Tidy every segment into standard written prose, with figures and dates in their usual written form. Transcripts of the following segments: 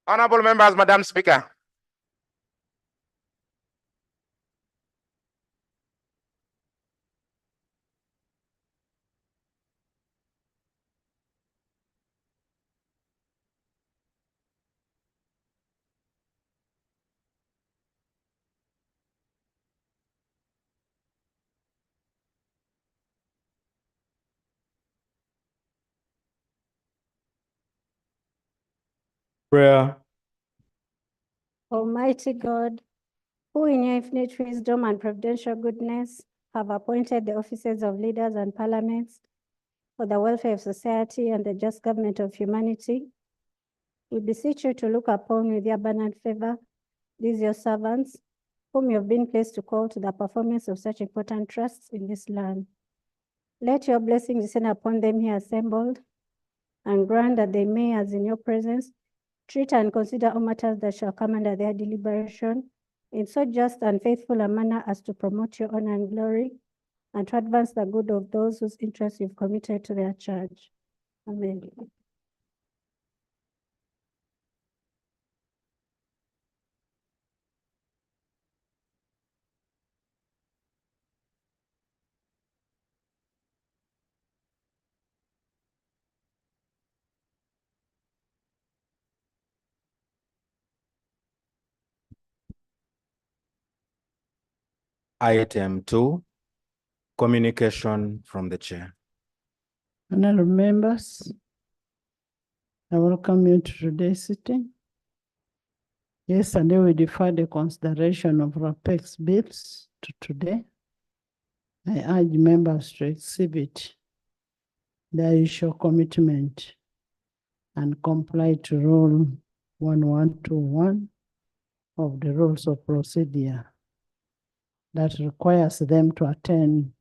Honorable members, Madam Speaker. Prayer. Almighty God, who in your infinite wisdom and providential goodness have appointed the offices of leaders and parliaments for the welfare of society and the just government of humanity, we beseech you to look upon with your abundant favor these your servants, whom you have been pleased to call to the performance of such important trusts in this land. Let your blessings descend upon them here assembled, and grant that they may, as in your presence, treat and consider all matters that shall come under their deliberation in so just and faithful a manner as to promote your honor and glory, and to advance the good of those whose interests you've committed to their charge. Amen. Item 2, communication from the chair. Honorable members, I welcome you to today's sitting. Yesterday, we deferred the consideration of RAPEX bills to today. I urge members to exhibit their usual commitment and comply to Rule 1121 of the Rules of Procedure that requires them to attend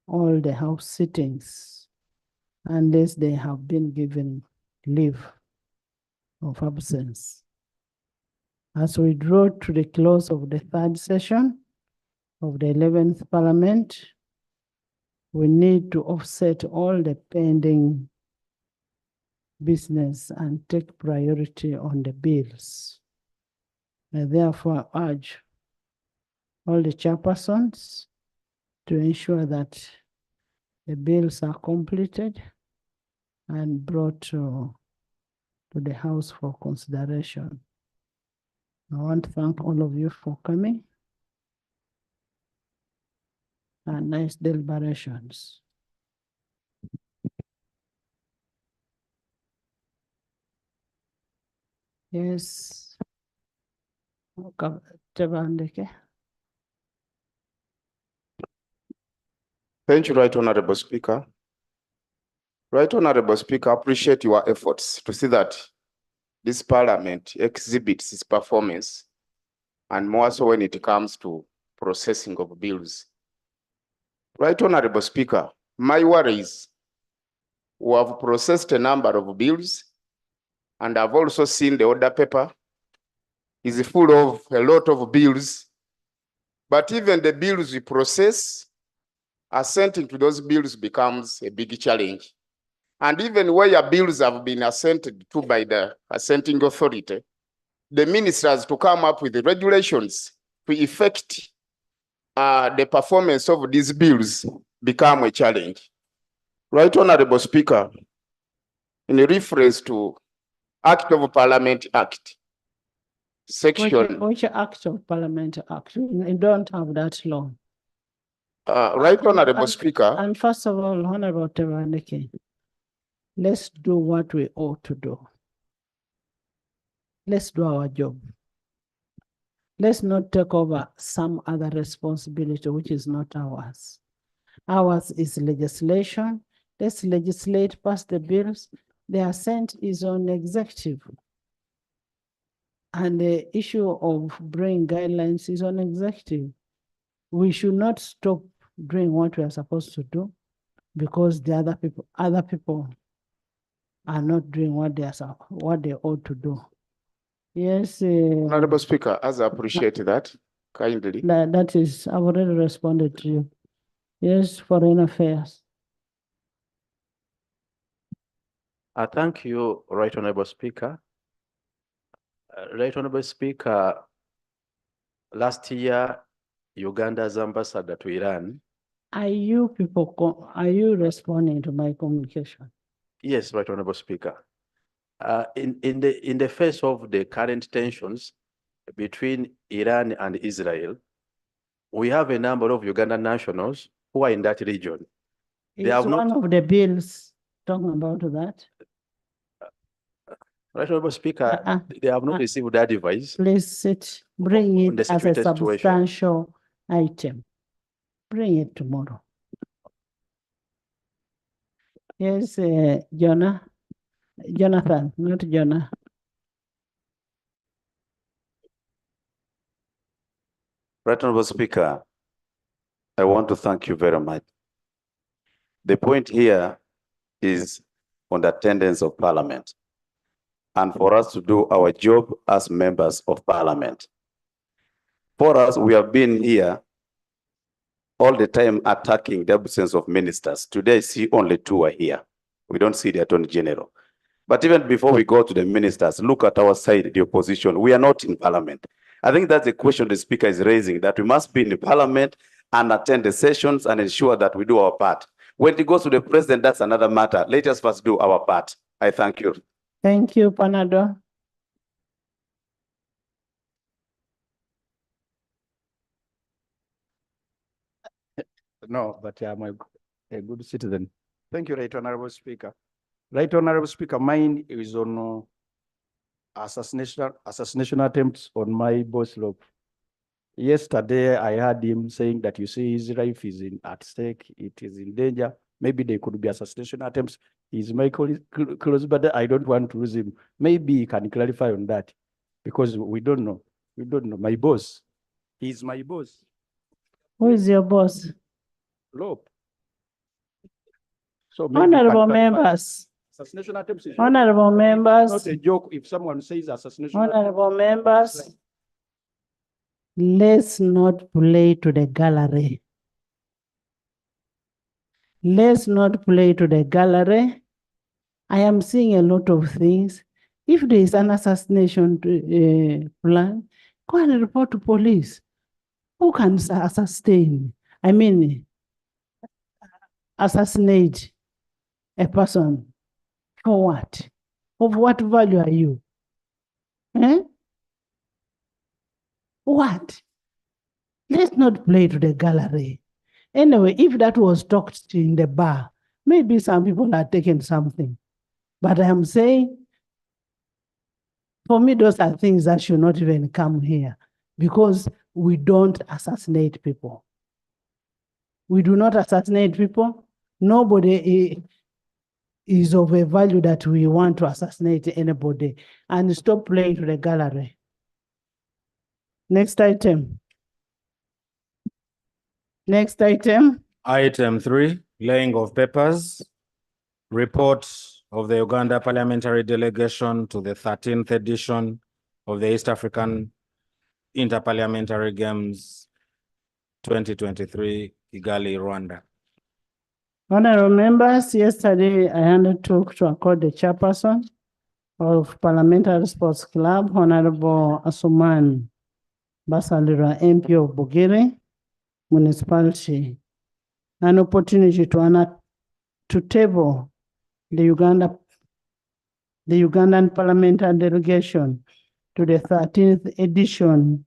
all the House sittings unless they have been given leave of absence. As we draw to the close of the third session of the 11th Parliament, we need to offset all the pending business and take priority on the bills. I therefore urge all the chairpersons to ensure that the bills are completed and brought to the House for consideration. I want to thank all of you for coming and nice deliberations. Yes. Okay. Thank you, Right Honorable Speaker. Right Honorable Speaker, appreciate your efforts to see that this Parliament exhibits its performance, and more so when it comes to processing of bills. Right Honorable Speaker, my worry is we have processed a number of bills, and I've also seen the order paper is full of a lot of bills, but even the bills we process, assenting to those bills becomes a big challenge. And even where bills have been assented to by the assenting authority, the ministers to come up with the regulations to effect the performance of these bills become a challenge. Right Honorable Speaker, in reference to Act of Parliament Act, section... Which Act of Parliament Act? We don't have that law. Right Honorable Speaker. And first of all, Honorable Tevaneke, let's do what we ought to do. Let's do our job. Let's not take over some other responsibility which is not ours. Ours is legislation. Let's legislate, pass the bills. The assent is on executive. And the issue of bringing guidelines is on executive. We should not stop doing what we are supposed to do because the other people are not doing what they ought to do. Yes. Honorable Speaker, as I appreciate that, kindly. That is, I've already responded to you. Yes, Foreign Affairs. Thank you, Right Honorable Speaker. Right Honorable Speaker, last year, Uganda's ambassador to Iran. Are you people, are you responding to my communication? Yes, Right Honorable Speaker. In the face of the current tensions between Iran and Israel, we have a number of Ugandan nationals who are in that region. They Is have one not, of the bills talking about that? Right Honorable Speaker, Uh-uh. they have not received that advice. Please sit, bring On the it as a security situation. substantial item. Bring it tomorrow. Yes, Jonathan, not Jonah. Right Honorable Speaker, I want to thank you very much. The point here is on the attendance of Parliament and for us to do our job as members of Parliament. For us, we have been here all the time attacking the absence of ministers. Today, I see only 2 are here. We don't see the Attorney General. But even before we go to the ministers, look at our side, the opposition. We are not in Parliament. I think that's the question the Speaker is raising, that we must be in the Parliament and attend the sessions and ensure that we do our part. When it goes to the President, that's another matter. Let us first do our part. I thank you. Thank you, Panado. No, but I'm a good citizen. Thank you, Right Honorable Speaker. Right Honorable Speaker, mine is on assassination attempts on my boss Lop. Yesterday, I heard him saying that, you see, his life is at stake, it is in danger. Maybe there could be assassination attempts. He's my close, but I don't want to lose him. Maybe he can clarify on that, because we don't know. We don't know. My boss, he's my boss. Who is your boss? Lop. So maybe he can Honorable clarify. members, Assassination attempts is honorable members, not a joke. If someone says assassination, honorable members, let's not play to the gallery. Let's not play to the gallery. I am seeing a lot of things. If there is an assassination plan, go and report to police. Who can assassinate a person? For what? Of what value are you? What? Let's not play to the gallery. Anyway, if that was talked in the bar, maybe some people are taking something. But I am saying, for me, those are things that should not even come here, because we don't assassinate people. We do not assassinate people. Nobody is of a value that we want to assassinate anybody. And stop playing to the gallery. Next item. Next item. Item 3, laying of papers. Report of the Uganda Parliamentary Delegation to the 13th edition of the East African Interparliamentary Games 2023, Kigali, Rwanda. Honorable members, yesterday I undertook to accord the chairperson of Parliamentary Sports Club, Honorable Asuman Basalira, MP of Bugiri Municipality, an opportunity to table the Ugandan Parliamentary Delegation to the 13th edition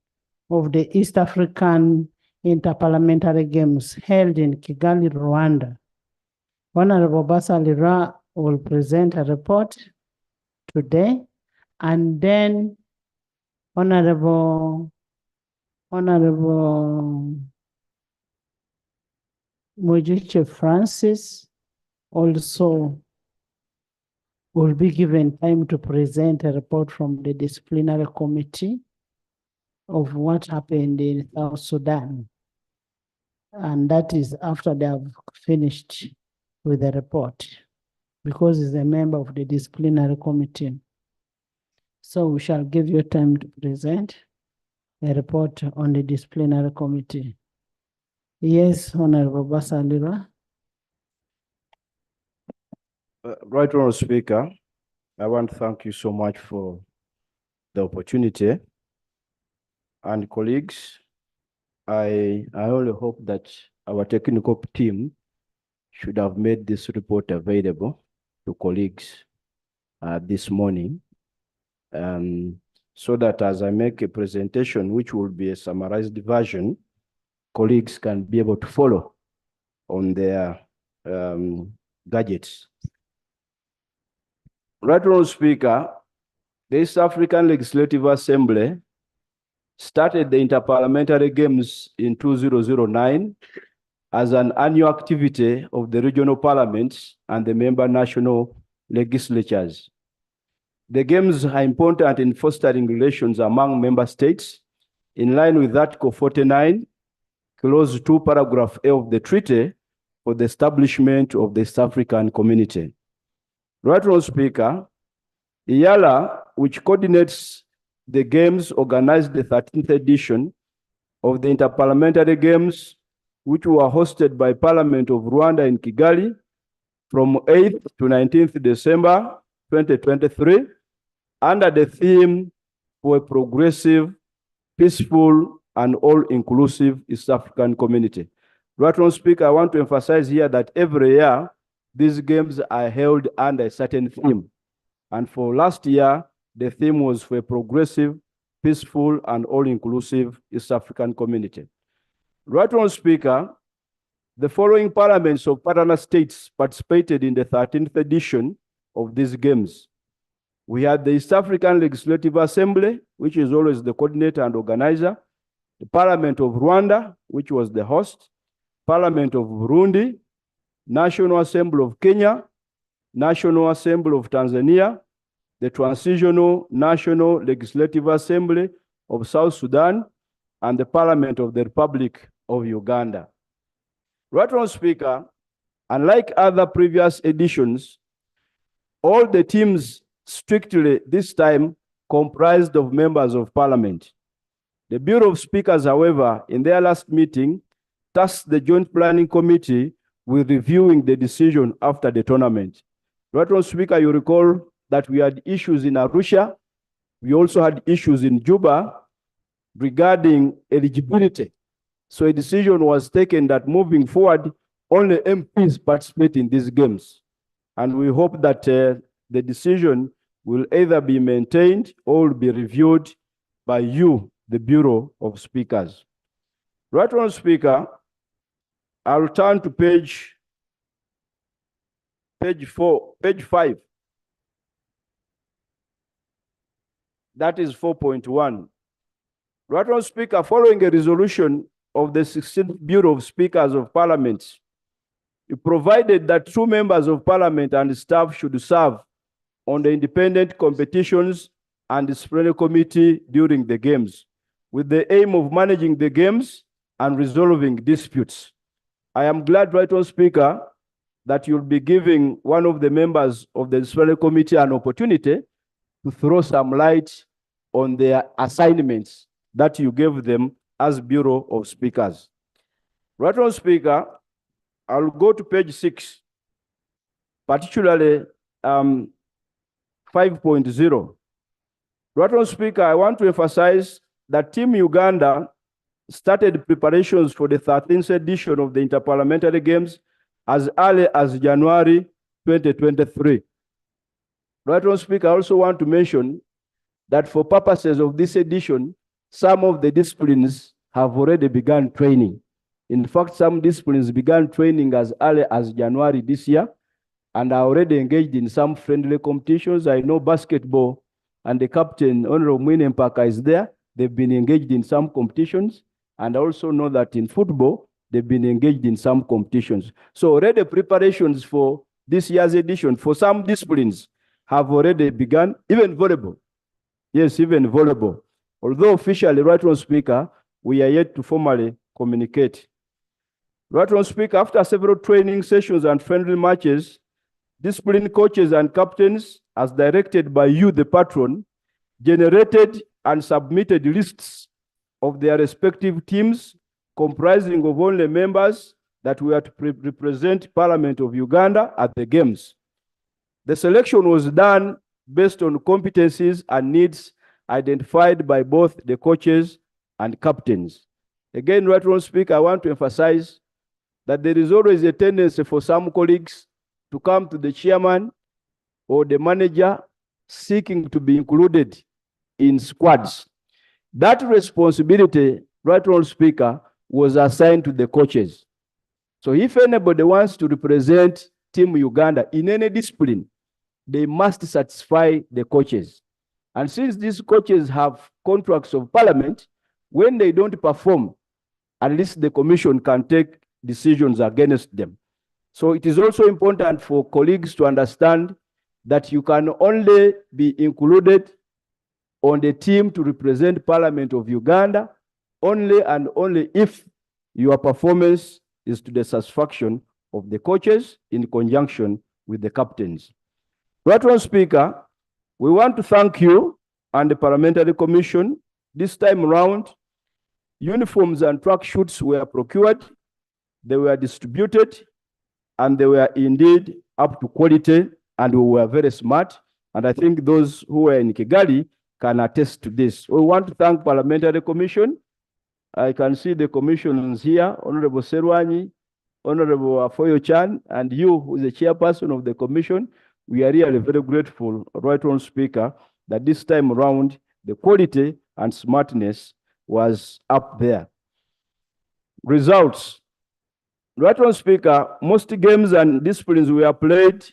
of the East African Interparliamentary Games held in Kigali, Rwanda. Honorable Basalira will present a report today, and then Honorable Mujiche Francis also will be given time to present a report from the disciplinary committee of what happened in South Sudan. And that is after they have finished with the report, because he's a member of the disciplinary committee. So we shall give you time to present a report on the disciplinary committee. Yes, Honorable Basalira. Right Honorable Speaker, I want to thank you so much for the opportunity. And colleagues, I only hope that our technical team should have made this report available to colleagues this morning, so that as I make a presentation, which will be a summarized version, colleagues can be able to follow on their gadgets. Right Honourable Speaker, the East African Legislative Assembly started the Interparliamentary Games in 2009 as an annual activity of the regional parliaments and the member national legislatures. The Games are important in fostering relations among member states in line with Article 49, Clause 2, Paragraph A of the Treaty for the establishment of the East African Community. Right Honourable Speaker, IALA, which coordinates the Games, organized the 13th edition of the Interparliamentary Games, which were hosted by Parliament of Rwanda in Kigali from 8th to 19th December 2023, under the theme for a progressive, peaceful, and all-inclusive East African community. Right Honourable Speaker, I want to emphasize here that every year, these games are held under a certain theme. And for last year, the theme was for a progressive, peaceful, and all-inclusive East African community. Right Honourable Speaker, the following parliaments of partner states participated in the 13th edition of these games. We had the East African Legislative Assembly, which is always the coordinator and organizer, the Parliament of Rwanda, which was the host, Parliament of Burundi, National Assembly of Kenya, National Assembly of Tanzania, the Transitional National Legislative Assembly of South Sudan, and the Parliament of the Republic of Uganda. Right Honourable Speaker, unlike other previous editions, all the teams strictly this time comprised of members of Parliament. The Bureau of Speakers, however, in their last meeting, tasked the Joint Planning Committee with reviewing the decision after the tournament. Right Honourable Speaker, you recall that we had issues in Arusha. We also had issues in Juba regarding eligibility. So a decision was taken that moving forward, only MPs participate in these games. And we hope that the decision will either be maintained or will be reviewed by you, the Bureau of Speakers. Right Honourable Speaker, I'll turn to page 5. That is 4.1. Right Honourable Speaker, following a resolution of the 16th Bureau of Speakers of Parliament, it provided that 2 members of Parliament and staff should serve on the independent competitions and disciplinary committee during the games, with the aim of managing the games and resolving disputes. I am glad, Right Honourable Speaker, that you'll be giving one of the members of the disciplinary committee an opportunity to throw some light on their assignments that you gave them as Bureau of Speakers. Right Honourable Speaker, I'll go to page 6, particularly 5.0. Right Honourable Speaker, I want to emphasize that Team Uganda started preparations for the 13th edition of the Interparliamentary Games as early as January 2023. Right Honourable Speaker, I also want to mention that for purposes of this edition, some of the disciplines have already begun training. In fact, some disciplines began training as early as January this year and are already engaged in some friendly competitions. I know basketball, and the captain, Honorable Mwinempaka, is there. They've been engaged in some competitions, and I also know that in football, they've been engaged in some competitions. So already preparations for this year's edition for some disciplines have already begun, even volleyball. Yes, even volleyball. Although officially, Right Honourable Speaker, we are yet to formally communicate. Right Honourable Speaker, after several training sessions and friendly matches, discipline coaches and captains, as directed by you, the patron, generated and submitted lists of their respective teams comprising of only members that were to represent Parliament of Uganda at the Games. The selection was done based on competencies and needs identified by both the coaches and captains. Again, Right Honourable Speaker, I want to emphasize that there is always a tendency for some colleagues to come to the chairman or the manager seeking to be included in squads. That responsibility, Right Honourable Speaker, was assigned to the coaches. So if anybody wants to represent Team Uganda in any discipline, they must satisfy the coaches. And since these coaches have contracts of parliament, when they don't perform, at least the commission can take decisions against them. So it is also important for colleagues to understand that you can only be included on the team to represent Parliament of Uganda only and only if your performance is to the satisfaction of the coaches in conjunction with the captains. Right Honourable Speaker, we want to thank you and the Parliamentary Commission. This time around, uniforms and tracksuits were procured, they were distributed, and they were indeed up to quality, and we were very smart. And I think those who were in Kigali can attest to this. We want to thank Parliamentary Commission. I can see the commissions here, Honorable Serwanyi, Honorable Afoyo Chan, and you, who is the chairperson of the commission. We are really very grateful, Right Honourable Speaker, that this time around, the quality and smartness was up there. Results. Right Honourable Speaker, most games and disciplines were played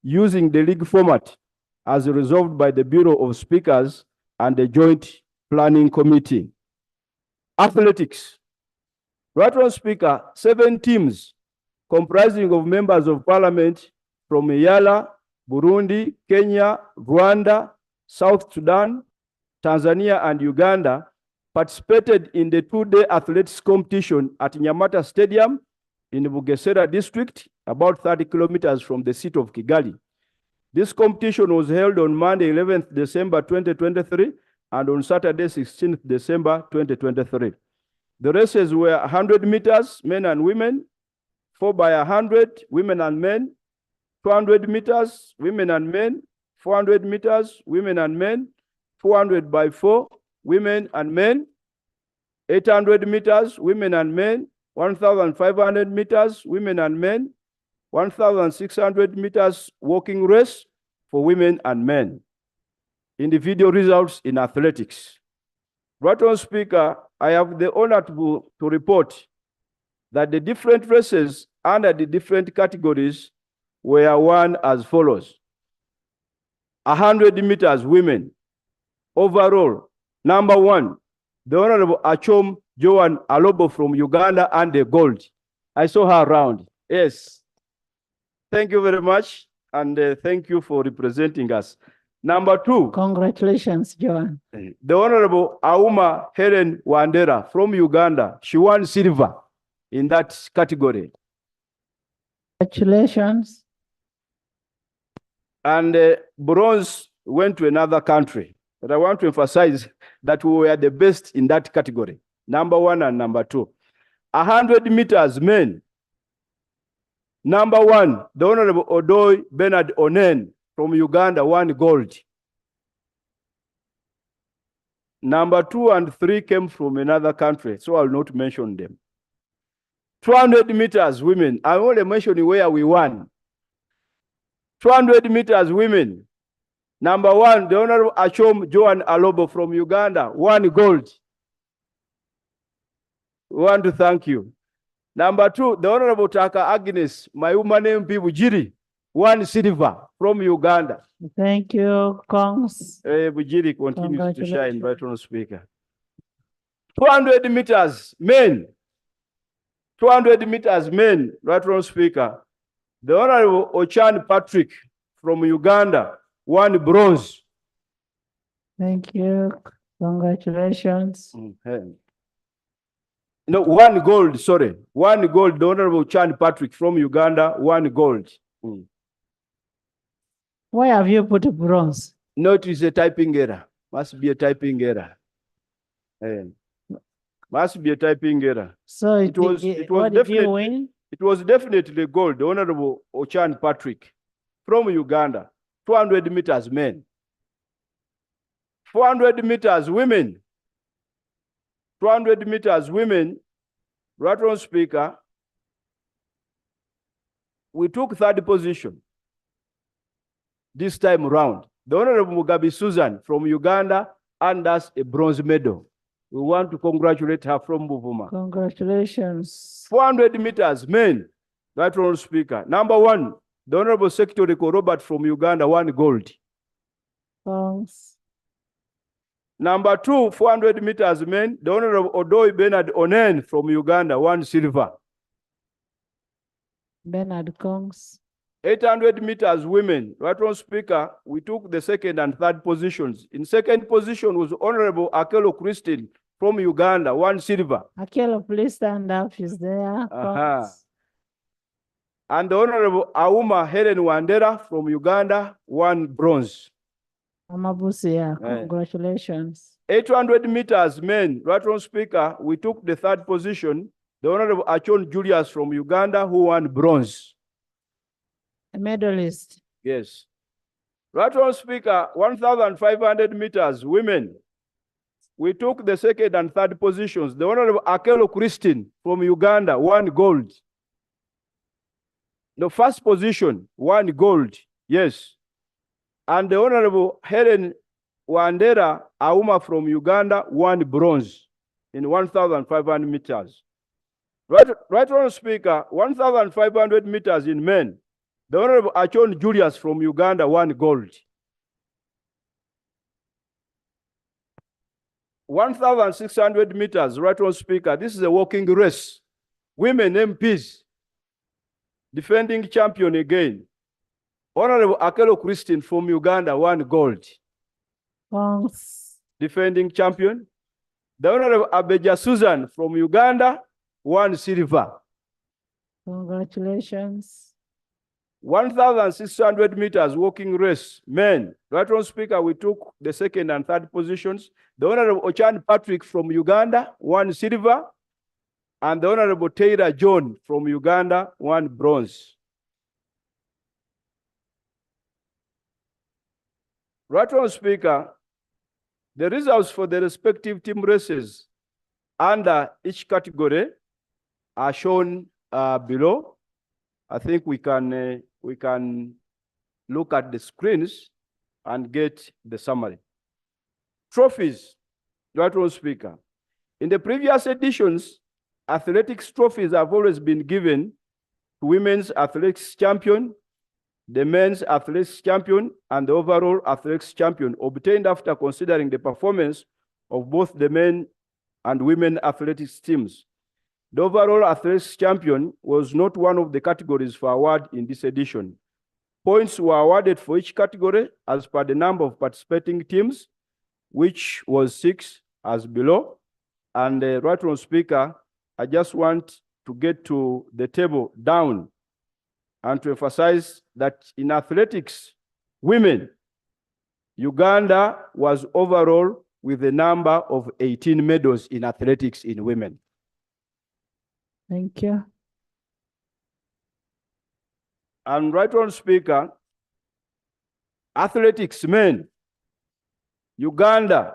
using the league format as resolved by the Bureau of Speakers and the Joint Planning Committee. Athletics. Right Honourable Speaker, 7 teams comprising of members of parliament from Yala, Burundi, Kenya, Rwanda, South Sudan, Tanzania, and Uganda participated in the 2-day athletics competition at Nyamata Stadium in the Bugesera district, about 30 kilometers from the seat of Kigali. This competition was held on Monday, 11th December 2023, and on Saturday, 16th December 2023. The races were 100 meters, men and women, 4 by 100, women and men, 200 meters, women and men, 400 meters, women and men, 400 by 4, women and men, 800 meters, women and men, 1,500 meters, women and men, 1,600 meters walking race for women and men. Individual results in athletics. Right Honourable Speaker, I have the honor to report that the different races under the different categories were won as follows. 100 meters women. Overall, number 1, the Honorable Achom Joan Alobo from Uganda and the gold. I saw her around. Yes. Thank you very much. And thank you for representing us. Number 2. Congratulations, Joan. The Honorable Auma Helen Wandera from Uganda. She won silver in that category. Congratulations. And bronze went to another country. But I want to emphasize that we were the best in that category. Number 1 and number 2. 100 meters men. Number 1, the Honorable Odoi Bernard Onen from Uganda won gold. Number 2 and 3 came from another country, so I'll not mention them. 200 meters women. I only mentioned where we won. 200 meters women. Number 1, the Honorable Achom Joan Alobo from Uganda won gold. We want to thank you. Number 2, the Honorable Taka Agnes Mayuma Bujiri won silver from Uganda. Thank you, Kongs. Bujiri continues to shine, Right Honourable Speaker. 200 meters men. 200 meters men, Right Honourable Speaker. The Honorable Ochan Patrick from Uganda won bronze. Thank you. Congratulations. No, 1 gold, sorry. 1 gold, the Honorable Chan Patrick from Uganda, 1 gold. Why have you put bronze? No, it is a typing error. Must be a typing error. Must be a typing error. So It was what did you win? It was definitely gold, the Honorable Ochan Patrick from Uganda, 200 meters men. 400 meters women. 200 meters women, right on speaker. We took third position this time round. The Honorable Mugabe Susan from Uganda earned us a bronze medal. We want to congratulate her from Buvuma. Congratulations. 400 meters men, right on speaker. Number one, the Honorable Secretary Robert from Uganda won gold. Thanks. Number two, 400 meters men, the Honorable Odoi Bernard Onen from Uganda won silver. Bernard Kongs. 800 meters women, right on speaker, we took the second and third positions. In second position was Honorable Akelo Christine from Uganda, won silver. Akelo, please stand up. She's there. Kongs. And the Honorable Auma Helen Wandera from Uganda won bronze. Amabusia, congratulations. 800 meters men, right on speaker, we took the third position. The Honorable Achon Julius from Uganda who won bronze. A medalist. Yes. Right on speaker, 1,500 meters women. We took the second and third positions. The Honorable Akelo Christine from Uganda won gold. The first position won gold. Yes. And the Honorable Helen Wandera Auma from Uganda won bronze in 1,500 meters. Right on speaker, 1,500 meters in men. The Honorable Achon Julius from Uganda won gold. 1,600 meters, right on speaker. This is a walking race. Women MPs, defending champion again. Honorable Akelo Christine from Uganda won gold. Thanks. Defending champion. The Honorable Abeja Susan from Uganda won silver. Congratulations. 1,600 meters walking race, men. Right on speaker, we took the second and third positions. The Honorable Ochan Patrick from Uganda won silver. And the Honorable Taylor John from Uganda won bronze. Right on speaker, the results for the respective team races under each category are shown below. I think we can look at the screens and get the summary. Trophies, right on speaker. In the previous editions, athletics trophies have always been given to women's athletics champion, the men's athletics champion, and the overall athletics champion, obtained after considering the performance of both the men and women athletics teams. The overall athletics champion was not one of the categories for award in this edition. Points were awarded for each category as per the number of participating teams, which was 6 as below. And right on speaker, I just want to get to the table down and to emphasize that in athletics, women, Uganda was overall with a number of 18 medals in athletics in women. Thank you. And right on speaker, athletics men, Uganda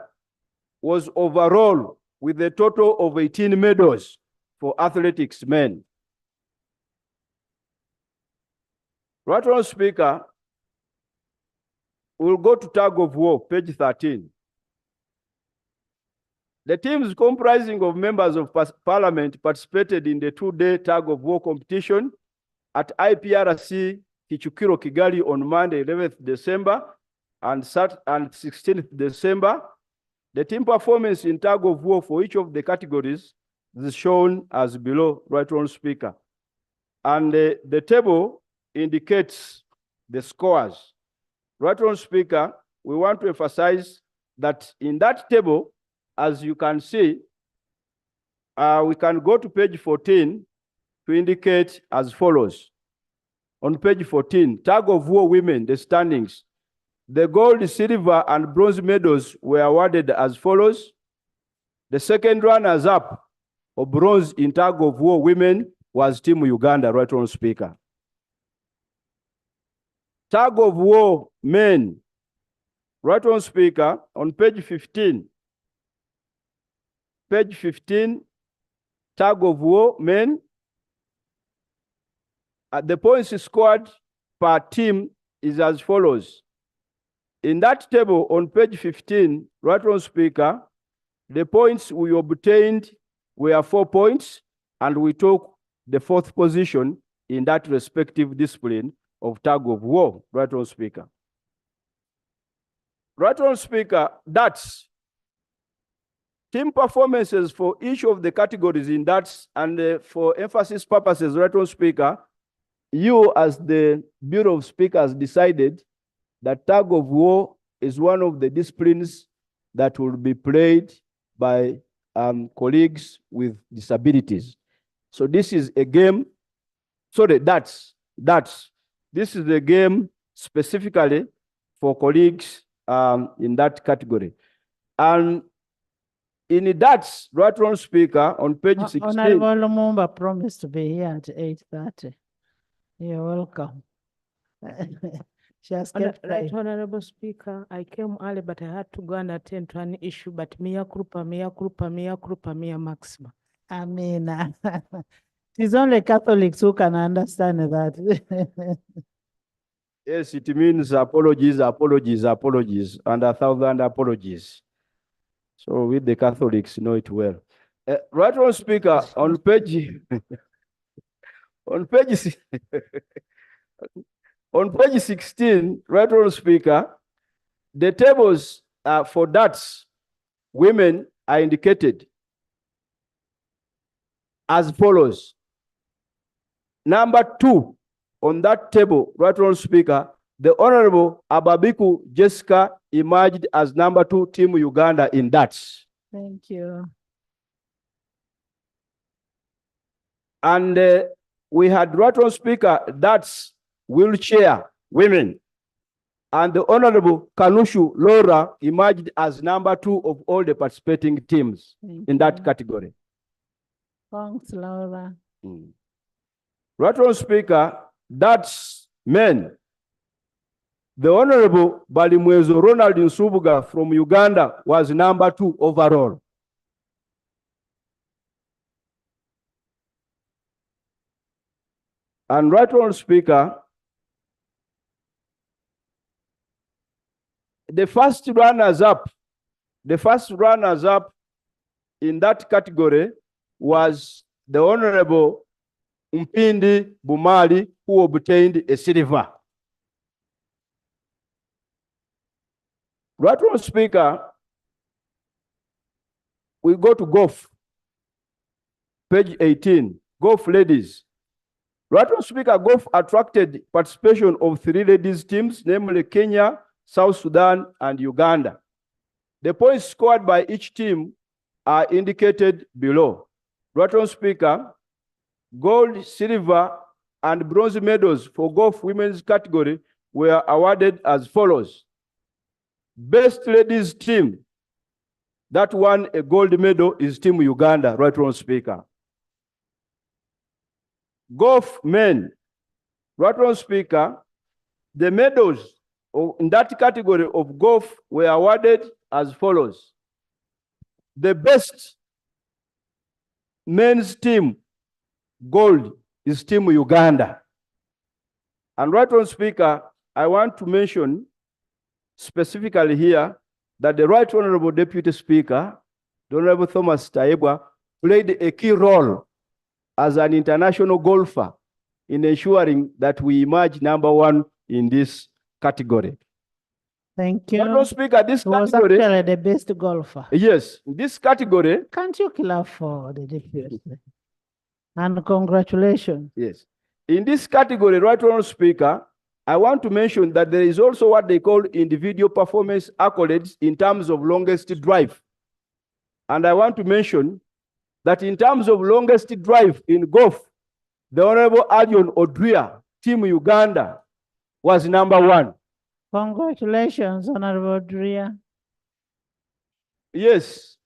was overall with a total of 18 medals for athletics men. Right on speaker, we'll go to tug of war, page 13. The teams comprising of members of parliament participated in the two-day tug of war competition at IPRC Kichukiro, Kigali on Monday, 11th December and 16th December. The team performance in tug of war for each of the categories is shown as below, right on speaker. And the table indicates the scores. Right on speaker, we want to emphasize that in that table, as you can see, we can go to page 14 to indicate as follows. On page 14, tug of war women, the standings. The gold, silver, and bronze medals were awarded as follows. The second runners up of bronze in tug of war women was Team Uganda, right on speaker. Tug of war men, Right Honourable Speaker, on page 15, tug of war, men, the points scored per team is as follows. In that table on page 15, Right Honourable Speaker, the points we obtained were 4 points, and we took the 4th position in that respective discipline of tug of war, Right Honourable Speaker. Right Honourable Speaker, that's team performances for each of the categories in that, and for emphasis purposes, Right Honourable Speaker, you as the Bureau of Speakers decided that tug of war is one of the disciplines that will be played by colleagues with disabilities. So this is a game, sorry, this is a game specifically for colleagues in that category. And in that, Right Honourable Speaker, on page 16. Honorable Lumumba promised to be here at 8:30. You're welcome. She has kept Right, time. Honorable Speaker, I came early, but I had to go and attend to an issue, but Mia maxima. I mean, it's only Catholics who can understand that. Yes, it means apologies, apologies, apologies, and 1,000 apologies. So with the Catholics know it well. Right Honourable Speaker, on page on page on page 16, Right Honourable Speaker, the tables for darts women are indicated as follows. Number 2 on that table, Right Honourable Speaker, the Honorable Ababiku Jessica emerged as number 2 Team Uganda in darts. Thank you. And we had Right Honourable Speaker, that's wheelchair women. And the Honorable Kanushu Laura emerged as number 2 of all the participating teams in that category. Thanks, Laura. Right Honourable Speaker, that's men. The Honorable Balimwezo Ronald Nsubuga from Uganda was number 2 overall. And Right Honourable Speaker, the first runners-up in that category was the Honorable Mpindi Bumali, who obtained a silver. Right Honourable Speaker, we go to golf. Page 18, golf ladies. Right Honourable Speaker, golf attracted participation of 3 ladies teams, namely Kenya, South Sudan, and Uganda. The points scored by each team are indicated below. Right Honourable Speaker, gold, silver, and bronze medals for golf women's category were awarded as follows. Best ladies team that won a gold medal is Team Uganda, Right Honourable Speaker. Golf men, Right Honourable Speaker, the medals in that category of golf were awarded as follows. The best men's team, gold, is Team Uganda. And Right Honourable Speaker, I want to mention specifically here that the Right Honourable Deputy Speaker, the Honourable Thomas Taibwa, played a key role as an international golfer in ensuring that we emerge number 1 in this category. Thank you. Right Honourable Speaker, this He was category, actually the best golfer. yes, this category, Can't you clap for the deputy? And congratulations. yes. In this category, Right Honourable Speaker, I want to mention that there is also what they call individual performance accolades in terms of longest drive. And I want to mention that in terms of longest drive in golf, the Honorable Adrian Odria, Team Uganda, was number 1. Congratulations, Honorable Dria. Yes.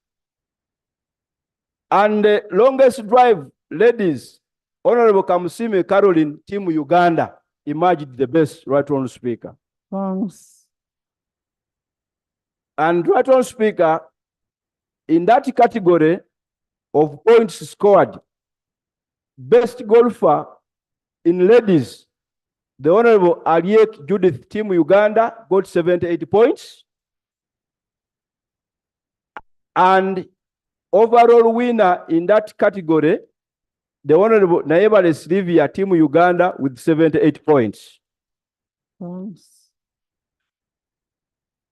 And the longest drive, ladies, Honorable Kamusime Caroline, Team Uganda, emerged the best, Right Honourable Speaker. Thanks. And Right Honourable Speaker, in that category of points scored, best golfer in ladies, the Honorable Ariek Judith, Team Uganda, got 78 points. And overall winner in that category, the Honorable Naibales Livia, Team Uganda, with 78 points.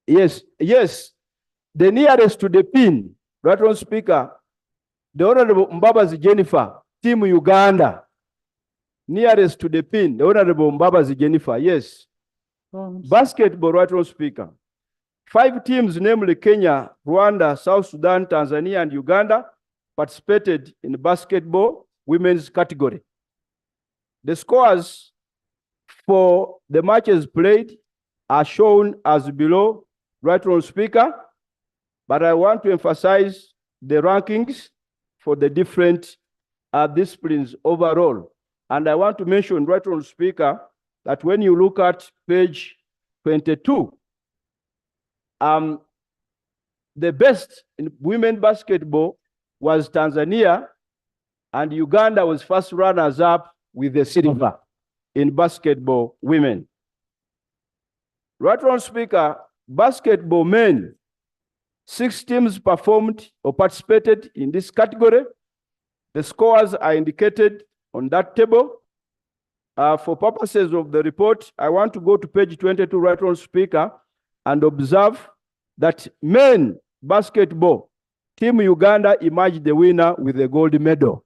Yes, yes. The nearest to the pin, Right Honourable Speaker, the Honorable Mbabazi Jennifer, Team Uganda. Nearest to the pin, the Honorable Mbabazi Jennifer, yes. Basketball, Right Honourable Speaker. 5 teams, namely Kenya, Rwanda, South Sudan, Tanzania, and Uganda, participated in the basketball women's category. The scores for the matches played are shown as below, Right Honourable Speaker, but I want to emphasize the rankings for the different disciplines overall. And I want to mention, Right Honourable Speaker, that when you look at page 22, the best in women basketball was Tanzania, and Uganda was first runners up with the silver in basketball women. Right Honourable Speaker, basketball men, 6 teams performed or participated in this category. The scores are indicated on that table. For purposes of the report, I want to go to page 22, Right Honourable Speaker, and observe that men basketball, Team Uganda emerged the winner with a gold medal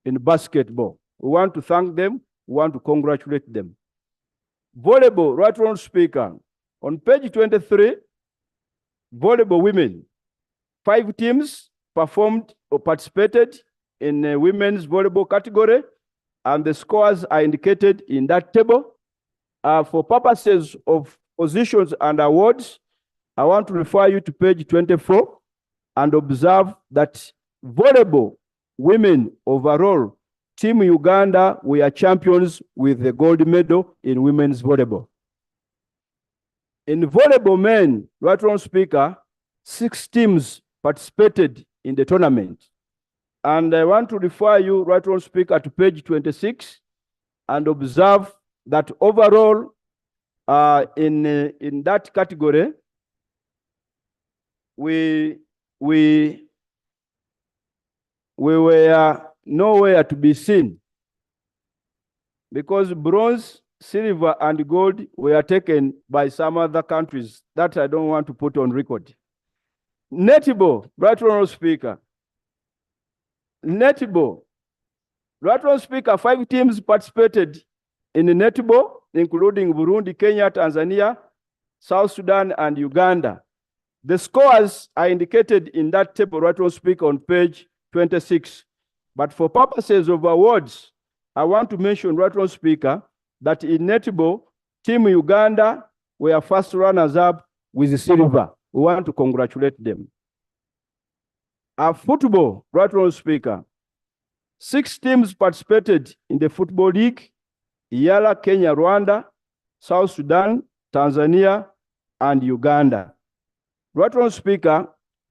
in basketball. We want to thank them. We want to congratulate them. Volleyball, Right Honourable Speaker, on page 23, volleyball women, 5 teams performed or participated in the women's volleyball category, and the scores are indicated in that table. For purposes of positions and awards, I want to refer you to page 24 and observe that volleyball women overall, Team Uganda were champions with the gold medal in women's volleyball. In volleyball men, Right Honourable Speaker, 6 teams participated in the tournament. And I want to refer you, Right Honourable Speaker, to page 26 and observe that overall in that category, we were nowhere to be seen because bronze, silver, and gold were taken by some other countries that I don't want to put on record. Netball, Right Honourable Speaker. Netball, Right Honourable Speaker, 5 teams participated in the netball, including Burundi, Kenya, Tanzania, South Sudan, and Uganda. The scores are indicated in that table, Right Honourable Speaker, on page 26. But for purposes of awards, I want to mention, Right Honourable Speaker, that in netball, Team Uganda were first runners up with silver. We want to congratulate them. Football, Right Honourable Speaker, 6 teams participated in the Football League: Yala, Kenya, Rwanda, South Sudan, Tanzania, and Uganda. Right Honourable Speaker,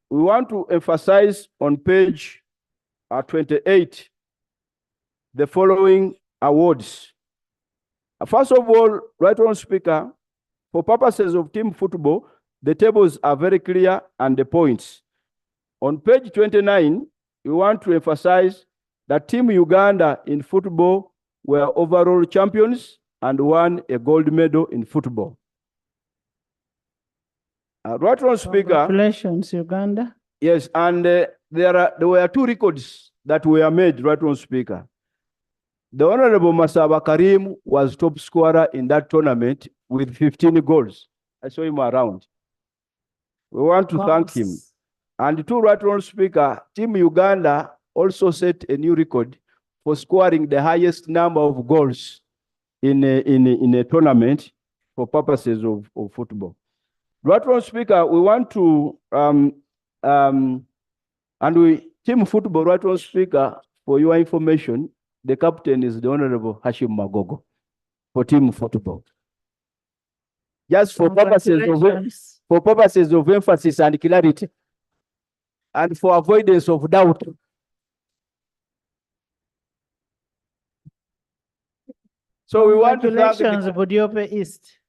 we want to emphasize on page 28 the following awards. First of all, Right Honourable Speaker, for purposes of team football, the tables are very clear and the points. On page 29, we want to emphasize that Team Uganda in football were overall champions and won a gold medal in football. Right Honourable Speaker. Congratulations, Uganda. Yes, and there were 2 records that were made, Right Honourable Speaker. The Honorable Masaba Karim was top scorer in that tournament with 15 goals. I saw him around. We want to thank him. And 2, Right Honourable Speaker, Team Uganda also set a new record for scoring the highest number of goals in a tournament for purposes of football. Right Honourable Speaker, we want to team football, Right Honourable Speaker, for your information, the captain is the Honorable Hashim Magogo for team football. Just for purposes of for purposes of emphasis and clarity, and for avoidance of doubt. So we want to thank Congratulations, Budiope East.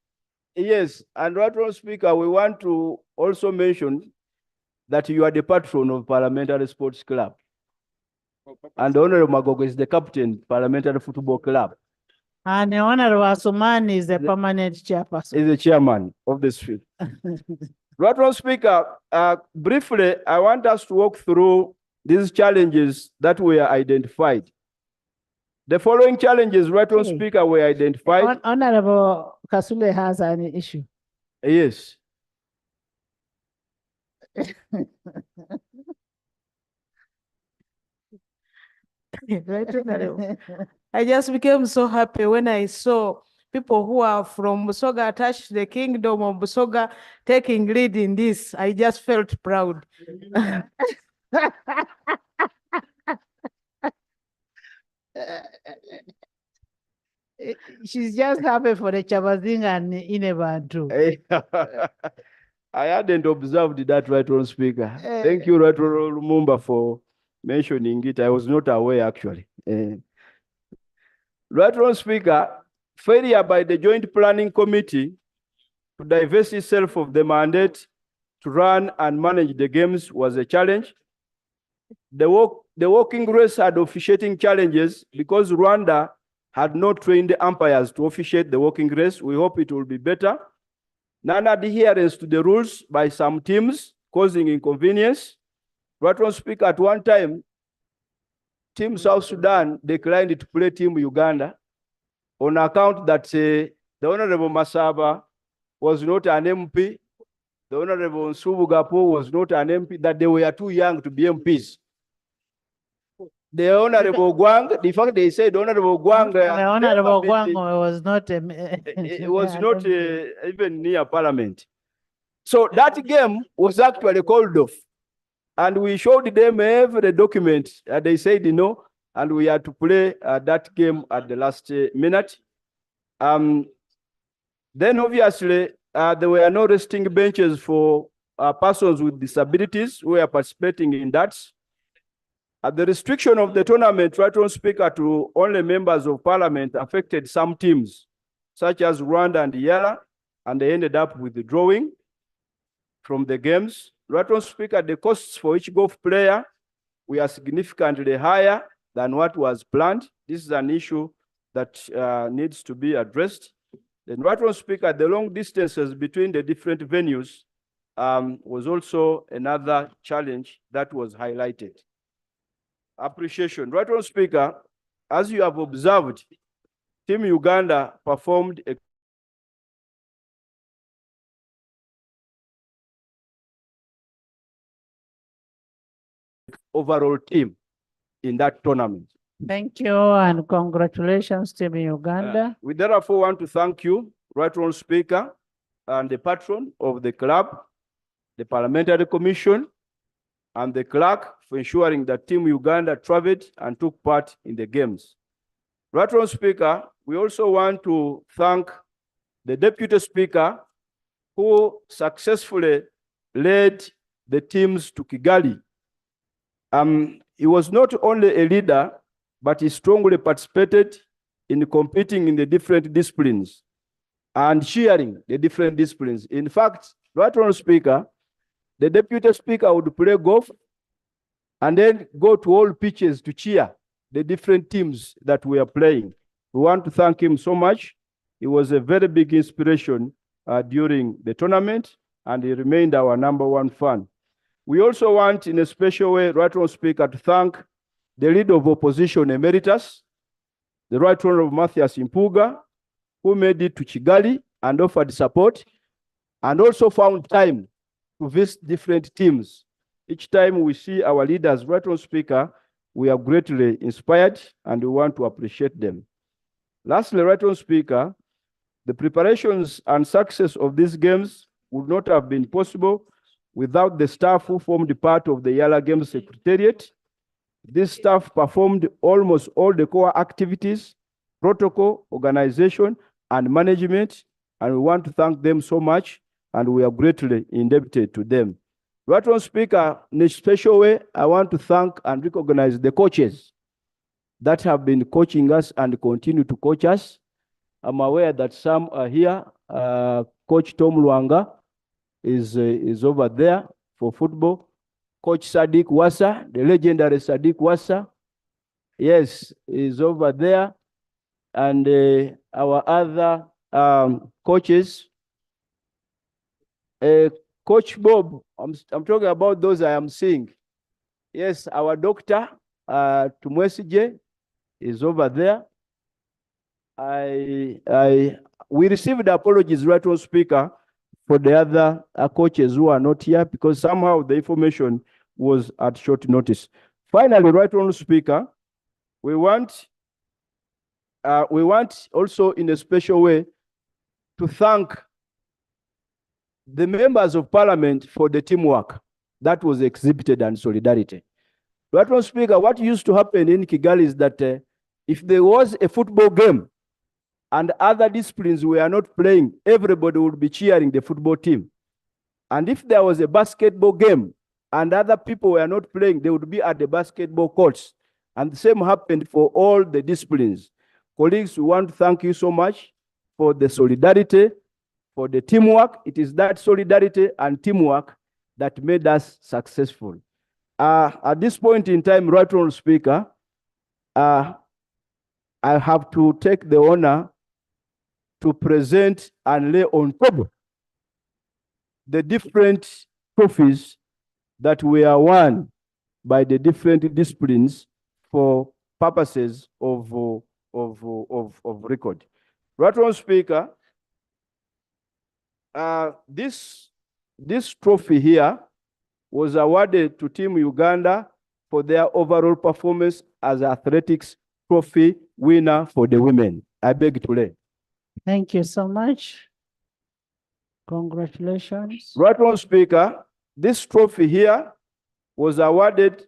yes, and Right Honourable Speaker, we want to also mention that you are the patron of Parliamentary Sports Club. And Honorable Magogo is the captain, Parliamentary Football Club. And the Honorable Asuman is the permanent chairperson. Is the chairman of this field. Right Honourable Speaker, briefly, I want us to walk through these challenges that were identified. The following challenges, Right Honourable Okay. Speaker, were identified. Honorable Kasule has an issue. Yes. Right, Honorable. I just became so happy when I saw people who are from Busoga attached to the kingdom of Busoga taking lead in this. I just felt proud. She's just happy for the Chabazing and Ineban too. I hadn't observed that, Right Honourable Speaker. Thank you, Right Honourable Lumumba, for mentioning it. I was not aware, actually. Right Honourable Speaker, failure by the Joint Planning Committee to divest itself of the mandate to run and manage the games was a challenge. The walking race had officiating challenges because Rwanda had not trained umpires to officiate the walking race. We hope it will be better. Non-adherence to the rules by some teams causing inconvenience. Right Honourable Speaker, at one time, Team South Sudan declined to play Team Uganda on account that the Honorable Masaba was not an MP, the Honorable Nsubugapo was not an MP, that they were too young to be MPs. The Honorable Gwang, the fact they said Honorable Gwang, The Honorable Gwang was not it was not even near Parliament. So that game was actually called off. And we showed them every document. They said no, and we had to play that game at the last minute. Then obviously, there were no resting benches for persons with disabilities who are participating in that. The restriction of the tournament, Right Honourable Speaker, to only members of Parliament affected some teams, such as Rwanda and Yala, and they ended up withdrawing from the games. Right Honourable Speaker, the costs for each golf player were significantly higher than what was planned. This is an issue that needs to be addressed. Then Right Honourable Speaker, the long distances between the different venues was also another challenge that was highlighted. Appreciation. Right Honourable Speaker, as you have observed, Team Uganda performed a overall team in that tournament. Thank you and congratulations, Team Uganda. We therefore want to thank you, Right Honourable Speaker, and the patron of the club, the Parliamentary Commission, and the clerk for ensuring that Team Uganda traveled and took part in the games. Right Honourable Speaker, we also want to thank the Deputy Speaker who successfully led the teams to Kigali. He was not only a leader, but he strongly participated in competing in the different disciplines and sharing the different disciplines. In fact, Right Honourable Speaker, the Deputy Speaker would play golf and then go to all pitches to cheer the different teams that we are playing. We want to thank him so much. He was a very big inspiration during the tournament, and he remained our #1 fan. We also want, in a special way, Right Honourable Speaker, to thank the Leader of Opposition Emeritus, the Right Honourable Mathias Impuga, who made it to Kigali and offered support, and also found time to visit different teams. Each time we see our leaders, Right Honourable Speaker, we are greatly inspired and we want to appreciate them. Lastly, Right Honourable Speaker, the preparations and success of these games would not have been possible without the staff who formed part of the Yala Games Secretariat. This staff performed almost all the core activities, protocol, organization, and management, and we want to thank them so much. and we are greatly indebted to them. Right on, Speaker, in a special way, I want to thank and recognize the coaches that have been coaching us and continue to coach us. I'm aware that some are here. Coach Tom Luanga is over there for football. Coach Sadiq Wassa, the legendary Sadiq Wassa, yes, is over there. And our other coaches, Coach Bob, I'm talking about those I am seeing. Yes, our doctor, Tumwesije, is over there. We received apologies, right on, Speaker, for the other coaches who are not here because somehow the information was at short notice. Finally, right on, Speaker, we want also in a special way to thank the members of parliament for the teamwork that was exhibited and solidarity. Right on, Speaker, what used to happen in Kigali is that if there was a football game and other disciplines were not playing, everybody would be cheering the football team. And if there was a basketball game and other people were not playing, they would be at the basketball courts. And the same happened for all the disciplines. Colleagues, we want to thank you so much for the solidarity, for the teamwork. It is that solidarity and teamwork that made us successful. At this point in time, right on, Speaker, I have to take the honor to present and lay on top the different trophies that were won by the different disciplines for purposes of record. Right on, Speaker, this trophy here was awarded to Team Uganda for their overall performance as athletics trophy winner for the women. I beg to lay. Thank you so much. Congratulations. Right on, Speaker, this trophy here was awarded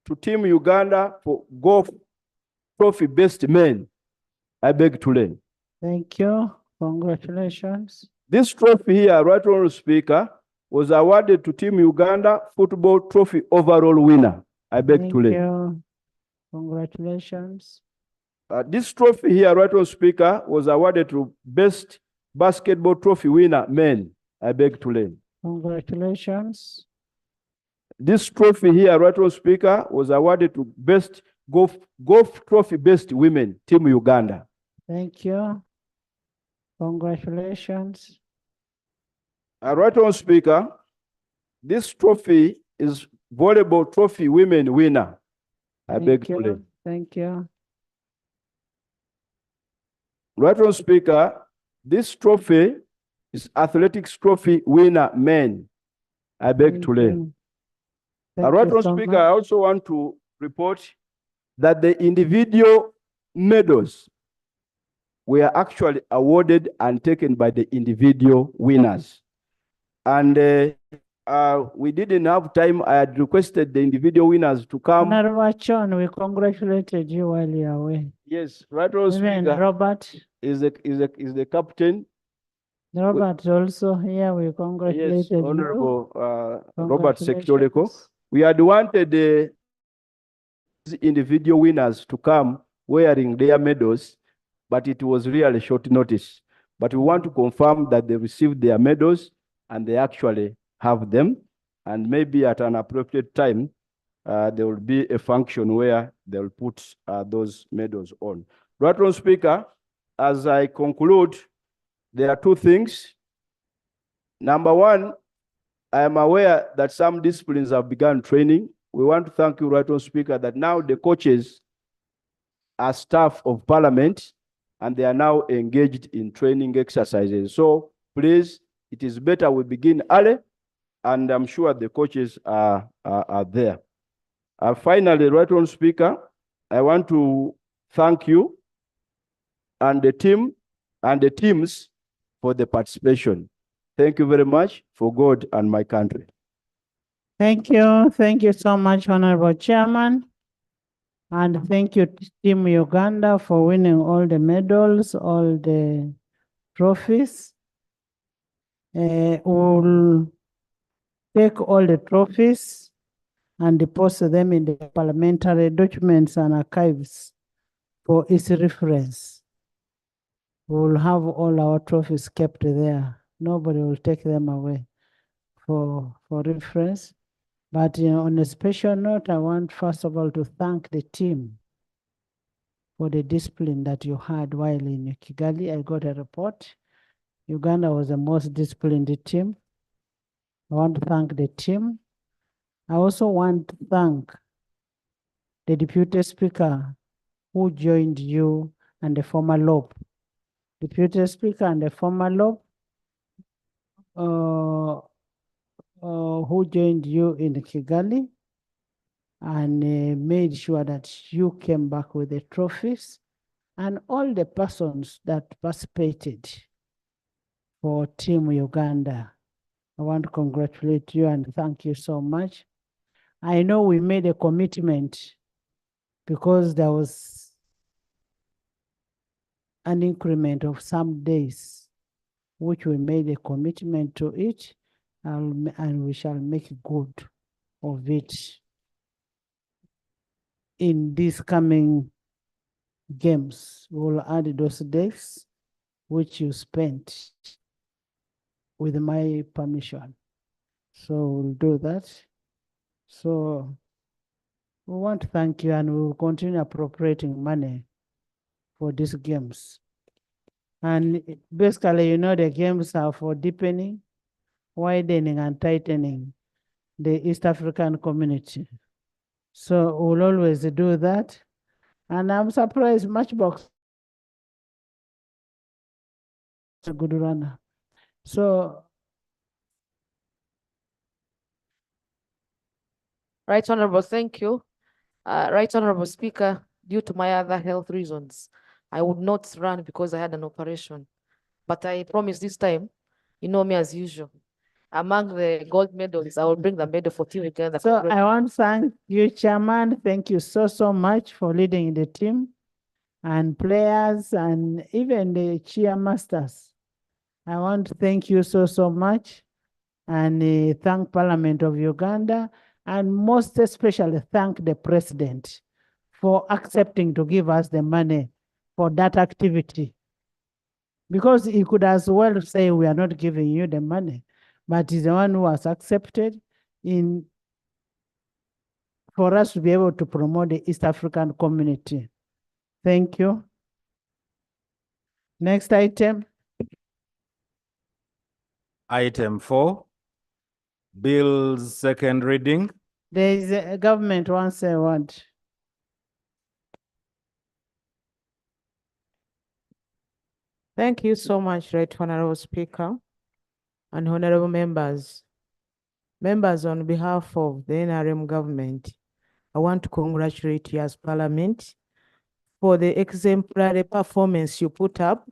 to Team Uganda for golf trophy best men. I beg to lay. Thank you. Congratulations. This trophy here, right on, Speaker, was awarded to Team Uganda football trophy overall winner. I beg to lay. Thank you. Congratulations. This trophy here, right on, Speaker, was awarded to best basketball trophy winner men. I beg to lay. Congratulations. This trophy here, right on, Speaker, was awarded to best golf trophy best women, Team Uganda. Thank you. Congratulations. Right on, Speaker, this trophy is volleyball trophy women winner. I beg to lay. Thank you. Right on, Speaker, this trophy is athletics trophy winner men. I beg to lay. Right on, Speaker, I also want to report that the individual medals were actually awarded and taken by the individual winners. And we didn't have time. I had requested the individual winners to come. Honorable Chon, we congratulated you while you are away. Yes, right on, Even Speaker, Robert. is the captain. Robert also here, we congratulated Yes, you. Honorable Robert Sectoreko. Congratulations. We had wanted the individual winners to come wearing their medals, but it was really short notice. But we want to confirm that they received their medals and they actually have them. And maybe at an appropriate time, there will be a function where they'll put those medals on. Right on, Speaker, as I conclude, there are two things. Number one, I am aware that some disciplines have begun training. We want to thank you, right on, Speaker, that now the coaches are staff of Parliament and they are now engaged in training exercises. So please, it is better we begin early, and I'm sure the coaches are there. Finally, right on, Speaker, I want to thank you and the team and the teams for the participation. Thank you very much for God and my country. Thank you. Thank you so much, Honorable Chairman. And thank you, Team Uganda, for winning all the medals, all the trophies. We'll take all the trophies and deposit them in the parliamentary documents and archives for its reference. We'll have all our trophies kept there. Nobody will take them away for reference. But on a special note, I want first of all to thank the team for the discipline that you had while in Kigali. I got a report. Uganda was the most disciplined team. I want to thank the team. I also want to thank the Deputy Speaker who joined you and the former LOP. Deputy Speaker and the former LOP who joined you in Kigali and made sure that you came back with the trophies, and all the persons that participated for Team Uganda. I want to congratulate you and thank you so much. I know we made a commitment because there was an increment of some days, which we made a commitment to it, and we shall make good of it in these coming games. We will add those days which you spent with my permission. So we'll do that. So we want to thank you, and we will continue appropriating money for these games. And basically, the games are for deepening, widening, and tightening the East African community. So we'll always do that. And I'm surprised Matchbox is a good runner. So Right Honorable, thank you. Right Honorable Speaker, due to my other health reasons, I would not run because I had an operation. But I promise this time, you know me as usual. Among the gold medals, I will bring the medal for Team Uganda. So I want to thank you, Chairman. Thank you so much for leading the team and players and even the cheermasters. I want to thank you so much and thank Parliament of Uganda, and most especially thank the President for accepting to give us the money for that activity. Because he could as well say, we are not giving you the money, but he's the one who has accepted for us to be able to promote the East African community. Thank you. Next item. Item 4, Bill's second reading. There is a government wants a word. Thank you so much, Right Honorable Speaker and honorable members. Members, on behalf of the NRM government, I want to congratulate you as Parliament for the exemplary performance you put up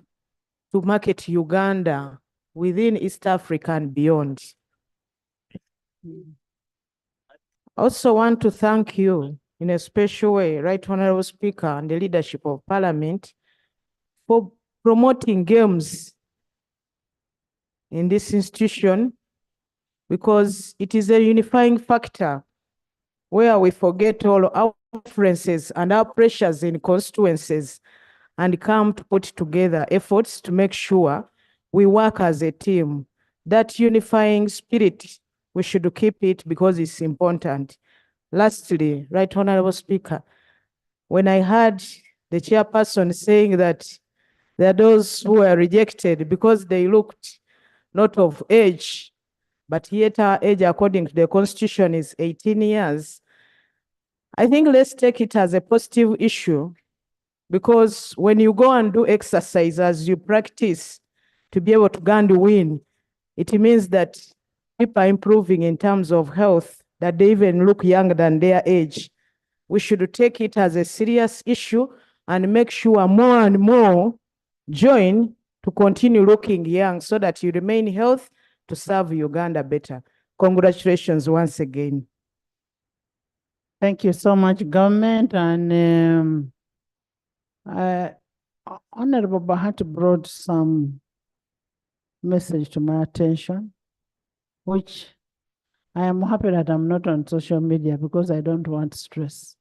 to market Uganda within East Africa and beyond. I also want to thank you in a special way, Right Honorable Speaker, and the leadership of Parliament for promoting games in this institution, because it is a unifying factor where we forget all our differences and our pressures in constituencies and come to put together efforts to make sure we work as a team. That unifying spirit, we should keep it because it's important. Lastly, Right Honorable Speaker, when I heard the chairperson saying that there are those who were rejected because they looked not of age, but yet our age according to the constitution is 18 years. I think let's take it as a positive issue, because when you go and do exercise as you practice to be able to go and win, it means that people are improving in terms of health, that they even look younger than their age. We should take it as a serious issue and make sure more and more join to continue looking young so that you remain healthy to serve Uganda better. Congratulations once again. Thank you so much, government. And Honorable Bahat brought some message to my attention, which I am happy that I'm not on social media because I don't want stress.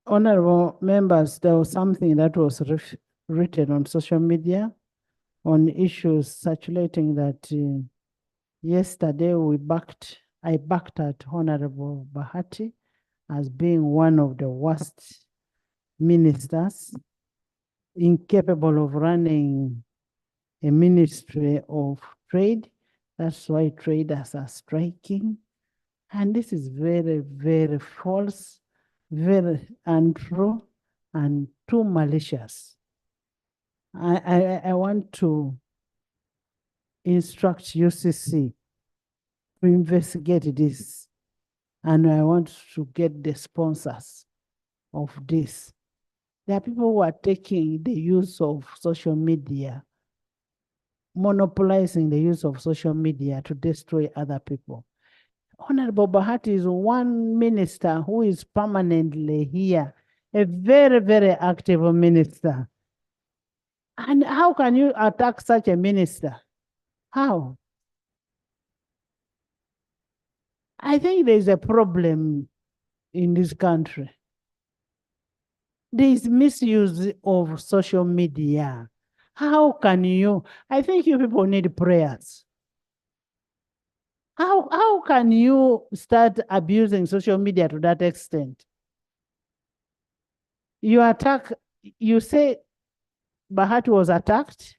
Honorable members, there was something that was written on social media on issues circulating that yesterday I backed at Honorable Bahati as being one of the worst ministers, incapable of running a ministry of trade. That's why traders are striking. And this is very, very false, very untrue, and too malicious. I want to instruct UCC to investigate this, and I want to get the sponsors of this. There are people who are taking the use of social media, monopolizing the use of social media to destroy other people. Honorable Bahati is one minister who is permanently here, a very, very active minister. And how can you attack such a minister? How? I think there's a problem in this country. There is misuse of social media. How can you? I think you people need prayers. How can you start abusing social media to that extent? You attack, you say Bahati was attacked?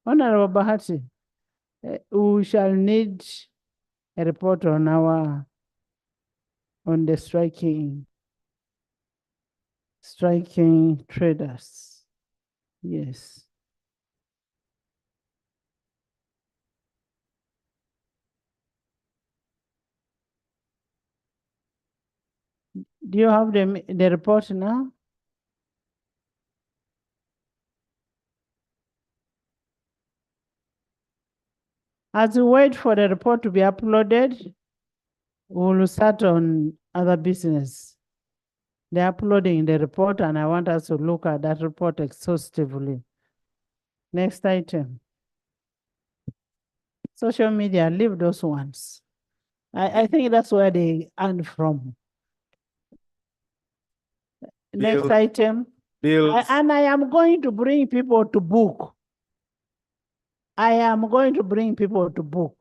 Honorable Bahati, we shall need a report on the striking traders. Yes. Do you have the report now? As we wait for the report to be uploaded, we'll start on other business. They're uploading the report, and I want us to look at that report exhaustively. Next item. Social media, leave those ones. I think that's where they earn from. Next item. Bills. And I am going to bring people to book. I am going to bring people to book.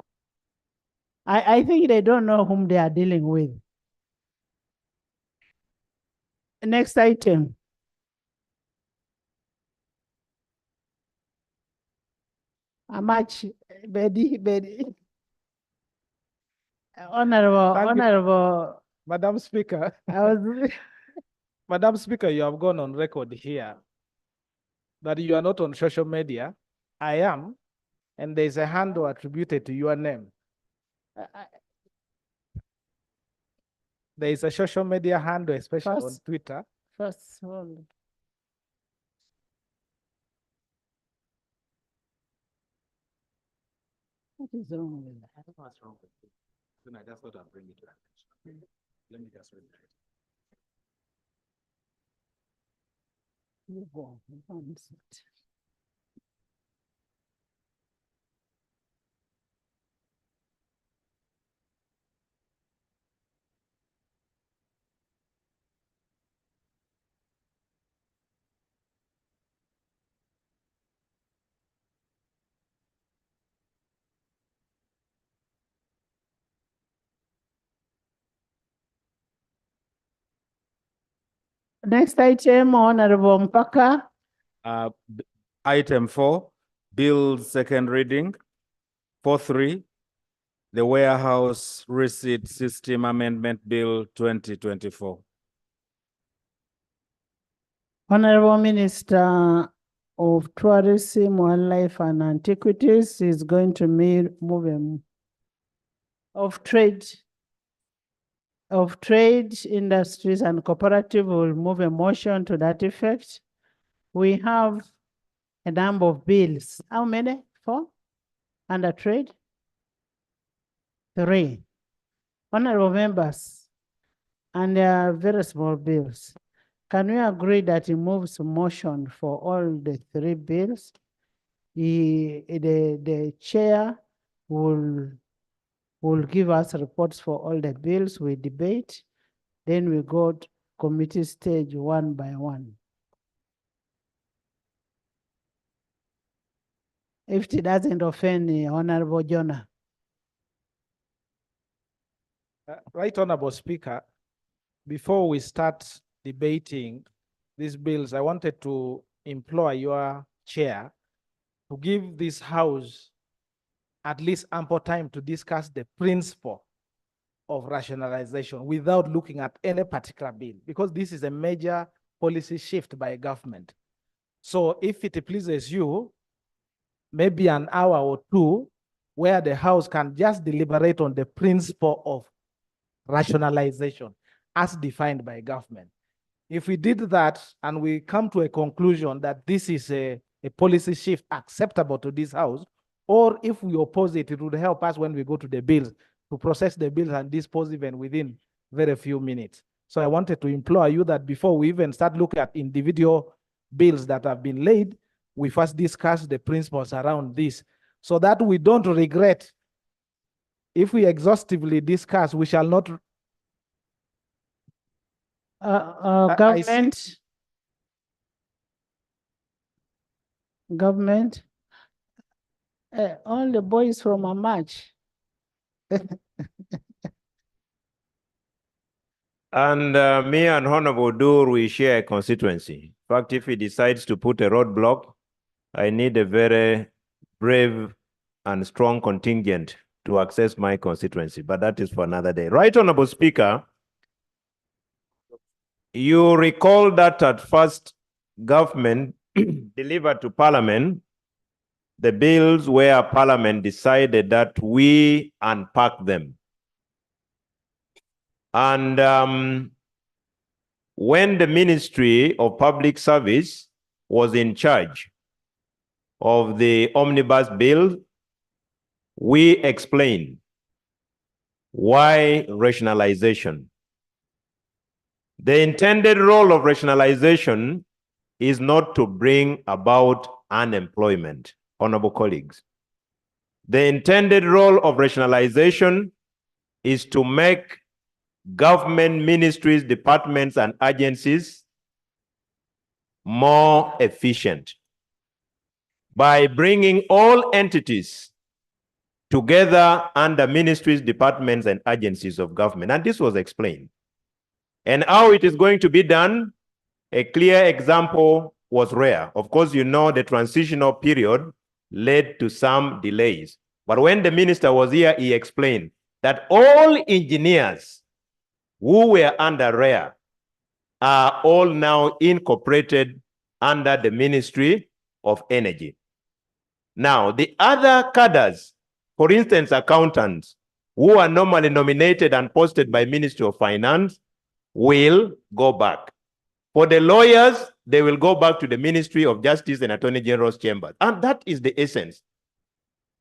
I think they don't know whom they are dealing with. Next item. Amach, Betty. Honorable. Madam Speaker, I was. Madam Speaker, you have gone on record here that you are not on social media. I am, and there's a handle attributed to your name. There is a social media handle, especially on Twitter. First, hold. What is wrong with that? I don't know what's wrong with it. Then I just thought I'd bring it to attention. Let me just read it. You go, you can't sit. Next item, Honorable Mpaka. Item 4, bill second reading. 4.3, the Warehouse Receipt System Amendment Bill 2024. Honorable Minister of Tourism, Wildlife and Antiquities is going to move of trade, industries and cooperative will move a motion to that effect. We have a number of bills. How many? 4? Under trade? 3. Honorable members, and they are very small bills. Can we agree that he moves motion for all the three bills? The chair will give us reports for all the bills we debate. Then we go to committee stage one by one. If it doesn't offend the Honorable Jonah. Right Honorable Speaker, before we start debating these bills, I wanted to implore your chair to give this House at least ample time to discuss the principle of rationalization without looking at any particular bill, because this is a major policy shift by government. So if it pleases you, maybe an hour or two where the House can just deliberate on the principle of rationalization as defined by government. If we did that and we come to a conclusion that this is a policy shift acceptable to this House, or if we oppose it, it would help us when we go to the bills to process the bills and dispose even within very few minutes. So I wanted to implore you that before we even start looking at individual bills that have been laid, we first discuss the principles around this so that we don't regret. If we exhaustively discuss, we shall not. Government, all the boys from a match. And me and Honorable Dur, we share a constituency. In fact, if he decides to put a roadblock, I need a very brave and strong contingent to access my constituency, but that is for another day. Right, Honorable Speaker, you recall that at first government delivered to Parliament the bills where Parliament decided that we unpack them. And when the Ministry of Public Service was in charge of the omnibus bill, we explained why rationalization. The intended role of rationalization is not to bring about unemployment, honorable colleagues. The intended role of rationalization is to make government ministries, departments, and agencies more efficient by bringing all entities together under ministries, departments, and agencies of government. And this was explained. And how it is going to be done, a clear example was rare. Of course, you know the transitional period led to some delays. But when the minister was here, he explained that all engineers who were under REA are all now incorporated under the Ministry of Energy. Now, the other cadres, for instance, accountants, who are normally nominated and posted by Ministry of Finance, will go back. For the lawyers, they will go back to the Ministry of Justice and Attorney General's chambers. And that is the essence.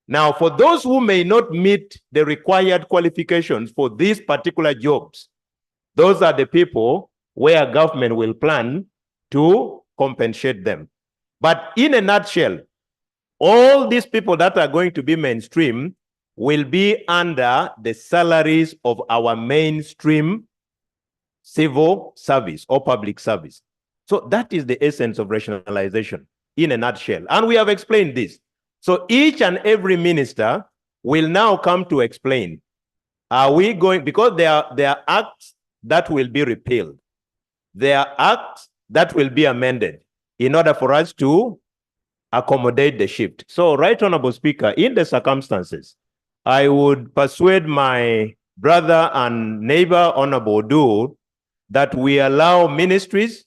Now, for those who may not meet the required qualifications for these particular jobs, those are the people where government will plan to compensate them. But in a nutshell, all these people that are going to be mainstream will be under the salaries of our mainstream civil service or public service. So that is the essence of rationalization in a nutshell. And we have explained this. So each and every minister will now come to explain, are we going, because there are acts that will be repealed. There are acts that will be amended in order for us to accommodate the shift. So, Right Honorable Speaker, in the circumstances, I would persuade my brother and neighbor, Honorable Dur, that we allow ministries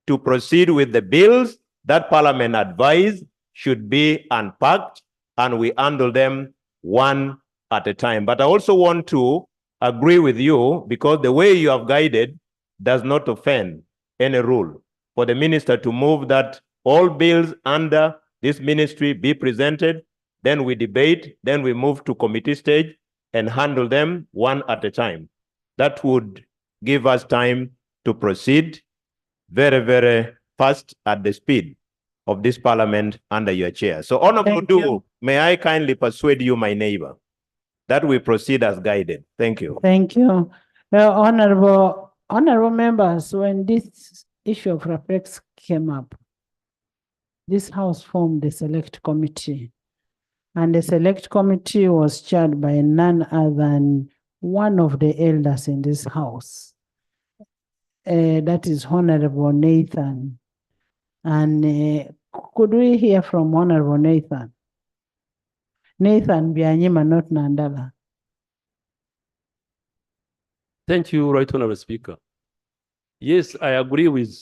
to proceed with the bills that Parliament advised should be unpacked, and we handle them one at a time. But I also want to agree with you, because the way you have guided does not offend any rule, for the minister to move that all bills under this ministry be presented, then we debate, then we move to committee stage and handle them one at a time. That would give us time to proceed very, very fast at the speed of this parliament under your chair. So, Honorable Thank you. may I kindly persuade you, my neighbor, that we proceed as guided. Thank you. Thank you. Honorable members, when this issue of RAPEX came up, this house formed a select committee. And the select committee was chaired by none other than one of the elders in this house. That is Honorable Nathan. And could we hear from Honorable Nathan? Nathan Bianyima, not Nandala. Thank you, Right Honorable Speaker. Yes, I agree with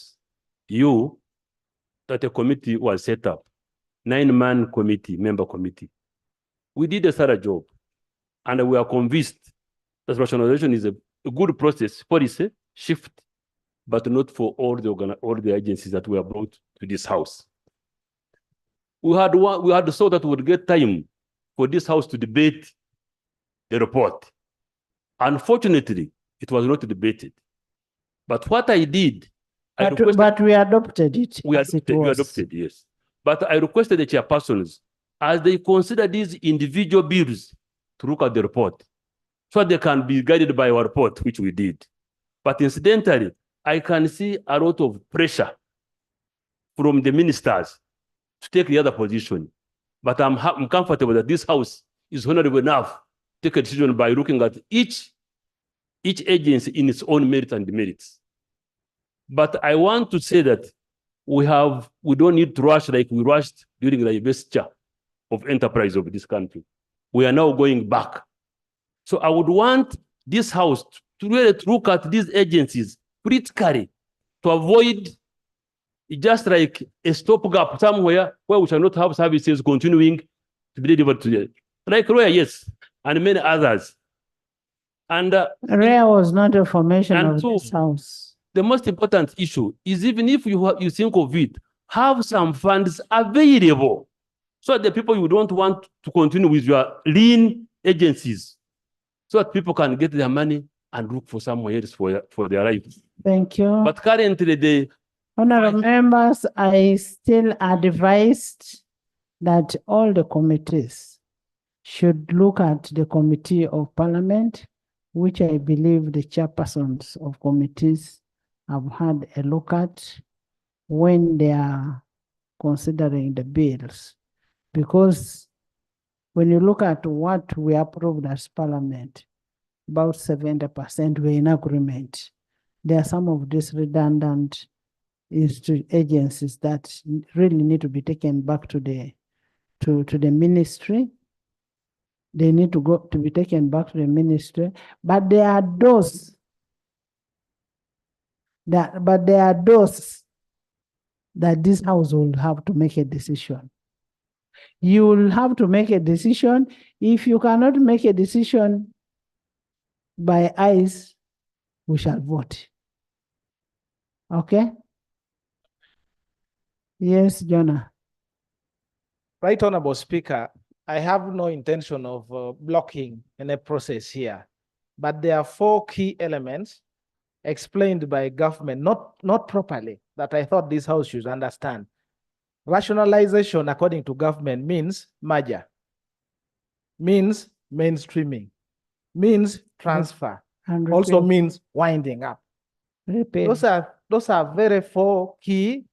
you that a committee was set up, 9-man committee, member committee. We did a thorough job, and we are convinced that rationalization is a good process, policy shift, but not for all the agencies that were brought to this house. We had thought that we would get time for this house to debate the report. Unfortunately, it was not debated. But what I did, But we adopted it. We adopted, yes. But I requested the chairpersons, as they consider these individual bills, to look at the report, so they can be guided by our report, which we did. But incidentally, I can see a lot of pressure from the ministers to take the other position. But I'm comfortable that this house is honorable enough to take a decision by looking at each agency in its own merit and demerits. But I want to say that we don't need to rush like we rushed during the investiture of enterprise of this country. We are now going back. So I would want this house to really look at these agencies critically to avoid just like a stopgap somewhere where we shall not have services continuing to be delivered to them. Like Roya, yes, and many others. And Rare was not a formation of this house. The most important issue is, even if you think of it, have some funds available so that the people you don't want to continue with your lean agencies, so that people can get their money and look for somewhere else for their lives. Thank you. But currently, Honorable members, I still advised that all the committees should look at the Committee of Parliament, which I believe the chairpersons of committees have had a look at when they are considering the bills. Because when you look at what we approved as Parliament, about 70% were in agreement. There are some of these redundant agencies that really need to be taken back to the ministry. They need to be taken back to the ministry. But there are those that this house will have to make a decision. You will have to make a decision. If you cannot make a decision by ayes, we shall vote. Okay? Yes, Jonah. Right Honorable Speaker, I have no intention of blocking any process here, but there are 4 key elements explained by government, not properly, that I thought this house should understand. Rationalization, according to government, means merger, means mainstreaming, means transfer, also means winding up. Those are very 4 key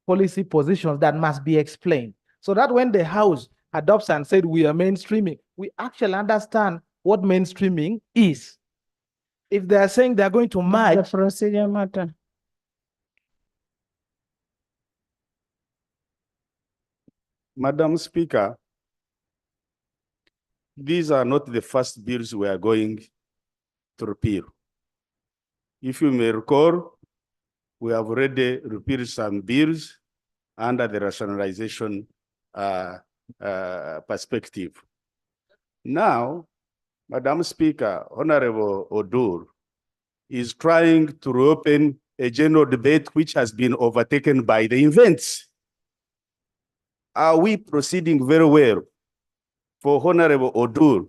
policy positions that must be explained, so that when the house adopts and said we are mainstreaming, we actually understand what mainstreaming is. If they are saying they are going to merge, the procedure matter. Madam Speaker, these are not the first bills we are going to repeal. If you may recall, we have already repealed some bills under the rationalization perspective. Now, Madam Speaker, Honorable Odur is trying to reopen a general debate which has been overtaken by the events. Are we proceeding very well for Honorable Odur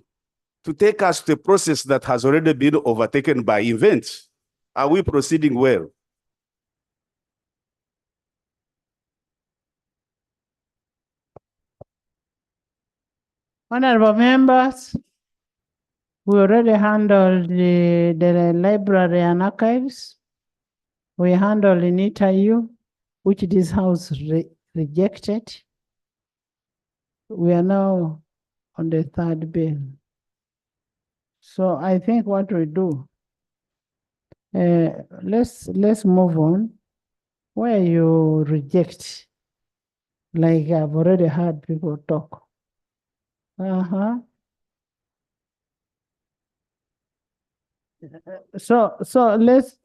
to take us to a process that has already been overtaken by events? Are we proceeding well? Honorable members, we already handled the library and archives. We handled in ITU, which this house rejected. We are now on the third bill. So I think what we do, let's move on. Where you reject, like I've already heard people talk. So let's.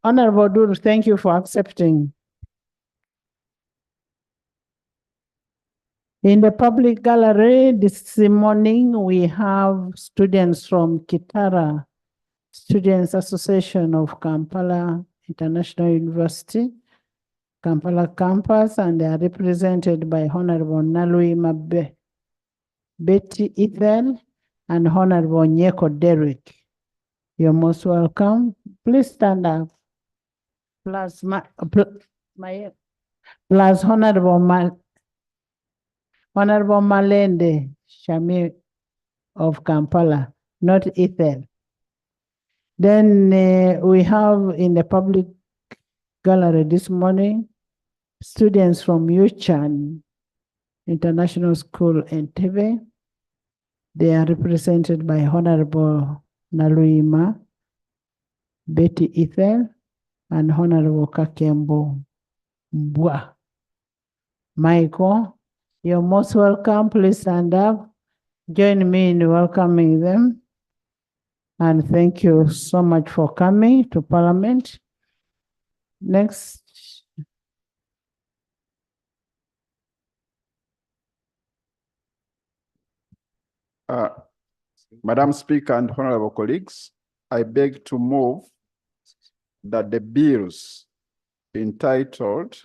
Honorable Dur, thank you for accepting. In the public gallery this morning, we have students from Kitara Students Association of Kampala International University, Kampala campus, and they are represented by Honorable Nalui Mabe, Betty Ethel, and Honorable Nyeko Derrick. You're most welcome. Please stand up. Plus Honorable Malende Shami of Kampala, not Ethel. Then we have in the public gallery this morning, students from UCHAN International School in Entebbe. They are represented by Honorable Naluima, Betty Ethel, and Honorable Kakembo Mbwa. Michael, you're most welcome. Please stand up. Join me in welcoming them. And thank you so much for coming to Parliament. Next. Madam Speaker and honorable colleagues, I beg to move that the bills entitled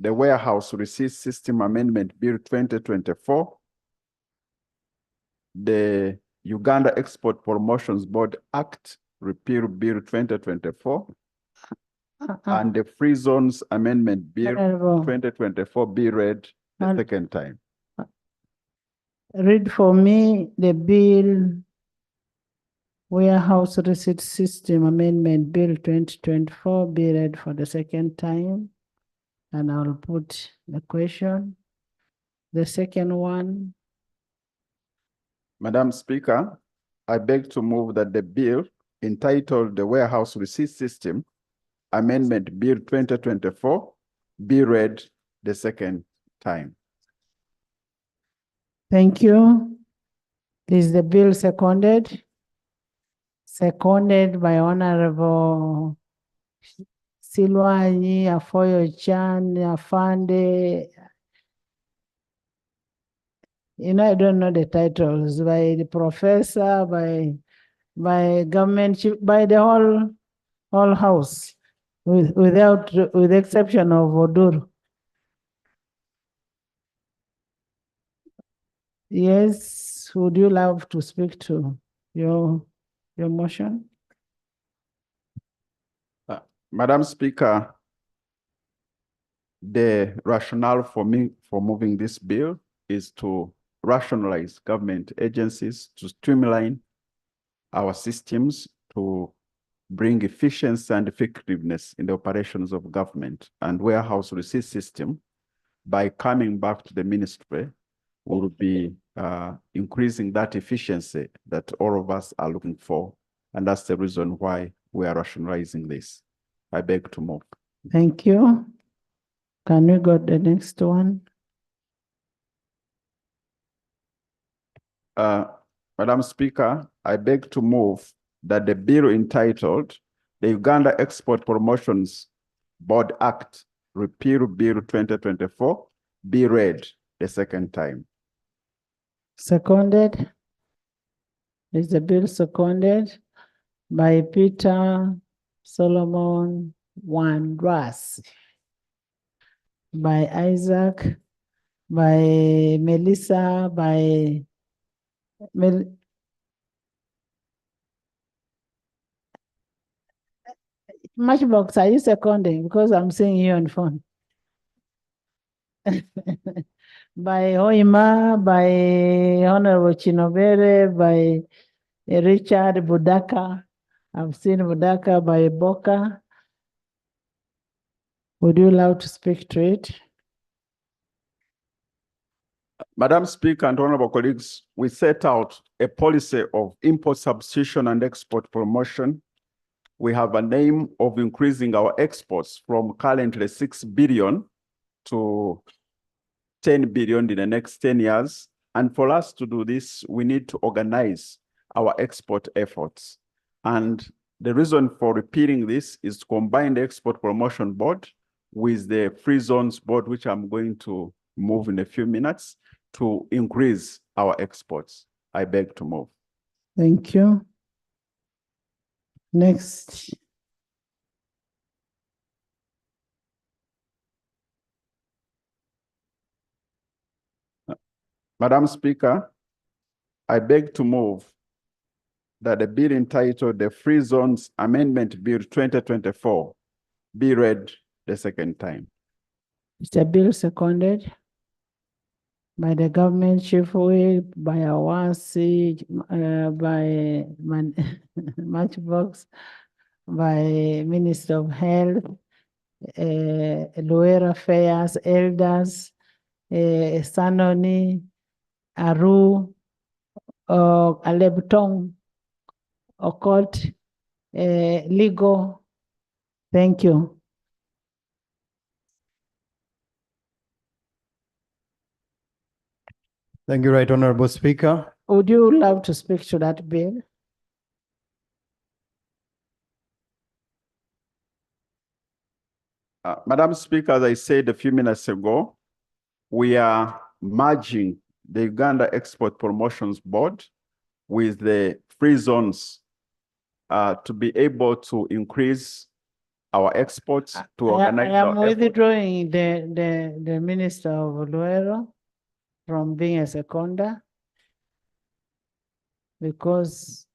the Warehouse Receipt System Amendment Bill 2024, the Uganda Export Promotions Board Act Repeal Bill 2024, and the Free Zones Amendment Bill 2024 be read the second time. Read for me the bill Warehouse Receipt System Amendment Bill 2024 be read for the second time. And I'll put the question. The second one. Madam Speaker, I beg to move that the bill entitled the Warehouse Receipt System Amendment Bill 2024 be read the second time. Thank you. Is the bill seconded? Seconded by Honorable Silwanyi, Afoyo Chan, Afande. You know, I don't know the titles, by the professor, by government, by the whole house, with the exception of Odur. Yes, would you love to speak to your motion? Madam Speaker, the rationale for moving this bill is to rationalize government agencies, to streamline our systems, to bring efficiency and effectiveness in the operations of government. And warehouse receipt system, by coming back to the ministry, will be increasing that efficiency that all of us are looking for. And that's the reason why we are rationalizing this. I beg to move. Thank you. Can we go to the next one? Madam Speaker, I beg to move that the bill entitled the Uganda Export Promotions Board Act Repeal Bill 2024 be read the second time. Seconded. Is the bill seconded by Peter Solomon Wandras, by Isaac, by Melissa, by Matchbox, are you seconding? Because I'm seeing you on phone. By Hoima, by Honorable Chinobere, by Richard Budaka. I've seen Budaka by Boka. Would you allow to speak to it? Madam Speaker and honorable colleagues, we set out a policy of import substitution and export promotion. We have an aim of increasing our exports from currently 6 billion to 10 billion in the next 10 years. And for us to do this, we need to organize our export efforts. And the reason for repeating this is to combine the Export Promotion Board with the Free Zones Board, which I'm going to move in a few minutes, to increase our exports. I beg to move. Thank you. Next. Madam Speaker, I beg to move that the bill entitled the Free Zones Amendment Bill 2024 be read the second time. Mr. Bill seconded by the government chief whip, by Awasi, by Matchbox, by Minister of Health, Lower Affairs, Elders, Sanoni, Aru, Alebtong, Occult, Legal. Thank you. Thank you, Right Honorable Speaker. Would you love to speak to that bill? Madam Speaker, as I said a few minutes ago, we are merging the Uganda Export Promotions Board with the Free Zones to be able to increase our exports, to organize I am our efforts. withdrawing the Minister of Luero from being a seconder because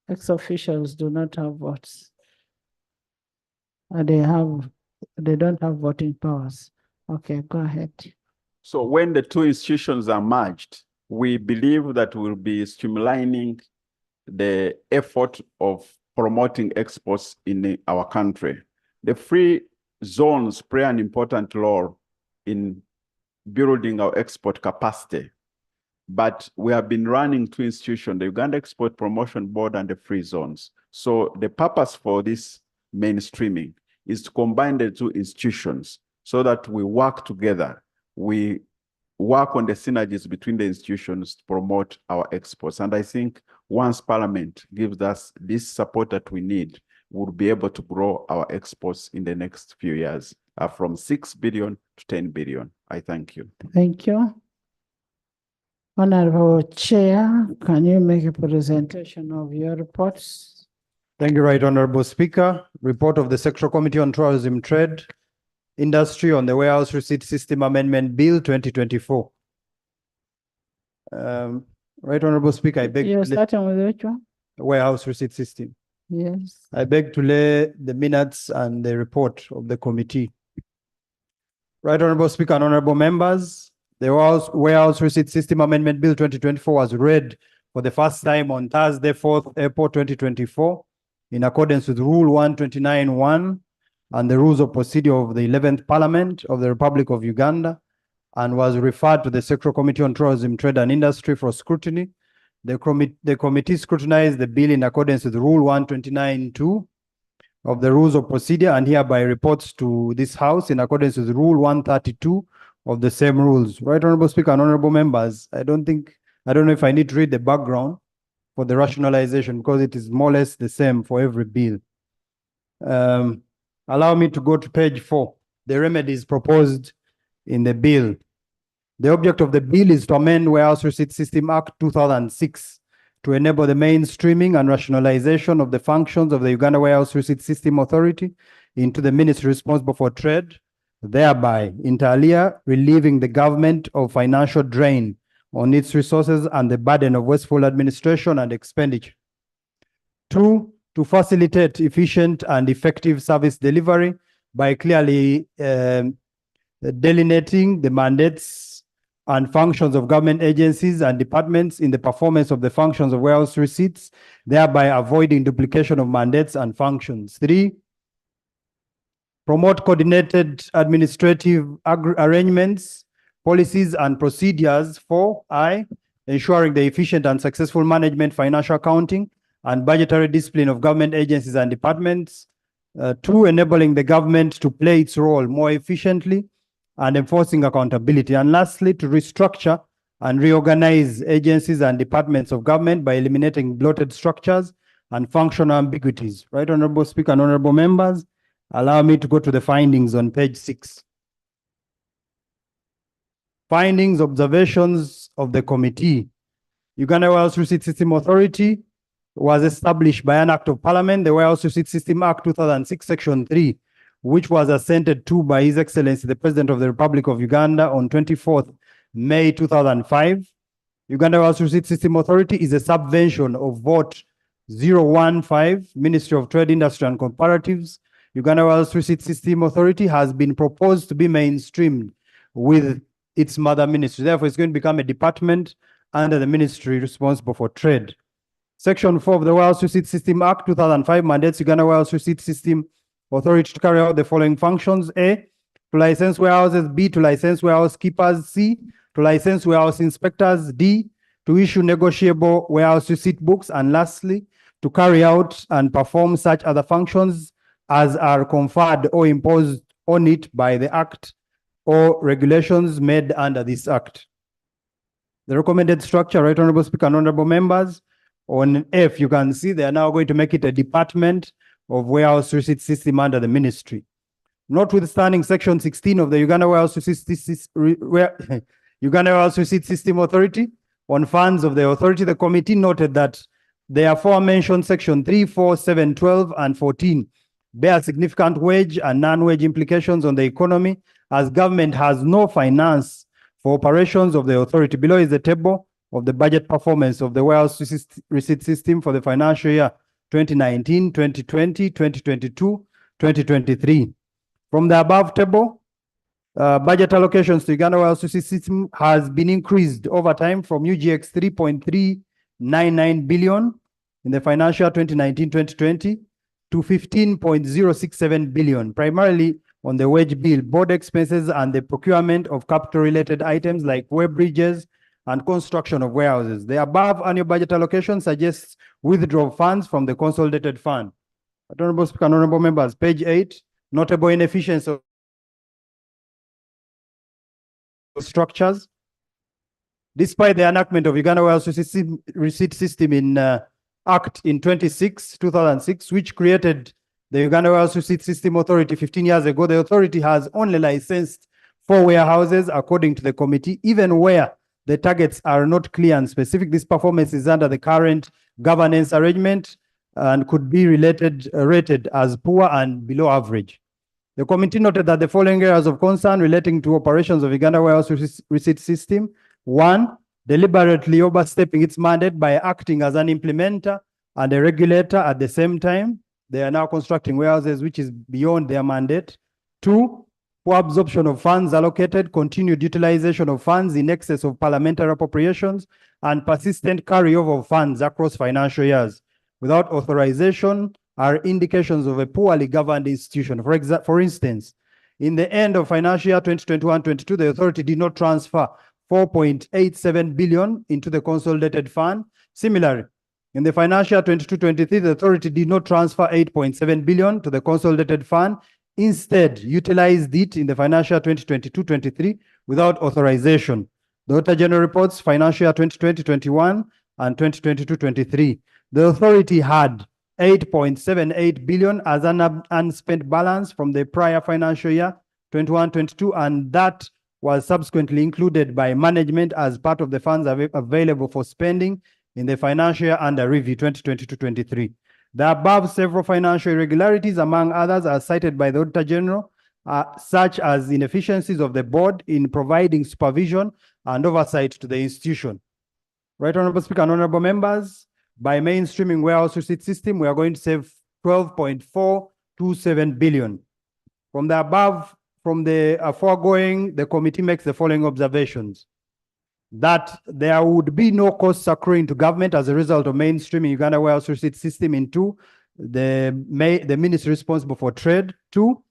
ex-officials do not have votes. And they don't have voting powers. Okay, go ahead. So when the two institutions are merged, we believe that we'll be streamlining the effort of promoting exports in our country. The free zones play an important role in building our export capacity. But we have been running two institutions, the Uganda Export Promotion Board and the free zones. So the purpose for this mainstreaming is to combine the two institutions so that we work together. We work on the synergies between the institutions to promote our exports. And I think once Parliament gives us this support that we need, we'll be able to grow our exports in the next few years from 6 billion to 10 billion. I thank you. Thank you. Honorable Chair, can you make a presentation of your reports? Thank you, Right Honorable Speaker. Report of the Sectoral Committee on Tourism, Trade, Industry on the Warehouse Receipt System Amendment Bill 2024. Right Honorable Speaker, I beg You're to lay starting with which one? Warehouse Receipt System. Yes. I beg to lay the minutes and the report of the committee. Right Honorable Speaker and honorable members, the Warehouse Receipt System Amendment Bill 2024 was read for the first time on Thursday, 4th April 2024, in accordance with Rule 129(1) and the Rules of Procedure of the 11th Parliament of the Republic of Uganda, and was referred to the Sectoral Committee on Tourism, Trade and Industry for scrutiny. The committee scrutinized the bill in accordance with Rule 129(2) of the Rules of Procedure and hereby reports to this House in accordance with Rule 132 of the same rules. Right Honorable Speaker and honorable members, I don't know if I need to read the background for the rationalization because it is more or less the same for every bill. Allow me to go to page 4. The remedies proposed in the bill. The object of the bill is to amend Warehouse Receipt System Act 2006 to enable the mainstreaming and rationalization of the functions of the Uganda Warehouse Receipt System Authority into the ministry responsible for trade, thereby inter alia relieving the government of financial drain on its resources and the burden of wasteful administration and expenditure. 2, to facilitate efficient and effective service delivery by clearly delineating the mandates and functions of government agencies and departments in the performance of the functions of warehouse receipts, thereby avoiding duplication of mandates and functions. 3, promote coordinated administrative arrangements, policies, and procedures. 4, ensuring the efficient and successful management, financial accounting, and budgetary discipline of government agencies and departments. 2, enabling the government to play its role more efficiently and enforcing accountability. And lastly, to restructure and reorganize agencies and departments of government by eliminating bloated structures and functional ambiguities. Right, Honorable Speaker and honorable members, allow me to go to the findings on page 6. Findings, observations of the committee. Uganda Warehouse Receipt System Authority was established by an act of parliament, the Warehouse Receipt System Act 2006, Section 3, which was assented to by His Excellency the President of the Republic of Uganda on 24th May 2005. Uganda Warehouse Receipt System Authority is a subvention of Vote 015, Ministry of Trade, Industry and Comparatives. Uganda Warehouse Receipt System Authority has been proposed to be mainstreamed with its mother ministry. Therefore, it's going to become a department under the ministry responsible for trade. Section 4 of the Warehouse Receipt System Act 2005 mandates Uganda Warehouse Receipt System Authority to carry out the following functions: A, to license warehouses; B, to license warehouse keepers; C, to license warehouse inspectors; D, to issue negotiable warehouse receipt books; and lastly, to carry out and perform such other functions as are conferred or imposed on it by the Act or regulations made under this Act. The recommended structure, Right Honorable Speaker and honorable members, on F, you can see they are now going to make it a department of warehouse receipt system under the ministry. Notwithstanding Section 16 of the Uganda Warehouse Receipt System Authority on funds of the authority, the committee noted that the aforementioned Section 3, 4, 7, 12, and 14 bear significant wage and non-wage implications on the economy, as government has no finance for operations of the authority. Below is the table of the budget performance of the warehouse receipt system for the financial year 2019, 2020, 2022, 2023. From the above table, budget allocations to Uganda Warehouse Receipt System has been increased over time from UGX 3.399 billion in the financial year 2019-2020 to 15.067 billion, primarily on the wage bill, board expenses, and the procurement of capital-related items like web bridges and construction of warehouses. The above annual budget allocation suggests withdrawal of funds from the consolidated fund. Honorable Speaker and honorable members, page 8, notable inefficiency of structures. Despite the enactment of Uganda Warehouse Receipt System in Act in 2006, which created the Uganda Warehouse Receipt System Authority 15 years ago, the authority has only licensed 4 warehouses, according to the committee, even where the targets are not clear and specific. This performance is under the current governance arrangement and could be rated as poor and below average. The committee noted that the following areas of concern relating to operations of Uganda Warehouse Receipt System: 1, deliberately overstepping its mandate by acting as an implementer and a regulator at the same time. They are now constructing warehouses which is beyond their mandate. 2, poor absorption of funds allocated, continued utilization of funds in excess of parliamentary appropriations, and persistent carryover of funds across financial years without authorization are indications of a poorly governed institution. For instance, in the end of financial year 2021-22, the authority did not transfer 4.87 billion into the consolidated fund. Similarly, in the financial year 22-23, the authority did not transfer 8.7 billion to the consolidated fund. Instead, utilized it in the financial year 2022-23 without authorization. The Auditor General reports financial year 2020-21 and 2022-23. The authority had 8.78 billion as an unspent balance from the prior financial year 21-22, and that was subsequently included by management as part of the funds available for spending in the financial year under review 2022-23. The above several financial irregularities, among others, are cited by the Auditor General, such as inefficiencies of the board in providing supervision and oversight to the institution. Right Honorable Speaker and honorable members, by mainstreaming warehouse receipt system, we are going to save 12.427 billion. From the above, from the foregoing, the committee makes the following observations: that there would be no costs accruing to government as a result of mainstreaming Uganda warehouse receipt system into the ministry responsible for trade. 2,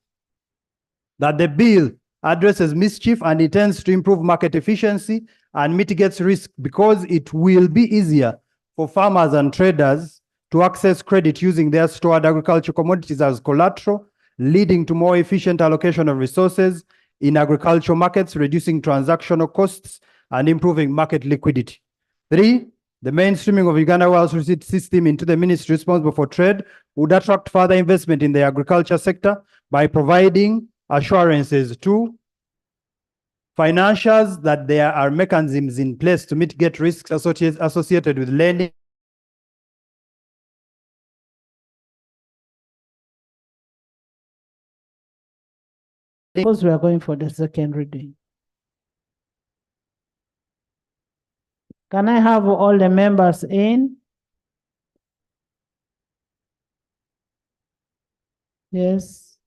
that the bill addresses mischief and intends to improve market efficiency and mitigates risk because it will be easier for farmers and traders to access credit using their stored agricultural commodities as collateral, leading to more efficient allocation of resources in agricultural markets, reducing transactional costs and improving market liquidity. 3, the mainstreaming of Uganda warehouse receipt system into the ministry responsible for trade would attract further investment in the agriculture sector by providing assurances to financiers that there are mechanisms in place to mitigate risks associated with lending Suppose we are going for the second reading. Can I have all the members in? Yes.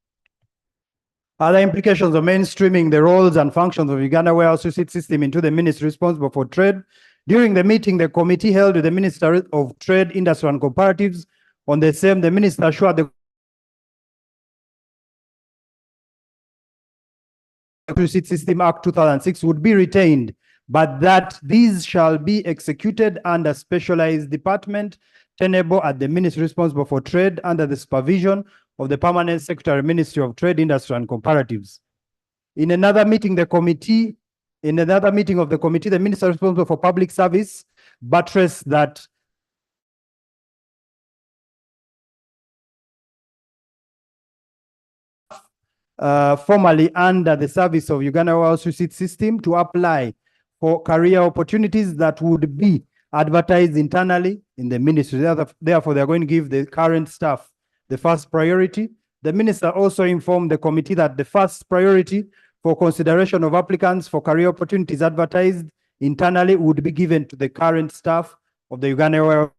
Other implications of mainstreaming the roles and functions of Uganda warehouse receipt system into the ministry responsible for trade. During the meeting, the committee held with the Minister of Trade, Industry and Cooperatives on the same, the minister assured the Receipt System Act 2006 would be retained, but that these shall be executed under specialized department tenable at the ministry responsible for trade under the supervision of the Permanent Secretary, Ministry of Trade, Industry and Cooperatives. In another meeting of the committee, the minister responsible for public service buttressed that formally under the service of Uganda warehouse receipt system to apply for career opportunities that would be advertised internally in the ministry. Therefore, they are going to give the current staff the first priority. The minister also informed the committee that the first priority for consideration of applicants for career opportunities advertised internally would be given to the current staff of the Uganda warehouse.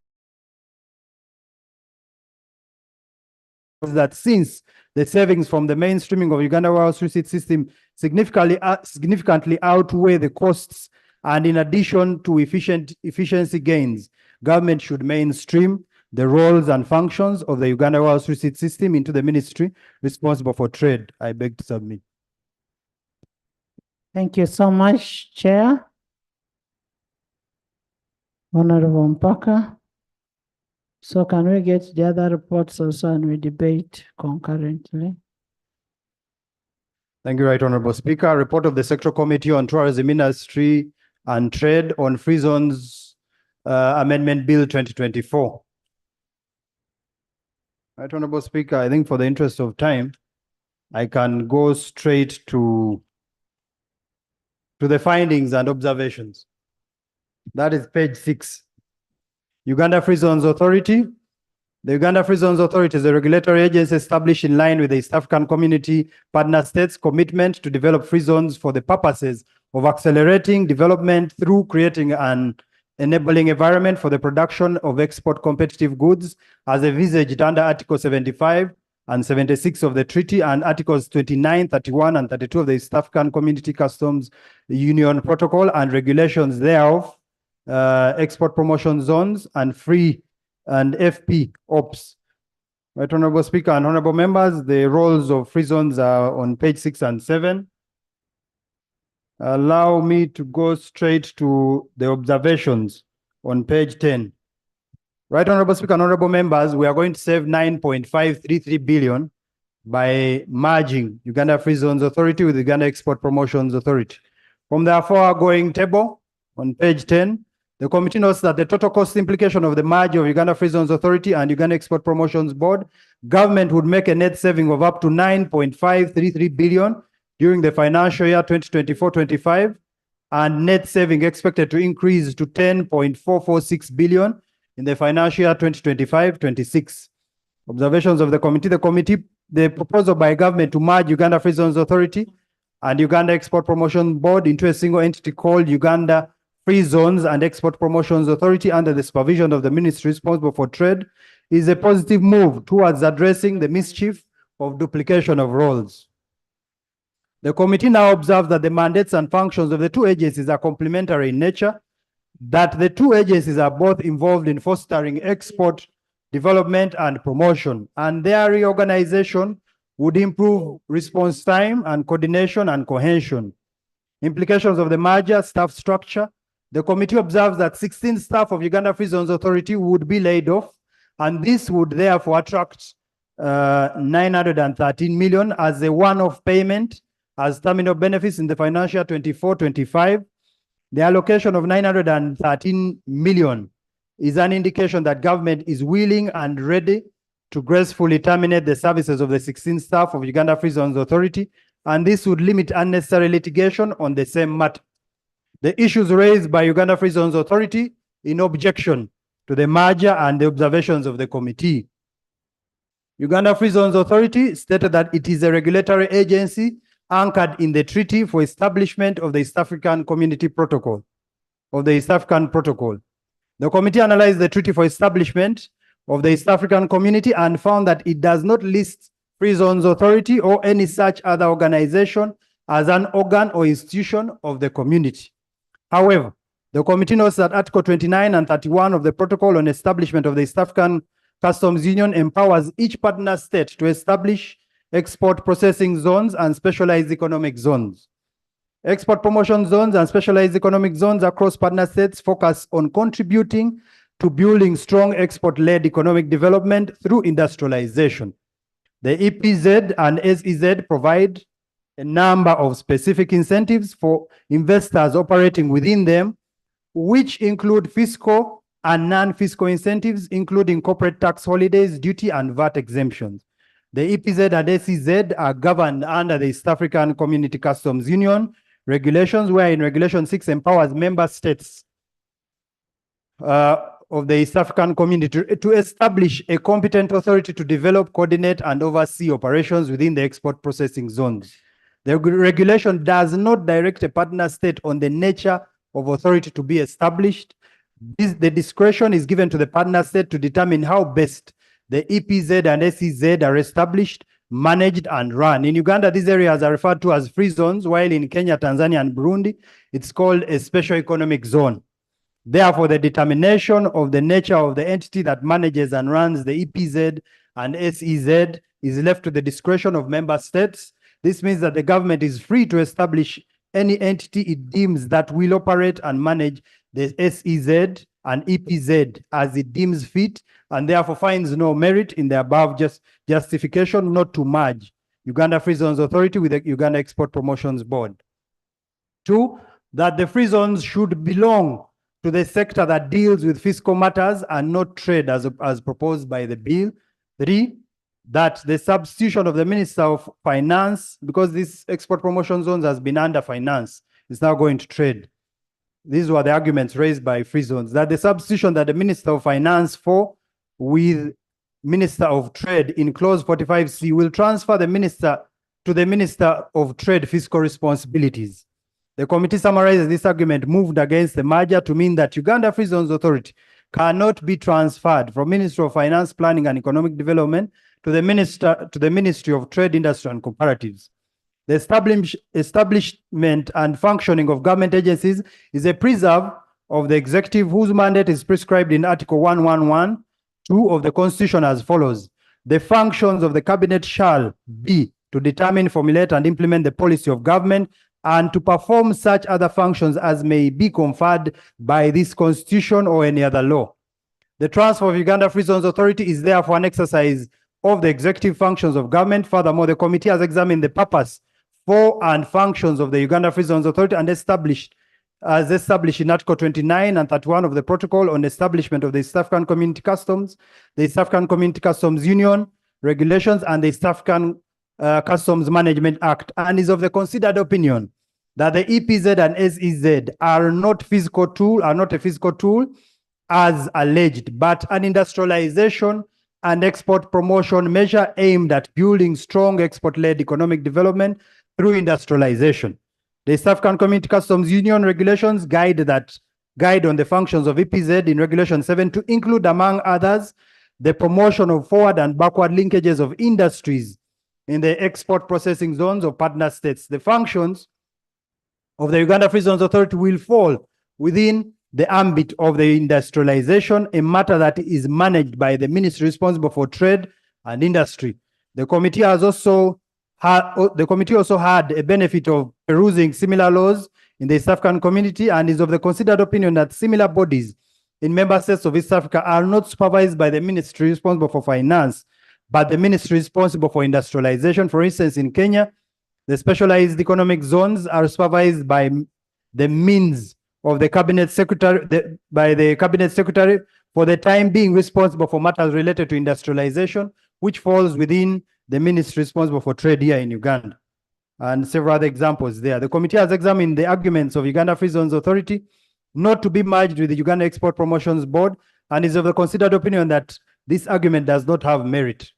That since the savings from the mainstreaming of Uganda warehouse receipt system significantly outweigh the costs, and in addition to efficiency gains, government should mainstream the roles and functions of the Uganda warehouse receipt system into the ministry responsible for trade. I beg to submit. Thank you so much, Chair. Honorable Mpaka. So can we get the other reports also and we debate concurrently? Thank you, Right Honorable Speaker. Report of the Sectoral Committee on Tourism Industry and Trade on Free Zones Amendment Bill 2024. Right Honorable Speaker, I think for the interest of time, I can go straight to the findings and observations. That is page 6. Uganda Free Zones Authority. The Uganda Free Zones Authority is a regulatory agency established in line with the East African Community Partner States' commitment to develop free zones for the purposes of accelerating development through creating an enabling environment for the production of export competitive goods as envisaged under Article 75 and 76 of the treaty and Articles 29, 31, and 32 of the East African Community Customs Union Protocol and regulations thereof, export promotion zones and free and FP ops. Right, Honorable Speaker and Honorable Members, the roles of free zones are on page 6 and 7. Allow me to go straight to the observations on page 10. Right, Honorable Speaker and Honorable Members, we are going to save 9.533 billion by merging Uganda Free Zones Authority with Uganda Export Promotions Authority. From the foregoing table on page 10, the committee notes that the total cost implication of the merger of Uganda Free Zones Authority and Uganda Export Promotions Board, government would make a net saving of up to 9.533 billion during the financial year 2024-25, and net saving expected to increase to 10.446 billion in the financial year 2025-26. Observations of the committee, the proposal by government to merge Uganda Free Zones Authority and Uganda Export Promotion Board into a single entity called Uganda Free Zones and Export Promotions Authority under the supervision of the ministry responsible for trade is a positive move towards addressing the mischief of duplication of roles. The committee now observes that the mandates and functions of the two agencies are complementary in nature, that the two agencies are both involved in fostering export, development, and promotion, and their reorganization would improve response time and coordination and cohesion. Implications of the merger, staff structure. The committee observes that 16 staff of Uganda Free Zones Authority would be laid off, and this would therefore attract 913 million as a one-off payment as terminal benefits in the financial 24-25. The allocation of 913 million is an indication that government is willing and ready to gracefully terminate the services of the 16 staff of Uganda Free Zones Authority, and this would limit unnecessary litigation on the same matter. The issues raised by Uganda Free Zones Authority in objection to the merger and the observations of the committee. Uganda Free Zones Authority stated that it is a regulatory agency anchored in the Treaty for Establishment of the East African Community Protocol, The committee analyzed the Treaty for Establishment of the East African Community and found that it does not list Free Zones Authority or any such other organization as an organ or institution of the community. However, the committee notes that Article 29 and 31 of the Protocol on Establishment of the East African Customs Union empowers each partner state to establish export processing zones and specialized economic zones. Export promotion zones and specialized economic zones across partner states focus on contributing to building strong export-led economic development through industrialization. The EPZ and SEZ provide a number of specific incentives for investors operating within them, which include fiscal and non-fiscal incentives, including corporate tax holidays, duty, and VAT exemptions. The EPZ and SEZ are governed under the East African Community Customs Union regulations, wherein Regulation 6 empowers member states of the East African Community to establish a competent authority to develop, coordinate, and oversee operations within the export processing zones. The regulation does not direct a partner state on the nature of authority to be established. The discretion is given to the partner state to determine how best the EPZ and SEZ are established, managed, and run. In Uganda, these areas are referred to as free zones, while in Kenya, Tanzania, and Burundi, it's called a special economic zone. Therefore, the determination of the nature of the entity that manages and runs the EPZ and SEZ is left to the discretion of member states. This means that the government is free to establish any entity it deems that will operate and manage the SEZ and EPZ as it deems fit, and therefore finds no merit in the above justification not to merge Uganda Free Zones Authority with the Uganda Export Promotions Board. 2, that the free zones should belong to the sector that deals with fiscal matters and not trade as proposed by the bill. 3, that the substitution of the Minister of Finance, because this export promotion zones has been under finance, is now going to trade. These were the arguments raised by free zones, that the substitution that the Minister of Finance for with Minister of Trade in clause 45C will transfer the minister to the Minister of Trade fiscal responsibilities. The committee summarizes this argument moved against the merger to mean that Uganda Free Zones Authority cannot be transferred from Ministry of Finance, Planning and Economic Development to the Ministry of Trade, Industry and Cooperatives. The establishment and functioning of government agencies is a preserve of the executive whose mandate is prescribed in Article 111(2) of the Constitution as follows. The functions of the cabinet shall be to determine, formulate and implement the policy of government and to perform such other functions as may be conferred by this Constitution or any other law. The transfer of Uganda Free Zones Authority is therefore an exercise of the executive functions of government. Furthermore, the committee has examined the purpose for and functions of the Uganda Free Zones Authority and established in Article 29 and 31 of the Protocol on Establishment of the East African Community Customs, the East African Community Customs Union regulations, and the East African Customs Management Act, and is of the considered opinion that the EPZ and SEZ are not a physical tool as alleged, but an industrialization and export promotion measure aimed at building strong export-led economic development through industrialization. The East African Community Customs Union regulations guide that guide on the functions of EPZ in Regulation 7 to include, among others, the promotion of forward and backward linkages of industries in the export processing zones of partner states. The functions of the Uganda Free Zones Authority will fall within the ambit of the industrialization, a matter that is managed by the ministry responsible for trade and industry. The committee also had a benefit of perusing similar laws in the East African community and is of the considered opinion that similar bodies in member states of East Africa are not supervised by the ministry responsible for finance, but the ministry responsible for industrialization. For instance, in Kenya, the specialized economic zones are supervised by the means of the cabinet secretary, by the cabinet secretary, for the time being responsible for matters related to industrialization, which falls within the ministry responsible for trade here in Uganda. And several other examples there. The committee has examined the arguments of Uganda Free Zones Authority not to be merged with the Uganda Export Promotions Board and is of the considered opinion that this argument does not have merit.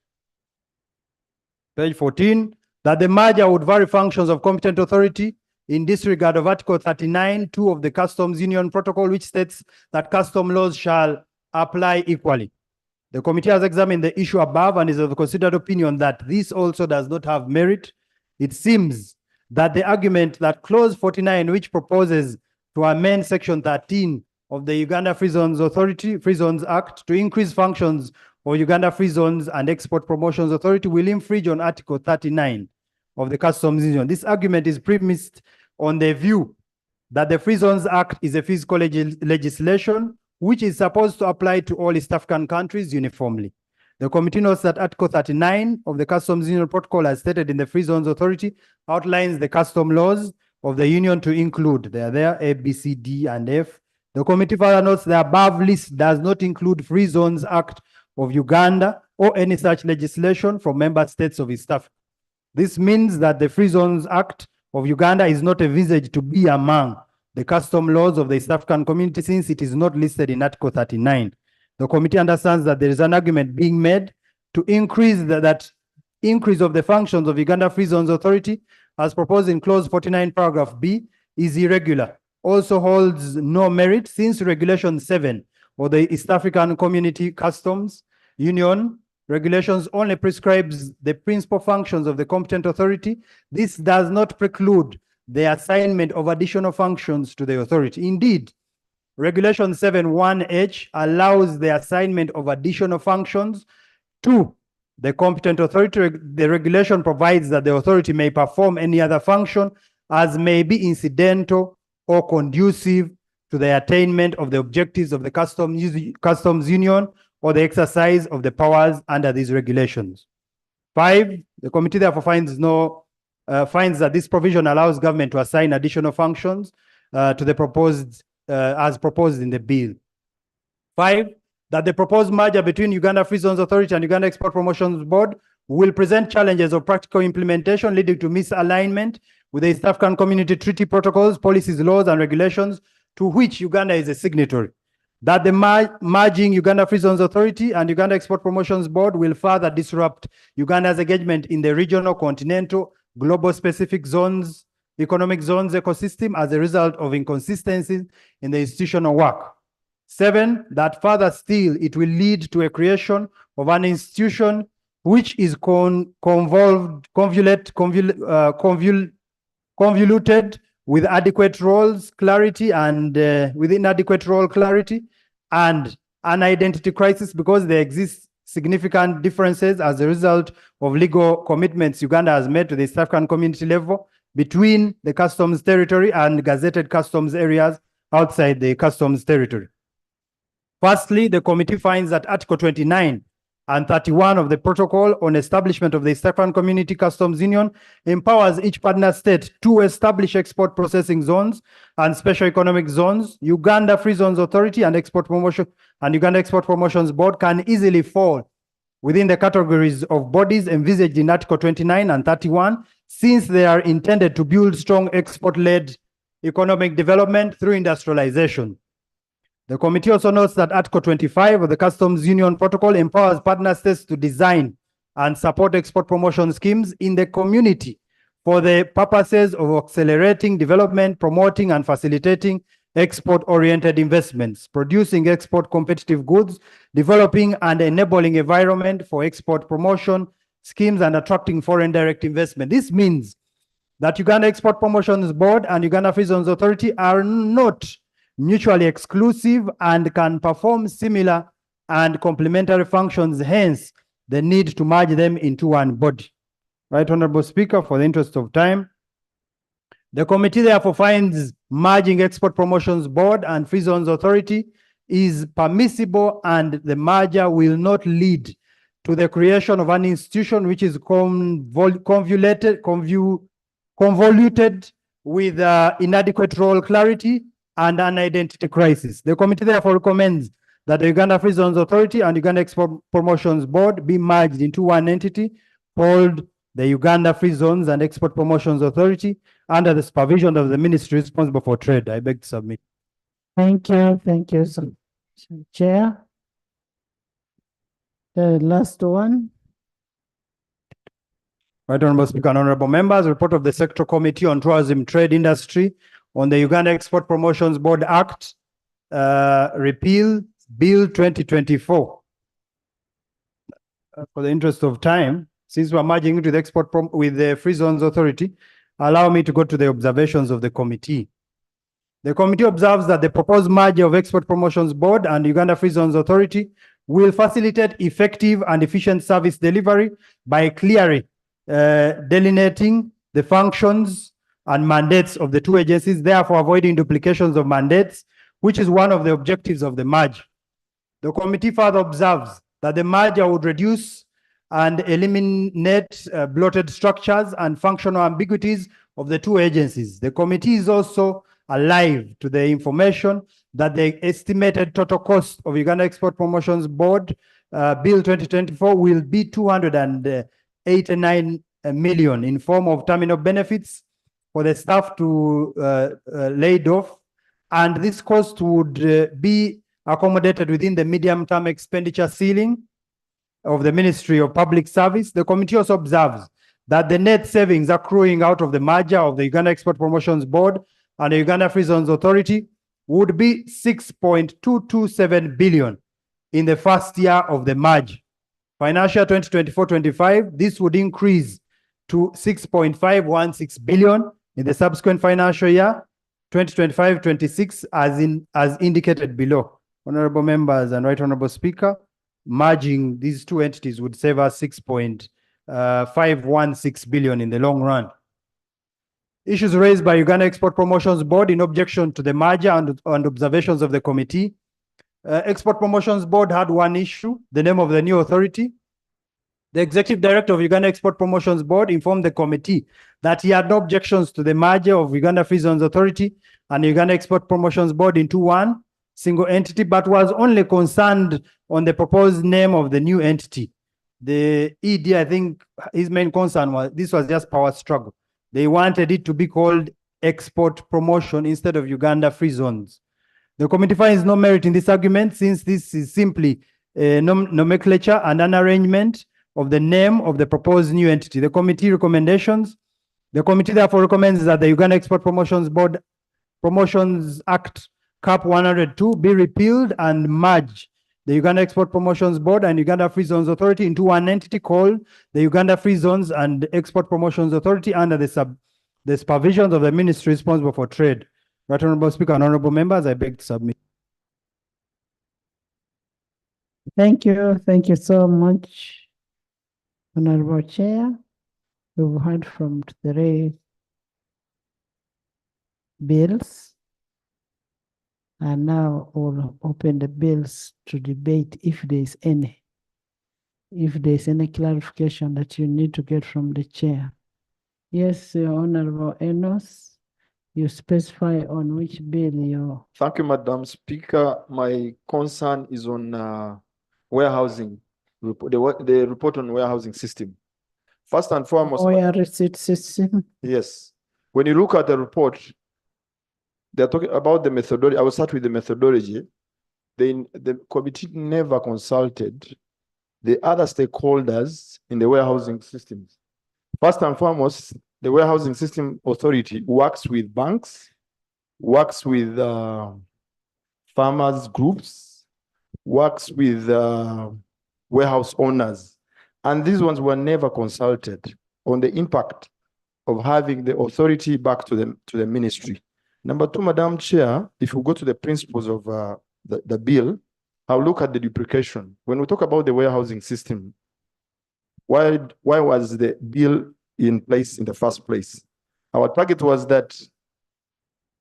Page 14, that the merger would vary functions of competent authority in disregard of Article 39(2) of the Customs Union Protocol, which states that custom laws shall apply equally. The committee has examined the issue above and is of the considered opinion that this also does not have merit. It seems that the argument that Clause 49, which proposes to amend Section 13 of the Uganda Free Zones Authority, Free Zones Act, to increase functions of Uganda Free Zones and Export Promotions Authority, will infringe on Article 39 of the Customs Union. This argument is premised on the view that the Free Zones Act is a physical legislation which is supposed to apply to all East African countries uniformly. The committee notes that Article 39 of the Customs Union Protocol, as stated in the Free Zones Authority, outlines the custom laws of the Union to include, they are there, A, B, C, D, and F. The committee further notes the above list does not include Free Zones Act of Uganda or any such legislation from member states of East Africa. This means that the Free Zones Act of Uganda is not envisaged to be among the custom laws of the East African community since it is not listed in Article 39. The committee understands that there is an argument being made to increase that increase of the functions of Uganda Free Zones Authority as proposed in Clause 49, paragraph B, is irregular. Also holds no merit since Regulation 7 of the East African Community Customs Union regulations only prescribes the principal functions of the competent authority. This does not preclude the assignment of additional functions to the authority. Indeed, Regulation 7(1)H allows the assignment of additional functions to the competent authority. The regulation provides that the authority may perform any other function as may be incidental or conducive to the attainment of the objectives of the customs union or the exercise of the powers under these regulations. 5, the committee therefore finds that this provision allows government to assign additional functions to the proposed as proposed in the bill. 5, that the proposed merger between Uganda Free Zones Authority and Uganda Export Promotions Board will present challenges of practical implementation leading to misalignment with the East African Community Treaty protocols, policies, laws, and regulations to which Uganda is a signatory. That the merging Uganda Free Zones Authority and Uganda Export Promotions Board will further disrupt Uganda's engagement in the regional, continental, global specific zones, economic zones ecosystem as a result of inconsistencies in the institutional work. 7, that further still it will lead to a creation of an institution which is convoluted with adequate roles, clarity, and with inadequate role clarity, and an identity crisis because there exist significant differences as a result of legal commitments Uganda has made to the East African community level between the customs territory and gazetted customs areas outside the customs territory. Firstly, the committee finds that Article 29 and 31 of the Protocol on Establishment of the East African Community Customs Union empowers each partner state to establish export processing zones and special economic zones. Uganda Free Zones Authority and Uganda Export Promotions Board can easily fall within the categories of bodies envisaged in Article 29 and 31, since they are intended to build strong export-led economic development through industrialization. The committee also notes that Article 25 of the Customs Union Protocol empowers partner states to design and support export promotion schemes in the community for the purposes of accelerating development, promoting and facilitating export-oriented investments, producing export competitive goods, developing and enabling environment for export promotion schemes and attracting foreign direct investment. This means that Uganda Export Promotions Board and Uganda Free Zones Authority are not mutually exclusive and can perform similar and complementary functions, hence the need to merge them into one body. Right, Honorable Speaker, for the interest of time, the committee therefore finds merging Export Promotions Board and Free Zones Authority is permissible and the merger will not lead to the creation of an institution which is convoluted with inadequate role clarity and an identity crisis. The committee therefore recommends that the Uganda Free Zones Authority and Uganda Export Promotions Board be merged into one entity called the Uganda Free Zones and Export Promotions Authority under the supervision of the ministry responsible for trade. I beg to submit. Thank you, sir. Chair. The last one. Right, Honorable Speaker and Honorable Members, report of the Sector Committee on Tourism Trade Industry on the Uganda Export Promotions Board Act, repeal Bill 2024. For the interest of time, since we're merging into the with the Free Zones Authority, allow me to go to the observations of the committee. The committee observes that the proposed merger of Export Promotions Board and Uganda Free Zones Authority will facilitate effective and efficient service delivery by clearly delineating the functions and mandates of the two agencies, therefore avoiding duplications of mandates, which is one of the objectives of the merger. The committee further observes that the merger would reduce and eliminate bloated structures and functional ambiguities of the two agencies. The committee is also alive to the information that the estimated total cost of Uganda Export Promotions Board Bill 2024 will be 289 million in form of terminal benefits for the staff to laid off, and this cost would be accommodated within the medium-term expenditure ceiling of the Ministry of Public Service. The committee also observes that the net savings accruing out of the merger of the Uganda Export Promotions Board and the Uganda Free Zones Authority would be 6.227 billion in the first year of the merge. Financial 2024-25, this would increase to 6.516 billion in the subsequent financial year 2025-26 as indicated below. Honorable members and Right Honorable Speaker, merging these two entities would save us 6.516 billion in the long run. Issues raised by Uganda Export Promotions Board in objection to the merger and observations of the committee. Export Promotions Board had one issue, the name of the new authority. The Executive Director of Uganda Export Promotions Board informed the committee that he had no objections to the merger of Uganda Free Zones Authority and Uganda Export Promotions Board into one single entity, but was only concerned on the proposed name of the new entity. The ED, I think his main concern was this was just power struggle. They wanted it to be called Export Promotion instead of Uganda Free Zones. The committee finds no merit in this argument since this is simply a nomenclature and an arrangement of the name of the proposed new entity. The committee recommendations. The committee therefore recommends that the Uganda Export Promotions Board Promotions Act Cap 102 be repealed and merge the Uganda Export Promotions Board and Uganda Free Zones Authority into one entity called the Uganda Free Zones and Export Promotions Authority under the supervision of the ministry responsible for trade. Right Honorable Speaker and Honorable Members, I beg to submit. Thank you so much, Honorable Chair. We've heard from three bills. And now we'll open the bills to debate if there's any. If there's any clarification that you need to get from the chair. Yes, Honorable Enos, you specify on which bill you're... Thank you, Madam Speaker. My concern is on warehousing, the report on warehousing system. First and foremost... receipt system? Yes. When you look at the report, they're talking about the methodology. I will start with the methodology. The committee never consulted the other stakeholders in the warehousing systems. First and foremost, the warehousing system authority works with banks, works with farmers groups, works with warehouse owners. And these ones were never consulted on the impact of having the authority back to the ministry. Number two, Madam Chair, if you go to the principles of the bill, I'll look at the duplication. When we talk about the warehousing system, why was the bill in place in the first place? Our target was that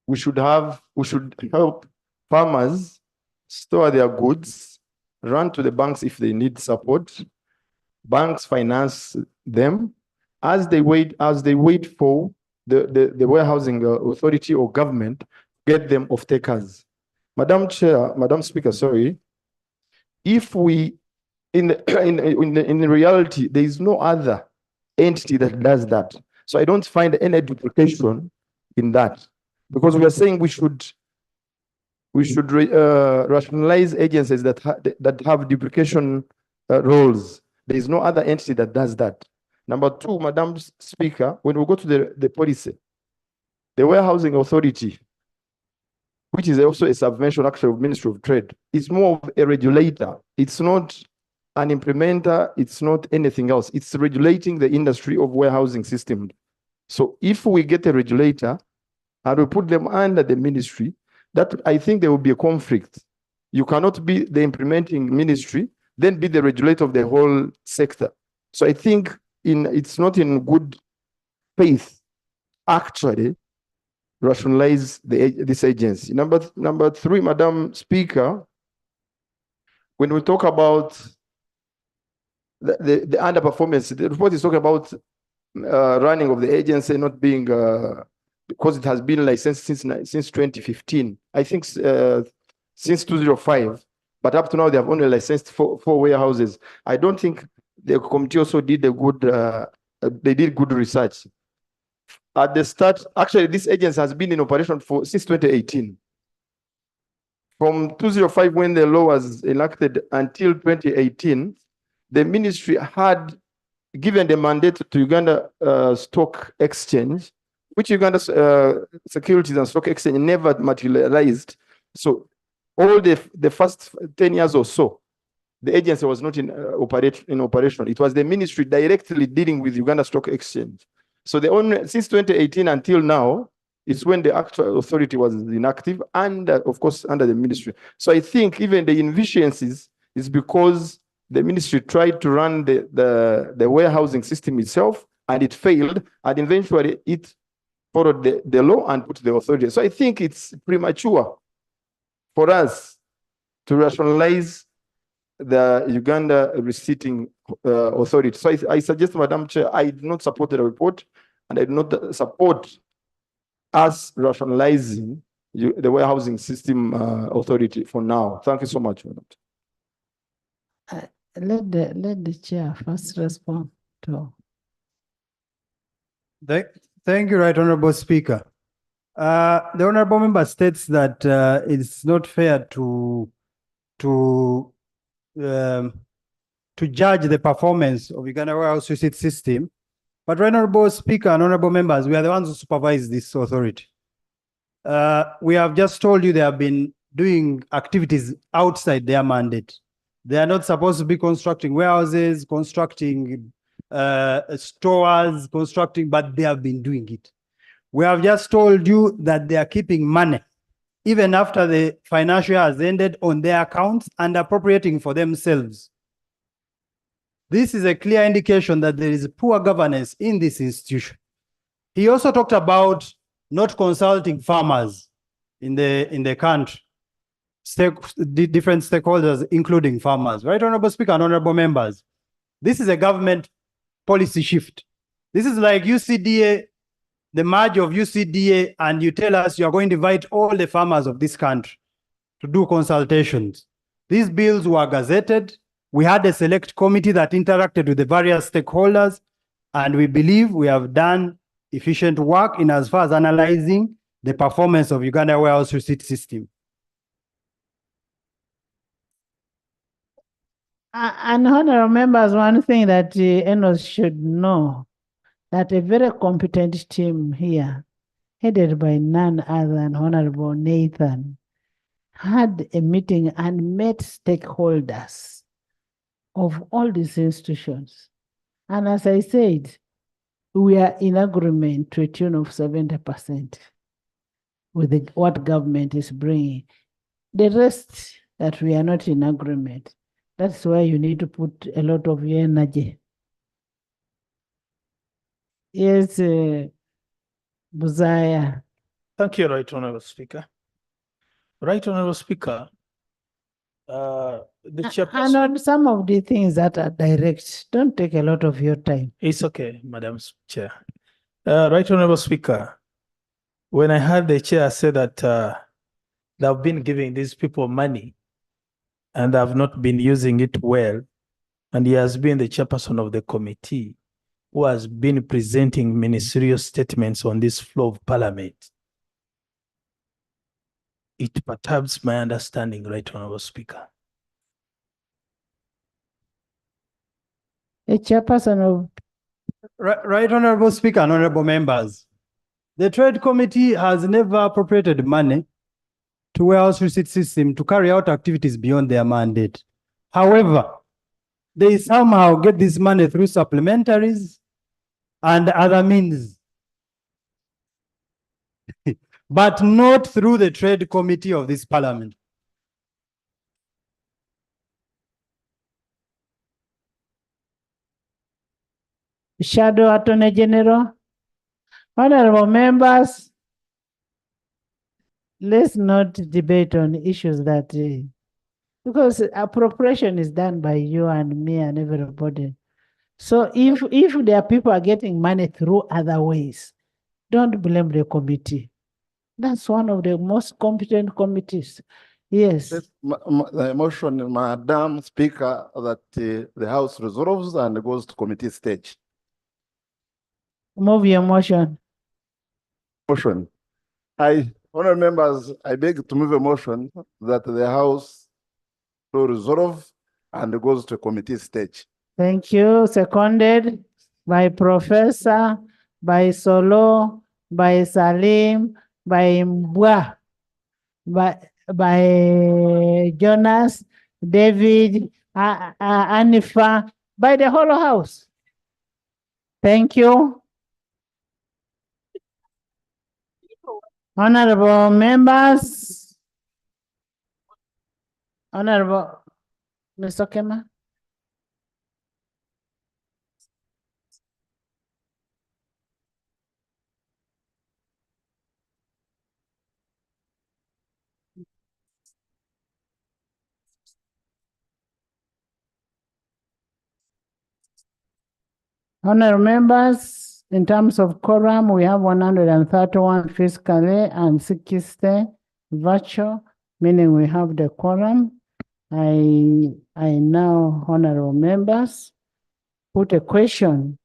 we should help farmers store their goods, run to the banks if they need support, banks finance them as they wait for the warehousing authority or government get them off takers. Madam Speaker, sorry, if we in reality there is no other entity that does that, so I don't find any duplication in that, because we are saying we should rationalize agencies that have duplication roles. There is no other entity that does that. Number two, Madam Speaker, when we go to the policy, the warehousing authority, which is also a subvention actually of Ministry of Trade, is more of a regulator. It's not an implementer, it's not anything else. It's regulating the industry of warehousing system. So if we get a regulator and we put them under the ministry, that I think there will be a conflict. You cannot be the implementing ministry, then be the regulator of the whole sector. So I think it's not in good faith, actually, rationalize this agency. Number three, Madam Speaker, when we talk about the underperformance, the report is talking about running of the agency not being because it has been licensed since 2015. I think since 2005, but up to now they have only licensed four warehouses. I don't think the committee also did a good. They did good research. At the start, actually, this agency has been in operation since 2018. From 2005, when the law was enacted, until 2018, the ministry had given the mandate to Uganda Stock Exchange, which Uganda Securities and Stock Exchange never materialized. So all the first 10 years or so, the agency was not in operation. It was the ministry directly dealing with Uganda Stock Exchange. So since 2018 until now, it's when the actual authority was inactive, and of course under the ministry. So I think even the inefficiencies is because the ministry tried to run the warehousing system itself, and it failed, and eventually it followed the law and put the authority. So I think it's premature for us to rationalize the Uganda receipting authority. So I suggest, Madam Chair, I do not support the report, and I do not support us rationalizing the warehousing system authority for now. Thank you so much, Madam. Let the chair first respond to. Thank you, Right Honorable Speaker. The Honorable Member states that it's not fair to judge the performance of Uganda warehouse receipt system. But Honorable Speaker and Honorable Members, we are the ones who supervise this authority. We have just told you they have been doing activities outside their mandate. They are not supposed to be constructing warehouses, constructing stores, but they have been doing it. We have just told you that they are keeping money, even after the financial year has ended, on their accounts and appropriating for themselves. This is a clear indication that there is poor governance in this institution. He also talked about not consulting farmers in the country, different stakeholders, including farmers. Right, Honorable Speaker and Honorable Members, this is a government policy shift. This is like UCDA, the merge of UCDA, and you tell us you are going to invite all the farmers of this country to do consultations. These bills were gazetted. We had a select committee that interacted with the various stakeholders, and we believe we have done efficient work in as far as analyzing the performance of Uganda warehouse receipt system. And honorable members, one thing that Enos should know, that a very competent team here headed by none other than Honorable Nathan, had a meeting and met stakeholders of all these institutions. And as I said, we are in agreement to a tune of 70% with what government is bringing. The rest that we are not in agreement, that's why you need to put a lot of your energy. Yes, Buzaya. Thank you, Right Honorable Speaker. Right Honorable Speaker, the And chairperson. on some of the things that are direct, don't take a lot of your time. It's okay, Madam Chair. Right Honorable Speaker, when I heard the chair say that they've been giving these people money and have not been using it well, and he has been the chairperson of the committee who has been presenting ministerial statements on this floor of parliament, it perturbs my understanding, Right Honorable Speaker. A chairperson of Right, Honorable Speaker and honorable members. The Trade Committee has never appropriated money to warehouse receipt system to carry out activities beyond their mandate. However, they somehow get this money through supplementaries and other means, but not through the Trade Committee of this parliament. Shadow Attorney General. Honorable members, let's not debate on issues that, because appropriation is done by you and me and everybody. So if there are people are getting money through other ways, don't blame the committee. That's one of the most competent committees. Yes. The motion, Madam Speaker, that the House resolves and goes to committee stage. Move your motion. Motion. Honourable members, I beg to move a motion that the House to resolve and goes to committee stage. Thank you. Seconded by Professor, by Solo, by Salim, by Mbwa, by Jonas, David, Anifa, by the whole house. Thank you. Honorable members, Honorable Mr. Kema. Honorable members, in terms of quorum, we have 131 physically and 60 virtual, meaning we have the quorum. I now, honorable members, put a question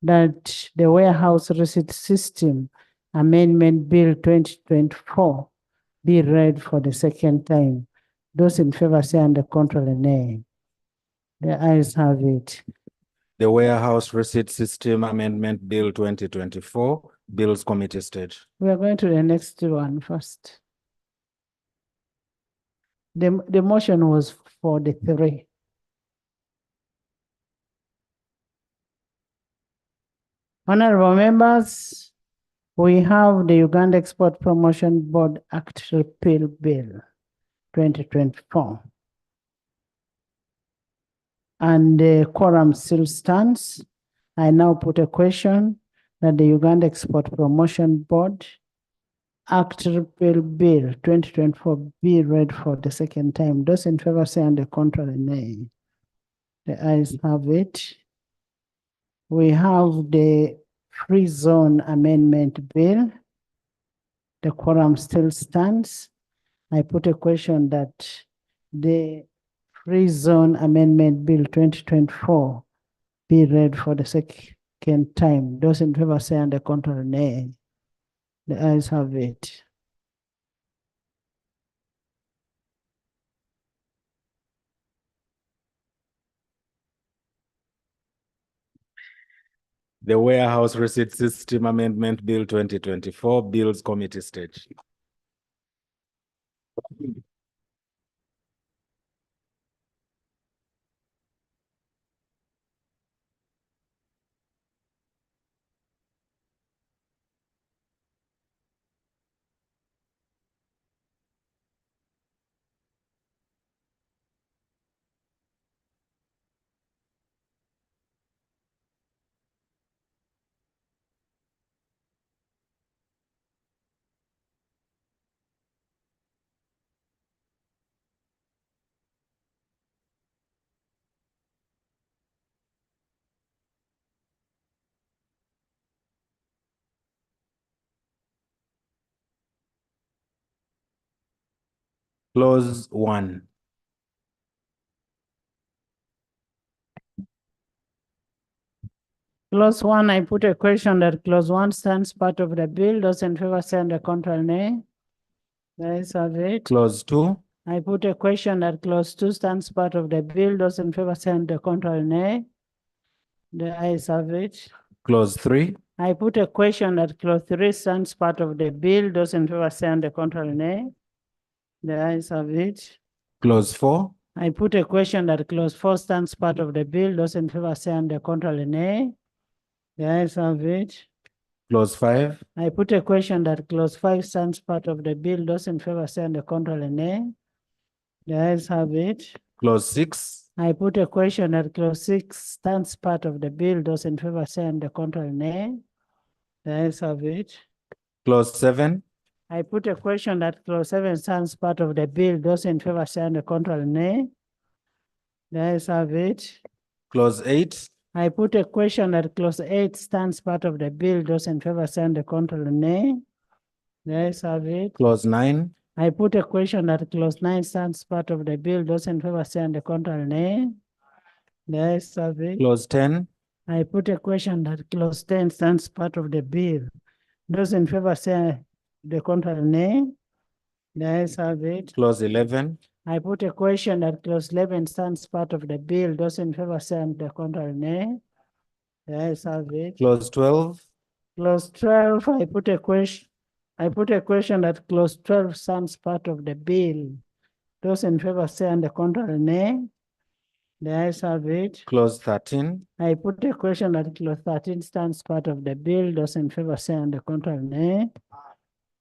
that the warehouse receipt system amendment bill 2024 be read for the second time. Those in favor say under contrary nay. The ayes have it. The Warehouse Receipt System Amendment Bill 2024, Bills Committee stage. We are going to the next one first. The motion was for the three. Honorable members, we have the Uganda Export Promotion Board Act Repeal Bill 2024. And the quorum still stands. I now put a question that the Uganda Export Promotion Board Act Repeal Bill 2024 be read for the second time. Those in favor say on the contrary nay. The ayes have it. We have the Free Zone Amendment Bill. The quorum still stands. I put a question that the Free Zone Amendment Bill 2024 be read for the second time. Those in favor say on the contrary nay. The ayes have it. The Warehouse Receipt System Amendment Bill 2024, Bills Committee stage. Clause 1. Clause 1, I put a question that clause 1 stands part of the bill. Those in favor say and the contrary nay. The ayes have it. Clause 2. I put a question that clause 2 stands part of the bill. Those in favor say and the contrary nay. The ayes have it. Clause 3. I put a question that clause 3 stands part of the bill. Those in favor say and the contrary nay. The ayes have it. Clause 4. I put a question that clause 4 stands part of the bill. Those in favor say and the contrary nay. The ayes have it. Clause 5. I put a question that clause 5 stands part of the bill. Those in favor say and the contrary nay. The ayes have it. Clause 6. I put a question that clause 6 stands part of the bill. Those in favor say and the contrary nay. The ayes have it. Clause 7. I put a question that clause 7 stands part of the bill. Those in favor say and the contrary nay. The ayes have it. Clause 8. I put a question that clause 8 stands part of the bill. Those in favor say and the contrary nay. The ayes have it. Clause 9. I put a question that clause 9 stands part of the bill. Those in favor say and the contrary nay. The ayes have it. Clause 10. I put a question that clause 10 stands part of the bill. Those in favor say the contrary nay. The ayes have it. Clause 11. I put a question that clause 11 stands part of the bill. Those in favor say and the contrary nay. The ayes have it. Clause 12. Clause 12, I put a question that clause 12 stands part of the bill. Those in favor say and the contrary nay. The ayes have it. Clause 13. I put a question that clause 13 stands part of the bill. Those in favor say and the contrary nay.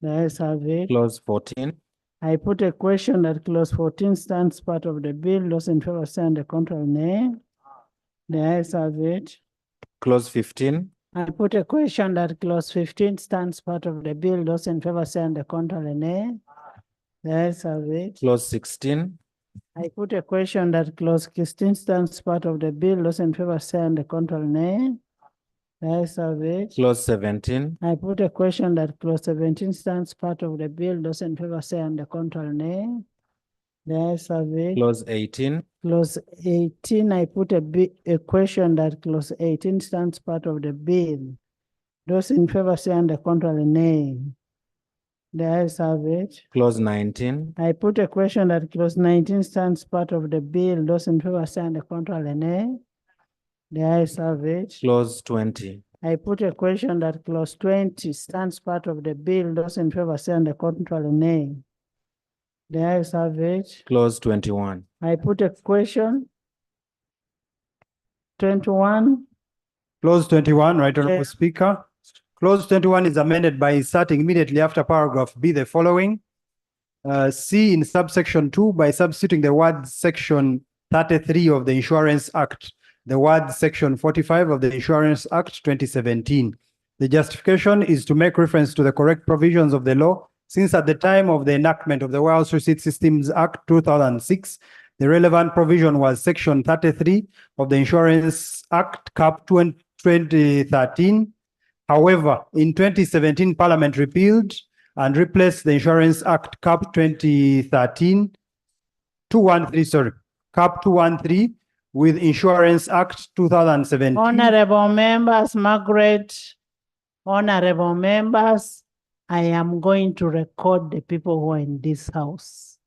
The ayes have it. Clause 14. I put a question that clause 14 stands part of the bill. Those in favor say and the contrary nay. The ayes have it. Clause 15. I put a question that clause 15 stands part of the bill. Those in favor say and the contrary nay. The ayes have it. Clause 16. I put a question that clause 16 stands part of the bill. Those in favor say and the contrary nay. The ayes have it. Clause 17. I put a question that clause 17 stands part of the bill. Those in favor say and the contrary nay. The ayes have it. Clause 18. Clause 18, I put a question that clause 18 stands part of the bill. Those in favor say and the contrary nay. The ayes have it. Clause 19. I put a question that clause 19 stands part of the bill. Those in favor say and the contrary nay. The ayes have it. Clause 20. I put a question that clause 20 stands part of the bill. Those in favor say and the contrary nay. The ayes have it. Clause 21. I put a question. 21. Clause 21, Right Honorable Yeah. Speaker. Clause 21 is amended by inserting immediately after paragraph B the following. C in subsection 2 by substituting the word section 33 of the Insurance Act, the word section 45 of the Insurance Act 2017. The justification is to make reference to the correct provisions of the law, since at the time of the enactment of the Warehouse Receipt Systems Act 2006, the relevant provision was section 33 of the Insurance Act Cap 2013. However, in 2017, Parliament repealed and replaced the Insurance Act Cap 213 Cap 213 with Insurance Act 2017. Honorable members, Margaret, honorable members, I am going to record the people who are in this house.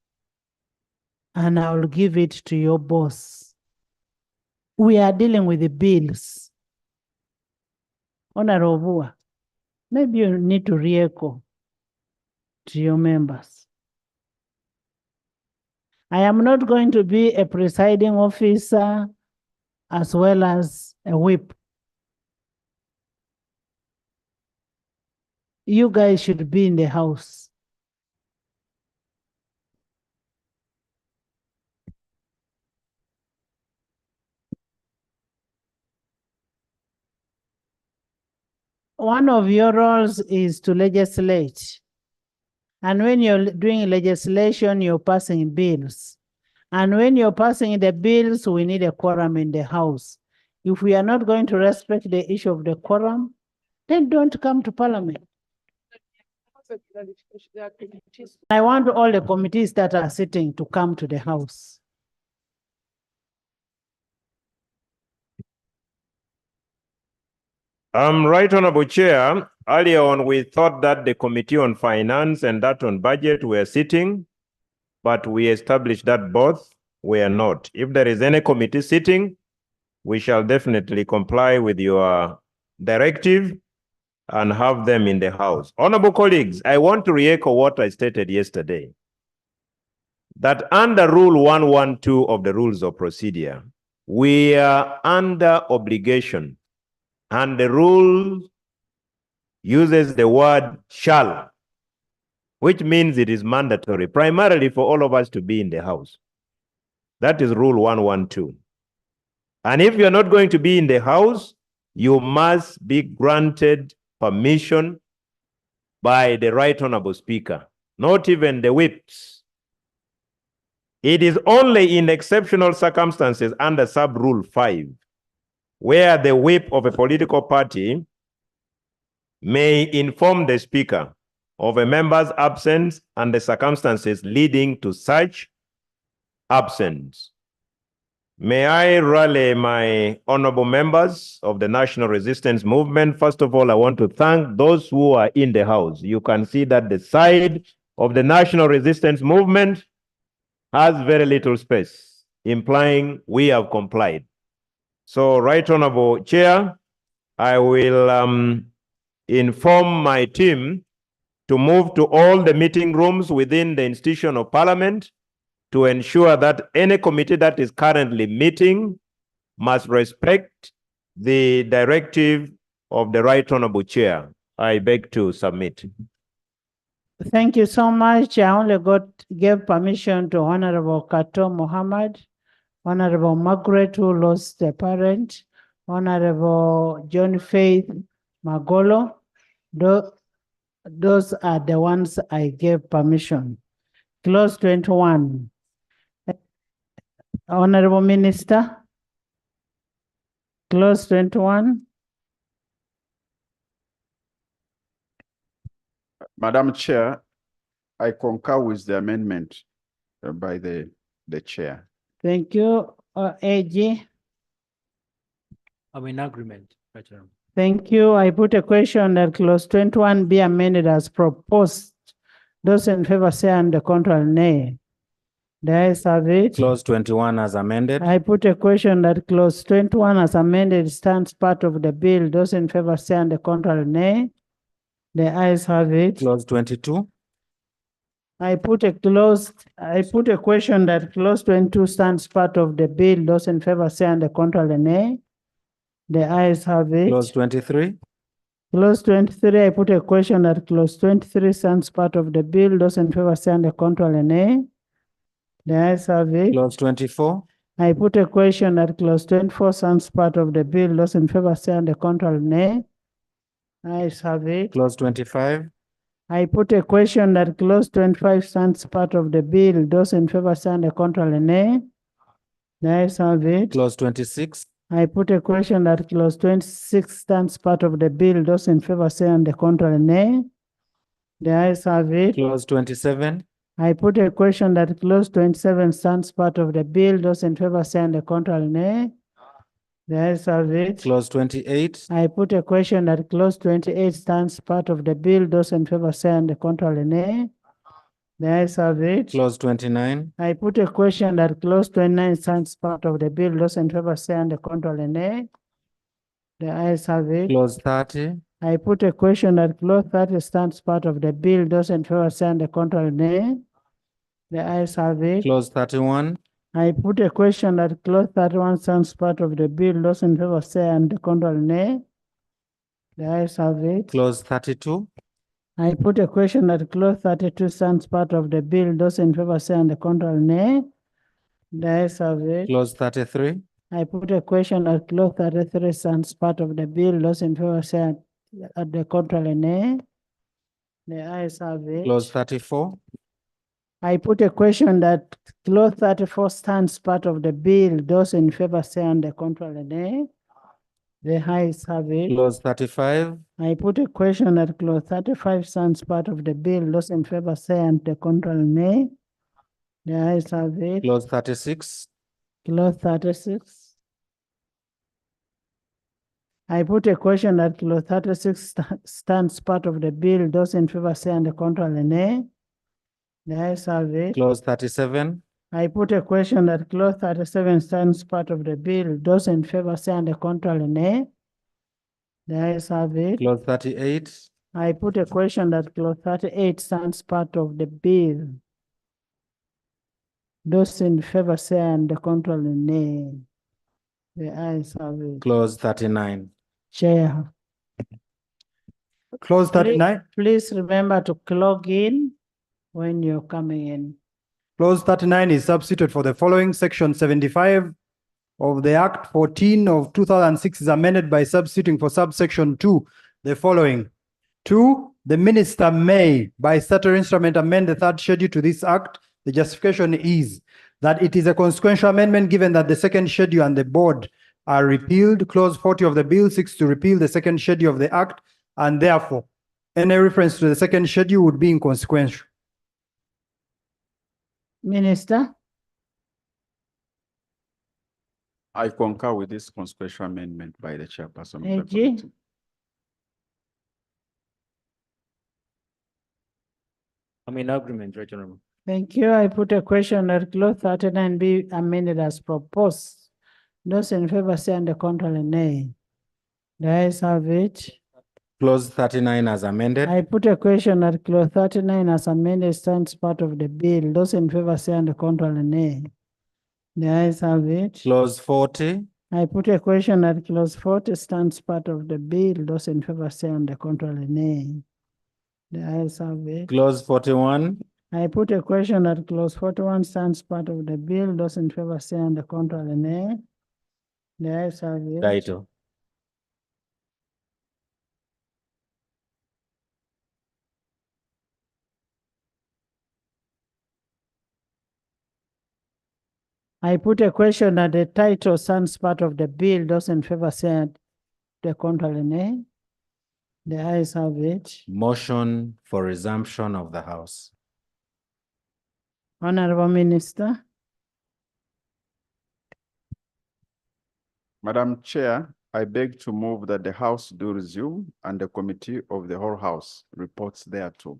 And I will give it to your boss. We are dealing with the bills. Honorable Bua, maybe you need to re-echo to your members. I am not going to be a presiding officer as well as a whip. You guys should be in the house. One of your roles is to legislate. And when you're doing legislation, you're passing bills. And when you're passing the bills, we need a quorum in the house. If we are not going to respect the issue of the quorum, then don't come to parliament. I want all the committees that are sitting to come to the house. Right, Honorable Chair. Earlier on, we thought that the Committee on Finance and that on Budget were sitting, but we established that both were not. If there is any committee sitting, we shall definitely comply with your directive and have them in the House. Honorable colleagues, I want to re-echo what I stated yesterday, that under Rule 112 of the Rules of Procedure, we are under obligation, and the rule uses the word shall, which means it is mandatory, primarily for all of us to be in the House. That is Rule 112. And if you're not going to be in the House, you must be granted permission by the Right Honorable Speaker, not even the whips. It is only in exceptional circumstances under Sub-Rule 5, where the whip of a political party may inform the Speaker of a member's absence and the circumstances leading to such absence. May I rally my honorable members of the National Resistance Movement. First of all, I want to thank those who are in the House. You can see that the side of the National Resistance Movement has very little space, implying we have complied. So, Right Honorable Chair, I will inform my team to move to all the meeting rooms within the institution of Parliament to ensure that any committee that is currently meeting must respect the directive of the Right Honorable Chair. I beg to submit. Thank you so much. I only gave permission to Honorable Kato Muhammad, Honorable Margaret, who lost a parent, Honorable John Faith Magolo. Those are the ones I gave permission. Clause 21. Honorable Minister. Clause 21. Madam Chair, I concur with the amendment by the chair. Thank you. AG. I'm in agreement, Right Honorable. Thank you. I put a question that clause 21 be amended as proposed. Those in favor say and the contrary nay. The ayes have it. Clause 21 as amended. I put a question that clause 21 as amended stands part of the bill. Those in favor say and the contrary nay. The ayes have it. Clause 22. I put a question that clause 22 stands part of the bill. Those in favor say and the contrary nay. The ayes have it. Clause 23. Clause 23, I put a question that clause 23 stands part of the bill. Those in favor say and the contrary nay. The ayes have it. Clause 24. I put a question that clause 24 stands part of the bill. Those in favor say and the contrary nay. Ayes have it. Clause 25. I put a question that clause 25 stands part of the bill. Those in favor say and the contrary nay. The ayes have it. Clause 26. I put a question that clause 26 stands part of the bill. Those in favor say and the contrary nay. The ayes have it. Clause 27. I put a question that clause 27 stands part of the bill. Those in favor say and the contrary nay. The ayes have it. Clause 28. I put a question that clause 28 stands part of the bill. Those in favor say and the contrary nay. The ayes have it. Clause 29. I put a question that clause 29 stands part of the bill. Those in favor say and the contrary nay. The ayes have it. Clause 30. I put a question that clause 30 stands part of the bill. Those in favor say and the contrary nay. The ayes have it. Clause 31. I put a question that clause 31 stands part of the bill. Those in favor say and the contrary nay. The ayes have it. Clause 32. I put a question that clause 32 stands part of the bill. Those in favor say and the contrary nay. The ayes have it. Clause 33. I put a question that clause 33 stands part of the bill. Those in favor say at the contrary nay. The ayes have it. Clause 34. I put a question that clause 34 stands part of the bill. Those in favor say and the contrary nay. The ayes have it. Clause 35. I put a question that clause 35 stands part of the bill. Those in favor say and the contrary nay. The ayes have it. Clause 36. Clause 36. I put a question that clause 36 stands part of the bill. Those in favor say and the contrary nay. The ayes have it. Clause 37. I put a question that clause 37 stands part of the bill. Those in favor say and the contrary nay. The ayes have it. Clause 38. I put a question that clause 38 stands part of the bill. Those in favor say and the contrary nay. The ayes have it. Clause 39. Chair. Clause 39. Please remember to clock in when you're coming in. Clause 39 is substituted for the following. Section 75 of the Act 14 of 2006 is amended by substituting for subsection 2 the following. 2. The minister may, by statutory instrument, amend the third schedule to this act. The justification is that it is a consequential amendment given that the second schedule and the board are repealed. Clause 40 of the bill seeks to repeal the second schedule of the act, and therefore any reference to the second schedule would be inconsequential. Minister. I concur with this consequential amendment by the chairperson of the AG. committee. I'm in agreement, Right Honorable. Thank you. I put a question that clause 39 be amended as proposed. Those in favor say and the contrary nay. The ayes have it. Clause 39 as amended. I put a question that clause 39 as amended stands part of the bill. Those in favor say and the contrary nay. The ayes have it. Clause 40. I put a question that clause 40 stands part of the bill. Those in favor say and the contrary nay. The ayes have it. Clause 41. I put a question that clause 41 stands part of the bill. Those in favor say and the contrary nay. The ayes have it. Title. I put a question that the title stands part of the bill. Those in favor say and the contrary nay. The ayes have it. Motion for resumption of the House. Honorable Minister. Madam Chair, I beg to move that the House do resume and the committee of the whole House reports thereto.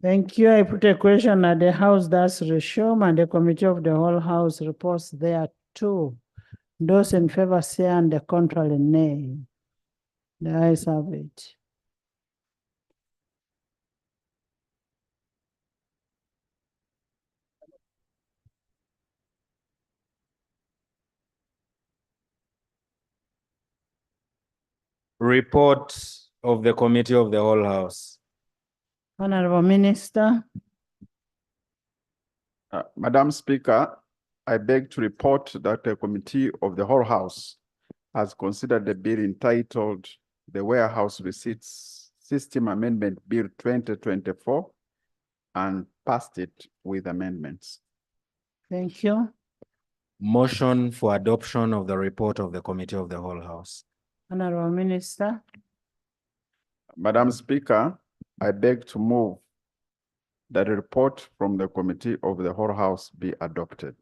Thank you. I put a question that the House does resume and the committee of the whole House reports thereto. Those in favor say and the contrary nay. The ayes have it. Report of the committee of the whole House. Honorable Minister. Madam Speaker, I beg to report that the committee of the whole House has considered the bill entitled the Warehouse Receipts System Amendment Bill 2024 and passed it with amendments. Thank you. Motion for adoption of the report of the committee of the whole House. Honorable Minister. Madam Speaker, I beg to move that a report from the committee of the whole House be adopted.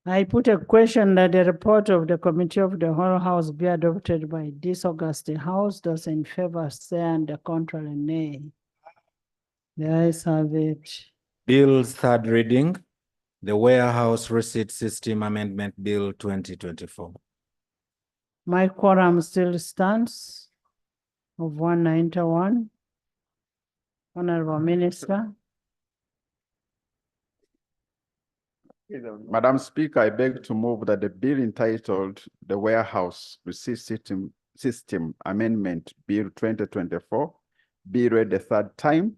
I put a question that the report of the committee of the whole House be adopted by this August House. Those in favor say and the contrary nay. The ayes have it. Bill's third reading, the Warehouse Receipt System Amendment Bill 2024. My quorum still stands of 191. Honorable Minister. Madam Speaker, I beg to move that the bill entitled the Warehouse Receipt System Amendment Bill 2024 be read the third time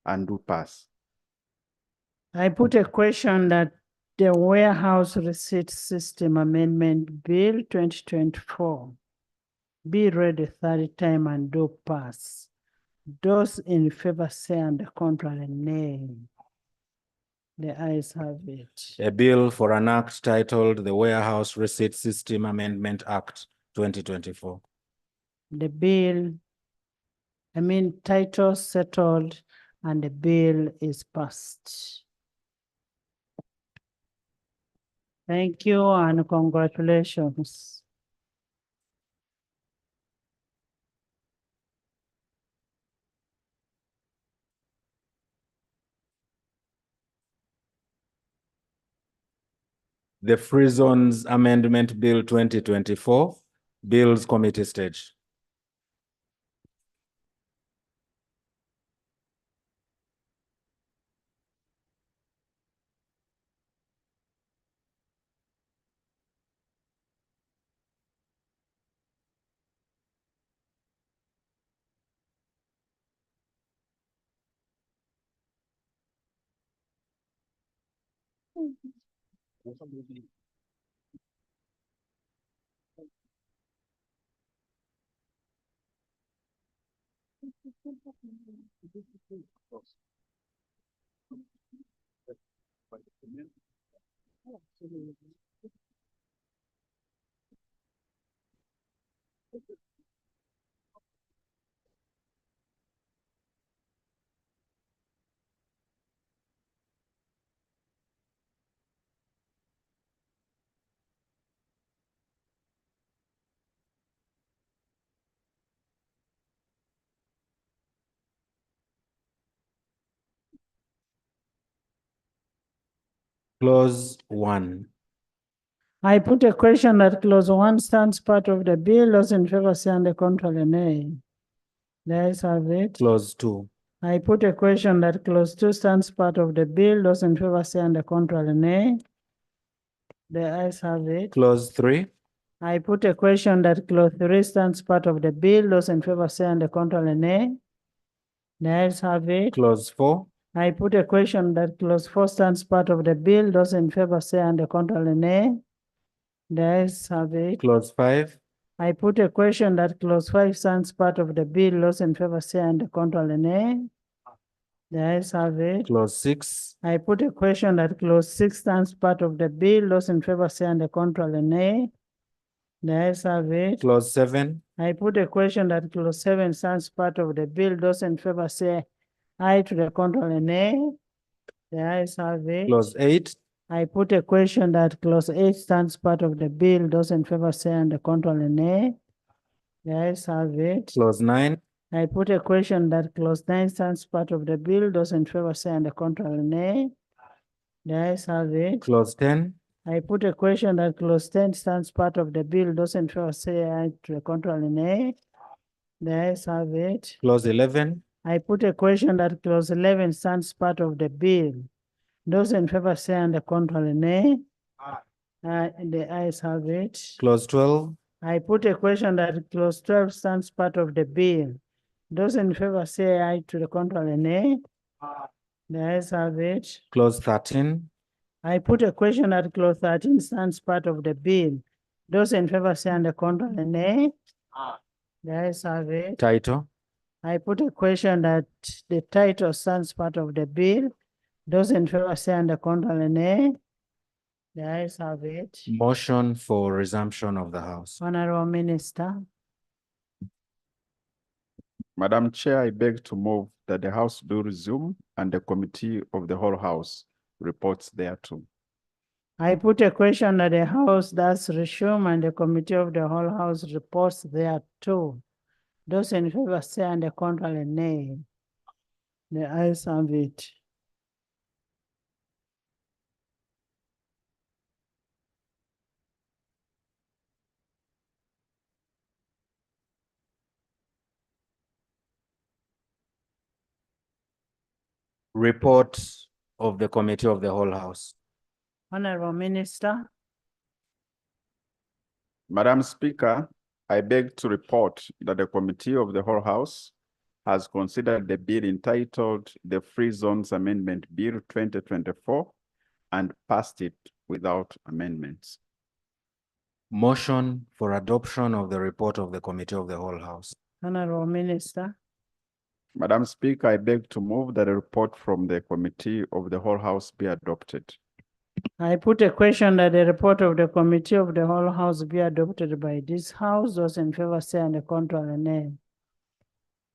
and do pass. I put a question that the Warehouse Receipt System Amendment Bill 2024 be read the third time and do pass. Those in favor say and the contrary nay. The ayes have it. A bill for an act titled the Warehouse Receipt System Amendment Act 2024. The bill, title settled and the bill is passed. Thank you and congratulations. The Free Zones Amendment Bill 2024, Bills Committee stage. Clause 1. I put a question that clause 1 stands part of the bill. Those in favor say and the contrary nay. The ayes have it. Clause 2. I put a question that clause 2 stands part of the bill. Those in favor say and the contrary nay. The ayes have it. Clause 3. I put a question that clause 3 stands part of the bill. Those in favor say and the contrary nay. The ayes have it. Clause 4. I put a question that clause 4 stands part of the bill. Those in favor say and the contrary nay. The ayes have it. Clause 5. I put a question that clause 5 stands part of the bill. Those in favor say and the contrary nay. The ayes have it. Clause 6. I put a question that clause 6 stands part of the bill. Those in favor say and the contrary nay. The ayes have it. Clause 7. I put a question that clause 7 stands part of the bill. Those in favor say aye, to the contrary nay. The ayes have it. Clause 8. I put a question that clause 8 stands part of the bill. Those in favor say and the contrary nay. The ayes have it. Clause 9. I put a question that clause 9 stands part of the bill. Those in favor say and the contrary nay. The ayes have it. Clause 10. I put a question that clause 10 stands part of the bill. Those in favor say aye, to the contrary nay. The ayes have it. Clause 11. I put a question that clause 11 stands part of the bill. Those in favor say and the contrary nay. The ayes have it. Clause 12. I put a question that clause 12 stands part of the bill. Those in favor say aye, to the contrary nay. The ayes have it. Clause 13. I put a question that clause 13 stands part of the bill. Those in favor say and the contrary nay. The ayes have it. Title. I put a question that the title stands part of the bill. Those in favor say and the contrary nay. The ayes have it. Motion for resumption of the House. Honorable Minister. Madam Chair, I beg to move that the House do resume and the Committee of the whole House reports thereto. I put a question that the House does resume and the Committee of the whole House reports thereto. Those in favor say and the contrary nay. The ayes have it. Report of the Committee of the Whole House. Honorable Minister. Madam Speaker, I beg to report that the Committee of the Whole House has considered the bill entitled the Free Zones Amendment Bill 2024 and passed it without amendments. Motion for adoption of the report of the Committee of the Whole House. Honorable Minister. Madam Speaker, I beg to move that a report from the Committee of the Whole House be adopted. I put a question that the report of the Committee of the Whole House be adopted by this House. Those in favor say and the contrary nay.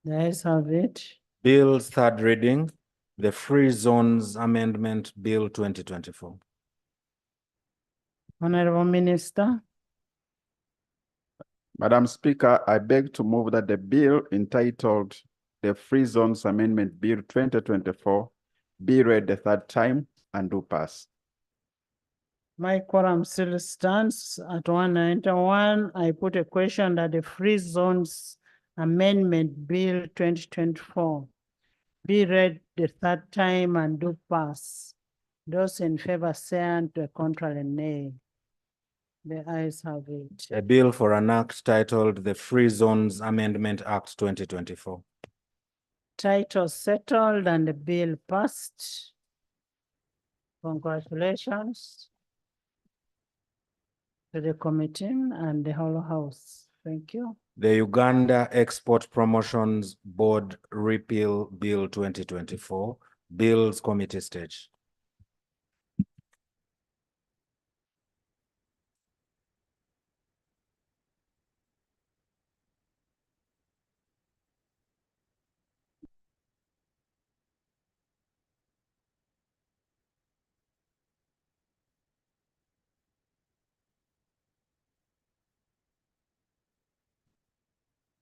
The ayes have it. Bill's third reading, the Free Zones Amendment Bill 2024. Honorable Minister. Madam Speaker, I beg to move that the bill entitled the Free Zones Amendment Bill 2024 be read the third time and do pass. My quorum still stands at 191. I put a question that the Free Zones Amendment Bill 2024 be read the third time and do pass. Those in favor say and the contrary nay. The ayes have it. A bill for an act titled the Free Zones Amendment Act 2024. Title settled and the bill passed. Congratulations to the committee and the whole House. Thank you. The Uganda Export Promotions Board Repeal Bill 2024, Bills Committee stage.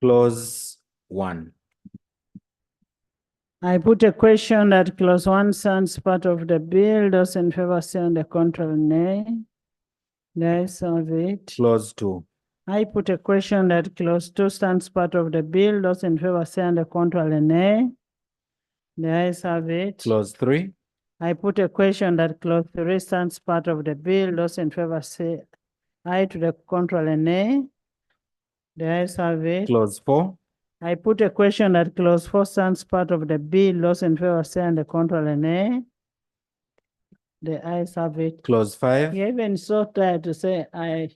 Clause 1. I put a question that clause 1 stands part of the bill. Those in favor say on the contrary nay. The ayes have it. Clause 2. I put a question that clause 2 stands part of the bill. Those in favor say on the contrary nay. The ayes have it. Clause 3. I put a question that clause 3 stands part of the bill. Those in favor say aye to the contrary nay. The ayes have it. Clause 4. I put a question that clause 4 stands part of the bill. Those in favor say on the contrary nay. The ayes have it. Clause 5. You're even so tired to say aye.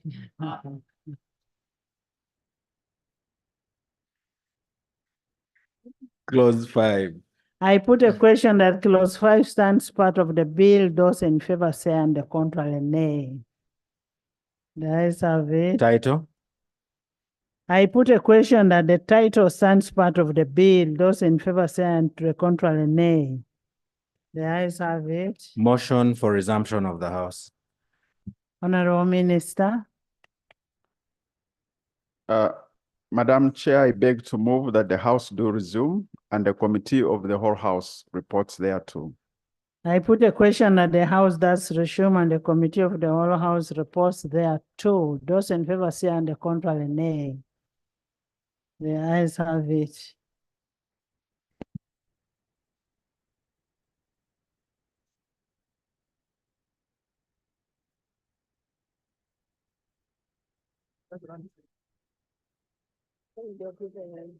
Clause 5. I put a question that clause 5 stands part of the bill. Those in favor say on the contrary nay. The ayes have it. Title. I put a question that the title stands part of the bill. Those in favor say and to the contrary nay. The ayes have it. Motion for resumption of the House. Honorable Minister. Madam Chair, I beg to move that the House do resume and the Committee of the Whole House reports thereto. I put a question that the House does resume and the Committee of the Whole House reports thereto. Those in favor say and the contrary nay. The ayes have it.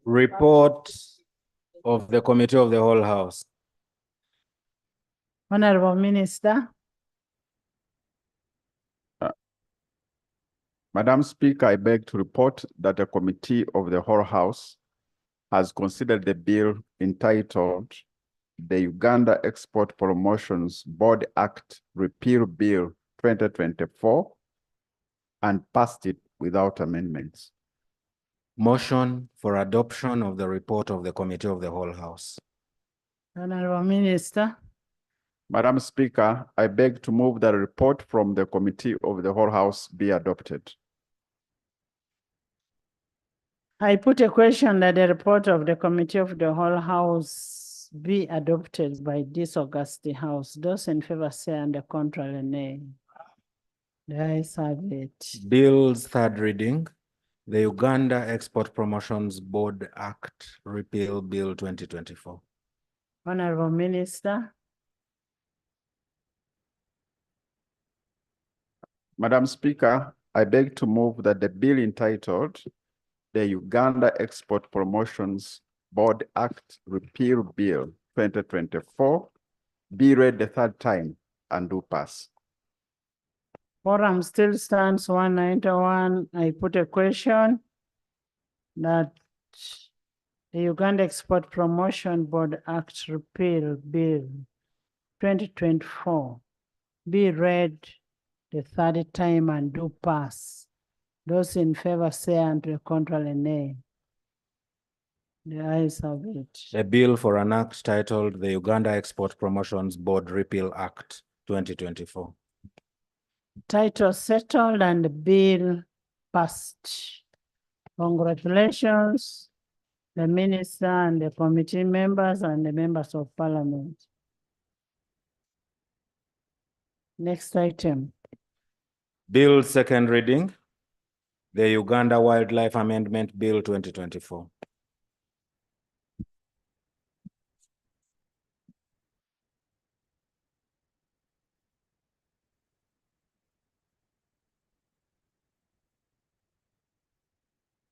Report of the Committee of the Whole House. Honorable Minister. Madam Speaker, I beg to report that the Committee of the Whole House has considered the bill entitled the Uganda Export Promotions Board Act Repeal Bill 2024 and passed it without amendments. Motion for adoption of the report of the Committee of the Whole House. Honorable Minister. Madam Speaker, I beg to move that a report from the Committee of the Whole House be adopted. I put a question that the report of the Committee of the Whole House be adopted by this August House. Those in favor say and the contrary nay. The ayes have it. Bill's third reading, the Uganda Export Promotions Board Act Repeal Bill 2024. Honorable Minister. Madam Speaker, I beg to move that the bill entitled the Uganda Export Promotions Board Act Repeal Bill 2024 be read the third time and do pass. Quorum still stands 191. I put a question that the Uganda Export Promotion Board Act Repeal Bill 2024 be read the third time and do pass. Those in favor say and to the contrary nay. The ayes have it. A bill for an act titled the Uganda Export Promotions Board Repeal Act 2024. Title settled and the bill passed. Congratulations, the minister and the committee members and the members of parliament. Next item. Bill second reading, the Uganda Wildlife Amendment Bill 2024.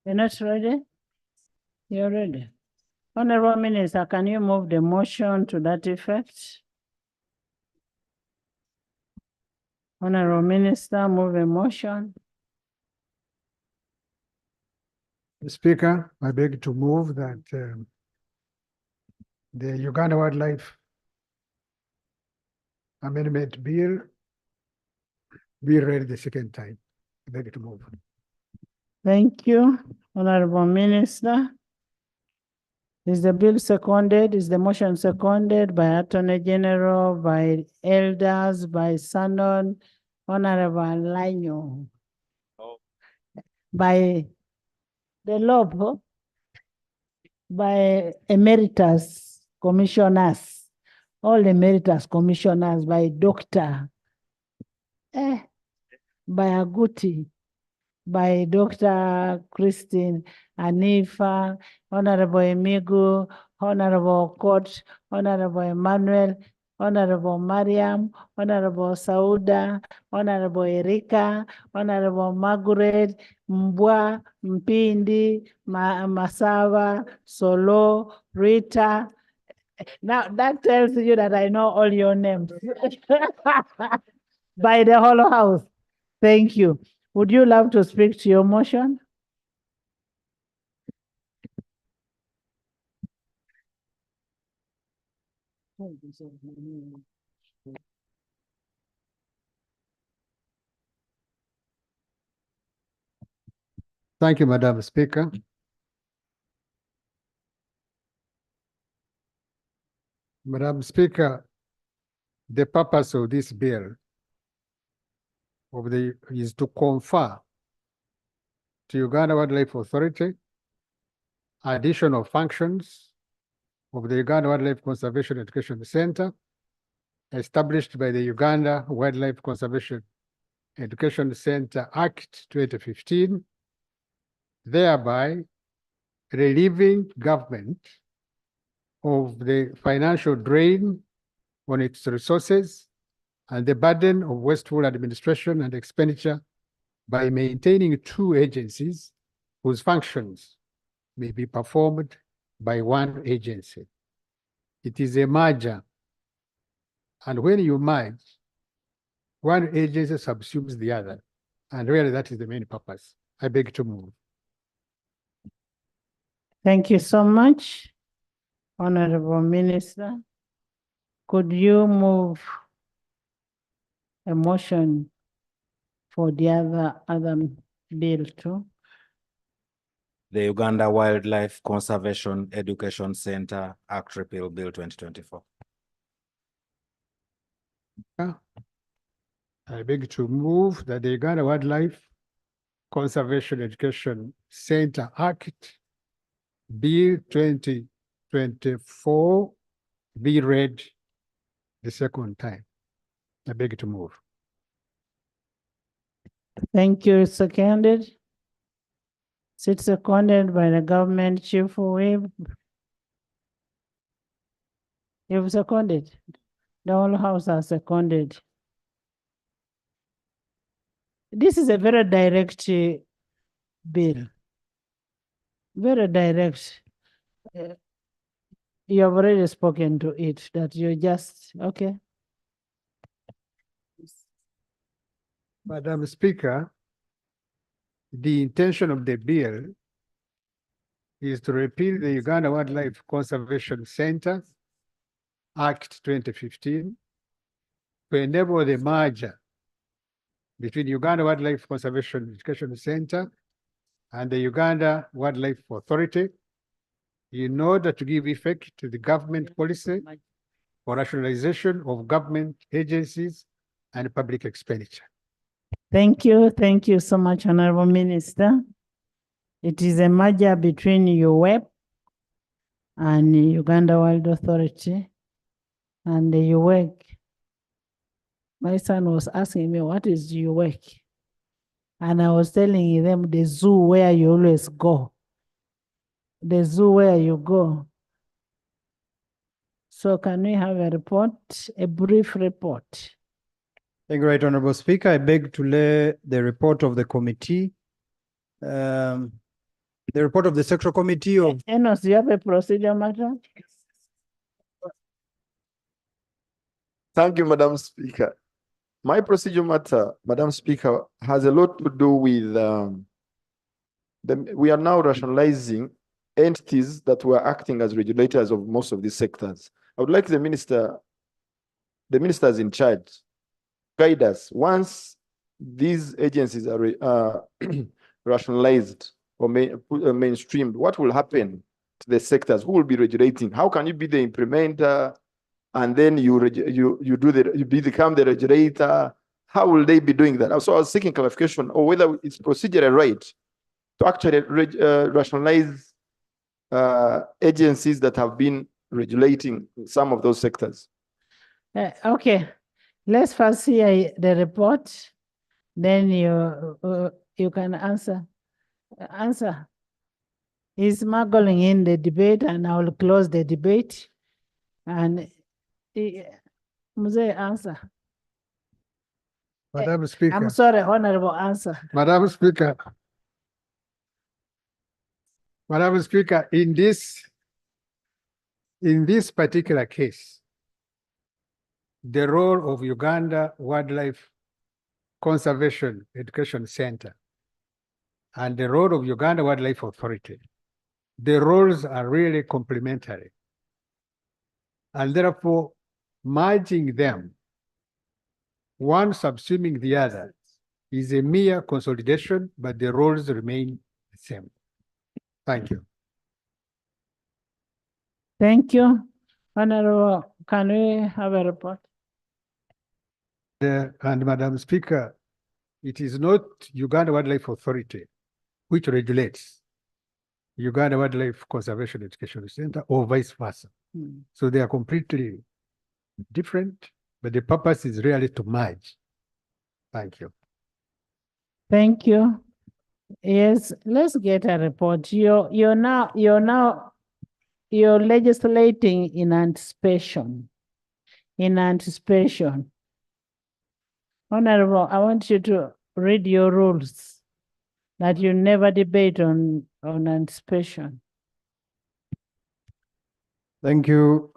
You're not ready? You're ready. Honorable Minister, can you move the motion to that effect? Honorable Minister, move a motion. Speaker, I beg to move that the Uganda Wildlife Amendment Bill be read the second time. I beg to move. Thank you, Honorable Minister. Is the bill seconded? Is the motion seconded by Attorney General, by elders, by Sanon, Honorable Lanyo? By the Lob, by emeritus commissioners, all emeritus commissioners, by Dr. By Aguti, by Dr. Christine Anifa, Honorable Emigu, Honorable Court, Honorable Emmanuel, Honorable Mariam, Honorable Sauda, Honorable Erika, Honorable Margaret, Mbwa, Mpindi, Masawa, Solo, Rita. Now that tells you that I know all your names. By the whole house. Thank you. Would you love to speak to your motion? Thank you, Madam Speaker. Madam Speaker, the purpose of this bill is to confer to Uganda Wildlife Authority additional functions of the Uganda Wildlife Conservation Education Center established by the Uganda Wildlife Conservation Education Center Act 2015, thereby relieving government of the financial drain on its resources and the burden of wasteful administration and expenditure by maintaining two agencies whose functions may be performed by one agency. It is a merger, and when you merge, one agency subsumes the other, and really that is the main purpose. I beg to move. Thank you so much, Honorable Minister. Could you move a motion for the other bill too? The Uganda Wildlife Conservation Education Center Act Repeal Bill 2024. I beg to move that the Uganda Wildlife Conservation Education Center Act Bill 2024 be read the second time. I beg to move. Thank you. Seconded. It's seconded by the government chief whip. You've seconded. The whole house has seconded. this is a very direct bill. Very direct. You have already spoken to it, that you just, okay. Madam Speaker, the intention of the bill is to repeal the Uganda Wildlife Conservation Center Act 2015 to enable the merger between Uganda Wildlife Conservation Education Center and the Uganda Wildlife Authority in order to give effect to the government policy for rationalization of government agencies and public expenditure. Thank you so much, Honorable Minister. It is a merger between UWEP and Uganda Wild Authority and the UWEC. My son was asking me, what is UWEC? And I was telling them the zoo where you always go. The zoo where you go. So can we have a report, a brief report? Thank you, Right Honorable Speaker. I beg to lay the report of the committee. The report of the Secretary Committee of... Enos, do you have a procedure matter? Thank you, Madam Speaker. My procedure matter, Madam Speaker, has a lot to do with we are now rationalizing entities that were acting as regulators of most of these sectors. I would like the ministers in charge, guide us. Once these agencies are rationalized or mainstreamed, what will happen to the sectors? Who will be regulating? How can you be the implementer and then you become the regulator? How will they be doing that? So I was seeking clarification or whether it's procedurally right to actually rationalize agencies that have been regulating some of those sectors. Okay, let's first hear the report, then you can answer. He's smuggling in the debate and I will close the debate and Mzee, answer. Madam Speaker. I'm sorry, Honorable, answer. Madam Speaker. Madam Speaker, in this particular case, the role of Uganda Wildlife Conservation Education Center and the role of Uganda Wildlife Authority, the roles are really complementary. And therefore, merging them, one subsuming the other, is a mere consolidation, but the roles remain the same. Thank you. Thank you. Honorable, can we have a report? And Madam Speaker, it is not Uganda Wildlife Authority which regulates Uganda Wildlife Conservation Education Center or vice versa. So they are completely different, but the purpose is really to merge. Thank you. Thank you. Yes, let's get a report. You're legislating in anticipation. Honorable, I want you to read your rules that you never debate on anticipation. Thank you,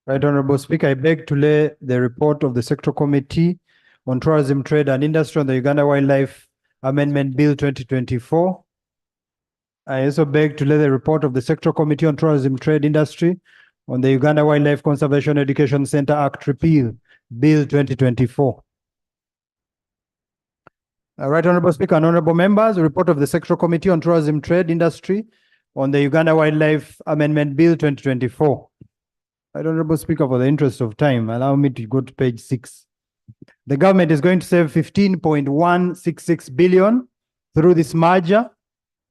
Right Honorable Speaker. I beg to lay the report of the Secretary Committee on Tourism, Trade and Industry on the Uganda Wildlife Amendment Bill 2024. I also beg to lay the report of the Secretary Committee on Tourism, Trade, Industry on the Uganda Wildlife Conservation Education Center Act Repeal, Bill 2024. Right Honorable Speaker and Honorable Members, the report of the Secretary Committee on Tourism, Trade, Industry on the Uganda Wildlife Amendment Bill 2024. Right Honorable Speaker, for the interest of time, allow me to go to page 6. The government is going to save 15.166 billion through this merger,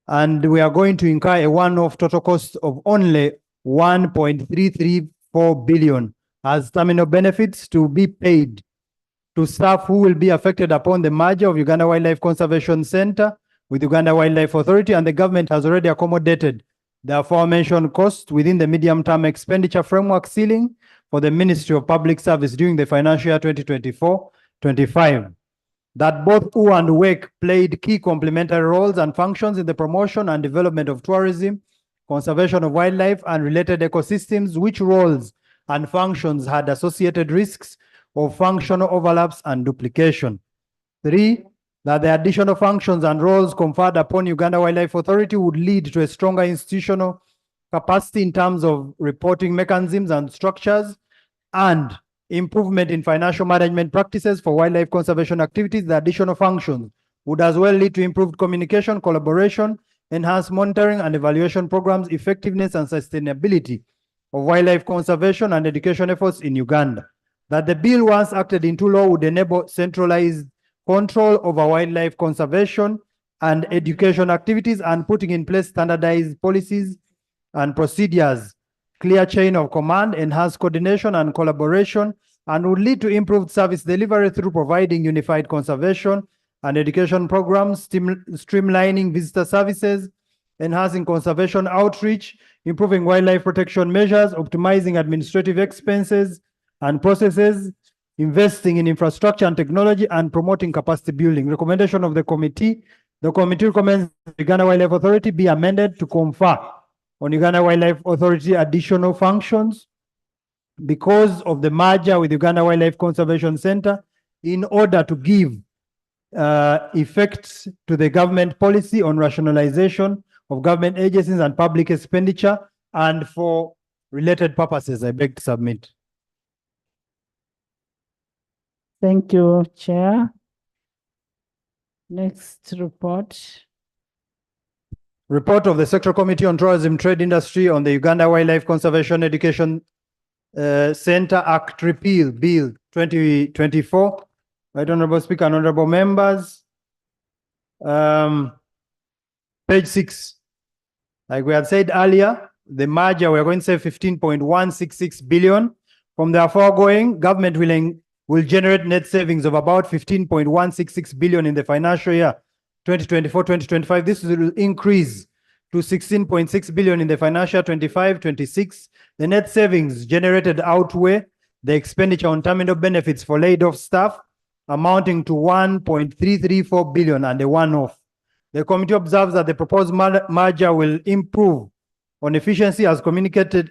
and we are going to incur a one-off total cost of only 1.334 billion as terminal benefits to be paid to staff who will be affected upon the merger of Uganda Wildlife Conservation Center with Uganda Wildlife Authority, and the government has already accommodated the aforementioned cost within the medium-term expenditure framework ceiling for the Ministry of Public Service during the financial year 2024-25. that both U and WEC played key complementary roles and functions in the promotion and development of tourism, conservation of wildlife, and related ecosystems, which roles and functions had associated risks of functional overlaps and duplication. 3, that the additional functions and roles conferred upon Uganda Wildlife Authority would lead to a stronger institutional capacity in terms of reporting mechanisms and structures, and improvement in financial management practices for wildlife conservation activities. The additional functions would as well lead to improved communication, collaboration, enhanced monitoring and evaluation programs, effectiveness and sustainability of wildlife conservation and education efforts in Uganda. That the bill, once acted into law, would enable centralized control over wildlife conservation and education activities, and putting in place standardized policies and procedures, clear chain of command, enhanced coordination and collaboration, and would lead to improved service delivery through providing unified conservation and education programs, streamlining visitor services, enhancing conservation outreach, improving wildlife protection measures, optimizing administrative expenses and processes, investing in infrastructure and technology, and promoting capacity building. Recommendation of the committee. The committee recommends the Uganda Wildlife Authority be amended to confer on Uganda Wildlife Authority additional functions because of the merger with Uganda Wildlife Conservation Center, in order to give effect to the government policy on rationalization of government agencies and public expenditure, and for related purposes. I beg to submit. Thank you, Chair. Next report. Report of the Sectoral Committee on Tourism Trade Industry on the Uganda Wildlife Conservation Education Center Act Repeal Bill 2024. Right, Honorable Speaker and Honorable Members. Page 6. Like we had said earlier, the merger, we're going to say 15.166 billion. From the foregoing, government will generate net savings of about 15.166 billion in the financial year 2024-2025. This will increase to 16.6 billion in the financial 25-26. The net savings generated outweigh the expenditure on terminal benefits for laid off staff, amounting to 1.334 billion and a one-off. The committee observes that the proposed merger will improve on efficiency as communication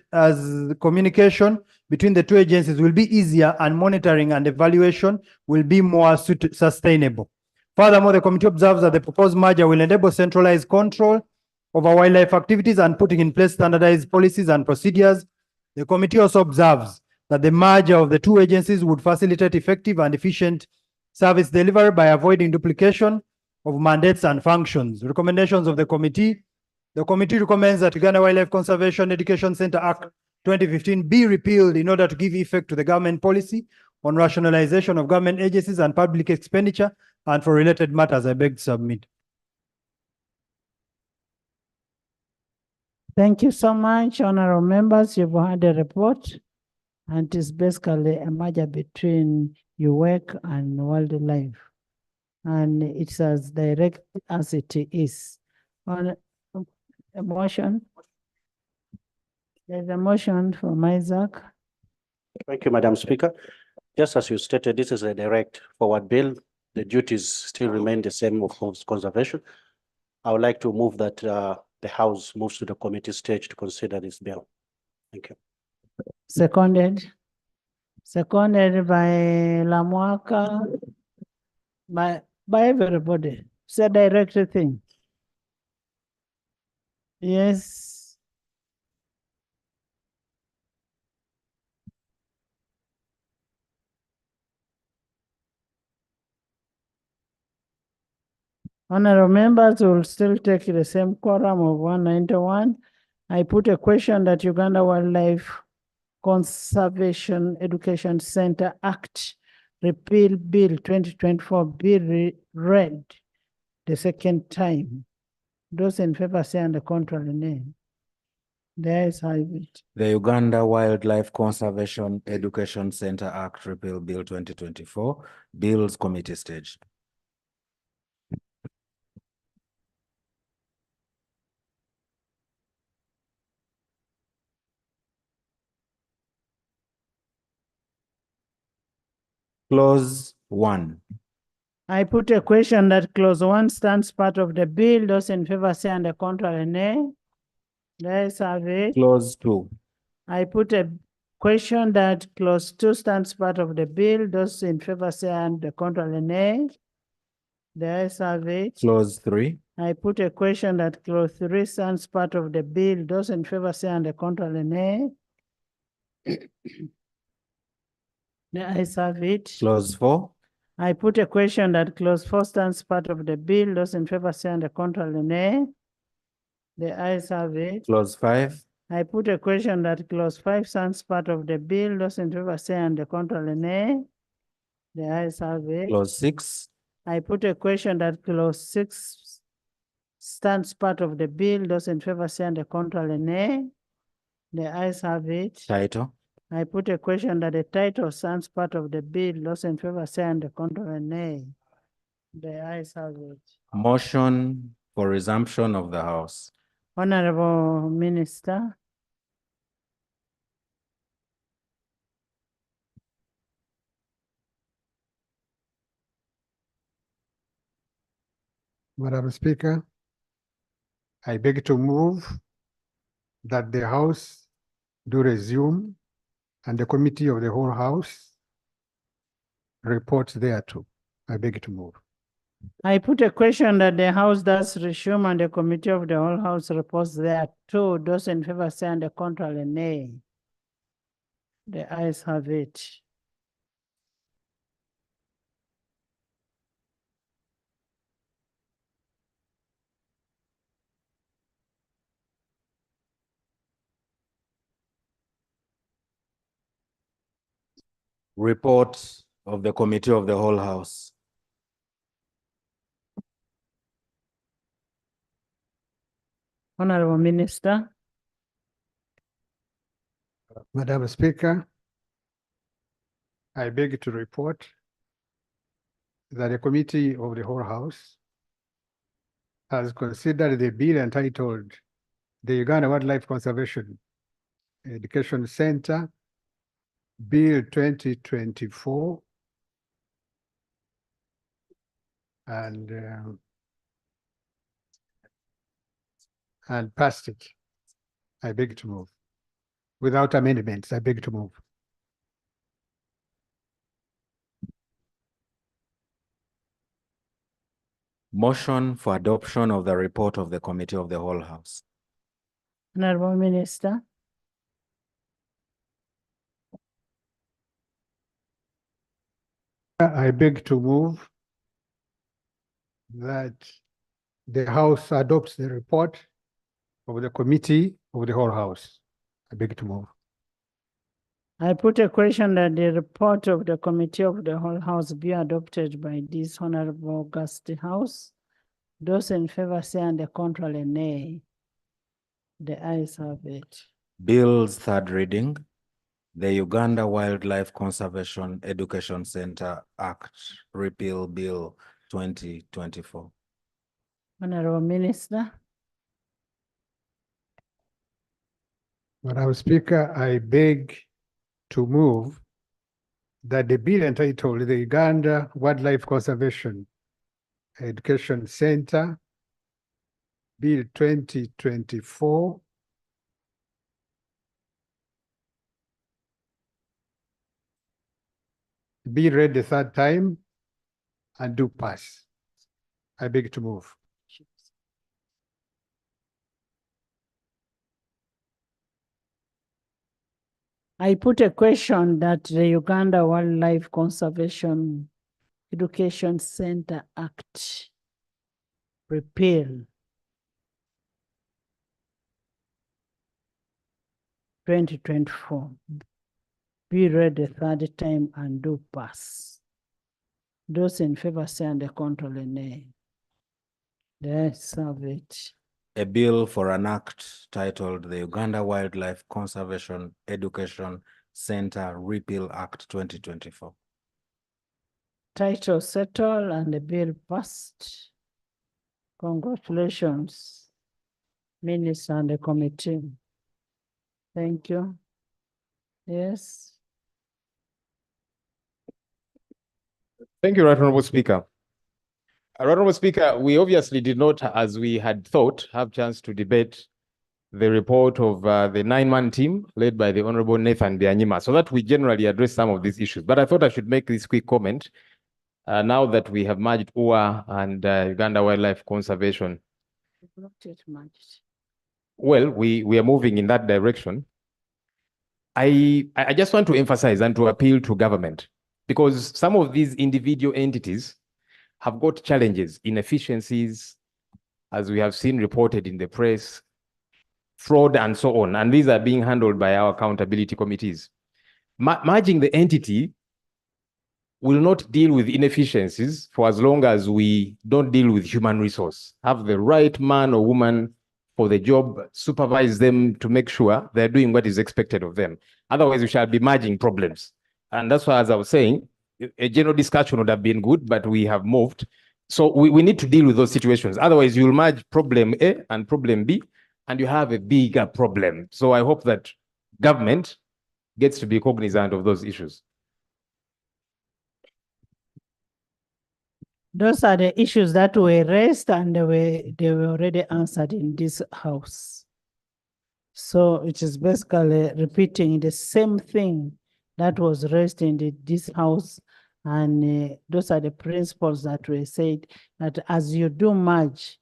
between the two agencies will be easier, and monitoring and evaluation will be more sustainable. Furthermore, the committee observes that the proposed merger will enable centralized control over wildlife activities and putting in place standardized policies and procedures. The committee also observes that the merger of the two agencies would facilitate effective and efficient service delivery by avoiding duplication of mandates and functions. Recommendations of the committee. The committee recommends that Uganda Wildlife Conservation Education Center Act 2015 be repealed in order to give effect to the government policy on rationalization of government agencies and public expenditure, and for related matters. I beg to submit. Thank you so much, honorable members. You've had a report, and it's basically a merger between UWEC and wildlife, and it's as direct as it is. On a motion, there's a motion from Isaac. Thank you, Madam Speaker. Just as you stated, this is a direct forward bill. The duties still remain the same of conservation. I would like to move that the House moves to the committee stage to consider this bill. Thank you. Seconded. Seconded by Lamwaka, by everybody. It's a direct thing. Yes. Honorable members will still take the same quorum of 191. I put a question that Uganda Wildlife Conservation Education Center Act Repeal Bill 2024 be read the second time. Those in favor say on the contrary name. The ayes have it. The Uganda Wildlife Conservation Education Center Act Repeal Bill 2024, Bills Committee stage. Clause 1. I put a question that clause 1 stands part of the bill. Those in favor say and the contrary nay. The ayes have it. Clause 2. I put a question that clause 2 stands part of the bill. Those in favor say and the contrary nay. The ayes have it. Clause 3. I put a question that clause 3 stands part of the bill. Those in favor say and the contrary nay. The ayes have it. Clause 4. I put a question that clause 4 stands part of the bill. Those in favor say and the contrary nay. The ayes have it. Clause 5. I put a question that clause 5 stands part of the bill. Those in favor say and the contrary nay. The ayes have it. Clause 6. I put a question that clause 6 stands part of the bill. Those in favor say and the contrary nay. The ayes have it. Title. I put a question that the title stands part of the bill. Those in favor say and the contrary nay. The ayes have it. Motion for resumption of the House. Honorable Minister. Madam Speaker, I beg to move that the House do resume and the Committee of the whole House report thereto. I beg to move. I put a question that the House does resume and the Committee of the whole House reports thereto. Those in favor say and the contrary nay. The ayes have it. Report of the Committee of the whole House. Honorable Minister. Madam Speaker, I beg to report that the Committee of the whole House has considered the bill entitled the Uganda Wildlife Conservation Education Center, Bill 2024, and passed it. I beg to move. Without amendments, I beg to move. Motion for adoption of the report of the Committee of the whole House. Honorable Minister. I beg to move that the House adopts the report of the Committee of the whole House. I beg to move. I put a question that the report of the Committee of the whole House be adopted by this Honorable August House. Those in favor say and the contrary nay. The ayes have it. Bill's third reading. The Uganda Wildlife Conservation Education Center Act, Repeal Bill 2024. Honorable Minister. Madam Speaker, I beg to move that the bill entitled the Uganda Wildlife Conservation Education Center, Bill 2024, be read the third time and do pass. I beg to move. I put a question that the Uganda Wildlife Conservation Education Center Act repeal 2024 be read the third time and do pass. Those in favor say and the contrary nay. The ayes have it. A bill for an act titled the Uganda Wildlife Conservation Education Center Repeal Act 2024. Title settled and the bill passed. Congratulations, Minister and the committee. Thank you. Yes. Thank you, Right Honorable Speaker. Honorable Speaker, we obviously did not, as we had thought, have chance to debate the report of the 9-man team led by the Honorable Nathan Bianyima, so that we generally address some of these issues. But I thought I should make this quick comment now that we have merged UA and Uganda Wildlife Conservation. Not yet merged. Well, we are moving in that direction. I just want to emphasize and to appeal to government, because some of these individual entities have got challenges, inefficiencies, as we have seen reported in the press, fraud and so on, and these are being handled by our accountability committees. Merging the entity will not deal with inefficiencies for as long as we don't deal with human resource. Have the right man or woman for the job, supervise them to make sure they're doing what is expected of them. Otherwise, we shall be merging problems. And that's why, as I was saying, a general discussion would have been good, but we have moved. So we need to deal with those situations. Otherwise, you'll merge problem A and problem B, and you have a bigger problem. So I hope that government gets to be cognizant of those issues. Those are the issues that were raised and they were already answered in this house. So it is basically repeating the same thing that was raised in this house. And those are the principles that were said, that as you do merge,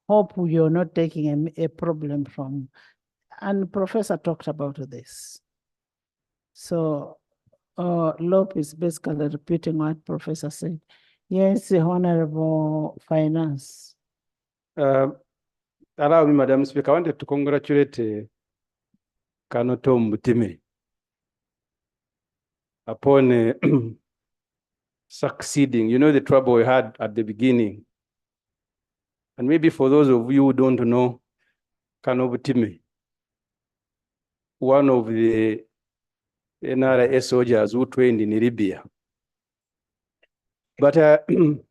hope you're not taking a problem from, and Professor talked about this. So Lope is basically repeating what Professor said. Yes, Honorable Finance. Allow me, Madam Speaker, I wanted to congratulate Kanotom Mutime upon succeeding. You know the trouble we had at the beginning. And maybe for those of you who don't know Kano Mutime, one of the NRA soldiers who trained in Libya. But the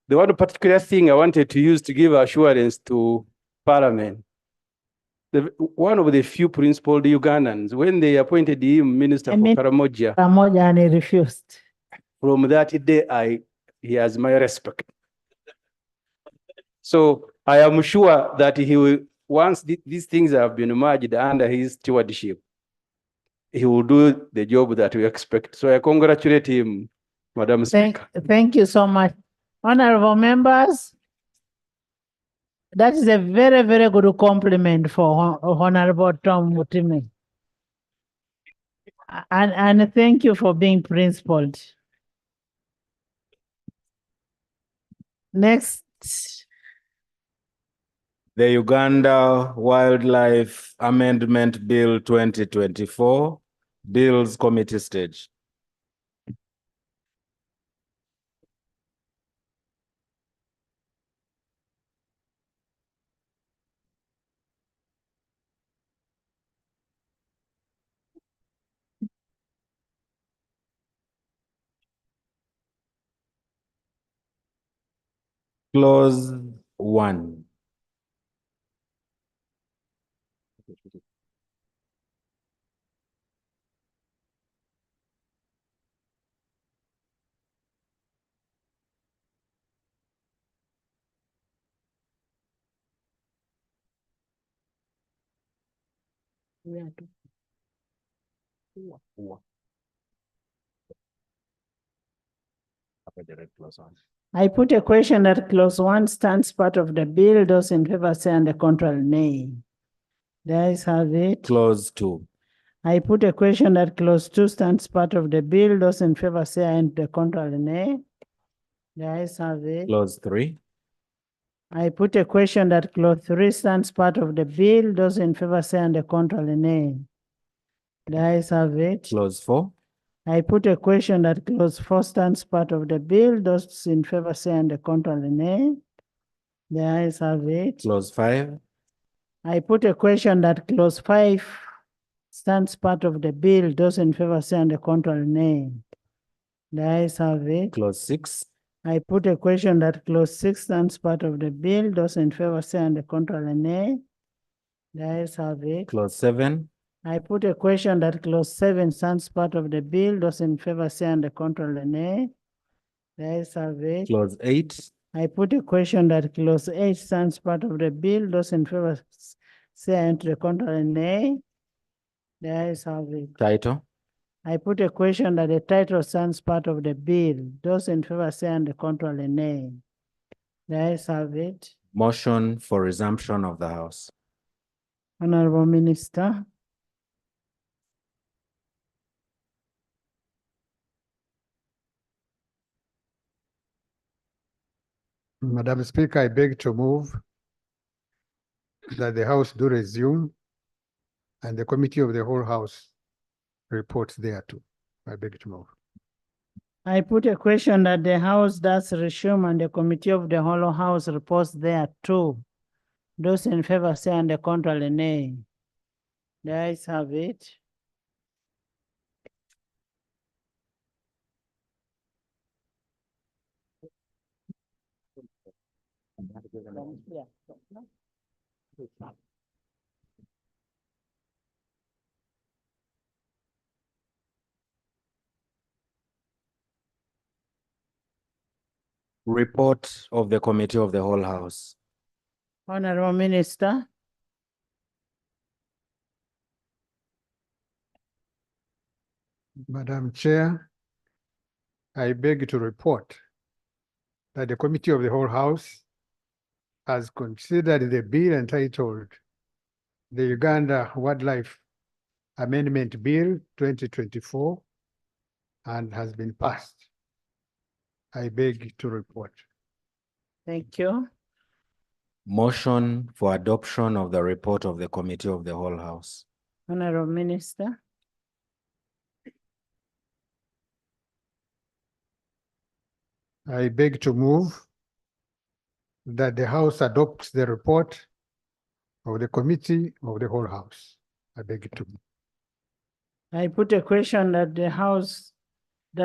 one particular thing I wanted to use to give assurance to Parliament, one of the few principled Ugandans, when they appointed him Minister for Karamoja, and he refused. From that day, he has my respect. So I am sure that he will, once these things have been merged under his stewardship, he will do the job that we expect. So I congratulate him, Madam Speaker. Thank you so much. Honorable members, that is a very, very good compliment for Honorable Tom Mutime. And thank you for being principled. Next. The Uganda Wildlife Amendment Bill 2024, Bills Committee stage. Clause 1. I put a question that clause 1 stands part of the bill. Those in favor say and the contrary nay. The ayes have it. Clause 2. I put a question that clause 2 stands part of the bill. Those in favor say and the contrary nay. The ayes have it. Clause 3. I put a question that clause 3 stands part of the bill. Those in favor say and the contrary nay. The ayes have it. Clause 4. I put a question that clause 4 stands part of the bill. Those in favor say and the contrary nay. The ayes have it. Clause 5. I put a question that clause 5 stands part of the bill. Those in favor say and the contrary nay. The ayes have it. Clause 6. I put a question that clause 6 stands part of the bill. Those in favor say and the contrary nay. The ayes have it. Clause 7. I put a question that clause 7 stands part of the bill. Those in favor say and the contrary nay. The ayes have it. Clause 8. I put a question that clause 8 stands part of the bill. Those in favor say aye, to the contrary nay. The ayes have it. Title? I put a question that the title stands part of the bill. Those in favor say on the contrary nay. The ayes have it. Motion for resumption of the House. Honorable Minister. Madam Speaker, I beg to move that the House do resume and the Committee of the whole House reports thereto. I beg to move. I put a question that the House does resume and the Committee of the whole House reports thereto. Those in favor say on the contrary nay. The ayes have it. Report of the Committee of the whole House. Honorable Minister. Madam Chair, I beg to report that the Committee of the whole House has considered the bill entitled the Uganda Wildlife Amendment Bill 2024 and has been passed. I beg to report. Thank you. Motion for adoption of the report of the Committee of the whole House. Honorable Minister. I beg to move that the House adopts the report of the Committee of the whole House. I beg to move. I put a question that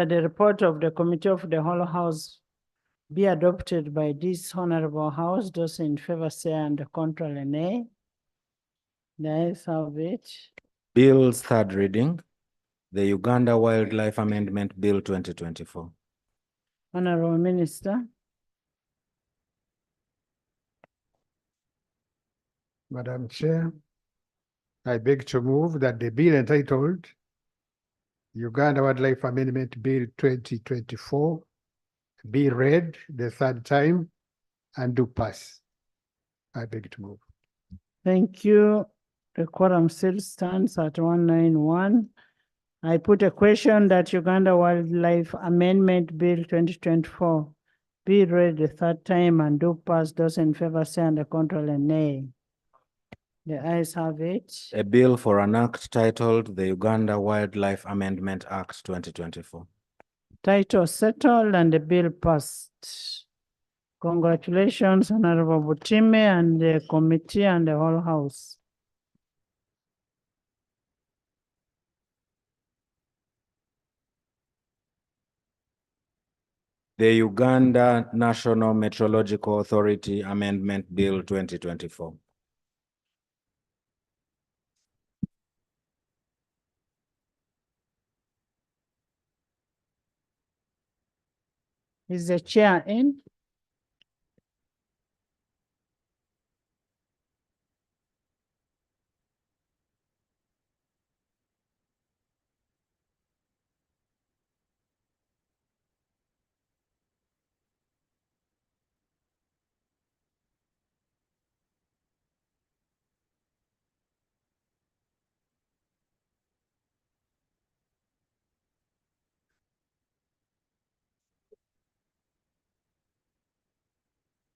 the report of the Committee of the whole House be adopted by this honorable House. Those in favor say and the contrary nay. The ayes have it. Bill's third reading, the Uganda Wildlife Amendment Bill 2024. Honorable Minister. Madam Chair, I beg to move that the bill entitled Uganda Wildlife Amendment Bill 2024 be read the third time and do pass. I beg to move. Thank you. The quorum still stands at 191. I put a question that Uganda Wildlife Amendment Bill 2024 be read the third time and do pass. Those in favor say on the contrary nay. The ayes have it. A bill for an act titled the Uganda Wildlife Amendment Act 2024. Title settled and the bill passed. Congratulations, Honorable Butime and the committee and the whole House. The Uganda National Meteorological Authority Amendment Bill 2024. Is the chair in?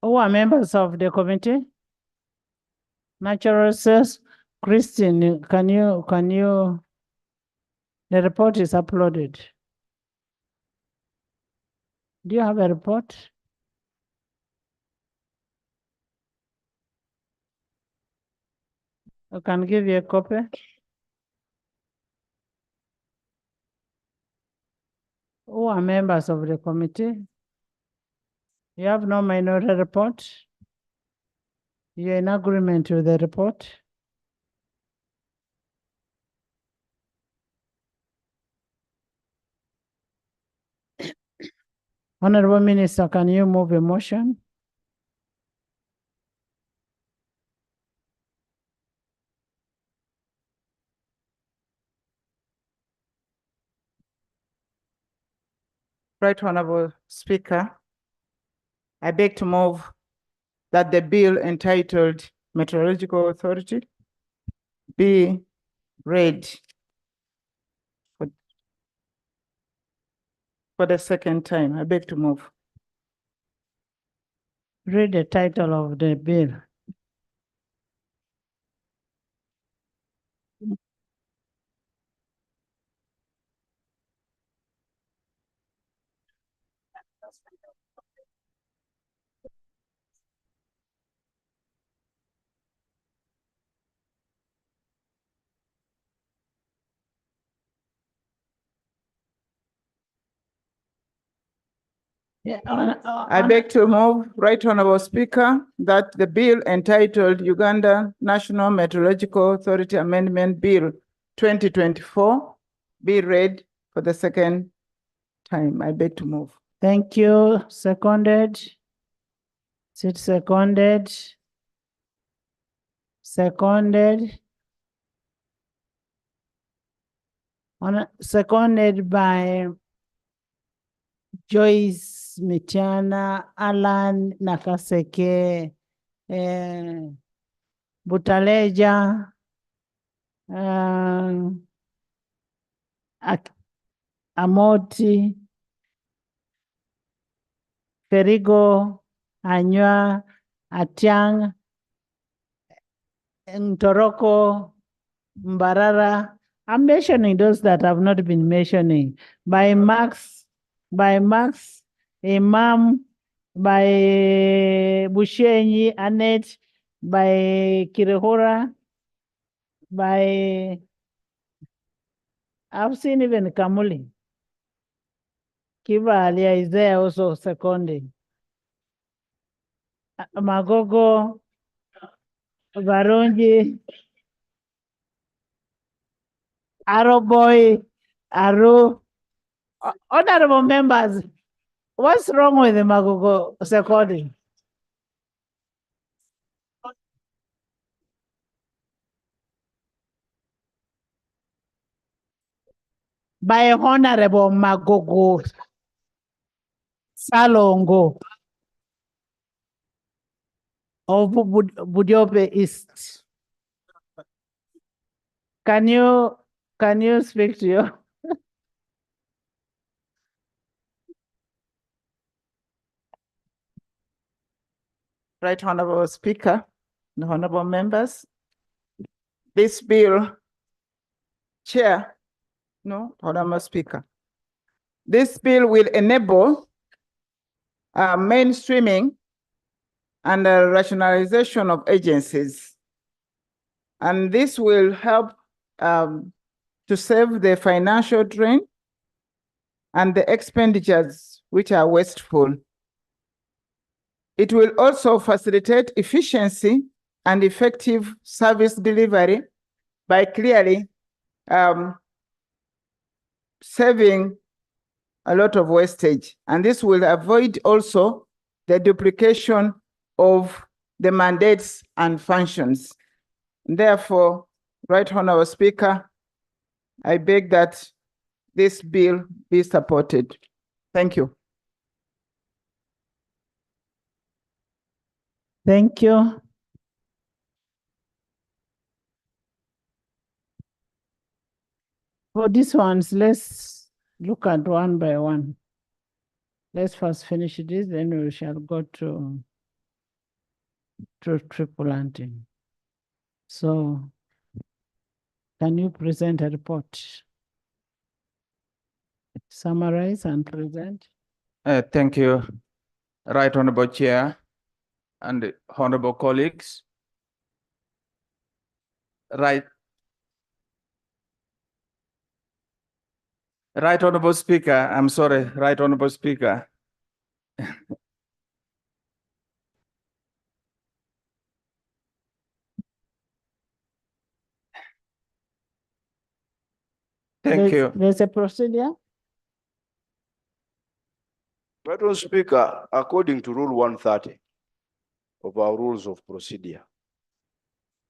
Who are members of the committee? Natural Resources, Christine, can you, the report is uploaded. Do you have a report? I can give you a copy. Who are members of the committee? You have no minority report? You're in agreement with the report? Honorable Minister, can you move a motion? Right Honorable Speaker, I beg to move that the bill entitled Meteorological Authority be read for the second time. I beg to move. Read the title of the bill. I beg to move, Right Honorable Speaker, that the bill entitled Uganda National Meteorological Authority Amendment Bill 2024 be read for the second time. I beg to move. Thank you. Seconded. Is it seconded? Seconded. Seconded by Joyce Michana, Alan Nakaseke, Butaleja, Amoti, Ferigo, Anywa, Atiang, Ntoroko, Mbarara. I'm mentioning those that have not been mentioning. By Max, Imam, by Bushenyi, Annette, by Kirehora, by, I've seen even Kamuli. Kiva Alia is there also seconding. Magogo, Varunji, Aroboy, Aru. Honorable members, what's wrong with the Magogo seconding? By Honorable Magogo Salongo of Budiobe East. Can you speak to you? Right Honorable Speaker, the honorable members, this bill, Chair, no, Honorable Speaker, this bill will enable mainstreaming and rationalization of agencies. And this will help to save the financial drain and the expenditures which are wasteful. It will also facilitate efficiency and effective service delivery by clearly saving a lot of wastage. And this will avoid also the duplication of the mandates and functions. Therefore, Right Honorable Speaker, I beg that this bill be supported. Thank you. Thank you. For these ones, let's look at one by one. Let's first finish this, then we shall go to triple hunting. So, can you present a report? Summarize and present. Thank you, Right Honorable Chair and honorable colleagues. Right Honorable Speaker, I'm sorry, Right Honorable Speaker. Thank you. There's a procedure. Madam Speaker, according to Rule 130 of our rules of procedure,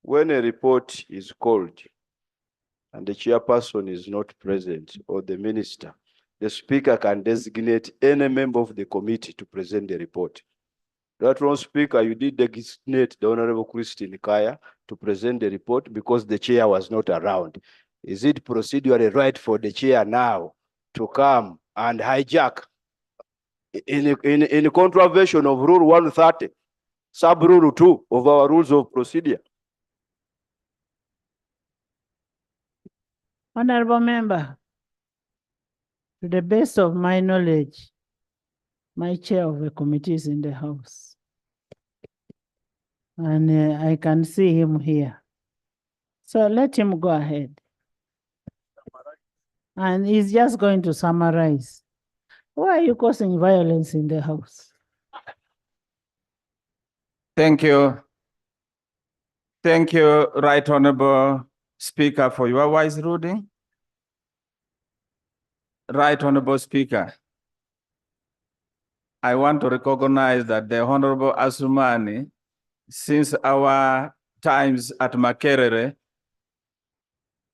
when a report is called and the chairperson is not present or the minister, the speaker can designate any member of the committee to present the report. Madam Speaker, you did designate the Honorable Christine Kaya to present the report because the chair was not around. Is it procedurally right for the chair now to come and hijack in contravention of Rule 130, sub Rule 2 of our rules of procedure? Honorable member, to the best of my knowledge, my chair of the committee is in the house. And I can see him here. So let him go ahead. And he's just going to summarize. Why are you causing violence in the house? Thank you. Thank you, Right Honorable Speaker, for your wise ruling. Right Honorable Speaker, I want to recognize that the Honorable Asumani, since our times at Makerere,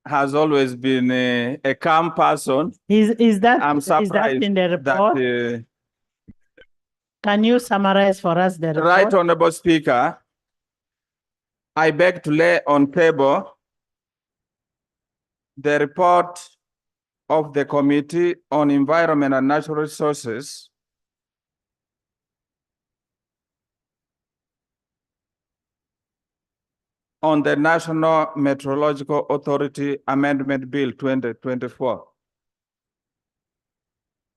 has always been a calm person. Is that I'm surprised in the report? that, Can you summarize for us the report? Right Honorable Speaker, I beg to lay on table the report of the Committee on Environment and Natural Resources on the National Meteorological Authority Amendment Bill 2024.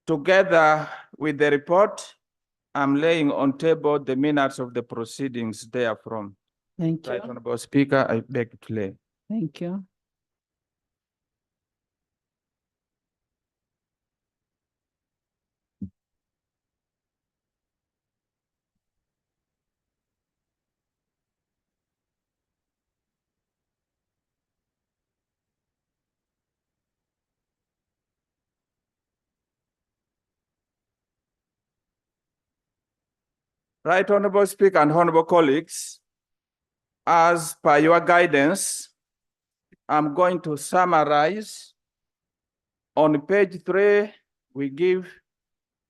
Together with the report, I'm laying on table the minutes of the proceedings therefrom. Thank you. Right Honorable Speaker, I beg to lay. Thank you. Right Honorable Speaker and honorable colleagues, as per your guidance, I'm going to summarize. On page 3, we give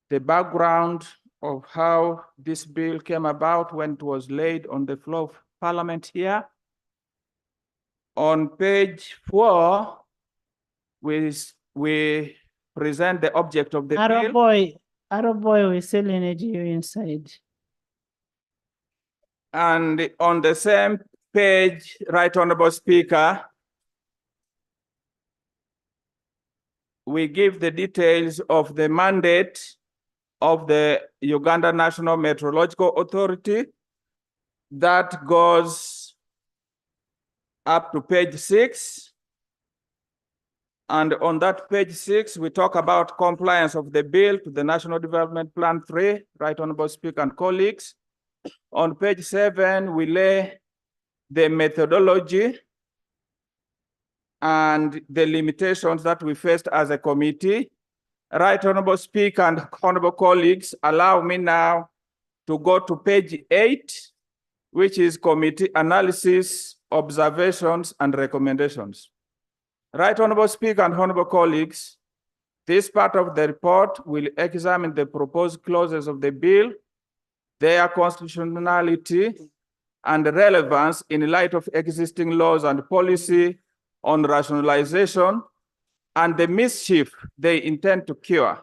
the background of how this bill came about when it was laid on the floor of Parliament here. On page 4, we present the object of the bill. Arrow boy, we still need you inside. And on the same page, Right Honorable Speaker, we give the details of the mandate of the Uganda National Meteorological Authority. That goes up to page 6. And on that page 6, we talk about compliance of the bill to the National Development Plan 3, Right Honorable Speaker and colleagues. On page 7, we lay the methodology and the limitations that we faced as a committee. Right Honorable Speaker and honorable colleagues, allow me now to go to page 8, which is committee analysis, observations, and recommendations. Right Honorable Speaker and honorable colleagues, this part of the report will examine the proposed clauses of the bill, their constitutionality and relevance in light of existing laws and policy on rationalization and the mischief they intend to cure.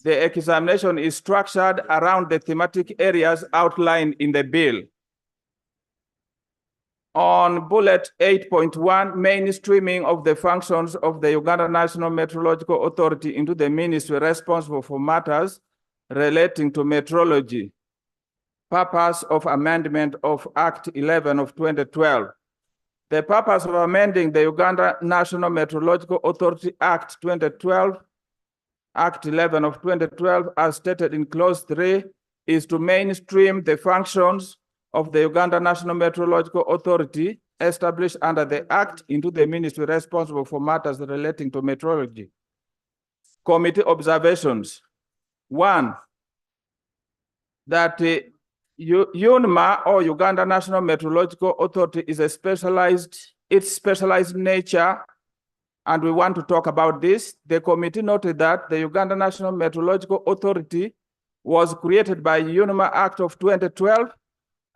The examination is structured around the thematic areas outlined in the bill. On bullet 8.1, mainstreaming of the functions of the Uganda National Meteorological Authority into the ministry responsible for matters relating to meteorology. Purpose of amendment of Act 11 of 2012. The purpose of amending the Uganda National Meteorological Authority Act 2012, Act 11 of 2012, as stated in Clause 3, is to mainstream the functions of the Uganda National Meteorological Authority established under the Act into the ministry responsible for matters relating to meteorology. Committee observations. 1, that UNMA, or Uganda National Meteorological Authority, is its specialized nature, and we want to talk about this. The committee noted that the Uganda National Meteorological Authority was created by UNMA Act of 2012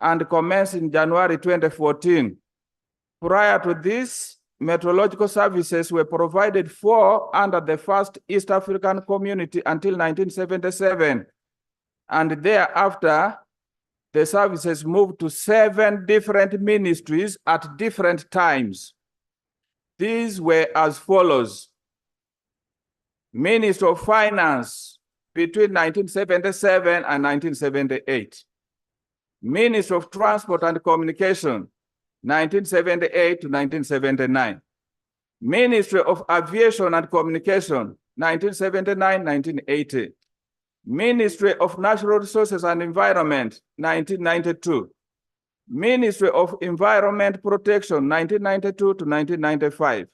and commenced in January 2014. Prior to this, meteorological services were provided for under the first East African Community until 1977. And thereafter, the services moved to 7 different ministries at different times. These were as follows: Ministry of Finance between 1977 and 1978. Ministry of Transport and Communication, 1978 to 1979. Ministry of Aviation and Communication, 1979-1980. Ministry of Natural Resources and Environment, 1992. Ministry of Environment Protection, 1992 to 1995.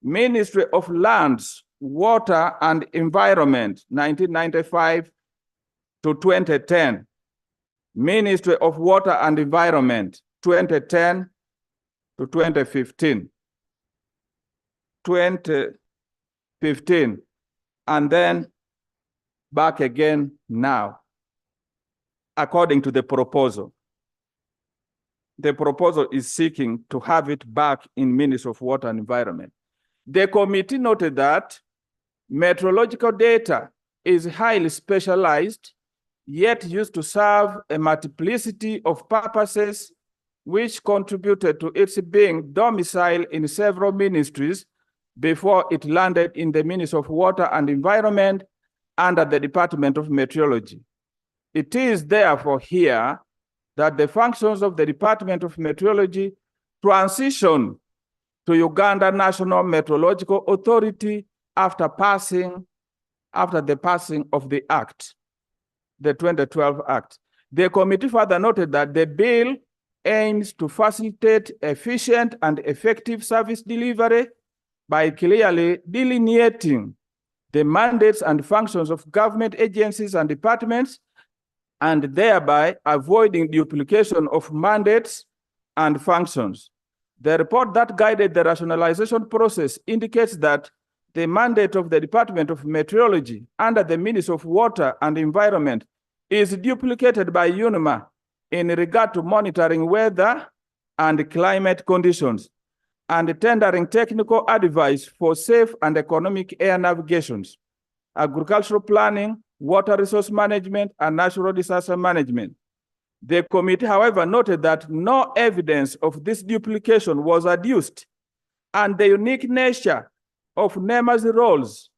Ministry of Lands, Water and Environment, 1995 to 2010. Ministry of Water and Environment, 2010 to 2015. 2015, and then back again now, according to the proposal. The proposal is seeking to have it back in Ministry of Water and Environment. The committee noted that meteorological data is highly specialized, yet used to serve a multiplicity of purposes, which contributed to its being domiciled in several ministries before it landed in the Ministry of Water and Environment under the Department of Meteorology. It is therefore here that the functions of the Department of Meteorology transition to Uganda National Meteorological Authority after the passing of the Act, the 2012 Act. The committee further noted that the bill aims to facilitate efficient and effective service delivery by clearly delineating the mandates and functions of government agencies and departments, and thereby avoiding duplication of mandates and functions. The report that guided the rationalization process indicates that the mandate of the Department of Meteorology under the Ministry of Water and Environment is duplicated by UNMA in regard to monitoring weather and climate conditions and tendering technical advice for safe and economic air navigations, agricultural planning, water resource management, and natural disaster management. The committee, however, noted that no evidence of this duplication was adduced, and the unique nature of NEMA's roles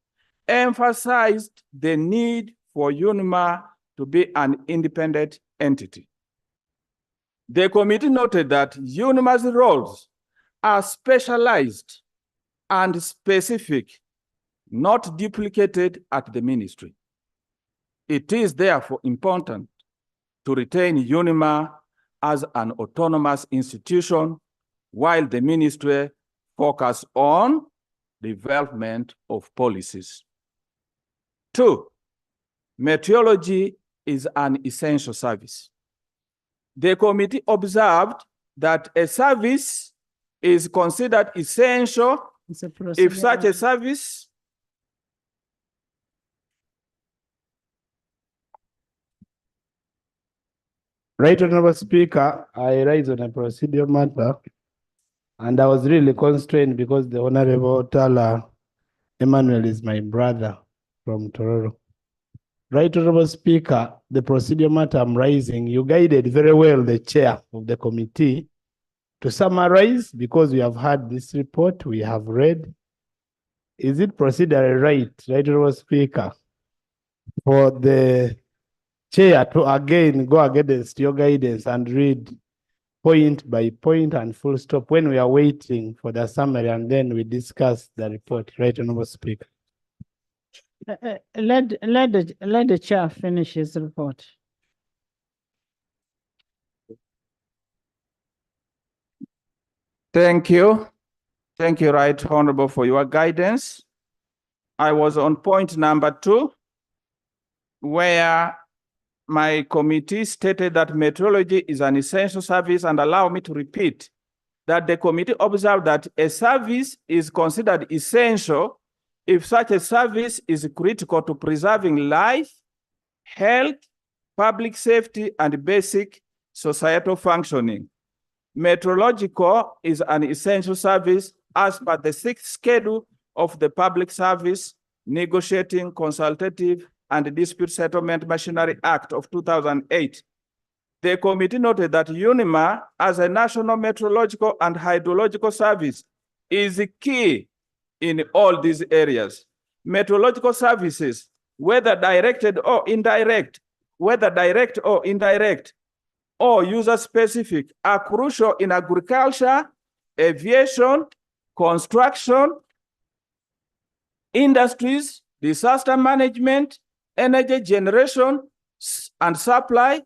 emphasized the need for UNMA to be an independent entity. The committee noted that UNMA's roles are specialized and specific, not duplicated at the ministry. It is therefore important to retain UNMA as an autonomous institution while the ministry focuses on development of policies. 2, meteorology is an essential service. The committee observed that a service is considered essential if such a service Right, Honorable Speaker, I rise on a procedural matter, and I was really constrained because the Honorable Tala Emmanuel is my brother from Tororo. Right, Honorable Speaker, the procedural matter I'm raising, you guided very well the chair of the committee to summarize, because we have had this report, we have read. Is it procedurally right, Honorable Speaker, for the chair to again go against your guidance and read point by point and full stop when we are waiting for the summary and then we discuss the report, right, Honorable Speaker? Let the chair finish his report. Thank you. Thank you, Right Honorable, for your guidance. I was on point number 2, where my committee stated that meteorology is an essential service, and allow me to repeat that the committee observed that a service is considered essential if such a service is critical to preserving life, health, public safety, and basic societal functioning. Meteorological is an essential service as per the 6th schedule of the Public Service Negotiating, Consultative, and Dispute Settlement Machinery Act of 2008. The committee noted that UNIMA, as a national meteorological and hydrological service, is key in all these areas. Meteorological services, whether direct or indirect, or user-specific, are crucial in agriculture, aviation, construction, industries, disaster management, energy generation and supply,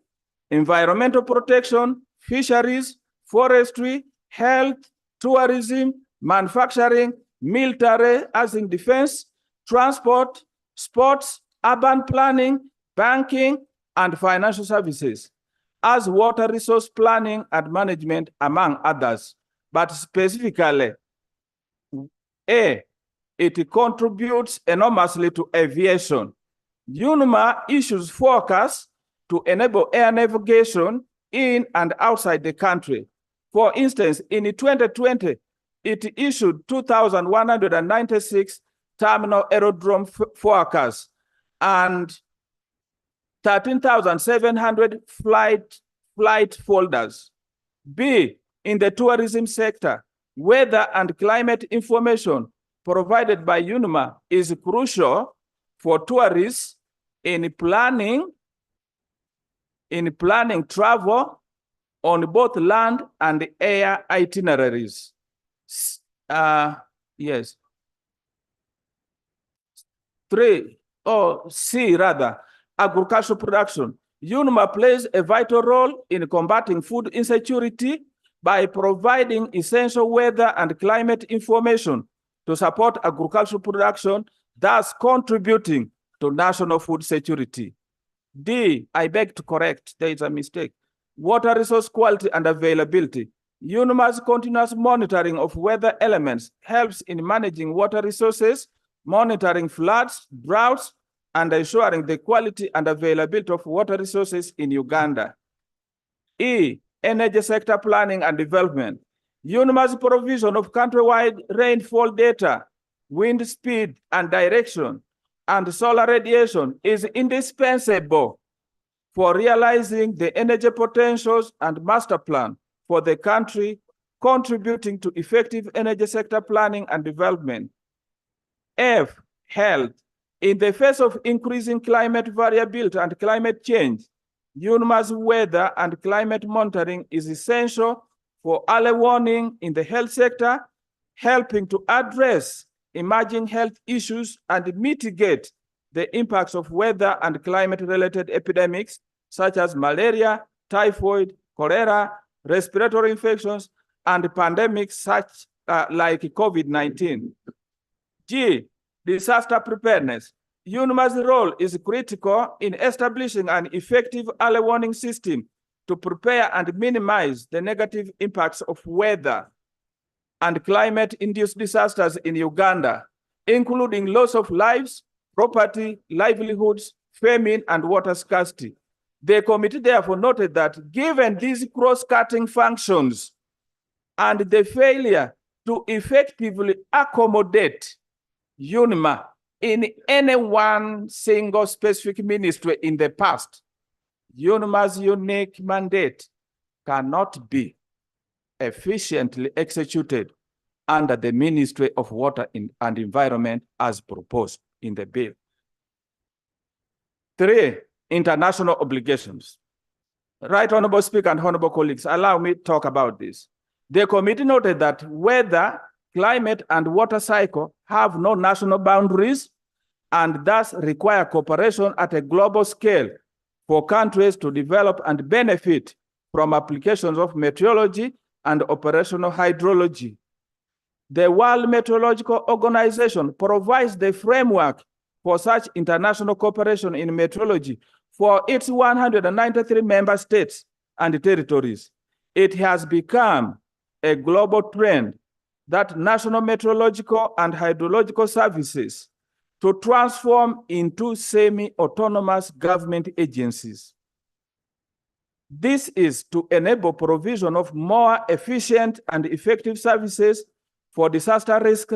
environmental protection, fisheries, forestry, health, tourism, manufacturing, military, as in defense, transport, sports, urban planning, banking, and financial services, as water resource planning and management, among others. But specifically, it contributes enormously to aviation. UNIMA issues forecasts to enable air navigation in and outside the country. For instance, in 2020, it issued 2,196 terminal aerodrome forecasts and 13,700 flight folders. B, in the tourism sector, weather and climate information provided by UNIMA is crucial for tourists in planning travel on both land and air itineraries. Yes. C rather, agricultural production. UNIMA plays a vital role in combating food insecurity by providing essential weather and climate information to support agricultural production, thus contributing to national food security. D, I beg to correct, there is a mistake. Water resource quality and availability. UNIMA's continuous monitoring of weather elements helps in managing water resources, monitoring floods, droughts, and ensuring the quality and availability of water resources in Uganda. E, energy sector planning and development. UNIMA's provision of countrywide rainfall data, wind speed and direction, and solar radiation is indispensable for realizing the energy potentials and master plan for the country, contributing to effective energy sector planning and development. F, health. In the face of increasing climate variability and climate change, UNIMA's weather and climate monitoring is essential for early warning in the health sector, helping to address emerging health issues and mitigate the impacts of weather and climate-related epidemics such as malaria, typhoid, cholera, respiratory infections, and pandemics such like COVID-19. G, disaster preparedness. UNIMA's role is critical in establishing an effective early warning system to prepare and minimize the negative impacts of weather and climate-induced disasters in Uganda, including loss of lives, property, livelihoods, famine, and water scarcity. The committee therefore noted that given these cross-cutting functions and the failure to effectively accommodate UNIMA in any one single specific ministry in the past, UNIMA's unique mandate cannot be efficiently executed under the Ministry of Water and Environment as proposed in the bill. 3, international obligations. Right Honorable Speaker and Honorable colleagues, allow me to talk about this. The committee noted that weather, climate, and water cycle have no national boundaries and thus require cooperation at a global scale for countries to develop and benefit from applications of meteorology and operational hydrology. The World Meteorological Organization provides the framework for such international cooperation in meteorology for its 193 member states and territories. It has become a global trend that national meteorological and hydrological services to transform into semi-autonomous government agencies. This is to enable provision of more efficient and effective services for disaster risk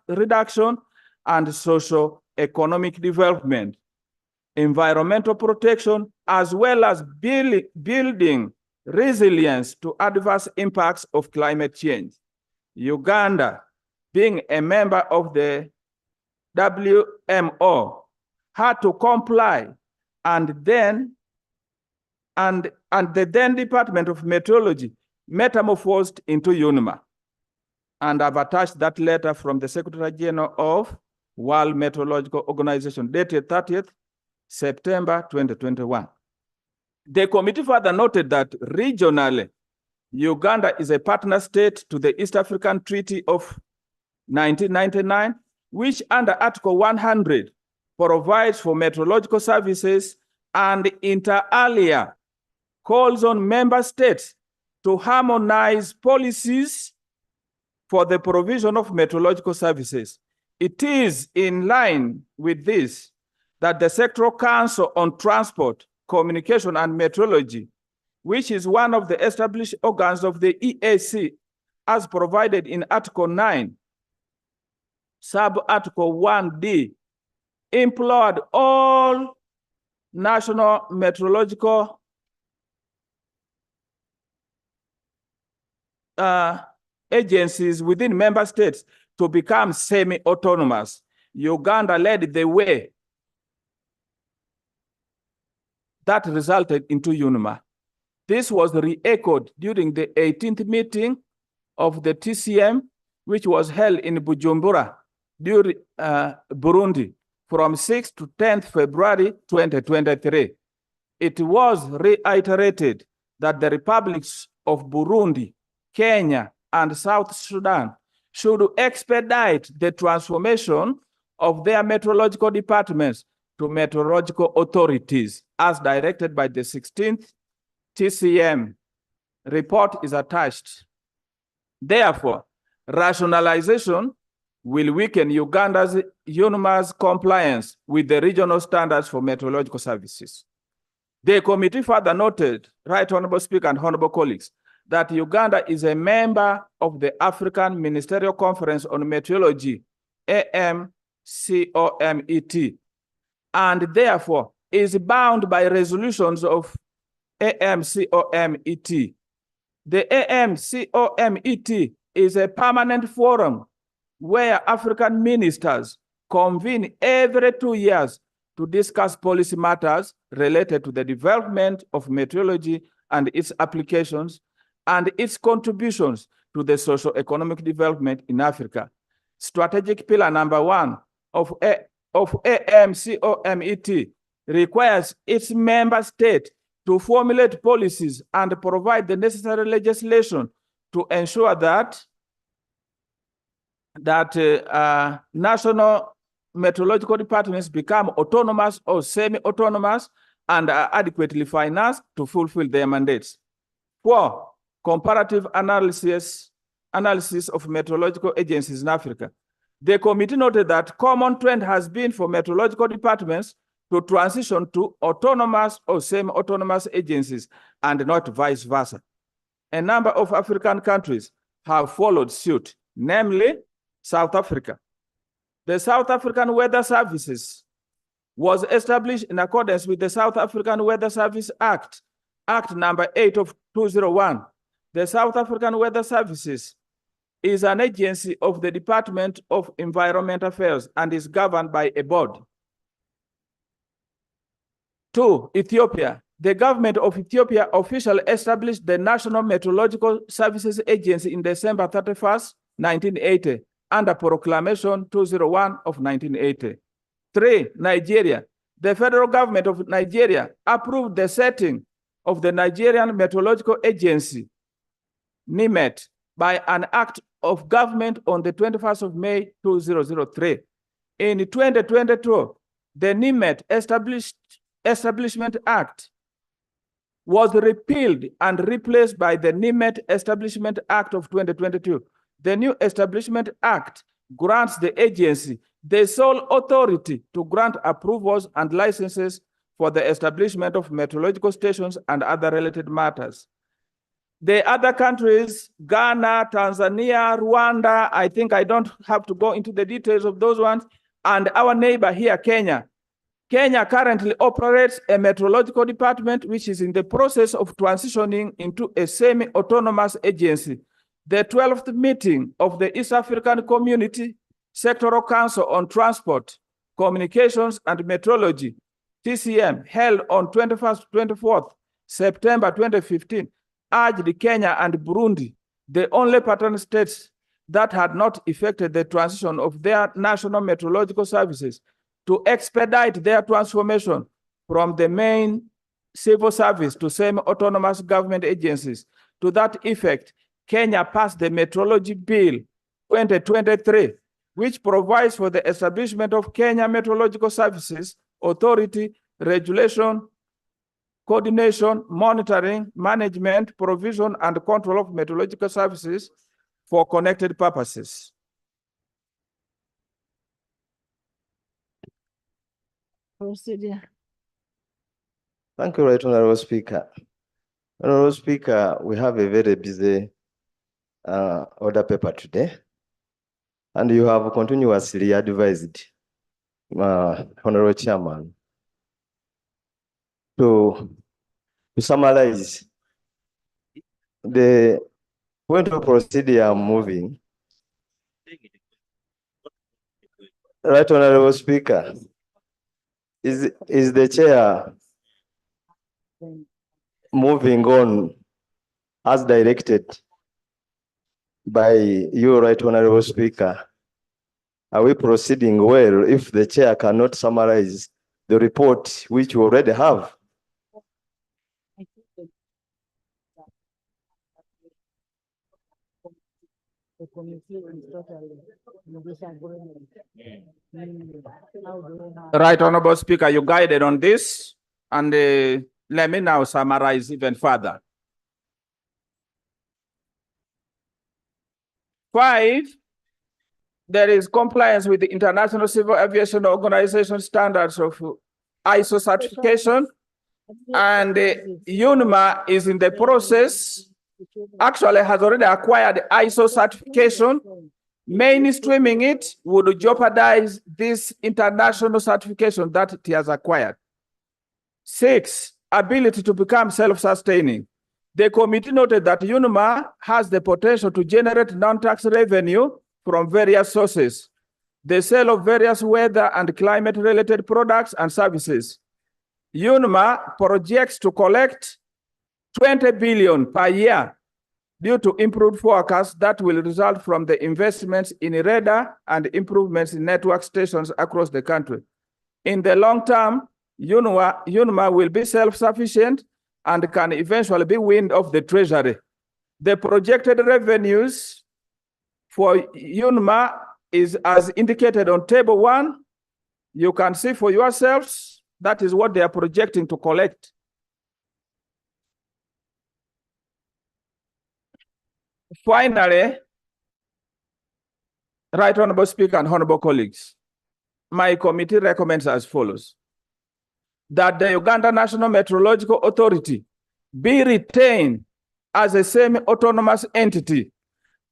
reduction and socio-economic development, environmental protection, as well as building resilience to adverse impacts of climate change. Uganda, being a member of the WMO, had to comply, and the then Department of Meteorology metamorphosed into UNMA. And I've attached that letter from the Secretary General of World Meteorological Organization dated 30th September 2021. The committee further noted that regionally, Uganda is a partner state to the East African Treaty of 1999, which under Article 100 provides for meteorological services and inter alia calls on member states to harmonize policies for the provision of meteorological services. It is in line with this that the Sectoral Council on Transport, Communication and Meteorology, which is one of the established organs of the EAC, as provided in Article 9, Sub-Article 1D, implored all national meteorological agencies within member states to become semi-autonomous. Uganda led the way. That resulted into UNMA. This was re-echoed during the 18th meeting of the TCM, which was held in Bujumbura, Burundi, from 6th to 10th February 2023. It was reiterated that the republics of Burundi, Kenya, and South Sudan should expedite the transformation of their meteorological departments to meteorological authorities, as directed by the 16th TCM. Report is attached. Therefore, rationalization will weaken Uganda's UNMA's compliance with the regional standards for meteorological services. The committee further noted, Right Honorable Speaker and Honorable colleagues, that Uganda is a member of the African Ministerial Conference on Meteorology, AMCOMET, and therefore is bound by resolutions of AMCOMET. The AMCOMET is a permanent forum where African ministers convene every 2 years to discuss policy matters related to the development of meteorology and its applications and its contributions to the socio-economic development in Africa. Strategic pillar number 1 of AMCOMET requires its member state to formulate policies and provide the necessary legislation to ensure that national meteorological departments become autonomous or semi-autonomous and are adequately financed to fulfill their mandates. 4, comparative analysis of meteorological agencies in Africa. The committee noted that common trend has been for meteorological departments to transition to autonomous or semi-autonomous agencies and not vice versa. A number of African countries have followed suit, namely South Africa. The South African Weather Services was established in accordance with the South African Weather Service Act, Act number 8 of 2001. The South African Weather Services is an agency of the Department of Environment Affairs and is governed by a board. 2, Ethiopia. The government of Ethiopia officially established the National Meteorological Services Agency in December 31st, 1980, under Proclamation 201 of 1980. 3, Nigeria. The federal government of Nigeria approved the setting of the Nigerian Meteorological Agency, NIMET, by an act of government on the 21st of May, 2003. In 2022, the NIMET established Establishment Act was repealed and replaced by the NIMET Establishment Act of 2022. The new Establishment Act grants the agency the sole authority to grant approvals and licenses for the establishment of meteorological stations and other related matters. The other countries, Ghana, Tanzania, Rwanda, I think I don't have to go into the details of those ones, and our neighbor here, Kenya. Kenya currently operates a meteorological department which is in the process of transitioning into a semi-autonomous agency. The 12th meeting of the East African Community Sectoral Council on Transport, Communications and Meteorology, TCM, held on 21st, 24th September 2015, urged Kenya and Burundi, the only partner states that had not effected the transition of their national meteorological services, to expedite their transformation from the main civil service to semi-autonomous government agencies. To that effect, Kenya passed the Meteorology Bill 2023, which provides for the establishment of Kenya Meteorological Services Authority, regulation, coordination, monitoring, management, provision, and control of meteorological services for connected purposes. Procedure. Thank you, Right Honorable Speaker. Honorable Speaker, we have a very busy order paper today, and you have continuously advised Honorable Chairman to summarize the point of procedure moving. Right Honorable Speaker, is the chair moving on as directed by you, Right Honorable Speaker? Are we proceeding well if the chair cannot summarize the report which we already have? Right Honorable Speaker, you guided on this, and let me now summarize even further. 5, there is compliance with the International Civil Aviation Organization standards of ISO certification, and UNMA is in the process, actually has already acquired ISO certification. Mainstreaming it would jeopardize this international certification that it has acquired. 6, ability to become self-sustaining. The committee noted that UNMA has the potential to generate non-tax revenue from various sources, the sale of various weather and climate-related products and services. UNMA projects to collect 20 billion per year due to improved forecasts that will result from the investments in radar and improvements in network stations across the country. In the long term, UNMA will be self-sufficient and can eventually be weaned off the treasury. The projected revenues for UNMA is as indicated on table 1. You can see for yourselves, that is what they are projecting to collect. Finally, Right Honorable Speaker and honorable colleagues, my committee recommends as follows: that the Uganda National Meteorological Authority be retained as a semi-autonomous entity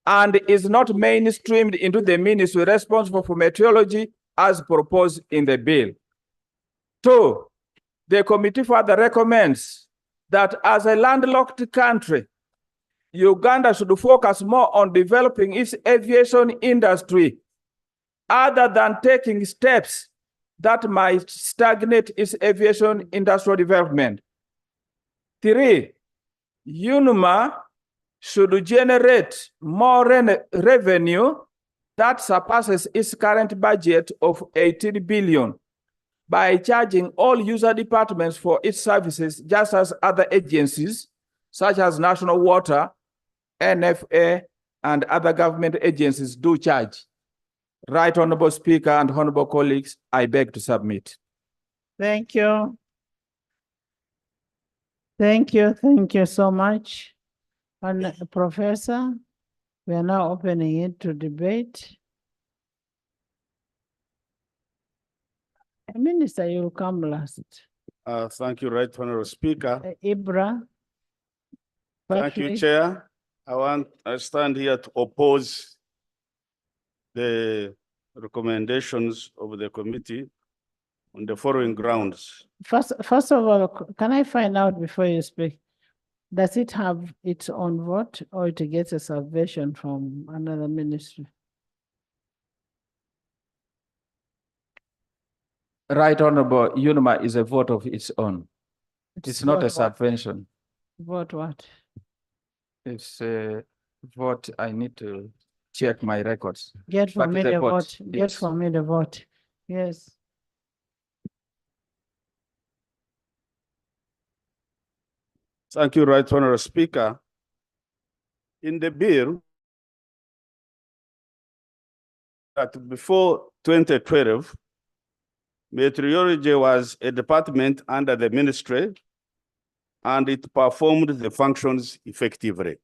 and is not mainstreamed into the ministry responsible for meteorology as proposed in the bill. 2, the committee further recommends that as a landlocked country, Uganda should focus more on developing its aviation industry other than taking steps that might stagnate its aviation industrial development. 3, UNMA should generate more revenue that surpasses its current budget of 18 billion by charging all user departments for its services, just as other agencies such as National Water, NFA, and other government agencies do charge. Right Honorable Speaker and honorable colleagues, I beg to submit. Thank you. Thank you so much. And Professor, we are now opening it to debate. Minister, you'll come last. Thank you, Right Honorable Speaker. Ibra. Thank you, Patrick. Chair. I stand here to oppose the recommendations of the committee on the following grounds. First of all, can I find out before you speak, does it have its own vote or it gets a subversion from another ministry? Right Honorable Unuma is a vote of its own. It's not a vote what? subvention. Vote what? It's a vote. I need to check my records. Get for But me it's a the vote. vote. Get Yes. for me the vote. Yes. Thank you, Right Honorable Speaker. In the bill, that before 2012, meteorology was a department under the ministry and it performed the functions effectively.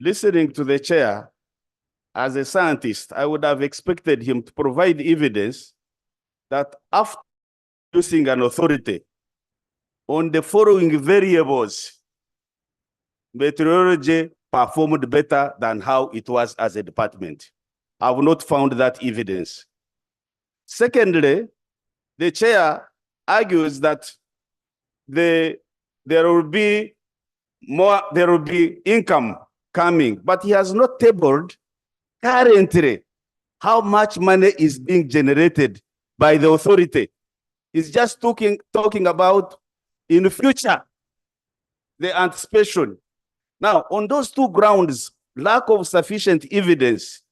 Listening to the chair, as a scientist, I would have expected him to provide evidence that after using an authority on the following variables, meteorology performed better than how it was as a department. I have not found that evidence. Secondly, the chair argues that there will be income coming, but he has not tabled currently how much money is being generated by the authority. He's just talking about in the future, the anticipation. Now, on those two grounds, lack of sufficient evidence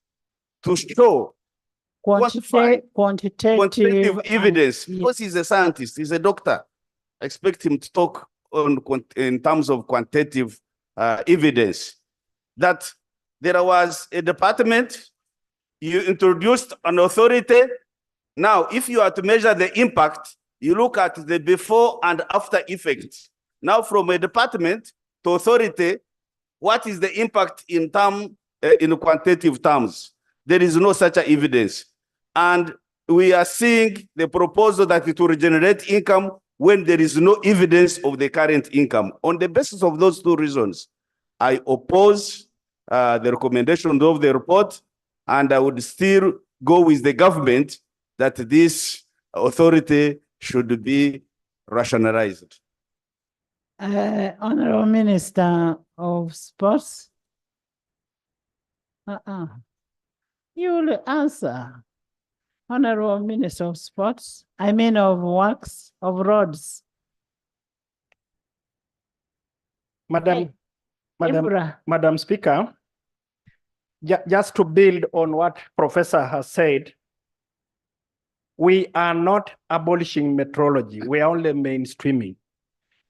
to show quantitative evidence, because he's a scientist, he's a doctor. I expect him to talk in terms of quantitative evidence that there was a department, you introduced an authority. Now, if you are to measure the impact, you look at the before and after effects. Now, from a department to authority, what is the impact in quantitative terms? There is no such evidence. And we are seeing the proposal that it will generate income when there is no evidence of the current income. On the basis of those two reasons, I oppose the recommendation of the report, and I would still go with the government that this authority should be rationalized. Honorable Minister of Sports. You will answer. Honorable Minister of Sports, I mean of Works, of Roads. Madam Ibra. Speaker, just to build on what Professor has said, we are not abolishing metrology, we are only mainstreaming.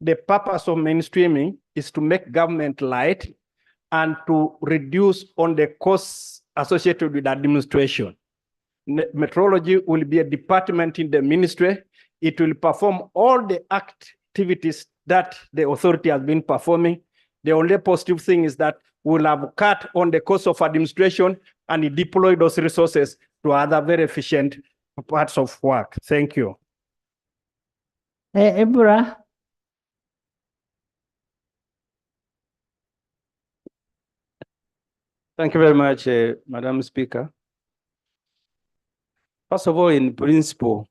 The purpose of mainstreaming is to make government light and to reduce on the costs associated with administration. Metrology will be a department in the ministry. It will perform all the activities that the authority has been performing. The only positive thing is that we'll have cut on the cost of administration and deploy those resources to other very efficient parts of work. Thank you. Ibra. Thank you very much, Madam Speaker. First of all, in principle,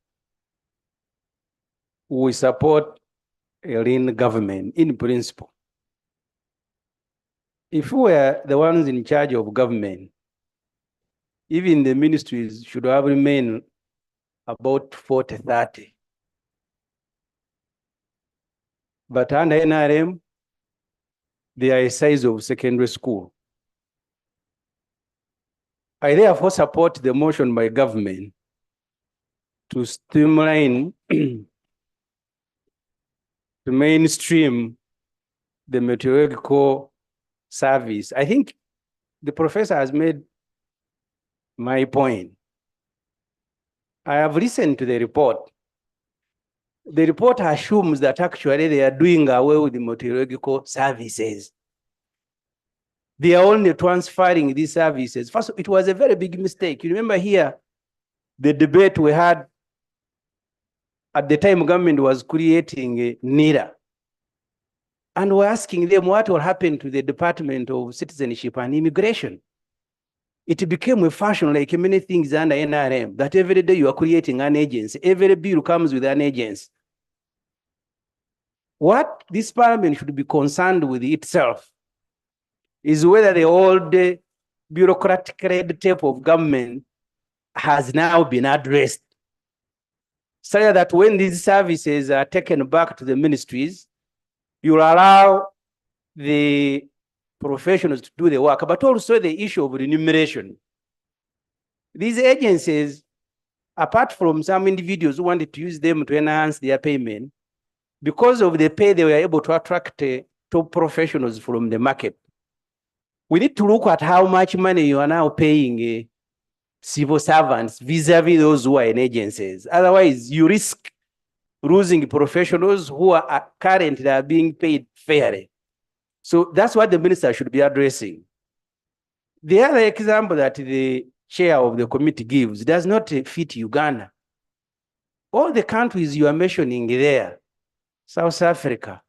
we support a lean government, in principle. If we were the ones in charge of government, even the ministries should have remained about 40-30. But under NRM, they are a size of secondary school. I therefore support the motion by government to streamline, to mainstream the meteorological service. I think the professor has made my point. I have listened to the report. the report assumes that actually they are doing away with the meteorological services. They are only transferring these services. First, it was a very big mistake. You remember here, the debate we had at the time government was creating a NIRA. And we're asking them what will happen to the Department of Citizenship and Immigration. It became a fashion, like many things under NRM, that every day you are creating an agency. Every bill comes with an agency. What this parliament should be concerned with itself is whether the old bureaucratic red tape of government has now been addressed, so that when these services are taken back to the ministries, you'll allow the professionals to do the work, but also the issue of remuneration. These agencies, apart from some individuals who wanted to use them to enhance their payment, because of the pay, they were able to attract top professionals from the market. We need to look at how much money you are now paying civil servants vis-a-vis those who are in agencies. Otherwise, you risk losing professionals who are currently being paid fairly. So that's what the minister should be addressing. The other example that the chair of the committee gives does not fit Uganda. All the countries you are mentioning there, South Africa,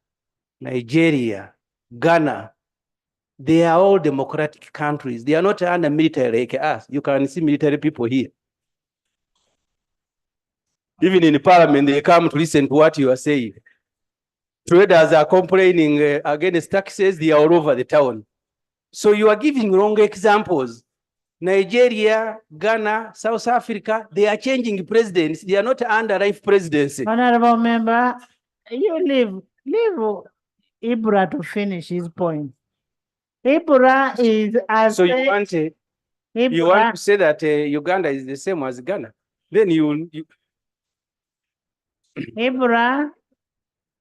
Nigeria, Ghana, they are all democratic countries. They are not under military like us. You can see military people here. Even in the parliament, they come to listen to what you are saying. Traders are complaining against taxes. They are all over the town. So you are giving wrong examples. Nigeria, Ghana, South Africa, they are changing presidents. They are not under life presidency. Honorable member, you leave Ibra to finish his point. Ibra is as So you want to say that Uganda is the same as Ghana? Then you Ibra,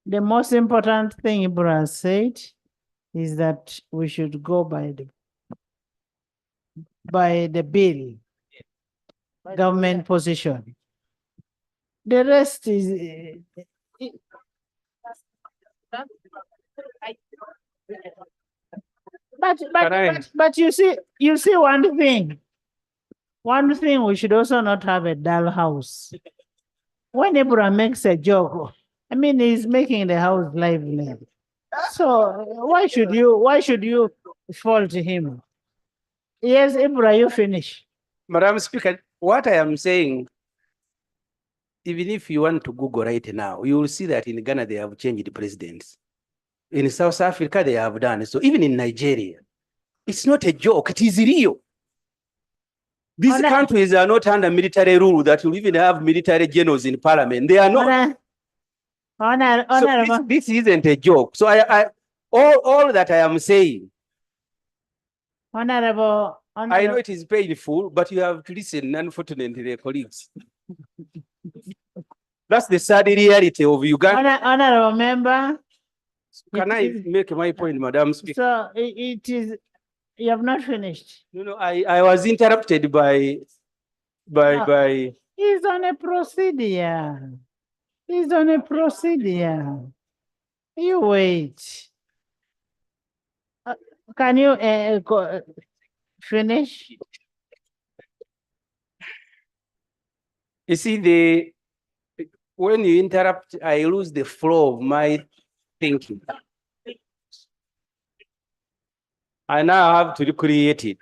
the most important thing Ibra said is that we should go by the bill, government position. The rest is but you see one thing. One thing, we should also not have a dull house. When Ibra makes a joke, I mean, he's making the house lively. So why should you fault him? Yes, Ibra, you finish. Madam Speaker, what I am saying, even if you want to Google right now, you will see that in Ghana they have changed the presidents. In South Africa, they have done so. Even in Nigeria, it's not a joke, it is real. These countries are not under military rule that will even have military generals in parliament. They are not. So this isn't a joke. So all that I am saying. Honorable. I know it is painful, but you have to listen, unfortunately, colleagues. That's the sad reality of Uganda. Honorable member. Can I make my point, Madam Speaker? So it is, you have not finished. No, I was interrupted by. He's on a procedure. He's on a procedure. You wait. Can you finish? You see, when you interrupt, I lose the flow of my thinking. I now have to recreate it.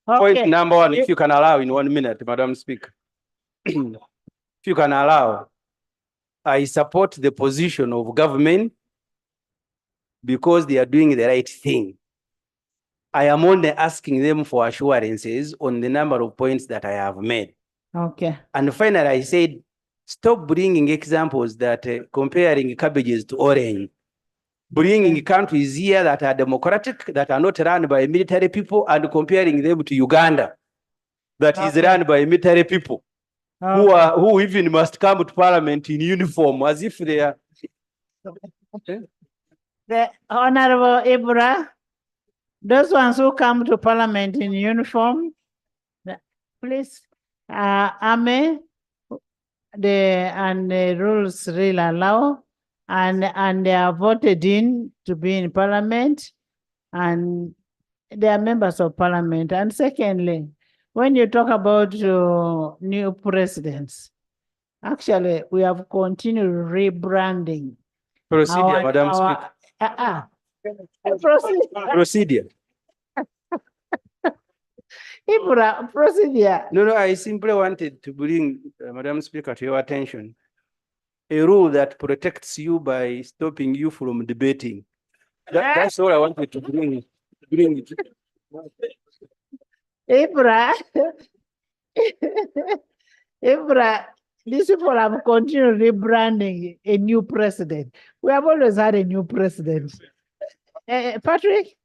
Okay. Point number one, if you can allow in 1 minute, Madam Speaker. If you can allow, I support the position of government because they are doing the right thing. I am only asking them for assurances on the number of points that I have made. Okay. And finally, I said, stop bringing examples that comparing cabbages to orange. Bringing countries here that are democratic, that are not run by military people, and comparing them to Uganda, that is run by military people, who even must come to parliament in uniform, as if they are. The Honorable Ibra, those ones who come to parliament in uniform, please, Ame, the rules really allow, and they are voted in to be in parliament, and they are members of parliament. And secondly, when you talk about new presidents, actually, we have continued rebranding. Procedure, Madam Speaker. Procedure. Procedure. No, I simply wanted to bring, Madam Speaker, to your attention, a rule that protects you by stopping you from debating. That's all I wanted to bring it. Ibra, Ibra, these people have continued rebranding a new president. We have always had a new president. Patrick?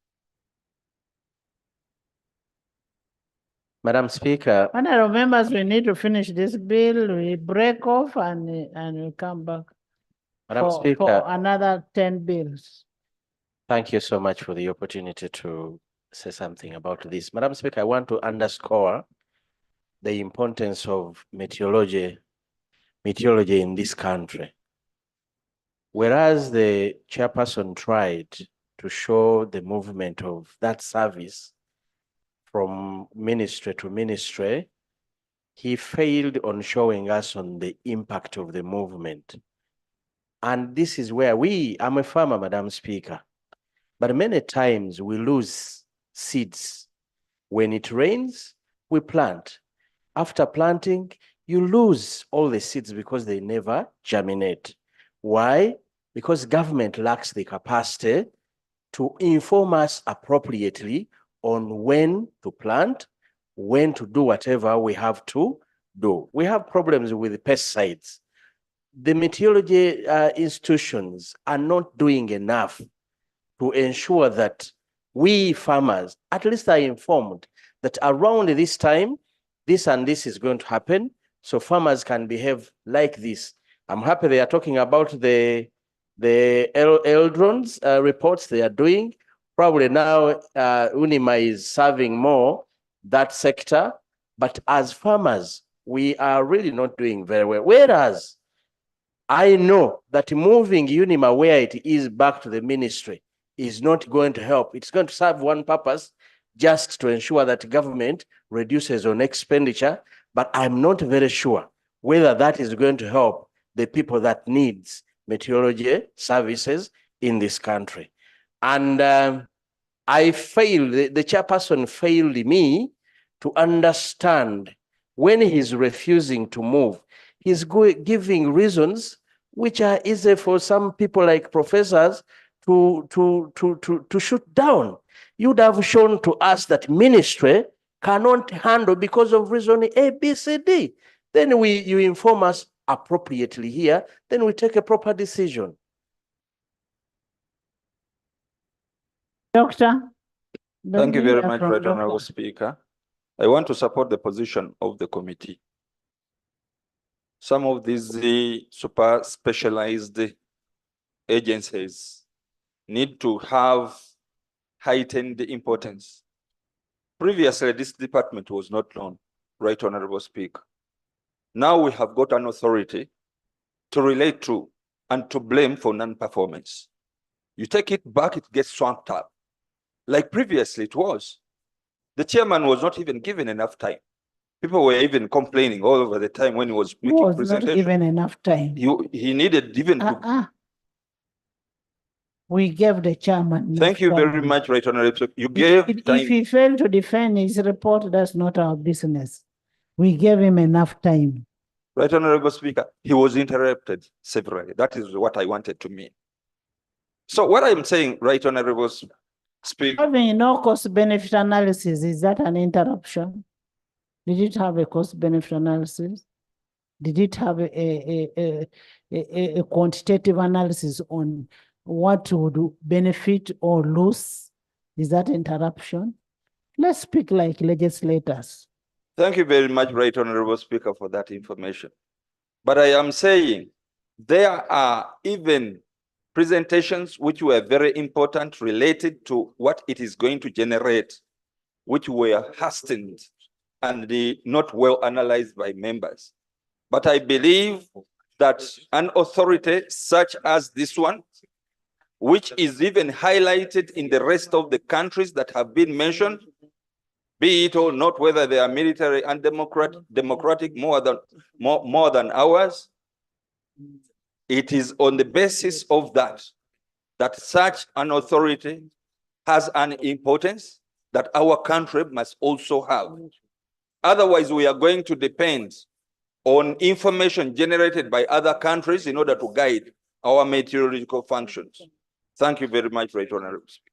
Madam Speaker, Honorable members, we need to finish this bill. We break off and we come back Madam for Speaker, another 10 bills. thank you so much for the opportunity to say something about this. Madam Speaker, I want to underscore the importance of meteorology in this country. Whereas the chairperson tried to show the movement of that service from ministry to ministry, he failed on showing us on the impact of the movement. And this is where I'm a farmer, Madam Speaker, but many times we lose seeds. When it rains, we plant. After planting, you lose all the seeds because they never germinate. Why? Because government lacks the capacity to inform us appropriately on when to plant, when to do whatever we have to do. We have problems with pesticides. The meteorology institutions are not doing enough to ensure that we farmers at least are informed that around this time, this and this is going to happen, so farmers can behave like this. I'm happy they are talking about the Eldron's reports they are doing. Probably now UNIMA is serving more that sector, but as farmers, we are really not doing very well. Whereas I know that moving UNIMA where it is back to the ministry is not going to help. It's going to serve one purpose, just to ensure that government reduces on expenditure, but I'm not very sure whether that is going to help the people that needs meteorology services in this country. And I failed, the chairperson failed me to understand when he's refusing to move, he's giving reasons which are easy for some people like professors to shoot down. You'd have shown to us that ministry cannot handle because of reason A, B, C, D. Then you inform us appropriately here, then we take a proper decision. Doctor? Thank you very much, Right Honorable Speaker. I want to support the position of the committee. Some of these super specialized agencies need to have heightened importance. Previously, this department was not known, Right Honorable Speaker. Now we have got an authority to relate to and to blame for non-performance. You take it back, it gets swamped up. Like previously it was. The chairman was not even given enough time. People were even complaining all over the time when he was making Was not presentation. given enough time. He needed even to. We gave the chairman. Thank you very time. much, Right Honorable. You gave time. If he failed to defend his report, that's not our business. We gave him enough time. Right Honorable Speaker, he was interrupted severally. That is what I wanted to mean. So what I'm saying, Right Honorable Speaker. Having no cost benefit analysis, is that an interruption? Did it have a cost benefit analysis? Did it have a quantitative analysis on what would benefit or lose? Is that interruption? Let's speak like legislators. Thank you very much, Right Honorable Speaker, for that information. But I am saying there are even presentations which were very important related to what it is going to generate, which were hastened and not well analyzed by members. But I believe that an authority such as this one, which is even highlighted in the rest of the countries that have been mentioned, be it or not, whether they are military and democratic more than ours, it is on the basis of that such an authority has an importance that our country must also have. Otherwise, we are going to depend on information generated by other countries in order to guide our meteorological functions. Thank you very much, Right Honorable Speaker.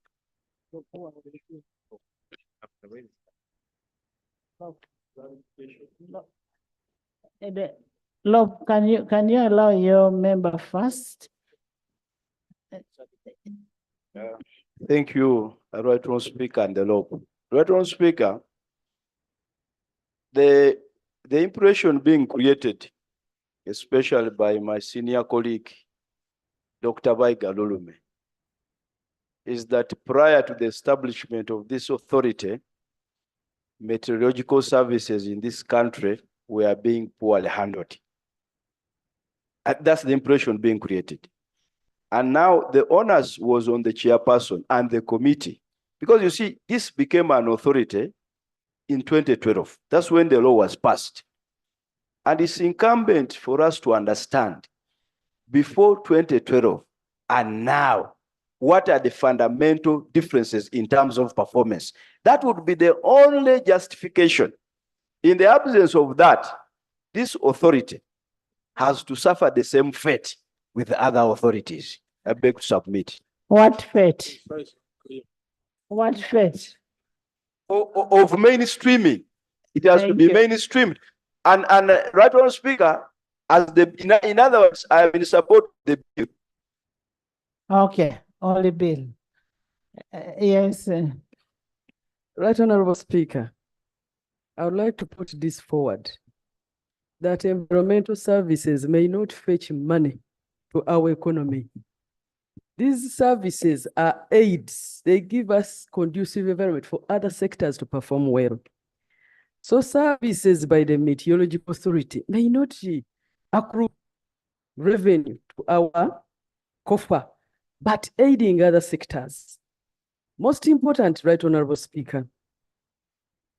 Lob, can you allow your member first? Thank you, Right Honorable Speaker and the Lob. Right Honorable Speaker, the impression being created, especially by my senior colleague, Dr. Baiga Lulume, is that prior to the establishment of this authority, meteorological services in this country were being poorly handled. And that's the impression being created. And now the onus was on the chairperson and the committee. Because you see, this became an authority in 2012. That's when the law was passed. And it's incumbent for us to understand before 2012 and now, what are the fundamental differences in terms of performance? That would be the only justification. In the absence of that, this authority has to suffer the same fate with the other authorities. I beg to submit. What fate? What fate? Of mainstreaming. It has to be mainstreamed. And Right Honorable Speaker, as in other words, I am in support of the bill. Okay, only bill. Yes. Right Honorable Speaker, I would like to put this forward, that environmental services may not fetch money to our economy. These services are aids. They give us conducive environment for other sectors to perform well. So services by the Meteorological Authority may not accrue revenue to our coffer, but aiding other sectors. Most important, Right Honorable Speaker,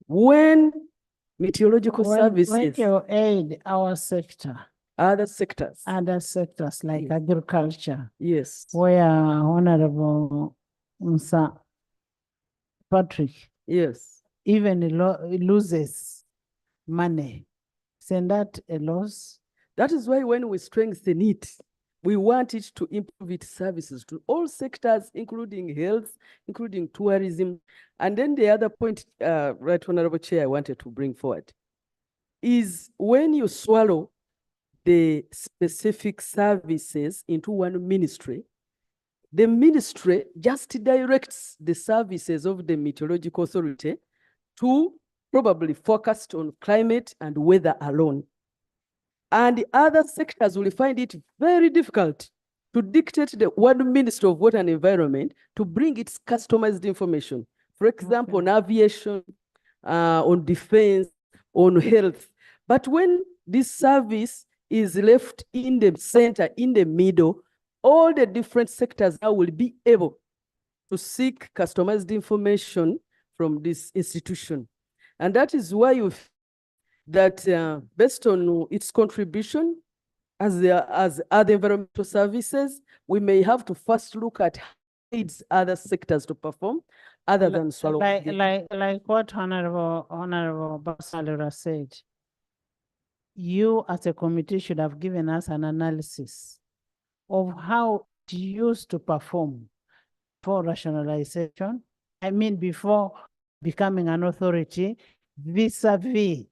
when meteorological services... When you aid our sector. Other sectors. Other sectors like agriculture. Yes. Where Honorable Musa Patrick. Yes. Even loses money. Isn't that a loss? That is why when we strengthen it, we want it to improve its services to all sectors, including health, including tourism. And then the other point, Right Honorable Chair, I wanted to bring forward is when you swallow the specific services into one ministry, the ministry just directs the services of the Meteorological Authority to probably focus on climate and weather alone. And the other sectors will find it very difficult to dictate the one Ministry of Water and Environment to bring its customized information. For example, on aviation, on defense, on health. But when this service is left in the center, in the middle, all the different sectors now will be able to seek customized information from this institution. And that is why you've that based on its contribution as other environmental services, we may have to first look at how needs other sectors to perform other than swallow. Like what Honorable Basalura said, you as a committee should have given us an analysis of how it used to perform for rationalization. I mean, before becoming an authority, vis-a-vis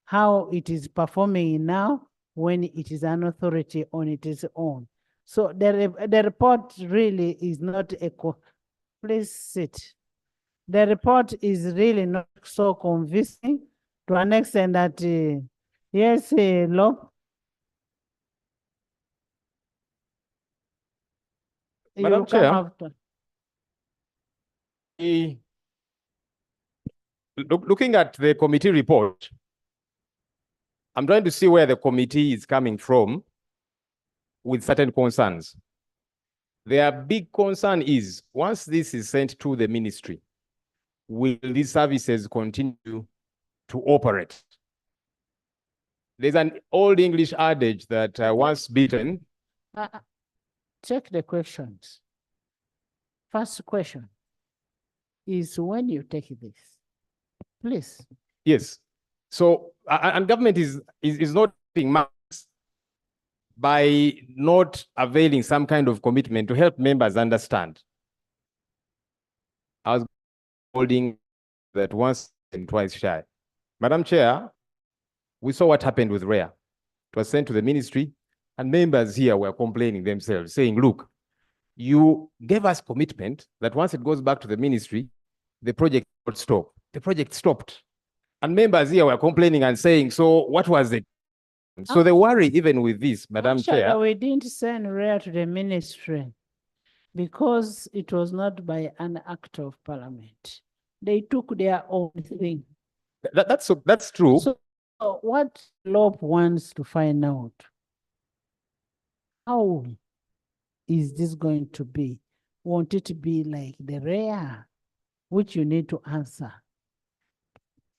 how it is performing now when it is an authority on its own. So the report really is not please sit. The report is really not so convincing to an extent that, yes, Lob. Madam Chair, after. Looking at the committee report, I'm trying to see where the committee is coming from with certain concerns. Their big concern is, once this is sent to the ministry, will these services continue to operate? There's an old English adage that once bitten. Check the questions. First question is when you take this, please. Yes. So, and government is not doing much by not availing some kind of commitment to help members understand. I was holding that once and twice shy. Madam Chair, we saw what happened with REA. It was sent to the ministry, and members here were complaining themselves, saying, look, you gave us commitment that once it goes back to the ministry, the project would stop. The project stopped. And members here were complaining and saying, so what was it? So the worry, even with this, Madam Chair. We didn't send REA to the ministry because it was not by an act of parliament. They took their own thing. That's true. So what LOP wants to find out, how is this going to be? Won't it be like the REA, which you need to answer?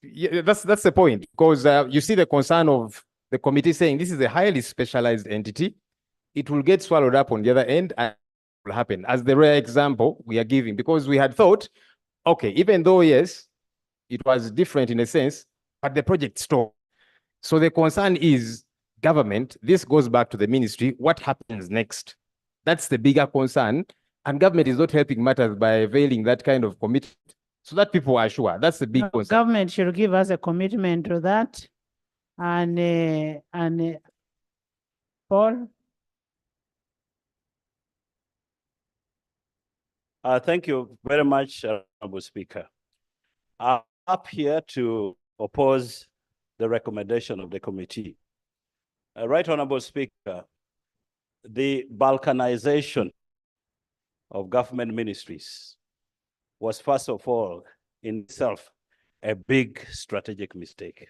Yeah, that's the point, because you see the concern of the committee saying this is a highly specialized entity. It will get swallowed up on the other end and it will happen, as the REA example we are giving, because we had thought, okay, even though, yes, it was different in a sense, but the project stopped. So the concern is government, this goes back to the ministry, what happens next? That's the bigger concern, and government is not helping matters by availing that kind of commitment, so that people are sure. That's the big concern. Government should give us a commitment to that. And Paul? Thank you very much, Honorable Speaker. I'm up here to oppose the recommendation of the committee. Right Honorable Speaker, the balkanization of government ministries was first of all in itself a big strategic mistake.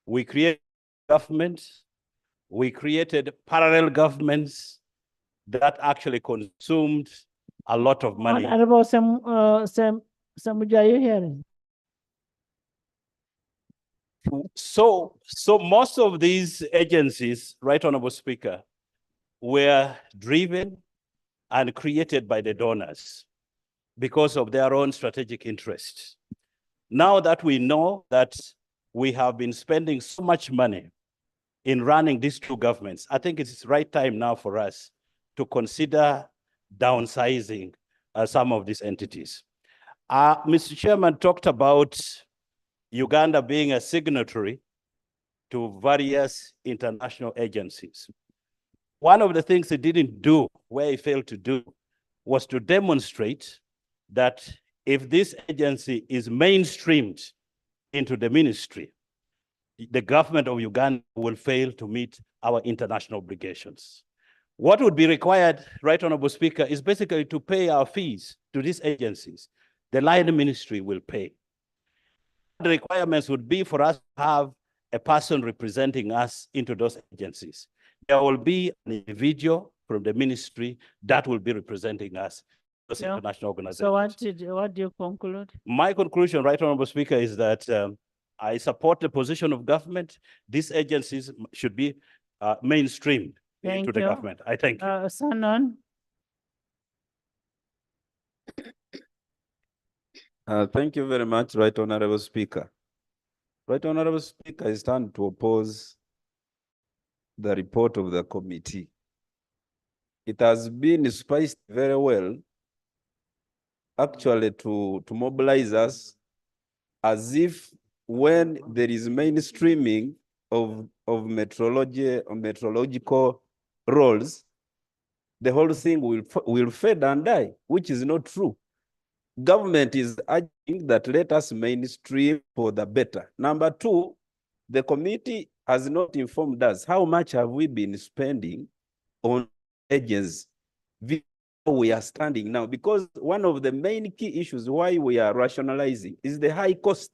We created governments, we created parallel governments that actually consumed a lot of money. Honorable Samuja, are you hearing? So most of these agencies, Right Honorable Speaker, were driven and created by the donors because of their own strategic interests. Now that we know that we have been spending so much money in running these two governments, I think it's the right time now for us to consider downsizing some of these entities. Mr. Chairman talked about Uganda being a signatory to various international agencies. One of the things he didn't do, where he failed to do, was to demonstrate that if this agency is mainstreamed into the ministry, the government of Uganda will fail to meet our international obligations. What would be required, Right Honorable Speaker, is basically to pay our fees to these agencies. The line ministry will pay. The requirements would be for us to have a person representing us into those agencies. There will be an individual from the ministry that will be representing us in those international organizations. So what do you conclude? My conclusion, Right Honorable Speaker, is that I support the position of government. These agencies should be mainstreamed into the government. I thank you. Sanon? Thank you very much, Right Honorable Speaker. Right Honorable Speaker, I stand to oppose the report of the committee. It has been spiced very well, actually, to mobilize us as if when there is mainstreaming of metrology or metrological roles, the whole thing will fade and die, which is not true. Government is urging that let us mainstream for the better. Number two, the committee has not informed us how much have we been spending on agencies we are standing now, because one of the main key issues why we are rationalizing is the high cost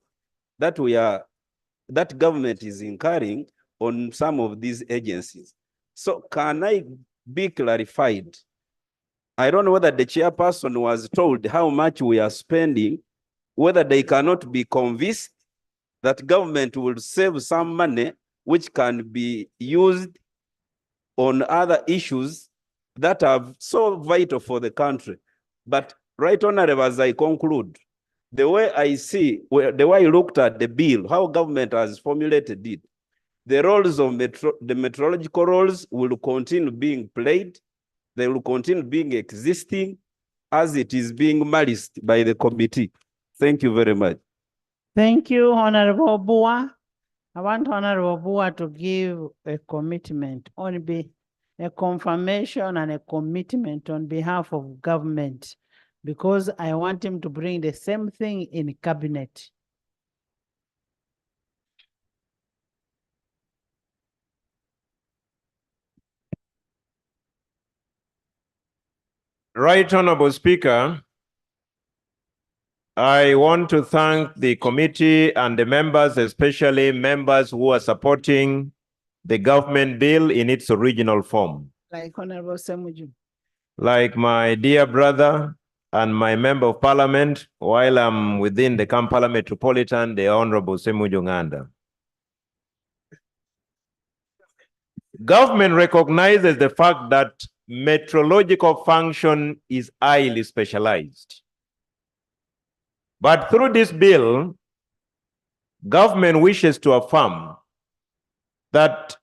that government is incurring on some of these agencies. So can I be clarified? I don't know whether the chairperson was told how much we are spending, whether they cannot be convinced that government will save some money which can be used on other issues that are so vital for the country. But right honorable, as I conclude, the way I see, the way I looked at the bill, how government has formulated it, the roles of the meteorological roles will continue being played. They will continue being existing as it is being managed by the committee. Thank you very much. Thank you, Honorable Bua. I want Honorable Bua to give a commitment a confirmation and a commitment on behalf of government, because I want him to bring the same thing in cabinet. Right Honorable Speaker, I want to thank the committee and the members, especially members who are supporting the government bill in its original form. Like Honorable Semuju. Like my dear brother and my member of parliament, while I'm within the Kampala Metropolitan, the Honorable Semuju Nganda. Government recognizes the fact that meteorological function is highly specialized. But through this bill, government wishes to affirm that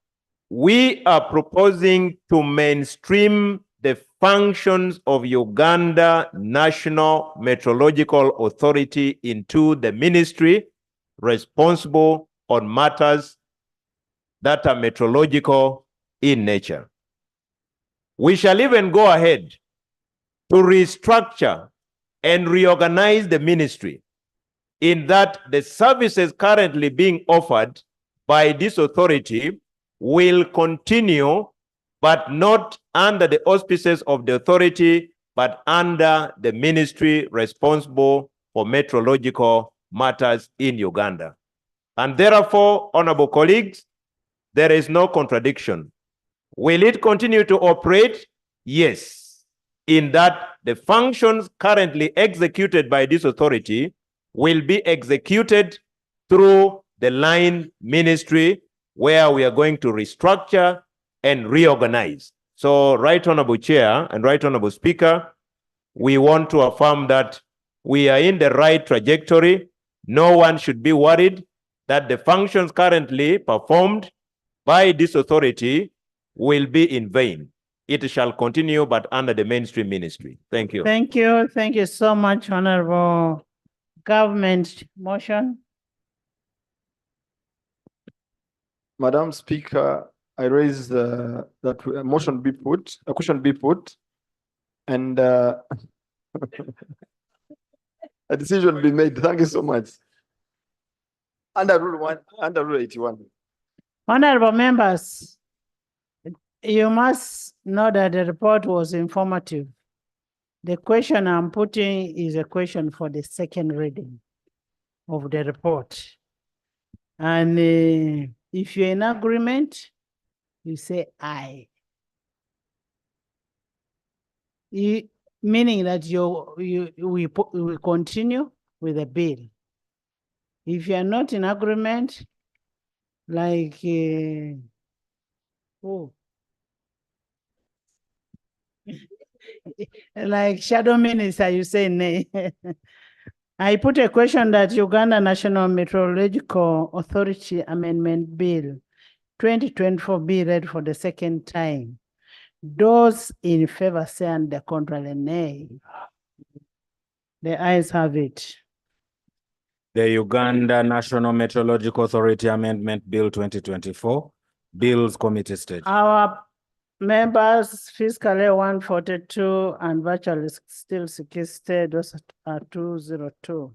we are proposing to mainstream the functions of Uganda National Meteorological Authority into the ministry responsible on matters that are meteorological in nature. We shall even go ahead to restructure and reorganize the ministry in that the services currently being offered by this authority will continue, but not under the auspices of the authority, but under the ministry responsible for meteorological matters in Uganda. And therefore, honorable colleagues, there is no contradiction. Will it continue to operate? Yes, in that the functions currently executed by this authority will be executed through the line ministry, where we are going to restructure and reorganize. So, Right Honorable Chair and Right Honorable Speaker, we want to affirm that we are in the right trajectory. No one should be worried that the functions currently performed by this authority will be in vain. It shall continue, but under the mainstream ministry. Thank you. Thank you. Thank you so much, Honorable. Government motion. Madam Speaker, I raise that a motion be put, a question be put, and a decision be made. Thank you so much. Under Rule 81. Honorable members, you must know that the report was informative. The question I'm putting is a question for the second reading of the report. And if you're in agreement, you say aye. Meaning that we continue with the bill. If you are not in agreement, like like shadow minister, you say nay. I put a question that Uganda National Meteorological Authority Amendment Bill 2024 be read for the second time. Those in favor say and the contrary nay. The ayes have it. The Uganda National Meteorological Authority Amendment Bill 2024, Bills Committee stage. Our members physically 142 and virtually still 60, those are 202.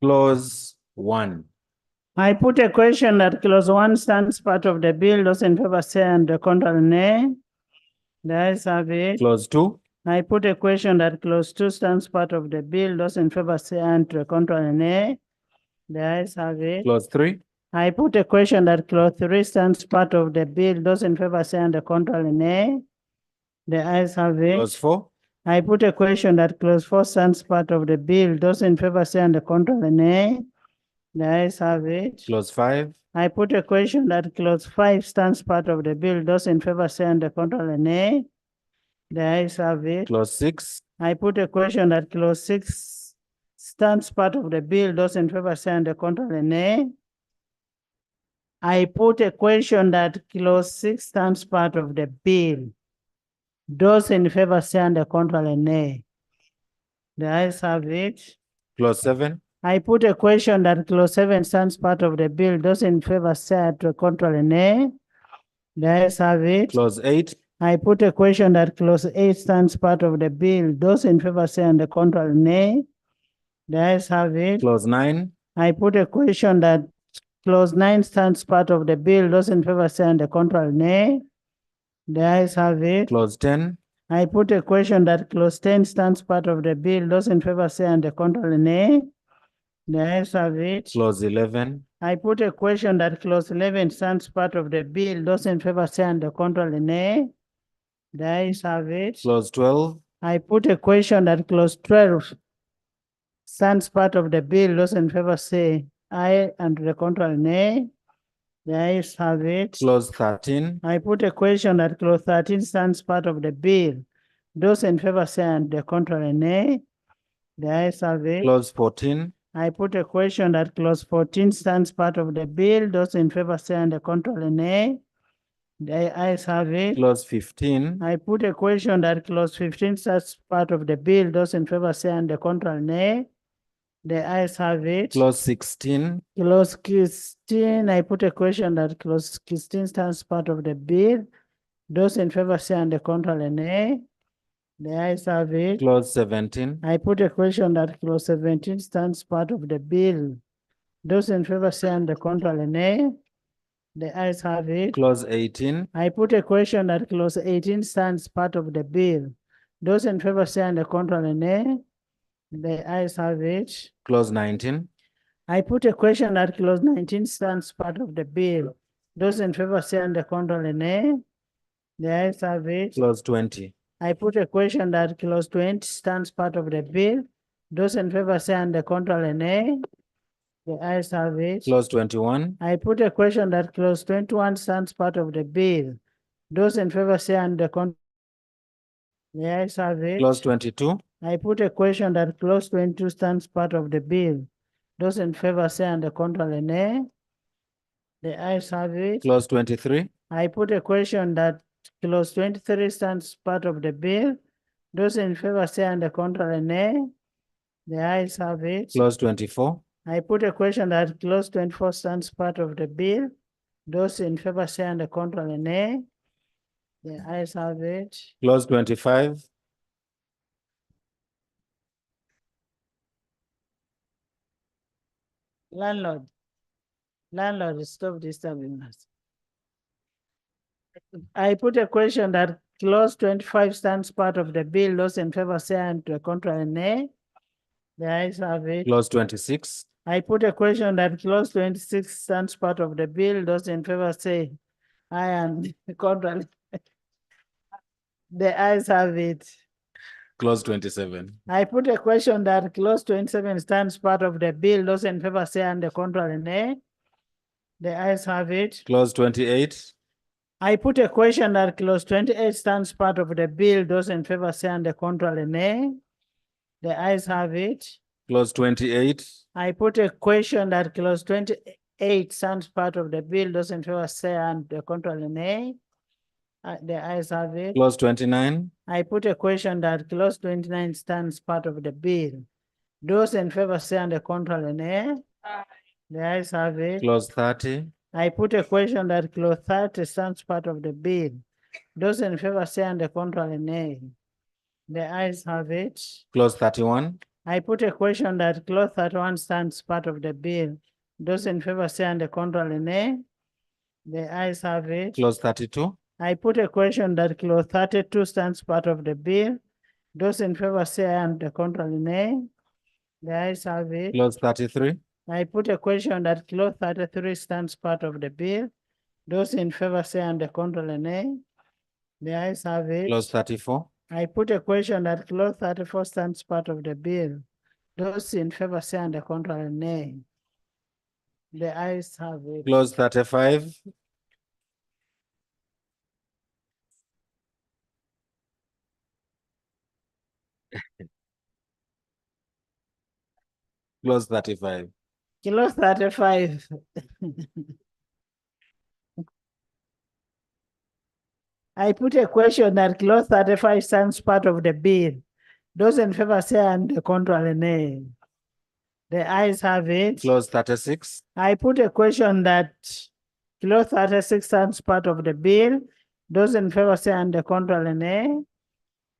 Clause 1. I put a question that clause 1 stands part of the bill. Those in favor say and the contrary nay. The ayes have it. Clause 2. I put a question that clause 2 stands part of the bill. Those in favor say and the contrary nay. The ayes have it. Clause 3. I put a question that clause 3 stands part of the bill. Those in favor say and the contrary nay. The ayes have it. Clause 4. I put a question that clause 4 stands part of the bill. Those in favor say and the contrary nay. The ayes have it. Clause 5. I put a question that clause 5 stands part of the bill. Those in favor say and the contrary nay. The ayes have it. Clause 6. I put a question that clause 6 stands part of the bill. Those in favor say and the contrary nay. I put a question that clause 6 stands part of the bill. Those in favor say and the contrary nay. The ayes have it. Clause 7. I put a question that clause 7 stands part of the bill. Those in favor say and the contrary nay. The ayes have it. Clause 8. I put a question that clause 8 stands part of the bill. Those in favor say and the contrary nay. The ayes have it. Clause 9. I put a question that clause 9 stands part of the bill. Those in favor say and the contrary nay. The ayes have it. Clause 10. I put a question that clause 10 stands part of the bill. Those in favor say and the contrary nay. The ayes have it. Clause 11. I put a question that clause 11 stands part of the bill. Those in favor say and the contrary nay. The ayes have it. Clause 12. I put a question that clause 12 stands part of the bill. Those in favor say aye and the contrary nay. The ayes have it. Clause 13. I put a question that clause 13 stands part of the bill. Those in favor say and the contrary nay. The ayes have it. Clause 14. I put a question that clause 14 stands part of the bill. Those in favor say and the contrary nay. The ayes have it. Clause 15. I put a question that clause 15 stands part of the bill. Those in favor say and the contrary nay. The ayes have it. Clause 16. Clause 16. I put a question that clause 16 stands part of the bill. Those in favor say and the contrary nay. The ayes have it. Clause 17. I put a question that clause 17 stands part of the bill. Those in favor say and the contrary nay. The ayes have it. Clause 18. I put a question that clause 18 stands part of the bill. Those in favor say and the contrary nay. The ayes have it. Clause 19. I put a question that clause 19 stands part of the bill. Those in favor say and the contrary nay. The ayes have it. Clause 20. I put a question that clause 20 stands part of the bill. Those in favor say and the contrary nay. The ayes have it. Clause 21. I put a question that clause 21 stands part of the bill. Those in favor say and the contrary. The ayes have it. Clause 22. I put a question that clause 22 stands part of the bill. Those in favor say and the contrary nay. The ayes have it. Clause 23. I put a question that clause 23 stands part of the bill. Those in favor say and the contrary nay. The ayes have it. Clause 24. I put a question that clause 24 stands part of the bill. Those in favor say and the contrary nay. The ayes have it. Clause 25. Landlord, stop disturbing us. I put a question that clause 25 stands part of the bill. Those in favor say and the contrary nay. The ayes have it. Clause 26. I put a question that clause 26 stands part of the bill. Those in favor say aye and the contrary. The ayes have it. Clause 27. I put a question that clause 27 stands part of the bill. Those in favor say and the contrary nay. The ayes have it. Clause 28. I put a question that clause 28 stands part of the bill. Those in favor say and the contrary nay. The ayes have it. Clause 28. I put a question that clause 28 stands part of the bill. Those in favor say and the contrary nay. The ayes have it. Clause 29. I put a question that clause 29 stands part of the bill. Those in favor say and the contrary nay. The ayes have it. Clause 30. I put a question that clause 30 stands part of the bill. Those in favor say and the contrary nay. The ayes have it. Clause 31. I put a question that clause 31 stands part of the bill. Those in favor say and the contrary nay. The ayes have it. Clause 32. I put a question that clause 32 stands part of the bill. Those in favor say aye and the contrary nay. The ayes have it. Clause 33. I put a question that clause 33 stands part of the bill. Those in favor say and the contrary nay. The ayes have it. Clause 34. I put a question that clause 34 stands part of the bill. Those in favor say and the contrary nay. The ayes have it. Clause 35. Clause 35. Clause 35. I put a question that clause 35 stands part of the bill. Those in favor say and the contrary nay. The ayes have it. Clause 36. I put a question that clause 36 stands part of the bill. Those in favor say and the contrary nay.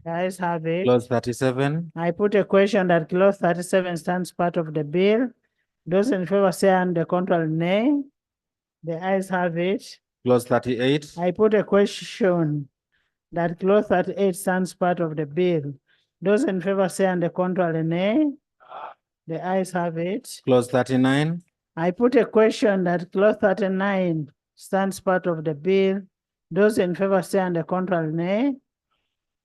The ayes have it. Clause 37. I put a question that clause 37 stands part of the bill. Those in favor say and the contrary nay. The ayes have it. Clause 38. I put a question that clause 38 stands part of the bill. Those in favor say and the contrary nay. The ayes have it. Clause 39. I put a question that clause 39 stands part of the bill. Those in favor say and the contrary nay.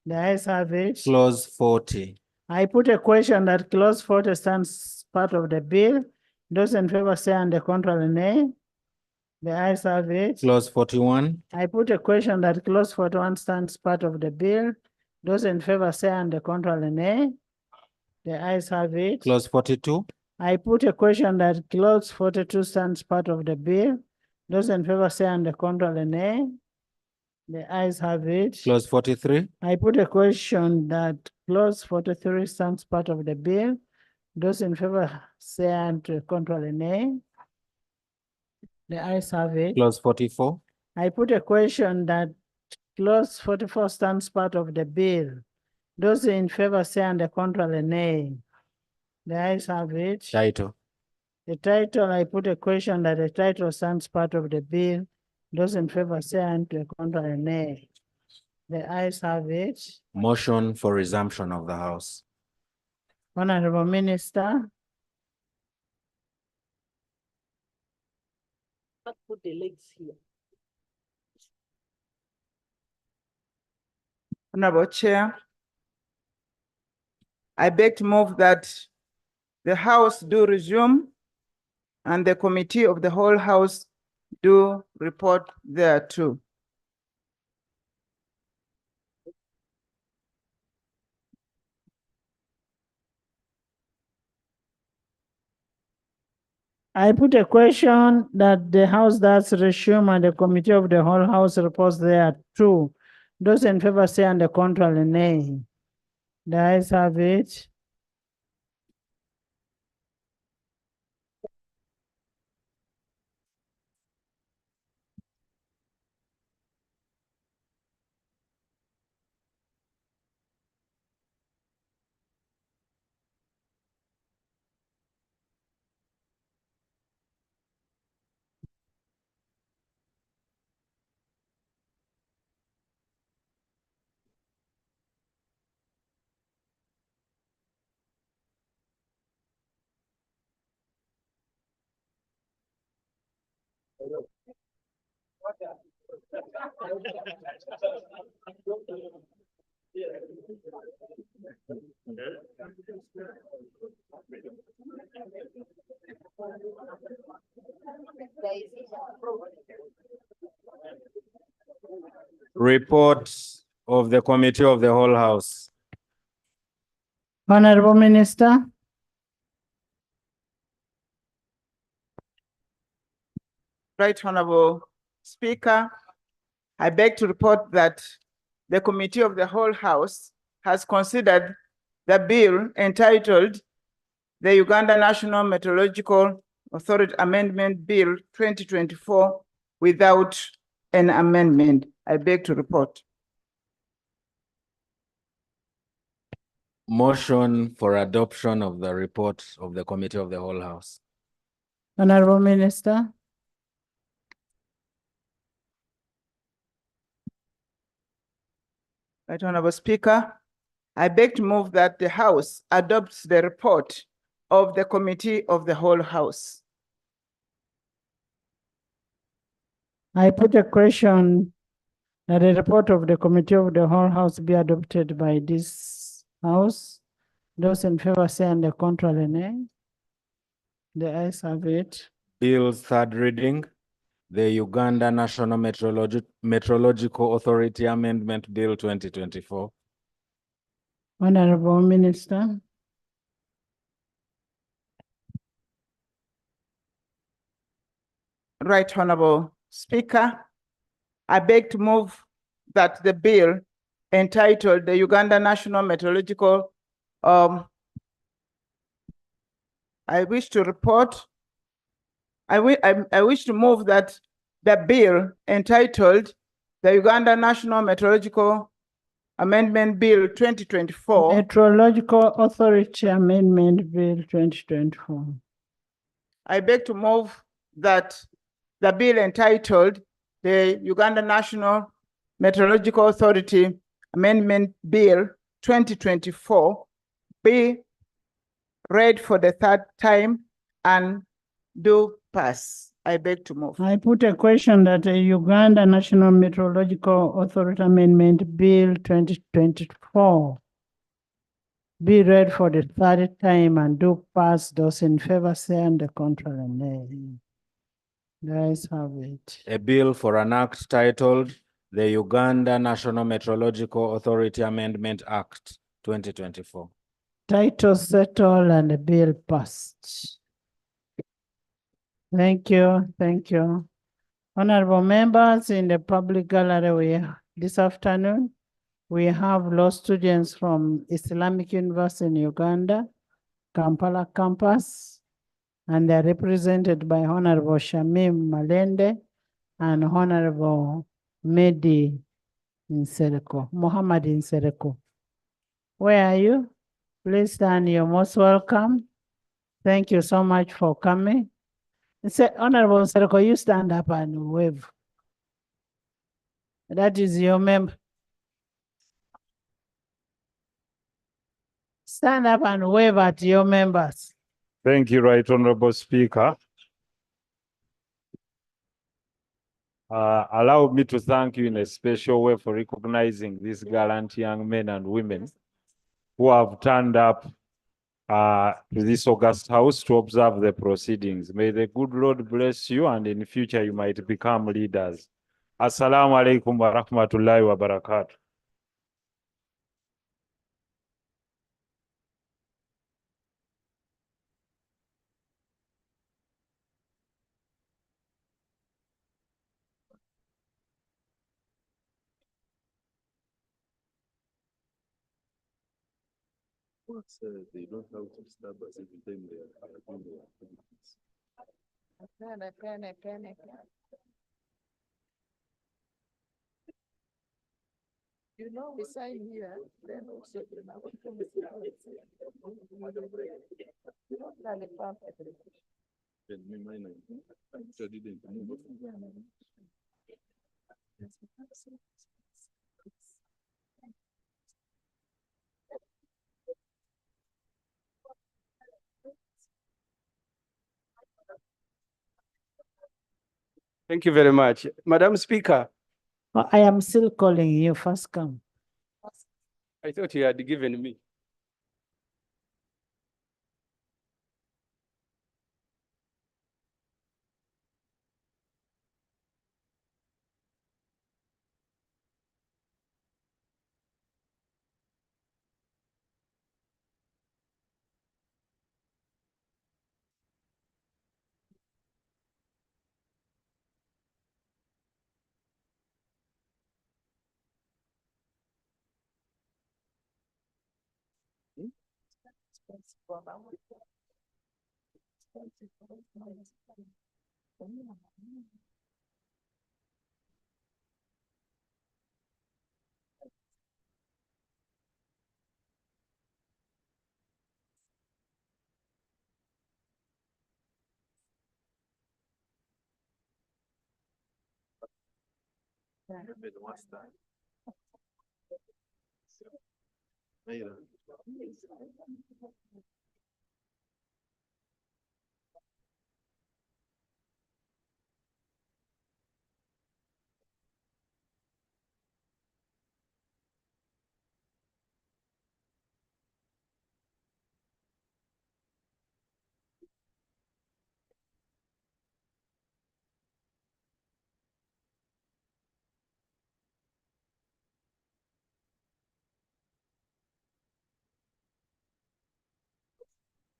The ayes have it. Clause 40. I put a question that clause 40 stands part of the bill. Those in favor say and the contrary nay. The ayes have it. Clause 41. I put a question that clause 41 stands part of the bill. Those in favor say and the contrary nay. The ayes have it. Clause 42. I put a question that clause 42 stands part of the bill. Those in favor say and the contrary nay. The ayes have it. Clause 43. I put a question that clause 43 stands part of the bill. Those in favor say and the contrary nay. The ayes have it. Clause 44. I put a question that clause 44 stands part of the bill. Those in favor say and the contrary nay. The ayes have it. Title. The title, I put a question that the title stands part of the bill. Those in favor say and the contrary nay. The ayes have it. Motion for resumption of the House. Honorable Minister. Put the legs here. Honorable Chair, I beg to move that the House do resume and the Committee of the whole House do report thereto. I put a question that the House does resume and the Committee of the whole House reports thereto. Those in favor say and the contrary nay. The ayes have it. Report of the Committee of the whole House. Honorable Minister. Right Honorable Speaker, I beg to report that the Committee of the whole House has considered the bill entitled the Uganda National Meteorological Authority Amendment Bill 2024 without an amendment. I beg to report. Motion for adoption of the report of the Committee of the whole House. Honorable Minister. Right Honorable Speaker, I beg to move that the House adopts the report of the Committee of the Whole House. I put a question that the report of the Committee of the Whole House be adopted by this House. Those in favor say and the contrary nay. The ayes have it. Bill's third reading, the Uganda National Meteorological Authority Amendment Bill 2024. Honorable Minister. Right Honorable Speaker, I beg to move that the bill entitled the Uganda National Meteorological, I wish to move that the bill entitled the Uganda National Meteorological Amendment Bill 2024. Meteorological Authority Amendment Bill 2024. I beg to move that the bill entitled the Uganda National Meteorological Authority Amendment Bill 2024 be read for the third time and do pass. I beg to move. I put a question that the Uganda National Meteorological Authority Amendment Bill 2024 be read for the third time and do pass. Those in favor say and the contrary nay. The ayes have it. A bill for an act titled the Uganda National Meteorological Authority Amendment Act 2024. Title settled and the bill passed. Thank you, thank you. Honorable members in the public gallery, this afternoon, we have law students from Islamic University in Uganda, Kampala campus, and they're represented by Honorable Shamim Malende and Honorable Mehdi Nsereko, Muhammad Nsereko. Where are you? Please stand, you're most welcome. Thank you so much for coming. Honorable Nsereko, you stand up and wave. That is your member. Stand up and wave at your members. Thank you, Right Honorable Speaker. Allow me to thank you in a special way for recognizing these gallant young men and women who have turned up to this august house to observe the proceedings. May the good Lord bless you, and in future you might become leaders. Assalamu alaikum wa rahmatullahi wa barakatuh. They don't have to disturb us every time they are doing their activities. You know, we sign here, then also you know. Thank you very much. Madam Speaker. I am still calling you, first come. I thought you had given me.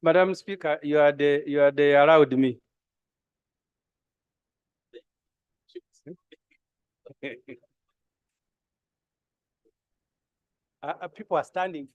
Madam Speaker, you are the allowed me. People are standing.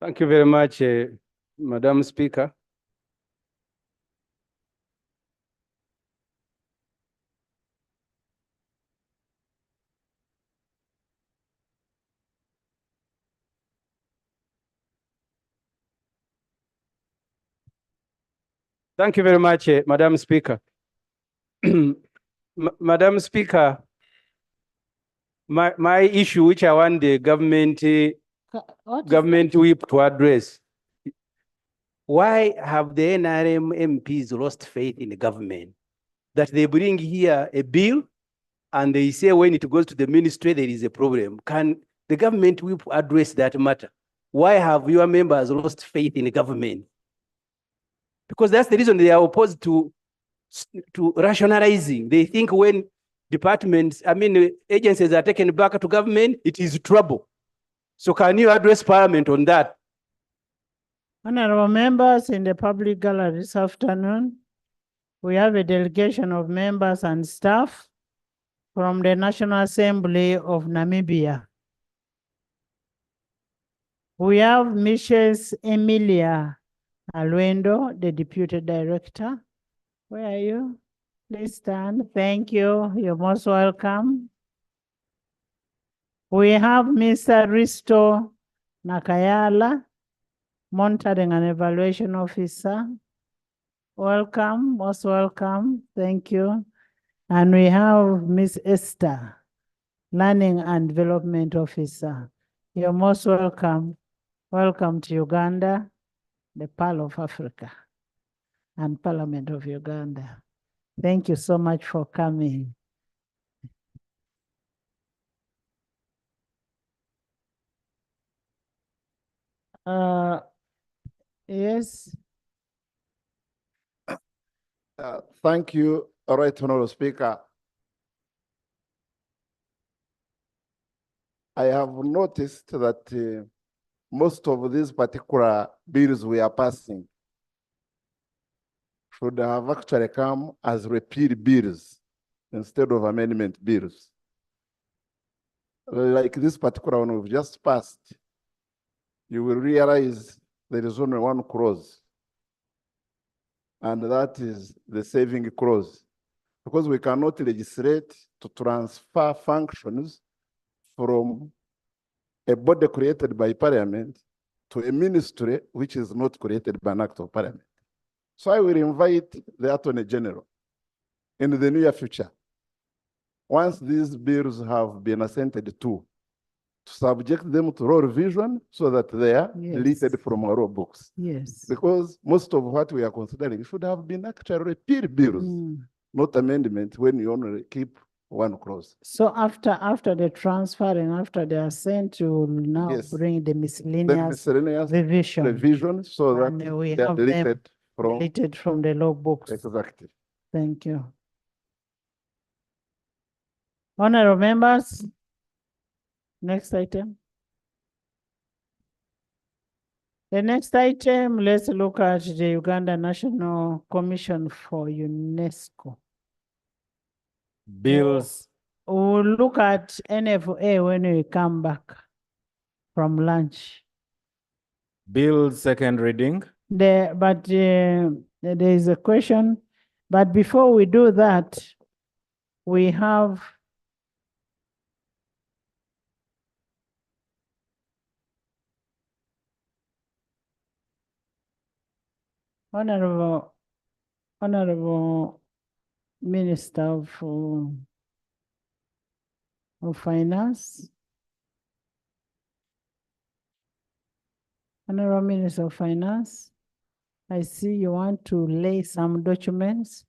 Thank you very much, Madam Speaker. Thank you very much, Madam Speaker. Madam Speaker, my issue, which I want the government whip to address, why have the NRM MPs lost faith in the government? That they bring here a bill and they say when it goes to the ministry, there is a problem. Can the government whip address that matter? Why have your members lost faith in the government? Because that's the reason they are opposed to rationalizing. They think when agencies are taken back to government, it is trouble. So can you address Parliament on that? Honorable members in the public gallery this afternoon, we have a delegation of members and staff from the National Assembly of Namibia. We have Mrs. Emilia Alwendo, the Deputy Director. Where are you? Please stand. Thank you. You're most welcome. We have Mr. Risto Nakayala, Monitoring and Evaluation Officer. Welcome, most welcome. Thank you. And we have Ms. Esther, Learning and Development Officer. You're most welcome. Welcome to Uganda, the Pearl of Africa, and Parliament of Uganda. Thank you so much for coming. Yes. Thank you, Right Honorable Speaker. I have noticed that most of these particular bills we are passing should have actually come as repeal bills instead of amendment bills. Like this particular one we've just passed, you will realize there is only one clause, and that is the saving clause, because we cannot legislate to transfer functions from a body created by Parliament to a ministry which is not created by an act of Parliament. So I will invite the Attorney General in the near future, once these bills have been assented to subject them to law revision so that they are deleted from our law books. Yes. Because most of what we are considering should have been actually repeal bills, not amendments when you only keep one clause. So after the transfer and after the assent, you will now bring the miscellaneous revision so that and we they are have them deleted from the law books. Exactly. Thank you. Honorable members, next item. The next item, let's look at the Uganda National Commission for UNESCO. Bills we'll look at NFA when we come back from lunch. Bill second reading. But there is a question, but before we do that, we have Honorable Minister of Finance. Honorable Minister of Finance, I see you want to lay some documents.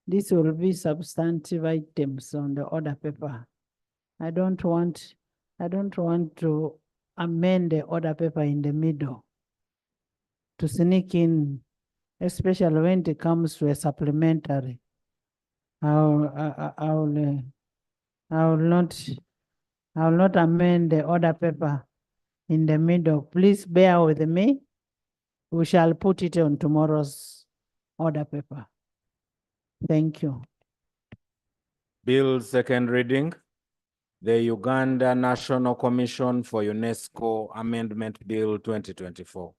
This will be substantive items on the order paper. I don't want to amend the order paper in the middle to sneak in, especially when it comes to a supplementary. I will not amend the order paper in the middle. Please bear with me. We shall put it on tomorrow's order paper. Thank you. Bill second reading. The Uganda National Commission for UNESCO Amendment Bill 2024.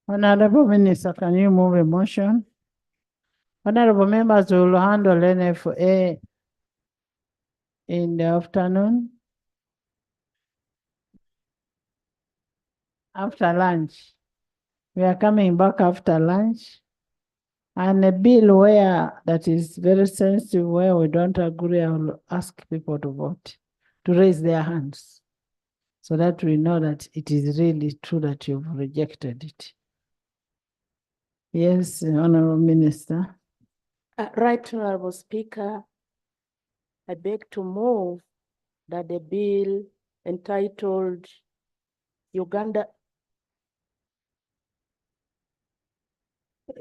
Honorable Minister, can you move a motion? Honorable members will handle NFA in the afternoon. After lunch. We are coming back after lunch. And a bill where that is very sensitive, where we don't agree, I will ask people to vote, to raise their hands, so that we know that it is really true that you've rejected it. Yes, Honorable Minister. Right, Honorable Speaker, I beg to move that the bill entitled Uganda.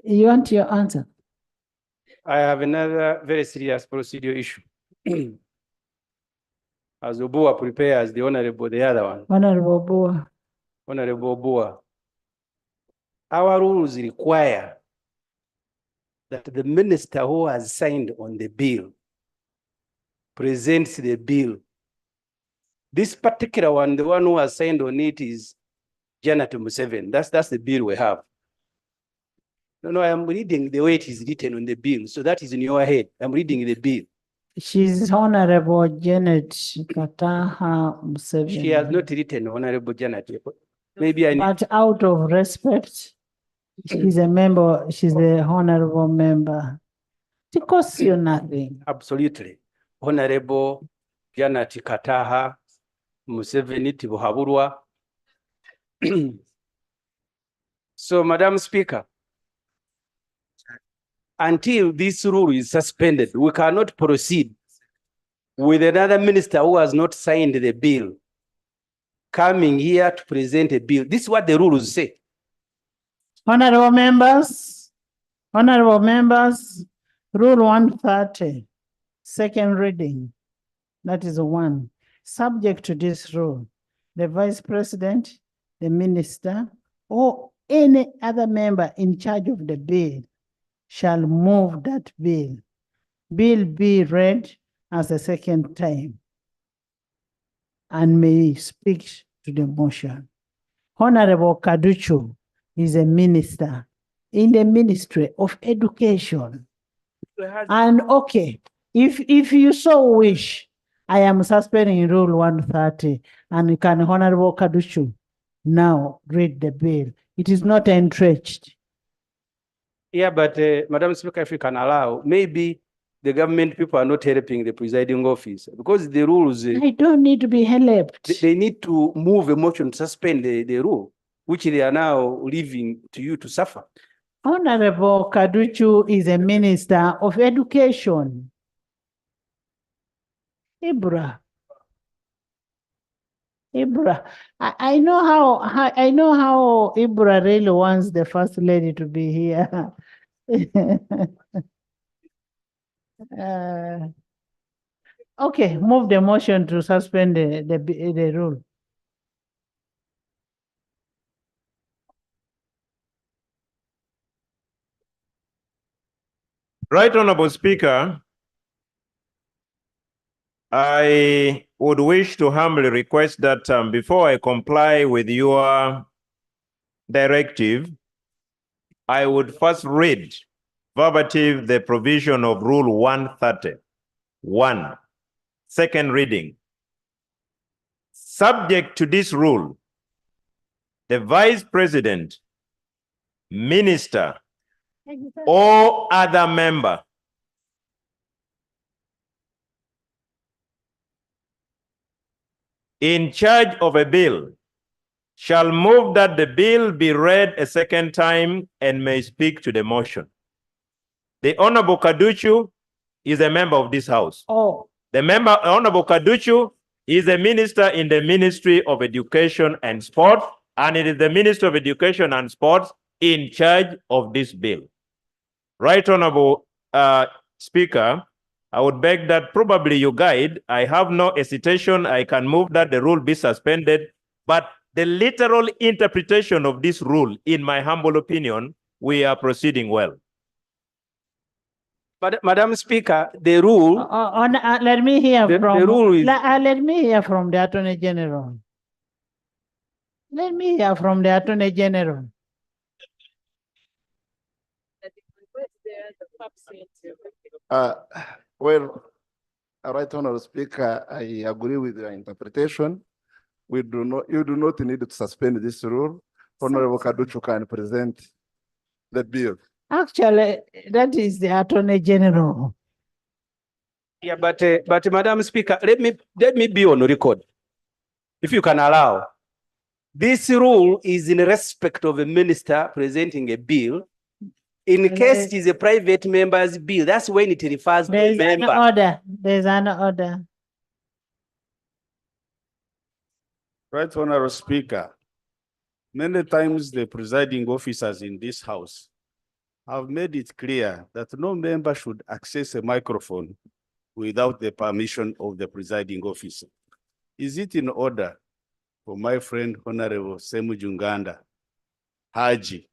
You want your answer? I have another very serious procedural issue. As Obua prepares the Honorable, the other one. Honorable Boa. Honorable Obua. Our rules require that the minister who has signed on the bill presents the bill. This particular one, the one who has signed on it is Janet Museveni. That's the bill we have. No, I am reading the way it is written on the bill. So that is in your head. I'm reading the bill. She's Honorable Janet Kataha Museveni. She has not written Honorable Janet. Maybe I need. But out of respect, she's a member, she's a honorable member. It costs you nothing. Absolutely. Honorable Janet Kataha Museveni Tibuhaburwa. So, Madam Speaker, until this rule is suspended, we cannot proceed with another minister who has not signed the bill coming here to present a bill. This is what the rules say. Honorable members, Rule 130, second reading, that is one. Subject to this rule, the Vice President, the Minister, or any other member in charge of the bill shall move that bill. Bill be read as a second time and may speak to the motion. Honorable Kaduchu is a minister in the Ministry of Education. And okay, if you so wish, I am suspending Rule 130 and can Honorable Kaduchu now read the bill. It is not entrenched. Yeah, but Madam Speaker, if you can allow, maybe the government people are not helping the presiding officer because the rules. I don't need to be helped. They need to move a motion to suspend the rule, which they are now leaving to you to suffer. Honorable Kaduchu is a minister of education. Ibra. I know how Ibra really wants the first lady to be here. Okay, move the motion to suspend the rule. Right Honorable Speaker, I would wish to humbly request that before I comply with your directive, I would first read verbatim the provision of Rule 130. 1. Second reading. Subject to this rule, the Vice President, Minister, or other member in charge of a bill shall move that the bill be read a second time and may speak to the motion. The Honorable Kaduchu is a member of this House. Oh. The member, Honorable Kaduchu, is a minister in the Ministry of Education and Sport, and it is the Minister of Education and Sports in charge of this bill. Right Honorable Speaker, I would beg that probably you guide. I have no hesitation. I can move that the rule be suspended, but the literal interpretation of this rule, in my humble opinion, we are proceeding well. But Madam Speaker, the rule. Let me hear the from. rule is. Let me hear from the Attorney General. Let me hear from the Attorney General. Well, Right Honorable Speaker, I agree with your interpretation. You do not need to suspend this rule. Honorable Kaduchu can present the bill. Actually, that is the Attorney General. Yeah, but Madam Speaker, let me be on record, if you can allow. This rule is in respect of a minister presenting a bill. In case it is a private member's bill, that's when it refers to the member. There's an order. Right Honorable Speaker, many times the presiding officers in this House have made it clear that no member should access a microphone without the permission of the presiding officer. Is it in order for my friend Honorable Uganda Haji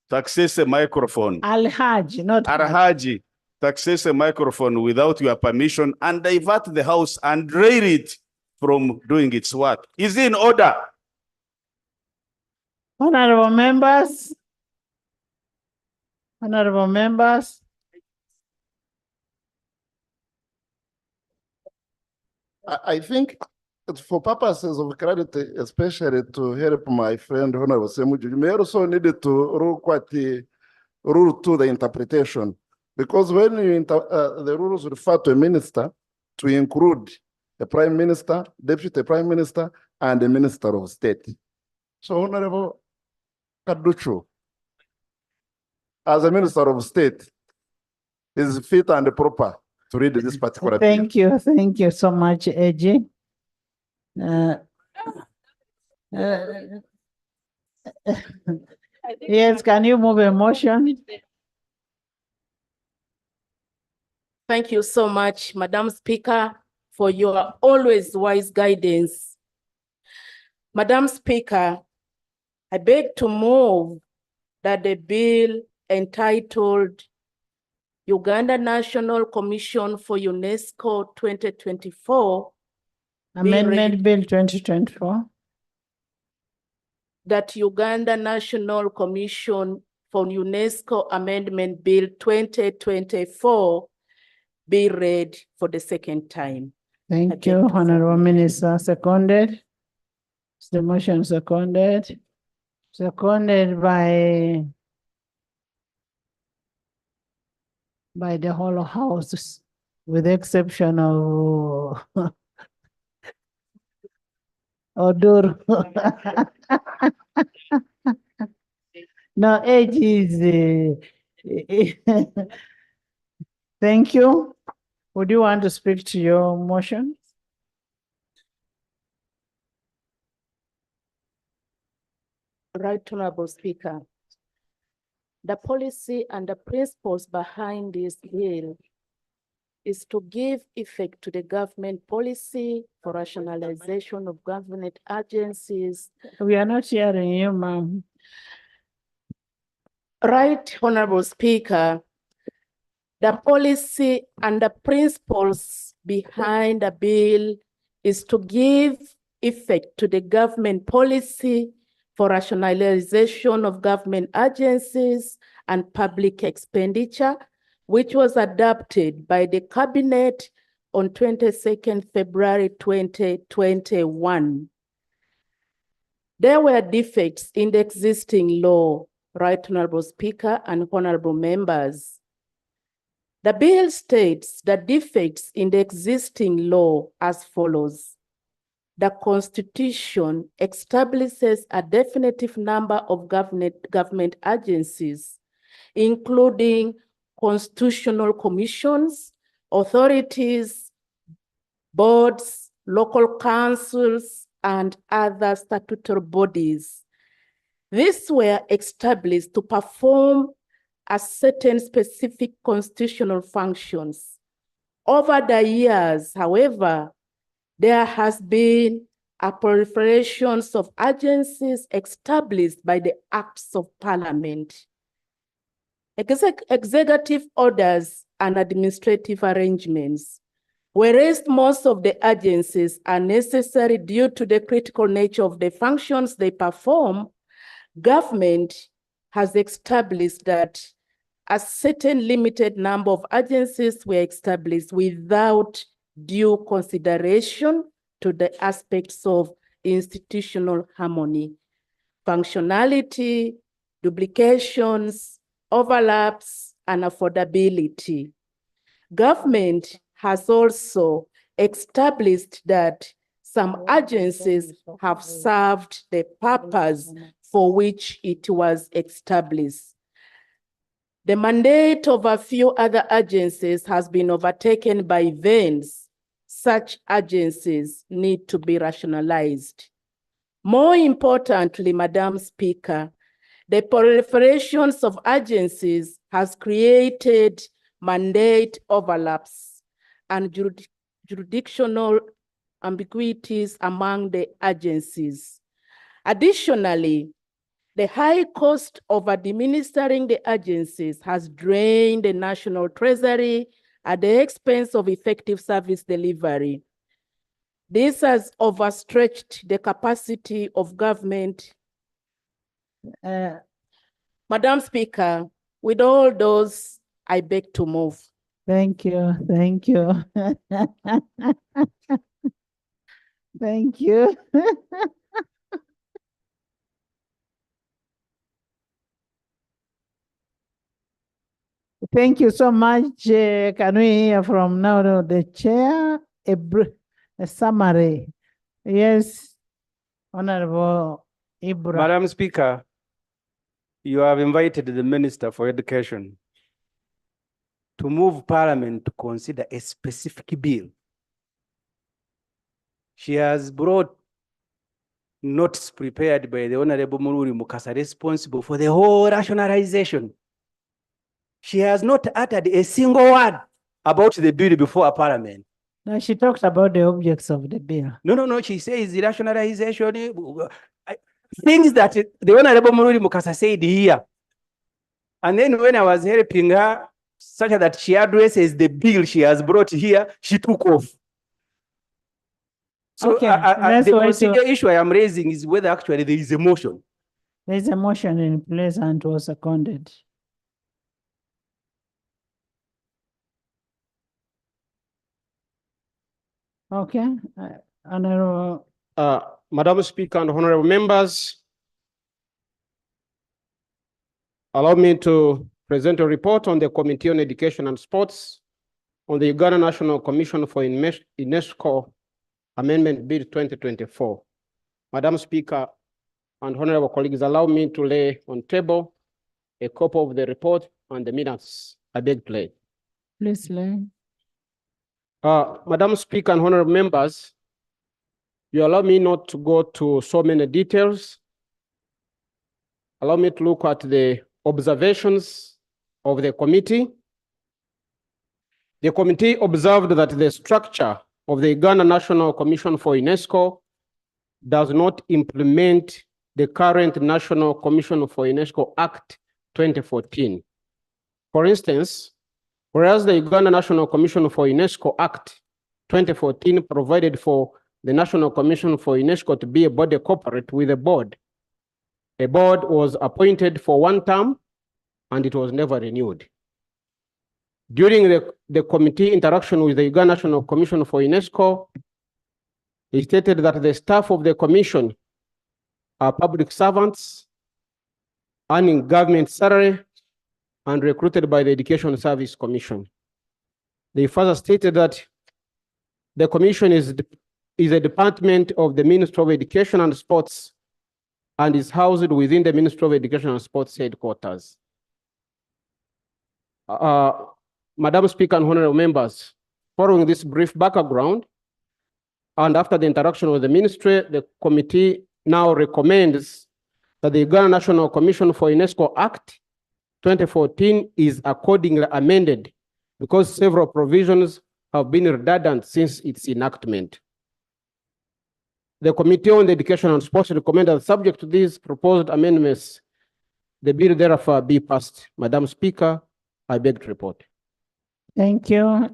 to access a microphone? Al-Haji, not Al-Haji, to access a microphone without your permission and divert the House and derail it from doing its work. Is it in order? Honorable members. Honorable members. I think for purposes of clarity, especially to help my friend Honorable Semuju, you may also need to rule to the interpretation, because when the rules refer to a minister to include the Prime Minister, Deputy Prime Minister, and the Minister of State. So Honorable Kaduchu, as a Minister of State, is fit and proper to read this particular bill. Thank you so much, AG. Yes, can you move a motion? Thank you so much, Madam Speaker, for your always wise guidance. Madam Speaker, I beg to move that the bill entitled Uganda National Commission for UNESCO 2024 Amendment Bill 2024. That Uganda National Commission for UNESCO Amendment Bill 2024 be read for the second time. Thank you, Honorable Minister. Seconded. Is the motion seconded? Seconded by the whole House. with the exception of Odur. No, age is. Thank you. Would you want to speak to your motion? Right Honorable Speaker. The policy and the principles behind this bill is to give effect to the government policy for rationalization of government agencies. We are not hearing you, ma'am. Right Honorable Speaker, the policy and the principles behind the bill is to give effect to the government policy for rationalization of government agencies and public expenditure, which was adopted by the Cabinet on 22nd February 2021. There were defects in the existing law, Right Honorable Speaker and honorable members. The bill states the defects in the existing law as follows. The Constitution establishes a definitive number of government agencies, including constitutional commissions, authorities, boards, local councils, and other statutory bodies. These were established to perform a certain specific constitutional functions. Over the years, however, there has been a proliferation of agencies established by the Acts of Parliament, executive orders, and administrative arrangements. Whereas most of the agencies are necessary due to the critical nature of the functions they perform, government has established that a certain limited number of agencies were established without due consideration to the aspects of institutional harmony, functionality, duplications, overlaps, and affordability. Government has also established that some agencies have served the purpose for which it was established. The mandate of a few other agencies has been overtaken by events. Such agencies need to be rationalized. More importantly, Madam Speaker, the proliferation of agencies has created mandate overlaps and jurisdictional ambiguities among the agencies. Additionally, the high cost of administering the agencies has drained the national treasury at the expense of effective service delivery. This has overstretched the capacity of government. Madam Speaker, with all those, I beg to move. Thank you, thank you. Thank you. Thank you so much. Can we hear from now the chair, a summary? Yes, Honorable Ibra. Madam Speaker, you have invited the Minister for Education to move Parliament to consider a specific bill. She has brought notes prepared by the Honorable Mururi Mukasa, responsible for the whole rationalization. She has not uttered a single word about the bill before a Parliament. No, she talked about the objects of the bill. No, she says the rationalization, things that the Honorable Mururi Mukasa said here. And then when I was helping her, such that she addresses the bill she has brought here, she took off. So Okay, the procedure issue I am raising is whether actually there is a motion. There is a motion in place and was seconded. Okay, Honorable. Madam Speaker and honorable members, allow me to present a report on the Committee on Education and Sports on the Uganda National Commission for UNESCO Amendment Bill 2024. Madam Speaker and honorable colleagues, allow me to lay on table a copy of the report and the minutes. I beg to lay. Please lay. Madam Speaker and honorable members, you allow me not to go to so many details. Allow me to look at the observations of the committee. The committee observed that the structure of the Uganda National Commission for UNESCO does not implement the current National Commission for UNESCO Act 2014. For instance, whereas the Uganda National Commission for UNESCO Act 2014 provided for the National Commission for UNESCO to be a body corporate with a board was appointed for one term and it was never renewed. During the committee interaction with the Uganda National Commission for UNESCO, it stated that the staff of the commission are public servants, earning government salary, and recruited by the Education Service Commission. They further stated that the commission is a department of the Ministry of Education and Sports and is housed within the Ministry of Education and Sports headquarters. Madam Speaker and honorable members, following this brief background, and after the interaction with the ministry, the committee now recommends that the Uganda National Commission for UNESCO Act 2014 is accordingly amended because several provisions have been redundant since its enactment. The Committee on Education and Sports recommended that subject to these proposed amendments, the bill therefore be passed. Madam Speaker, I beg to report. Thank you.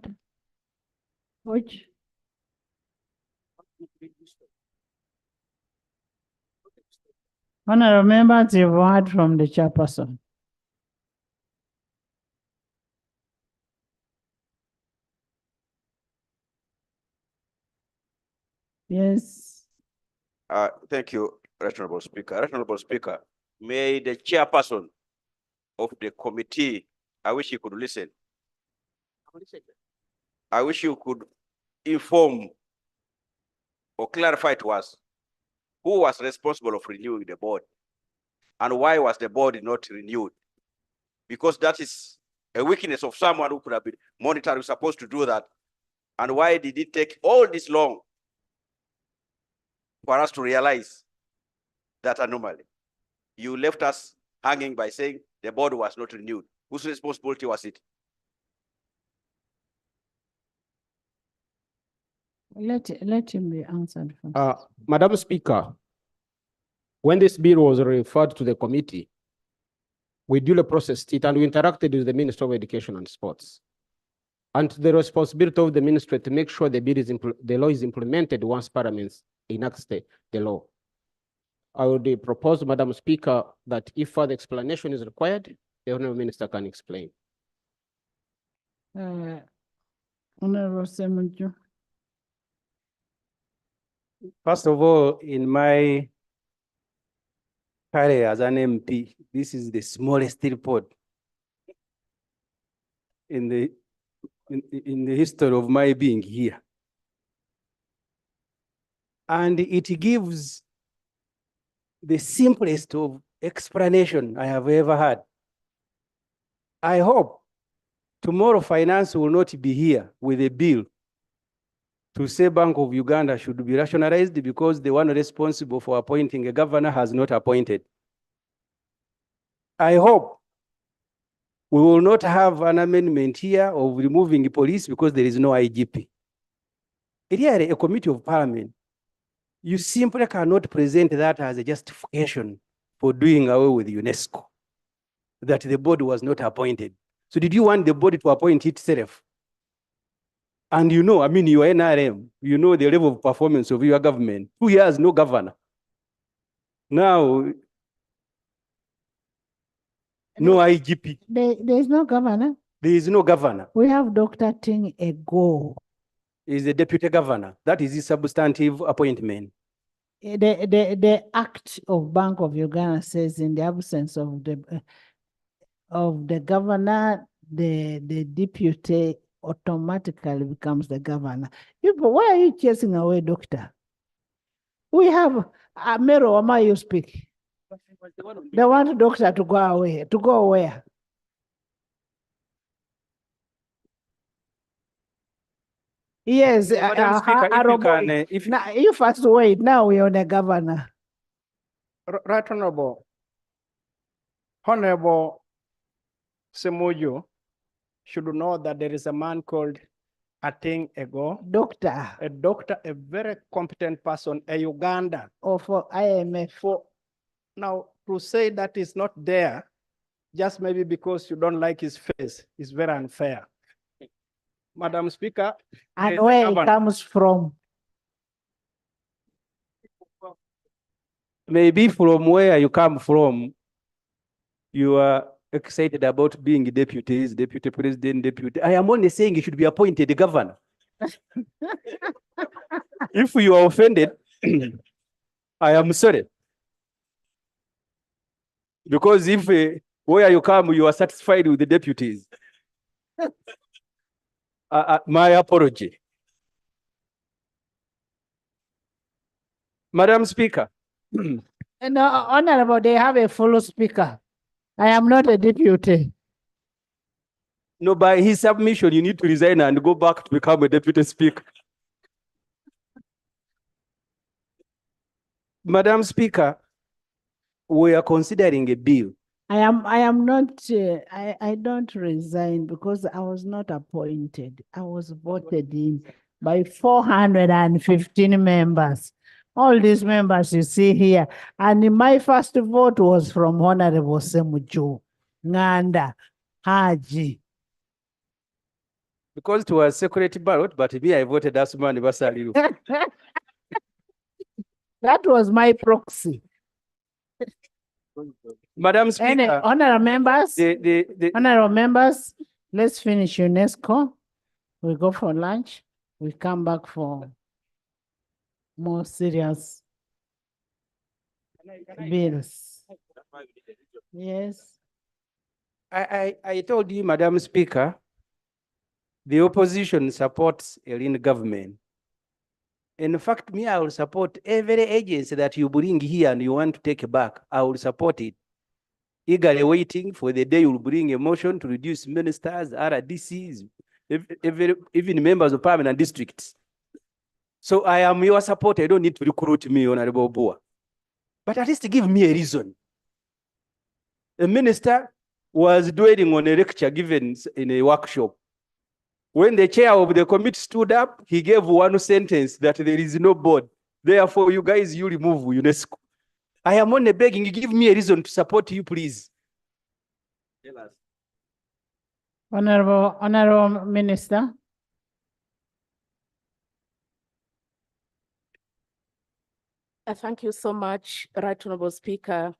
Which? Honorable members, you've heard from the chairperson. Yes. Thank you, Honorable Speaker. Honorable Speaker, may the chairperson of the committee, I wish you could listen. I wish you could inform or clarify to us who was responsible of renewing the board and why was the board not renewed? Because that is a weakness of someone who could have been monitoring, supposed to do that. And why did it take all this long for us to realize that anomaly? You left us hanging by saying the board was not renewed. Whose responsibility was it? Let him be answered first. Madam Speaker, when this bill was referred to the committee, we duly processed it and we interacted with the Ministry of Education and Sports. And the responsibility of the ministry to make sure the bill is the law is implemented once Parliament enacts the law. I would propose, Madam Speaker, that if further explanation is required, the Honourable Minister can explain. Honourable Semuju. First of all, in my career as an MP, this is the smallest report in the history of my being here. And it gives the simplest of explanation I have ever had. I hope tomorrow finance will not be here with a bill to say Bank of Uganda should be rationalized because the one responsible for appointing a governor has not appointed. I hope we will not have an amendment here of removing police because there is no IGP. Really, a committee of parliament, you simply cannot present that as a justification for doing away with UNESCO, that the board was not appointed. So did you want the board to appoint itself? And you know, I mean, you are NRM, you know the level of performance of your government. 2 years, no governor. Now, no IGP. There is no governor. There is no governor. We have Dr. Ting Ego. He is the deputy governor. That is his substantive appointment. The Act of Bank of Uganda says in the absence of the governor, the deputy automatically becomes the governor. Why are you chasing away, doctor? We have Mero Wama, you speak. They want doctor to go away. To go where? Yes, Madam Speaker, if you can, now, you first wait. Now we're on a governor. Right Honorable, Honorable Semojo should know that there is a man called Ating Ego. Doctor. A doctor, a very competent person, a Ugandan. Or for IMF. Now, to say that is not there, just maybe because you don't like his face, is very unfair. Madam Speaker. And where it comes from. Maybe from where you come from, you are excited about being deputies, deputy president, deputy. I am only saying he should be appointed governor. If you are offended, I am sorry. Because if where you come, you are satisfied with the deputies. My apology. Madam Speaker. No, Honorable, they have a full speaker. I am not a deputy. No, by his submission, you need to resign and go back to become a deputy speaker. Madam Speaker, we are considering a bill. I am not, I don't resign because I was not appointed. I was voted in by 415 members. All these members you see here. And my first vote was from Honorable Semuju, Nganda, Haji. Because it was secret ballot, but me, I voted as man. That was my proxy. Madam Speaker. And honorable members, honorable members, let's finish UNESCO. We go for lunch. We come back for more serious bills. Yes. I told you, Madam Speaker, the opposition supports a lean government. In fact, me, I will support every agency that you bring here and you want to take back. I will support it. Eagerly waiting for the day you will bring a motion to reduce ministers, RDCs, even members of parliament and districts. So I am your supporter. I don't need to recruit me, Honorable Boa. But at least give me a reason. A minister was dwelling on a lecture given in a workshop. When the chair of the committee stood up, he gave one sentence that there is no board. Therefore, you guys, you remove UNESCO. I am only begging you, give me a reason to support you, please. Honorable Minister. Thank you so much, Right Honorable Speaker.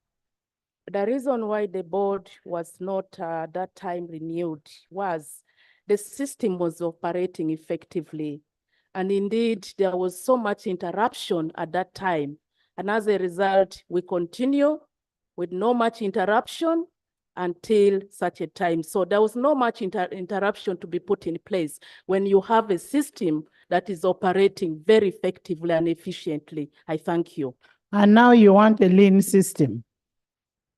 The reason why the board was not that time renewed was the system was operating effectively. And indeed, there was so much interruption at that time. And as a result, we continue with no much interruption until such a time. So there was no much interruption to be put in place when you have a system that is operating very effectively and efficiently. I thank you. And now you want a lean system.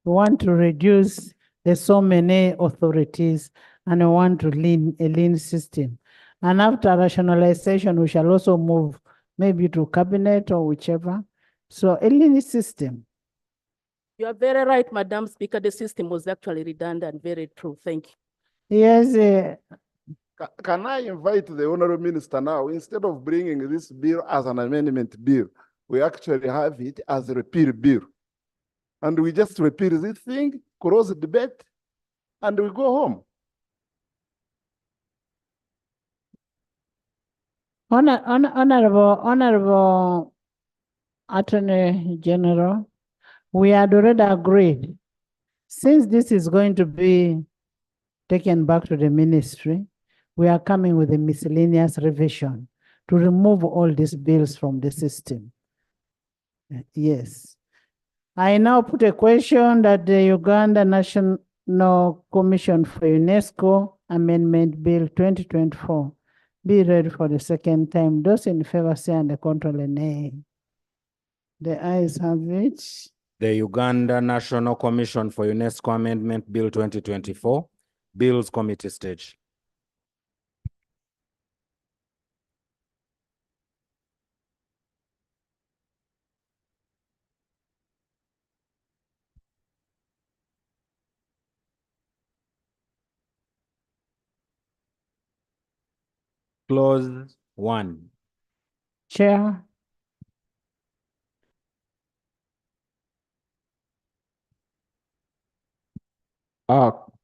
You want to reduce there's so many authorities and you want to a lean system. And after rationalization, we shall also move maybe to cabinet or whichever. So a lean system. You are very right, Madam Speaker. The system was actually redundant. Very true. Thank you. Yes. Can I invite the Honorable Minister now, instead of bringing this bill as an amendment bill, we actually have it as a repeal bill. And we just repeal this thing, close the debate, and we go home. Honorable Attorney General, we had already agreed, since this is going to be taken back to the ministry, we are coming with a miscellaneous revision to remove all these bills from the system. Yes. I now put a question that the Uganda National Commission for UNESCO Amendment Bill 2024 be read for the second time. Those in favor say under control and nay. The ayes have it. The Uganda National Commission for UNESCO Amendment Bill 2024, Bills Committee stage. Clause 1. Chair.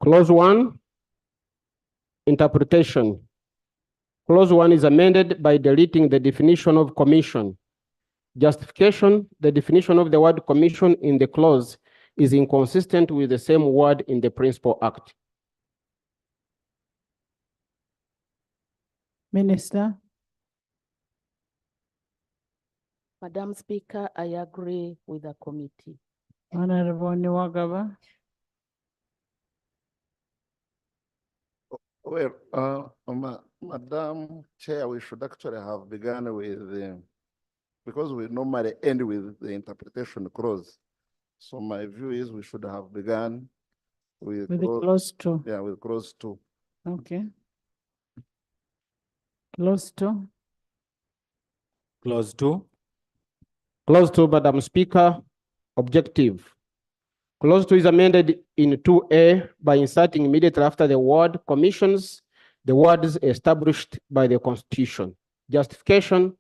Clause 1, interpretation. Clause 1 is amended by deleting the definition of commission. Justification, the definition of the word commission in the clause is inconsistent with the same word in the Principal Act. Minister. Madam Speaker, I agree with the committee. Honorable Niwagaba. Well, Madam Chair, we should actually have begun with the, because we normally end with the interpretation clause. So my view is we should have begun with the clause 2. Yeah, with clause 2. Okay. Clause 2. Clause 2. Clause 2, Madam Speaker, objective. Clause 2 is amended in 2A by inserting immediately after the word commissions, the words established by the Constitution. Justification,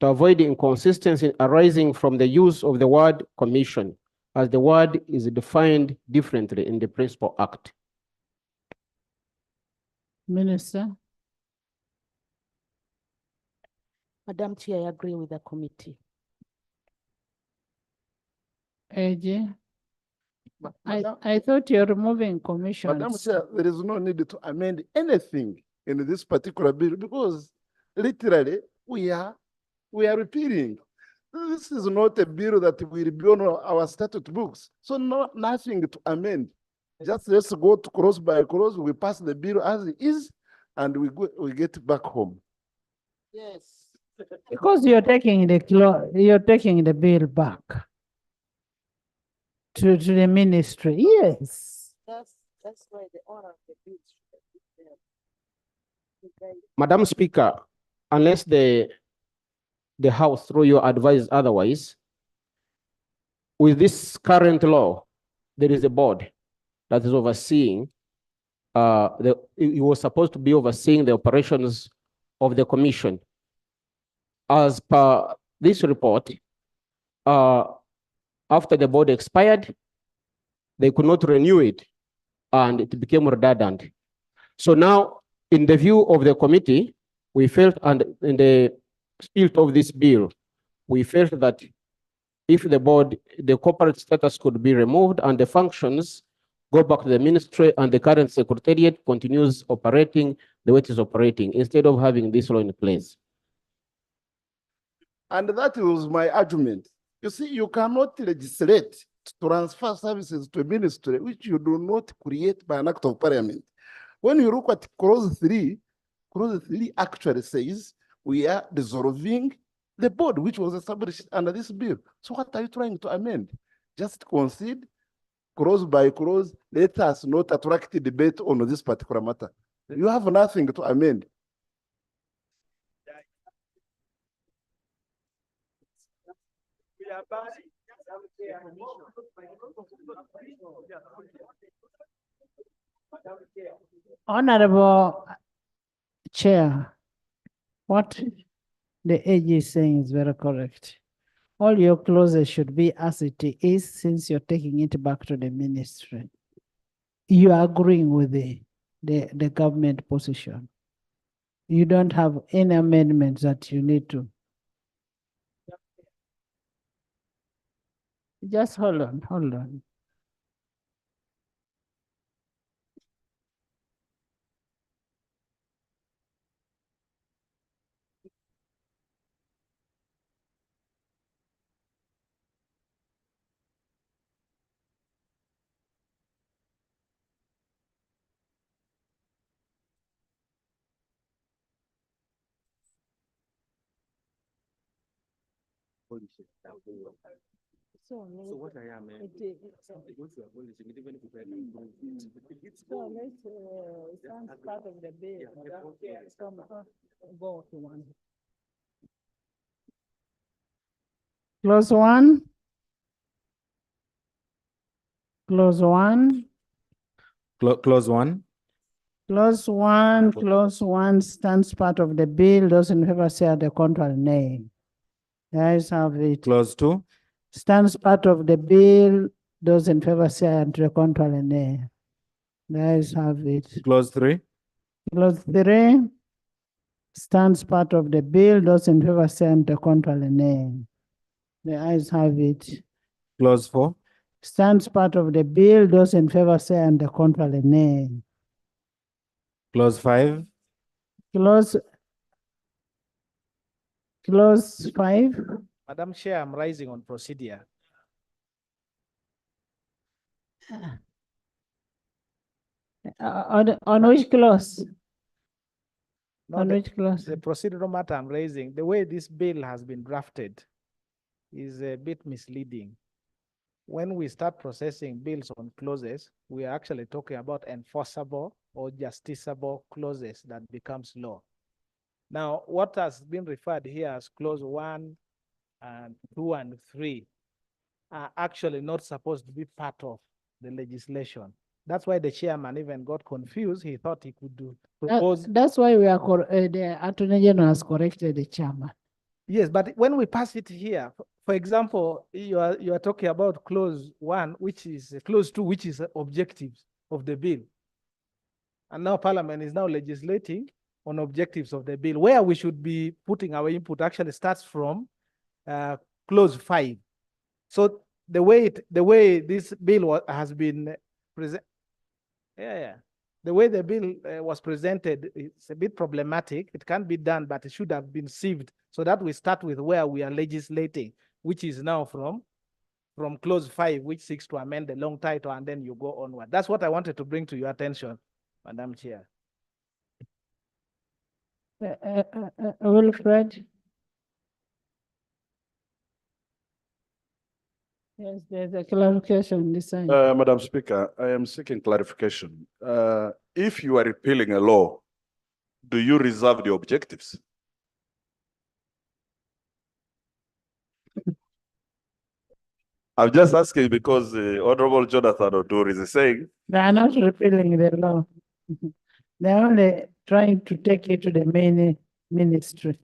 to avoid inconsistency arising from the use of the word commission, as the word is defined differently in the Principal Act. Minister. Madam Chair, I agree with the committee. AJ. I thought you're removing commissions. Madam Chair, there is no need to amend anything in this particular bill because literally we are repealing. This is not a bill that will be on our statute books. So nothing to amend. Just let's go to clause by clause. We pass the bill as it is, and we get back home. Yes. Because you're taking the bill back to the ministry. Yes. That's why the order of the bill should be there. Madam Speaker, unless the House, through your advice otherwise, with this current law, there is a board that is overseeing, it was supposed to be overseeing the operations of the commission. As per this report, after the board expired, they could not renew it and it became redundant. So now, in the view of the committee, we felt, and in the spirit of this bill, we felt that if the board, the corporate status could be removed and the functions go back to the ministry and the current secretariat continues operating the way it is operating instead of having this law in place. And that was my argument. You see, you cannot legislate to transfer services to a ministry which you do not create by an act of parliament. When you look at clause 3 actually says we are dissolving the board which was established under this bill. So what are you trying to amend? Just concede clause by clause. Let us not attract debate on this particular matter. You have nothing to amend. Honorable Chair, what the AG is saying is very correct. All your clauses should be as it is since you're taking it back to the ministry. You are agreeing with the government position. You don't have any amendments that you need to. Just hold on. So what I am, something what you are abolishing, even if you try to improve it. So let's, sounds part of the bill. Go to one. Clause one. Clause one. Clause one. Clause one stands part of the bill. Those in favor say at the contrary, nay. The ayes have it. Clause two. Stands part of the bill. Those in favor say at the contrary, nay. The ayes have it. Clause three. Clause three stands part of the bill. Those in favor say at the contrary, nay. The ayes have it. Clause four. Stands part of the bill. Those in favor say at the contrary, nay. Clause five. Clause five. Madam Chair, I'm rising on procedure. On which clause? No, On which clause? The procedural matter I'm raising, the way this bill has been drafted is a bit misleading. When we start processing bills on clauses, we are actually talking about enforceable or justiciable clauses that becomes law. Now, what has been referred here as clause 1 and 2 and 3 are actually not supposed to be part of the legislation. That's why the chairman even got confused. He thought he could propose. That's why we are the Attorney General has corrected the chairman. Yes, but when we pass it here, for example, you are talking about clause 1, which is clause 2, which is objectives of the bill. And now Parliament is now legislating on objectives of the bill. Where we should be putting our input actually starts from clause 5. So the way this bill has been presented, the way the bill was presented, it's a bit problematic. It can be done, but it should have been sieved so that we start with where we are legislating, which is now from clause 5, which seeks to amend the long title, and then you go onward. That's what I wanted to bring to your attention, Madam Chair. Wilfred? Yes, there's a clarification this side. Madam Speaker, I am seeking clarification. If you are repealing a law, do you reserve the objectives? I'm just asking because Honorable Jonathan Odur is saying. They are not repealing the law. They're only trying to take it to the main ministry.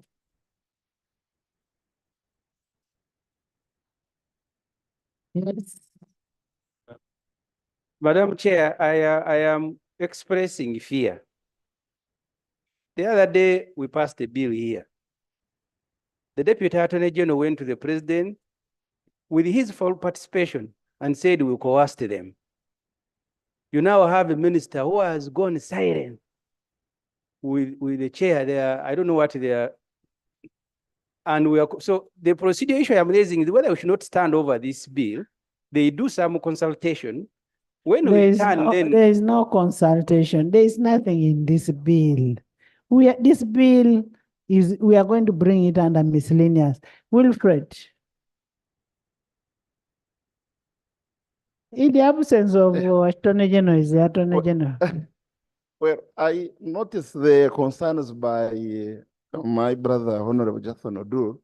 Yes. Madam Chair, I am expressing fear. The other day, we passed a bill here. The Deputy Attorney General went to the President with his full participation and said we coerced them. You now have a minister who has gone silent with the chair there. I don't know what they are. And we are, so the procedure issue I'm raising is whether we should not stand over this bill. They do some consultation. When we turn, then there is no consultation. There is nothing in this bill. This bill is, we are going to bring it under miscellaneous. Wilfred. In the absence of Attorney General, is the Attorney General. Well, I noticed the concerns by my brother, Honorable Jonathan Odur,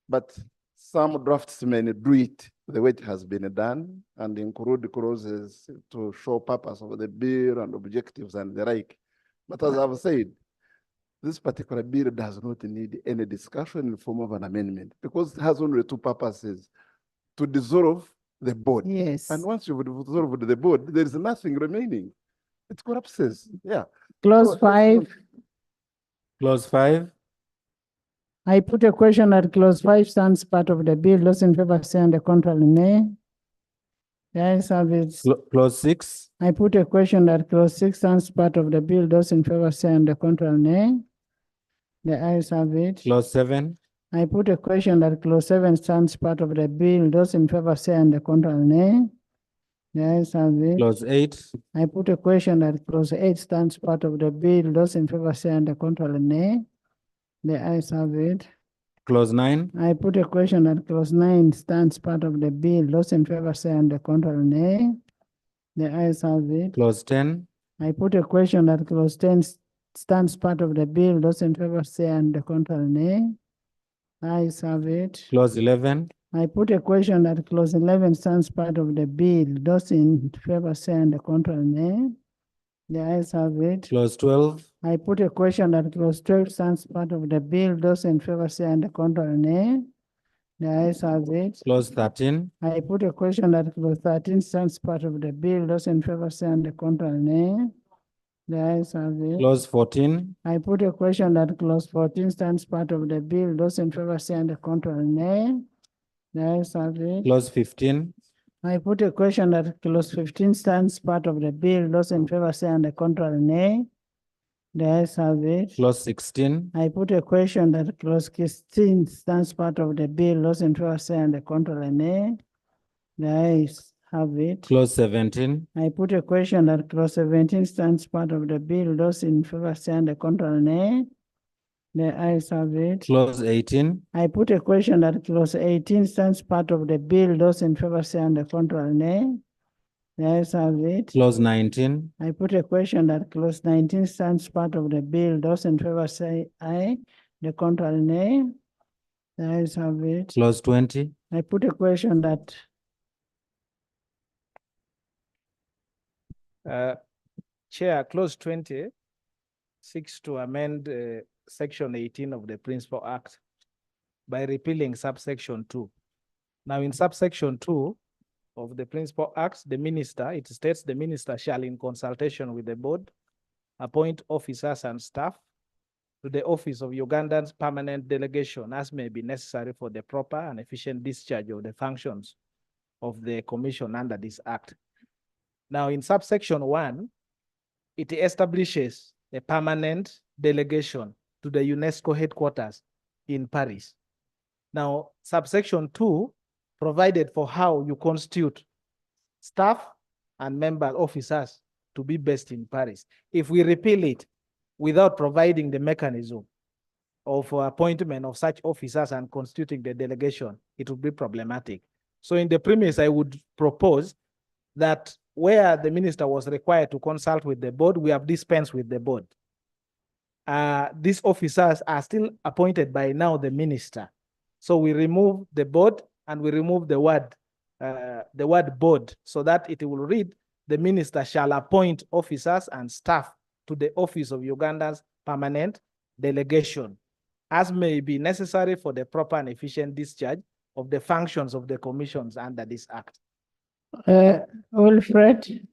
but some draftsmen do it the way it has been done and include clauses to show purpose of the bill and objectives and the like. But as I've said, this particular bill does not need any discussion in the form of an amendment because it has only two purposes: to dissolve the board. Yes. And once you've dissolved the board, there is nothing remaining. It collapses. Yeah. Clause 5. Clause 5. I put a question that clause 5 stands part of the bill. Those in favor say on the contrary, nay. The ayes have it. Clause 6. I put a question that clause 6 stands part of the bill. Those in favor say on the contrary, nay. The ayes have it. Clause 7. I put a question that clause 7 stands part of the bill. Those in favor say on the contrary, nay. The ayes have it. Clause 8. I put a question that clause 8 stands part of the bill. Those in favor say on the contrary, nay. The ayes have it. Clause 9. I put a question that clause 9 stands part of the bill. Those in favor say and the contrary nay. The ayes have it. Clause 10. I put a question that clause 10 stands part of the bill. Those in favor say and the contrary nay. Ayes have it. Clause 11. I put a question that clause 11 stands part of the bill. Those in favor say and the contrary nay. The ayes have it. Clause 12. I put a question that clause 12 stands part of the bill. Those in favor say and the contrary nay. The ayes have it. Clause 13. I put a question that clause 13 stands part of the bill. Those in favor say and the contrary nay. The ayes have it. Clause 14. I put a question that clause 14 stands part of the bill. Those in favor say and the contrary nay. The ayes have it. Clause 15. I put a question that clause 15 stands part of the bill. Those in favor say and the contrary nay. The ayes have it. Clause 16. I put a question that clause 16 stands part of the bill. Those in favor say and the contrary nay. The ayes have it. Clause 17. I put a question that clause 17 stands part of the bill. Those in favor say and the contrary nay. The ayes have it. Clause 18. I put a question that clause 18 stands part of the bill. Those in favor say and the contrary nay. The ayes have it. Clause 19. I put a question that clause 19 stands part of the bill. Those in favor say aye. The contrary nay. The ayes have it. Clause 20. I put a question that Chair, clause 20 seeks to amend section 18 of the Principal Act by repealing subsection 2. Now in subsection 2 of the Principal Act, the minister, it states the minister shall in consultation with the board appoint officers and staff to the office of Uganda's permanent delegation as may be necessary for the proper and efficient discharge of the functions of the commission under this act. Now in subsection 1, it establishes a permanent delegation to the UNESCO headquarters in Paris. Now subsection 2 provided for how you constitute staff and member officers to be based in Paris. If we repeal it without providing the mechanism of appointment of such officers and constituting the delegation, it would be problematic. So in the premise, I would propose that where the minister was required to consult with the board, we have dispensed with the board. These officers are still appointed by now the minister. So we remove the board and we remove the word board so that it will read, the minister shall appoint officers and staff to the office of Uganda's permanent delegation as may be necessary for the proper and efficient discharge of the functions of the commissions under this act. Wilfred.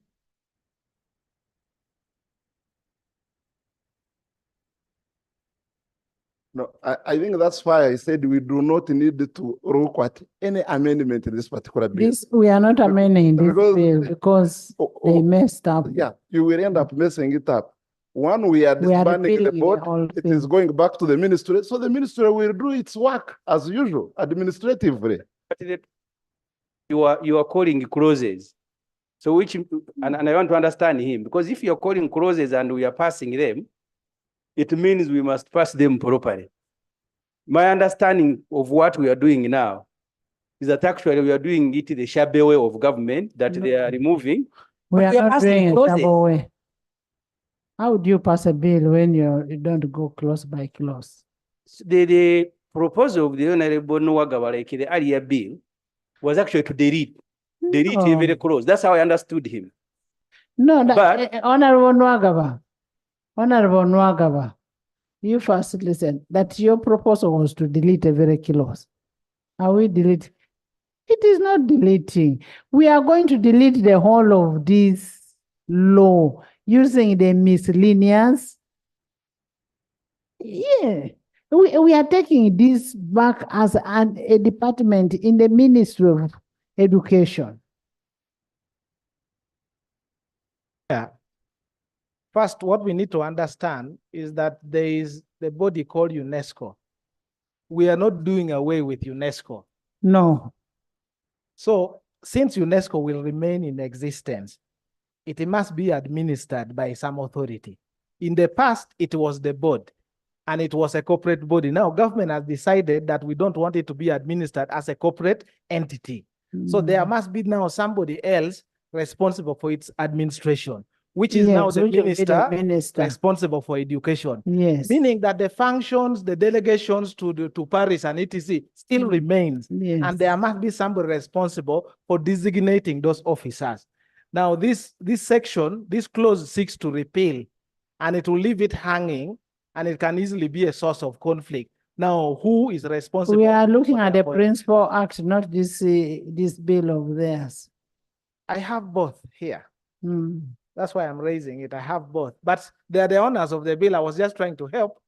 No, I think that's why I said we do not need to look at any amendment in this particular bill. This, we are not amending this bill because they messed up. Yeah, you will end up messing it up. One, we are disbanding the board, it is going back to the ministry, so the ministry will do its work as usual, administratively. You are calling clauses. So which, and I want to understand him, because if you're calling clauses and we are passing them, it means we must pass them properly. My understanding of what we are doing now is that actually we are doing it the shabby way of government that they are removing. We are not doing a clauses. double way. How would you pass a bill when you don't go clause by clause? The proposal of the Honorable Nwagaba, like the earlier bill, was actually to delete every clause. That's how I understood him. No, But Honorable Nwagaba, you first listen, that your proposal was to delete every clause. Are we deleting? It is not deleting. We are going to delete the whole of this law using the miscellaneous. Yeah, we are taking this back as a department in the Ministry of Education. Yeah. First, what we need to understand is that there is the body called UNESCO. We are not doing away with UNESCO. No. So since UNESCO will remain in existence, it must be administered by some authority. In the past, it was the board. and it was a corporate body. Now, government has decided that we don't want it to be administered as a corporate entity. So there must be now somebody else responsible for its administration, which is now Yes, the which will be the minister minister. responsible for education. Yes. Meaning that the functions, the delegations to Paris and etc. still remains. Yes. And there must be somebody responsible for designating those officers. Now, this section, this clause seeks to repeal, and it will leave it hanging, and it can easily be a source of conflict. Now, who is responsible? We are looking for at that the point? Principal Act, not this bill of theirs. I have both here. Hmm. That's why I'm raising it. I have both, but they are the owners of the bill. I was just trying to help.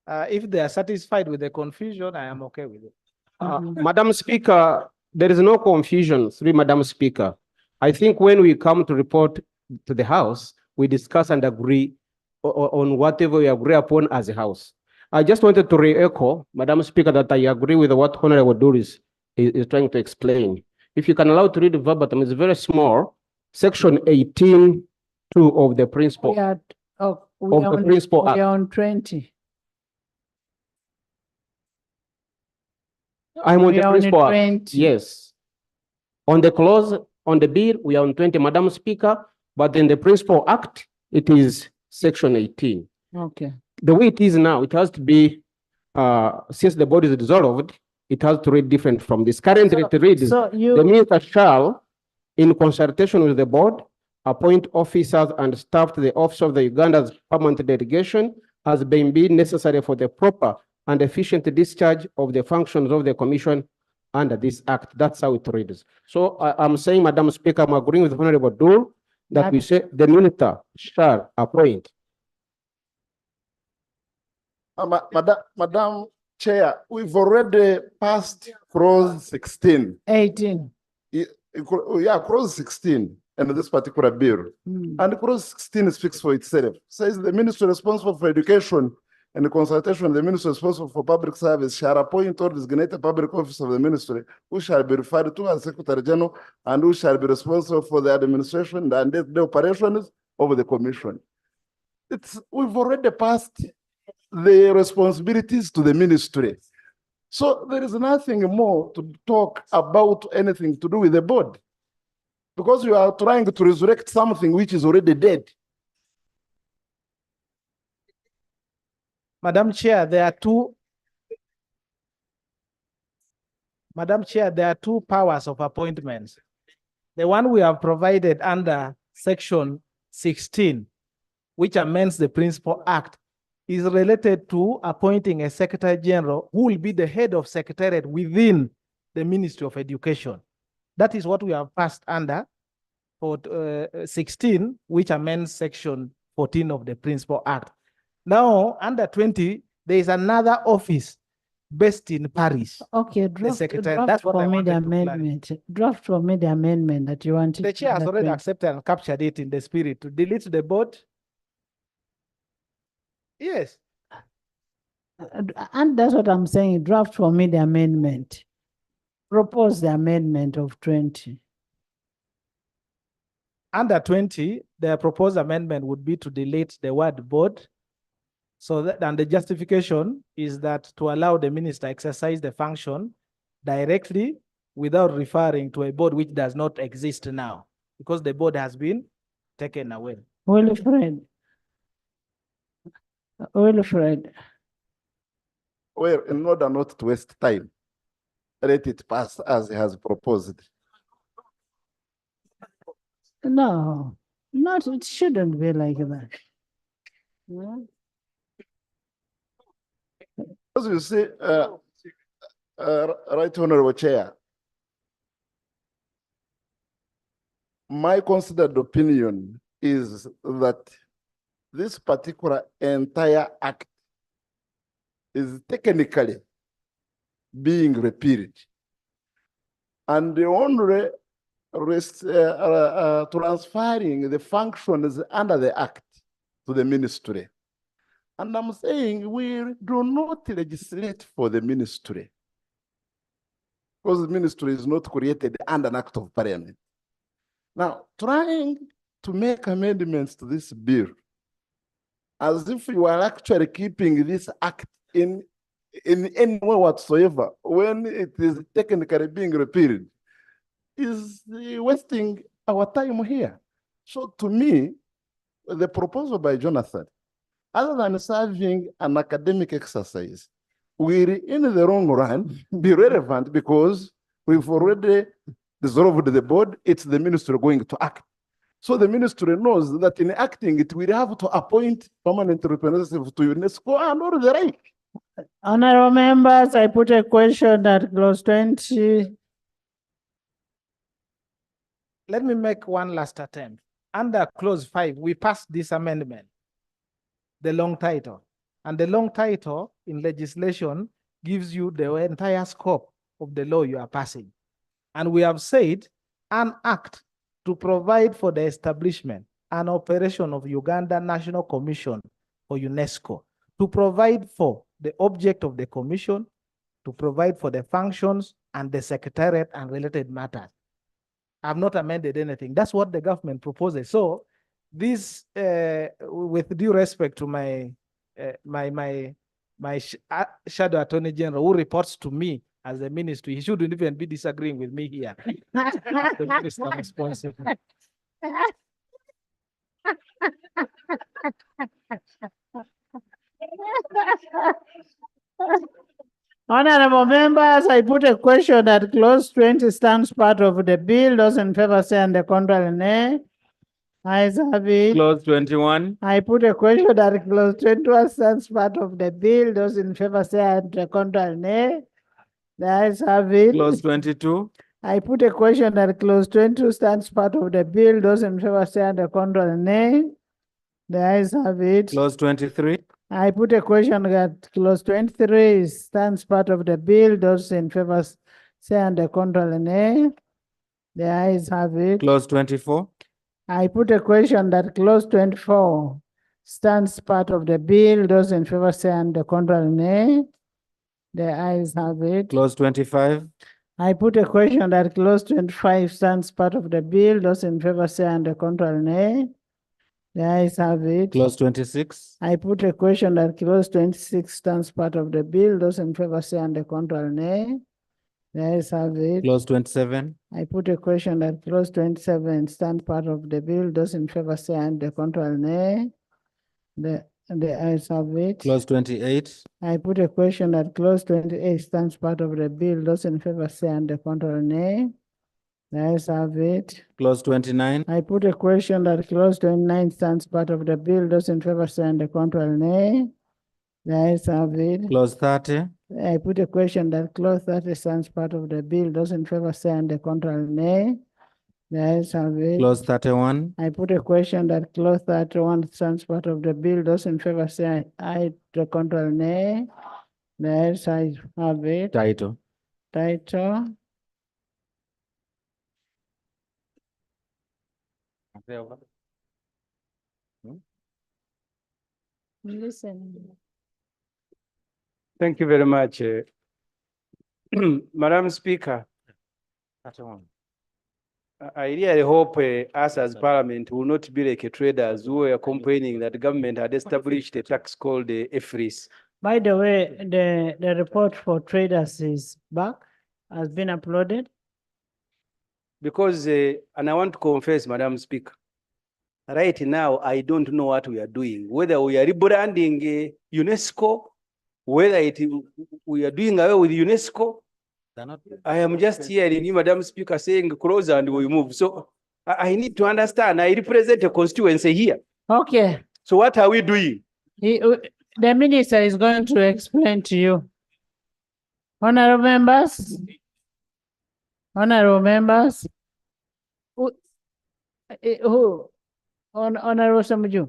If they are satisfied with the confusion, I am okay with it. Madam Speaker, there is no confusion, Madam Speaker. I think when we come to report to the House, we discuss and agree on whatever we agree upon as a House. I just wanted to re-echo, Madam Speaker, that I agree with what Honorable Doris is trying to explain. If you can allow to read the verbatim, it's very small. Section 18(2) of the principle. We are, Principal we Act. are on 20. I'm on We the are on principal act. 20. Yes. On the clause, on the bill, we are on 20, Madam Speaker, but in the principal act, it is section 18. Okay. The way it is now, it has to be, since the body is dissolved, it has to read different from this. Currently, it reads, so you- the minister shall, in consultation with the board, appoint officers and staff to the office of the Uganda's permanent delegation as being necessary for the proper and efficient discharge of the functions of the commission under this act. That's how it reads. So I'm saying, Madam Speaker, I'm agreeing with Honorable Dole that we say the minister shall appoint. Madam Chair, we've already passed clause 16. 18. Yeah, clause 16 and this particular bill. And clause 16 speaks for itself. Says the minister responsible for education and the consultation of the minister responsible for public service shall appoint or designate a public officer of the ministry who shall be referred to as Secretary General and who shall be responsible for the administration and the operations of the commission. We've already passed the responsibilities to the ministry. So there is nothing more to talk about anything to do with the board, because you are trying to resurrect something which is already dead. Madam Chair, there are two. Madam Chair, there are two powers of appointments. The one we have provided under section 16, which amends the Principal Act, is related to appointing a Secretary General who will be the head of secretariat within the Ministry of Education. That is what we have passed under for 16, which amends section 14 of the Principal Act. Now, under 20, there is another office based in Paris. Okay, That's draft what I for me the wanted to clarify. amendment. Draft for me the amendment that you wanted. The chair has under already 20. accepted and captured it in the spirit to delete the board. Yes. And that's what I'm saying. Draft for me the amendment. Propose the amendment of 20. Under 20, the proposed amendment would be to delete the word board. So that, and the justification is that to allow the minister exercise the function directly without referring to a board which does not exist now, because the board has been taken away. Wilfred. Wilfred. Well, in order not to waste time, let it pass as he has proposed. No, it shouldn't be like that. Hmm? As you see, Right Honorable Chair, my considered opinion is that this particular entire act is technically being repealed. And the only transferring the functions under the act to the ministry. And I'm saying we do not legislate for the ministry, because the ministry is not created under an act of parliament. Now, trying to make amendments to this bill as if you are actually keeping this act in any way whatsoever when it is technically being repealed, is wasting our time here. So to me, the proposal by Jonathan, other than serving an academic exercise, will in the long run be relevant because we've already dissolved the board. It's the ministry going to act. So the ministry knows that in acting, it will have to appoint permanent representatives to UNESCO and all the right. Honorable members, I put a question at clause 20. Let me make one last attempt. Under clause 5, we passed this amendment, the long title. And the long title in legislation gives you the entire scope of the law you are passing. And we have said an act to provide for the establishment and operation of Uganda National Commission for UNESCO, to provide for the object of the commission, to provide for the functions and the secretariat and related matters. I've not amended anything. That's what the government proposes. So this, with due respect to my shadow attorney general who reports to me as a ministry, he shouldn't even be disagreeing with me here. The minister responsible. Honorable members, I put a question that clause 20 stands part of the bill. Those in favor say and the contrary nay. Ayes have it. Clause 21. I put a question that clause 21 stands part of the bill. Those in favor say and the contrary nay. The ayes have it. Clause 22. I put a question that clause 22 stands part of the bill. Those in favor say and the contrary nay. The ayes have it. Clause 23. I put a question that clause 23 stands part of the bill. Those in favor say and the contrary nay. The ayes have it. Clause 24. I put a question that clause 24 stands part of the bill. Those in favor say and the contrary nay. The ayes have it. Clause 25. I put a question that clause 25 stands part of the bill. Those in favor say and the contrary nay. The ayes have it. Clause 26. I put a question that clause 26 stands part of the bill. Those in favor say and the contrary nay. The ayes have it. Clause 27. I put a question that clause 27 stands part of the bill. Those in favor say and the contrary nay. The ayes have it. Clause 28. I put a question that clause 28 stands part of the bill. Those in favor say and the contrary nay. The ayes have it. Clause 29. I put a question that clause 29 stands part of the bill. Those in favor say and the contrary nay. The ayes have it. Clause 30. I put a question that clause 30 stands part of the bill. Those in favor say and the contrary nay. The ayes have it. Clause 31. I put a question that clause 31 stands part of the bill. Those in favor say aye, the contrary nay. The ayes have it. Title. Title. Listen. Thank you very much. Madam Speaker, I really hope us as Parliament will not be like traders who are complaining that the government had established a tax called the EFRIS. By the way, the report for traders is back, has been uploaded. Because, and I want to confess, Madam Speaker, right now, I don't know what we are doing, whether we are rebranding UNESCO, whether we are doing away with UNESCO. I am just hearing you, Madam Speaker, saying close and we move. So I need to understand. I represent a constituency here. Okay. So what are we doing? The minister is going to explain to you. Honorable members. Honorable members. Honorable Samuju.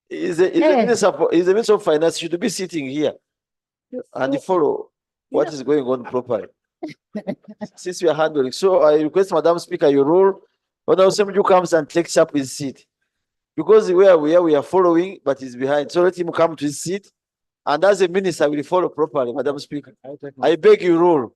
Is the Minister of Finance should be sitting here and follow what is going on properly. Since we are handling. So I request Madam Speaker, you rule. Honorable Samuju comes and takes up his seat. Because where we are following, but he's behind. So let him come to his seat. And as a minister, will follow properly, Madam Speaker. I beg you, rule.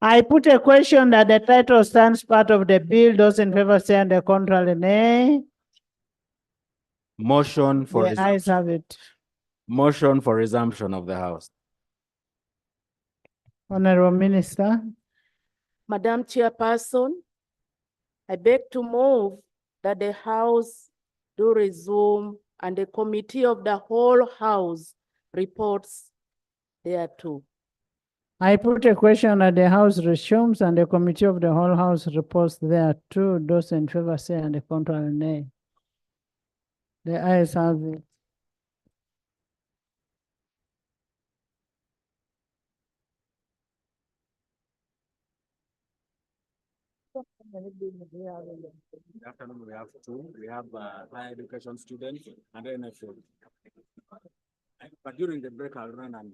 I put a question that the title stands part of the bill. Those in favor say and the contrary nay. Motion for The ayes have it. motion for resumption of the House. Honorable Minister. Madam Chairperson, I beg to move that the House do resume and the Committee of the whole House reports thereto. I put a question that the House resumes and the Committee of the whole House reports thereto. Those in favor say and the contrary nay. The ayes have it. Afternoon, we have two. We have higher education students and NFL. But during the break, I'll run after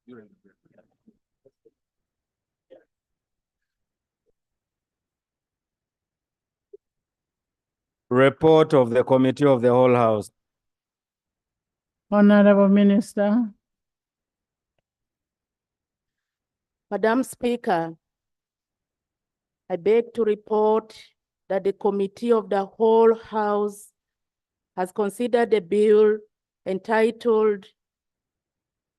during the break. Report of the Committee of the whole House. Honorable Minister. Madam Speaker, I beg to report that the Committee of the whole House has considered the bill entitled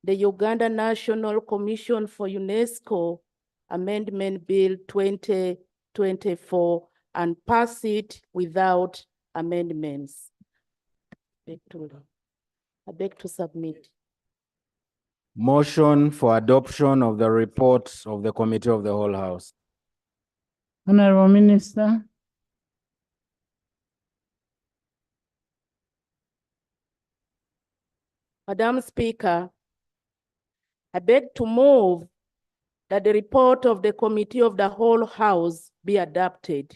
the Uganda National Commission for UNESCO Amendment Bill 2024 and pass it without amendments. I beg to submit. Motion for adoption of the reports of the Committee of the whole House. Honorable Minister. Madam Speaker, I beg to move that the report of the Committee of the whole House be adopted.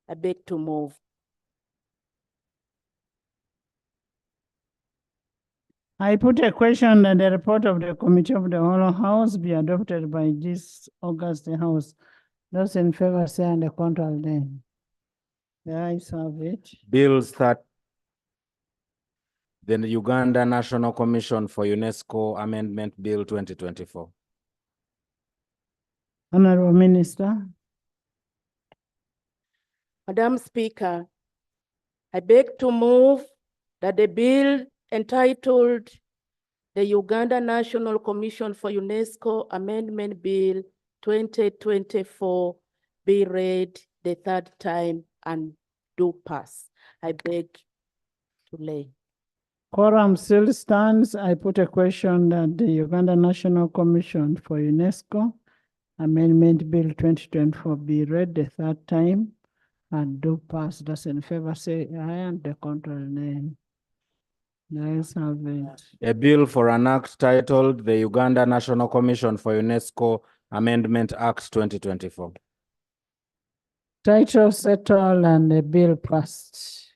I beg to move. I put a question that the report of the Committee of the whole House be adopted by this August House. Those in favor say and the contrary nay. The ayes have it. Bills that the Uganda National Commission for UNESCO Amendment Bill 2024. Honorable Minister. Madam Speaker, I beg to move that the bill entitled the Uganda National Commission for UNESCO Amendment Bill 2024 be read the third time and do pass. I beg to lay. Quorum still stands. I put a question that the Uganda National Commission for UNESCO Amendment Bill 2024 be read the third time and do pass. Those in favor say aye and the contrary nay. The ayes have it. A bill for an act titled the Uganda National Commission for UNESCO Amendment Act 2024. Title settled and the bill passed.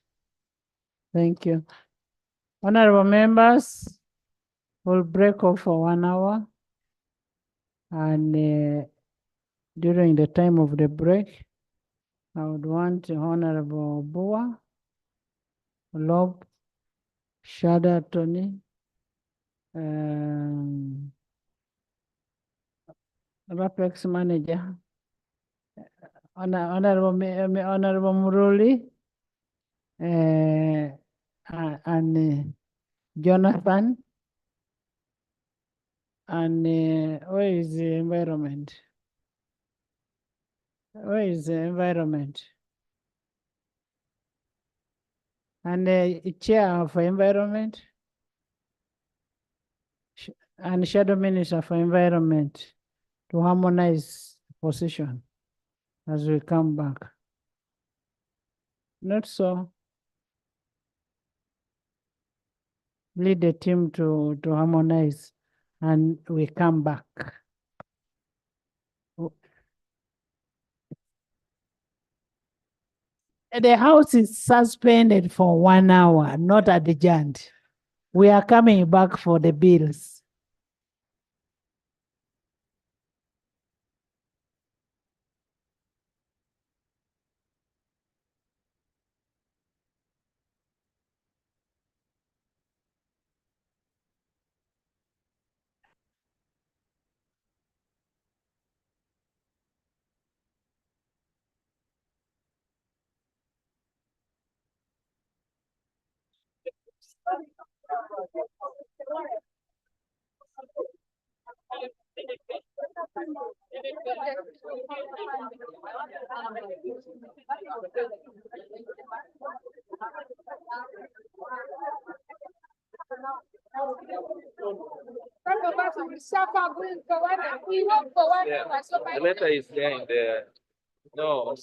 Thank you. Honorable members, we'll break off for 1 hour. And during the time of the break, I would want Honorable Bua, Lob, Shada Tony, Rapex Manager, Honorable Muruli, and Jonathan, and where is the environment? Where is the environment? And the chair for environment, and shadow minister for environment to harmonize position as we come back. Not so. Lead the team to harmonize and we come back. The House is suspended for 1 hour, not adjourned. We are coming back for the bills. The letter is there in the, no,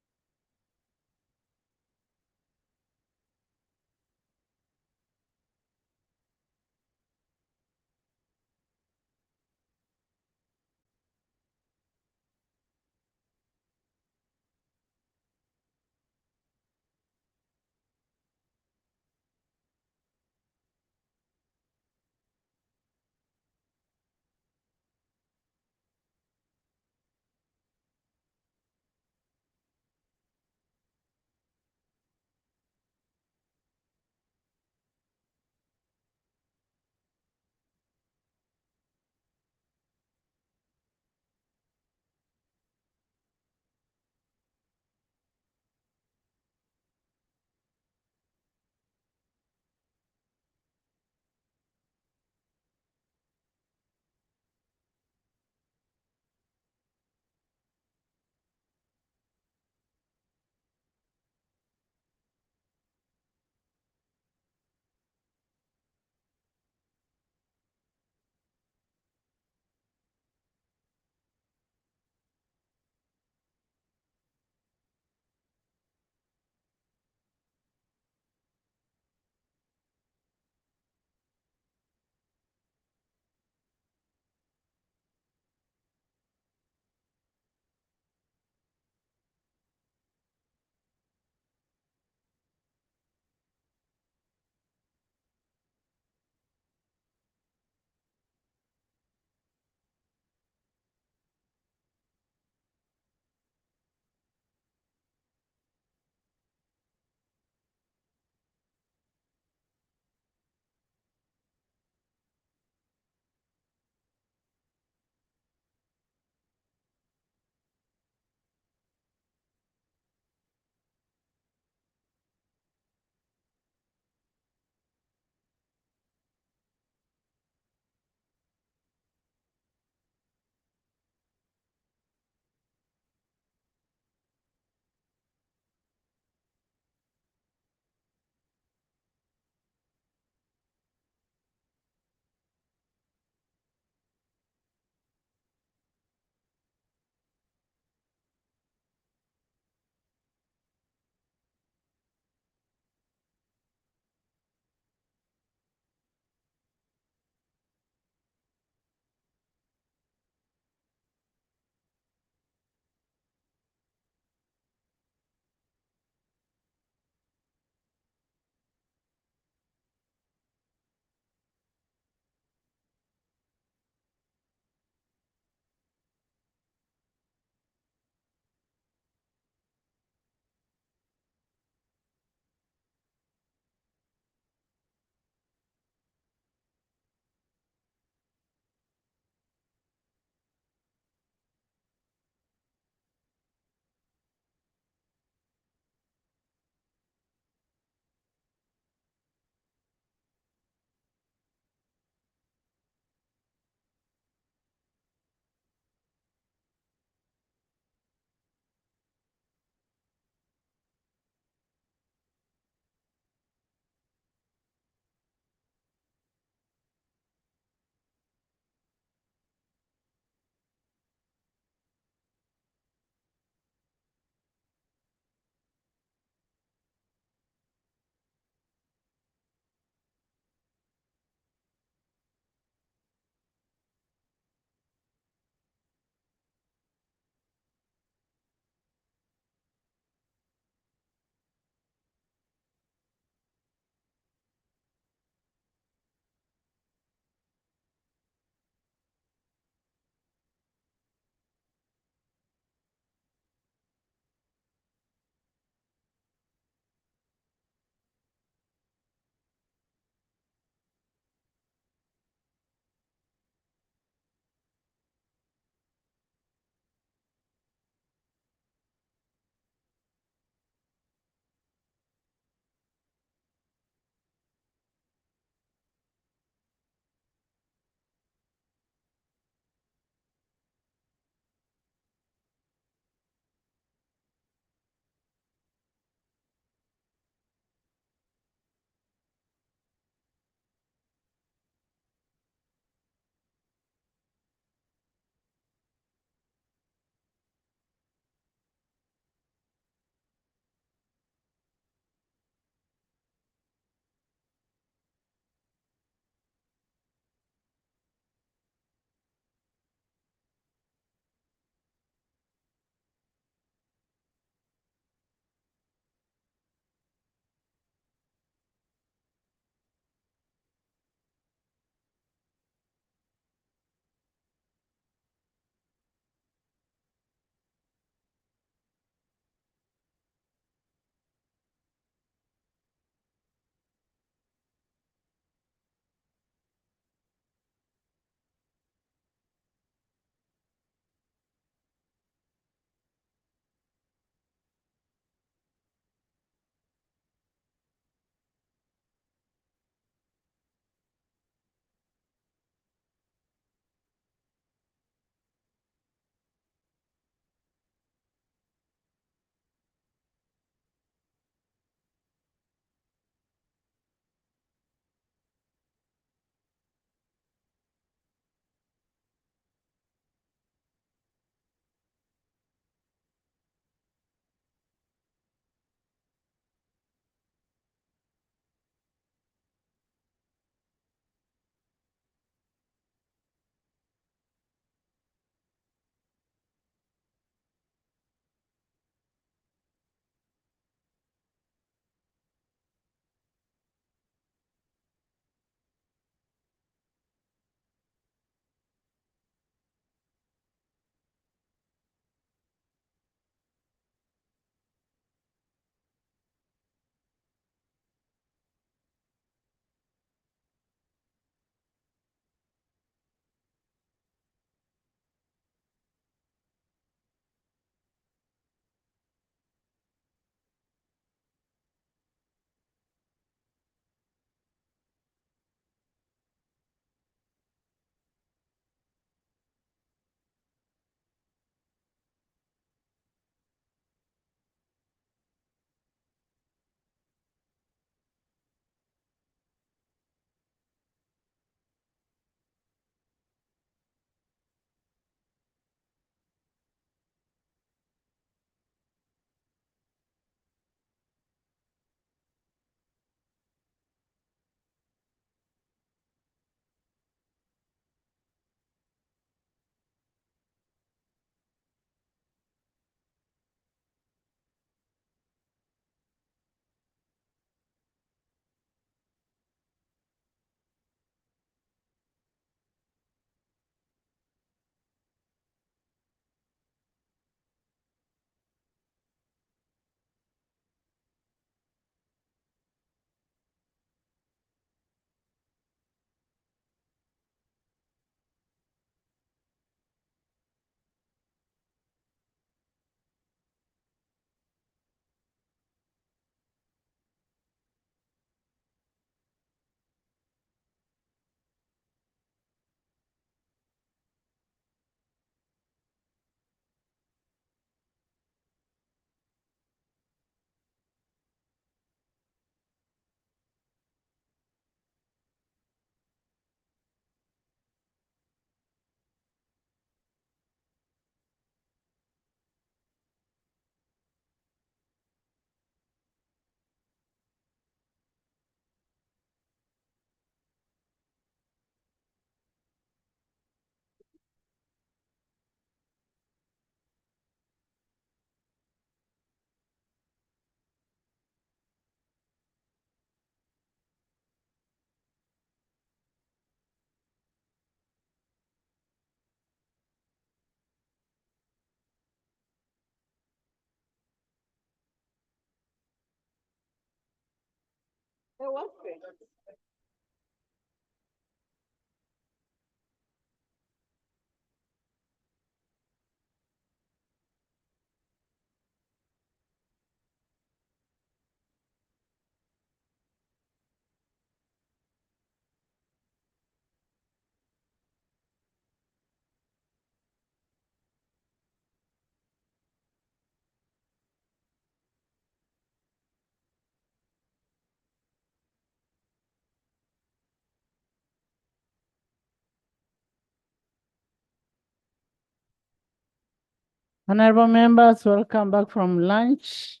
Honorable members, welcome back from lunch.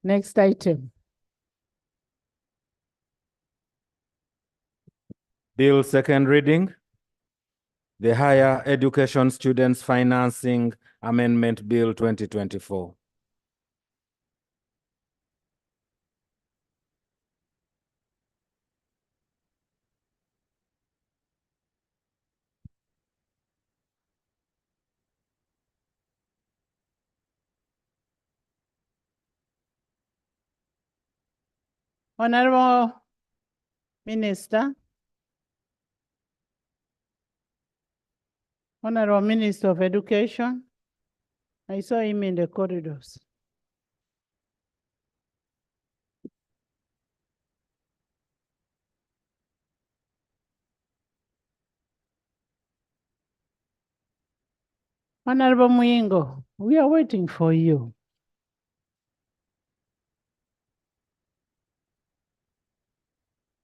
Next item. Bill second reading. The Higher Education Students Financing Amendment Bill 2024. Honorable Minister. Honorable Minister of Education. I saw him in the corridors. Honorable Muyingo, we are waiting for you.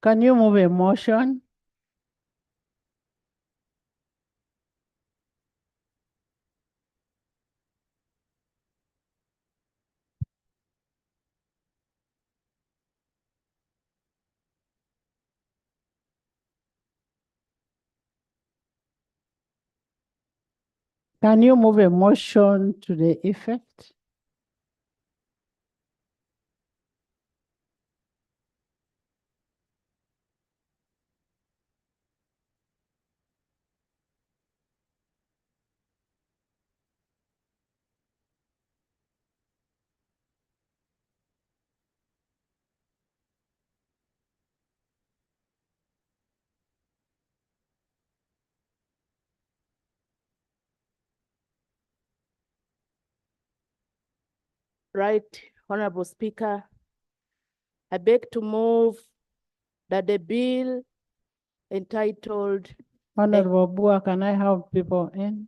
Can you move a motion? Can you move a motion to the effect? Right, Honorable Speaker, I beg to move that the bill entitled Honorable Bua, can I have people in?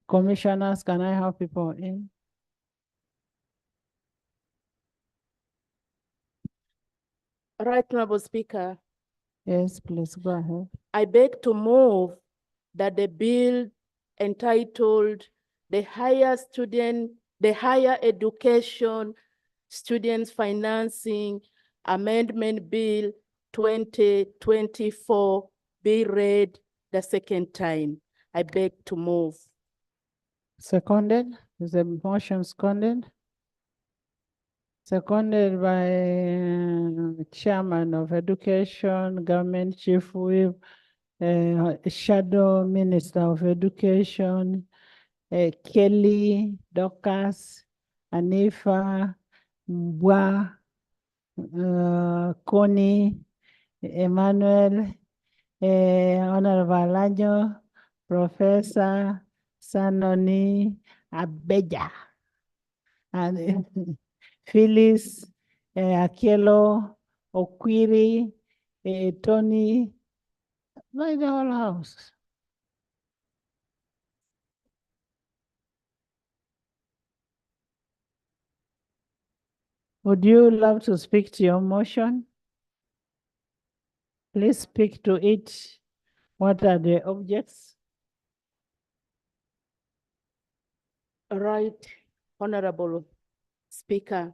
Commissioners, can I have people in? Right, Honorable Speaker, Yes, please go ahead. I beg to move that the bill entitled the Higher Education Students Financing Amendment Bill 2024 be read the second time. I beg to move. Seconded? Is the motion seconded? Seconded by Chairman of Education, Government Chief Whip, Shadow Minister of Education, Kelly, Dorcas, Anifa, Mbwa, Connie, Emmanuel, Honorable Alanyo, Professor Sanoni Abeja, and Phyllis, Akielo, Okwiri, Tony, like the whole house. Would you love to speak to your motion? Please speak to it. What are the objects? Right, Honorable Speaker.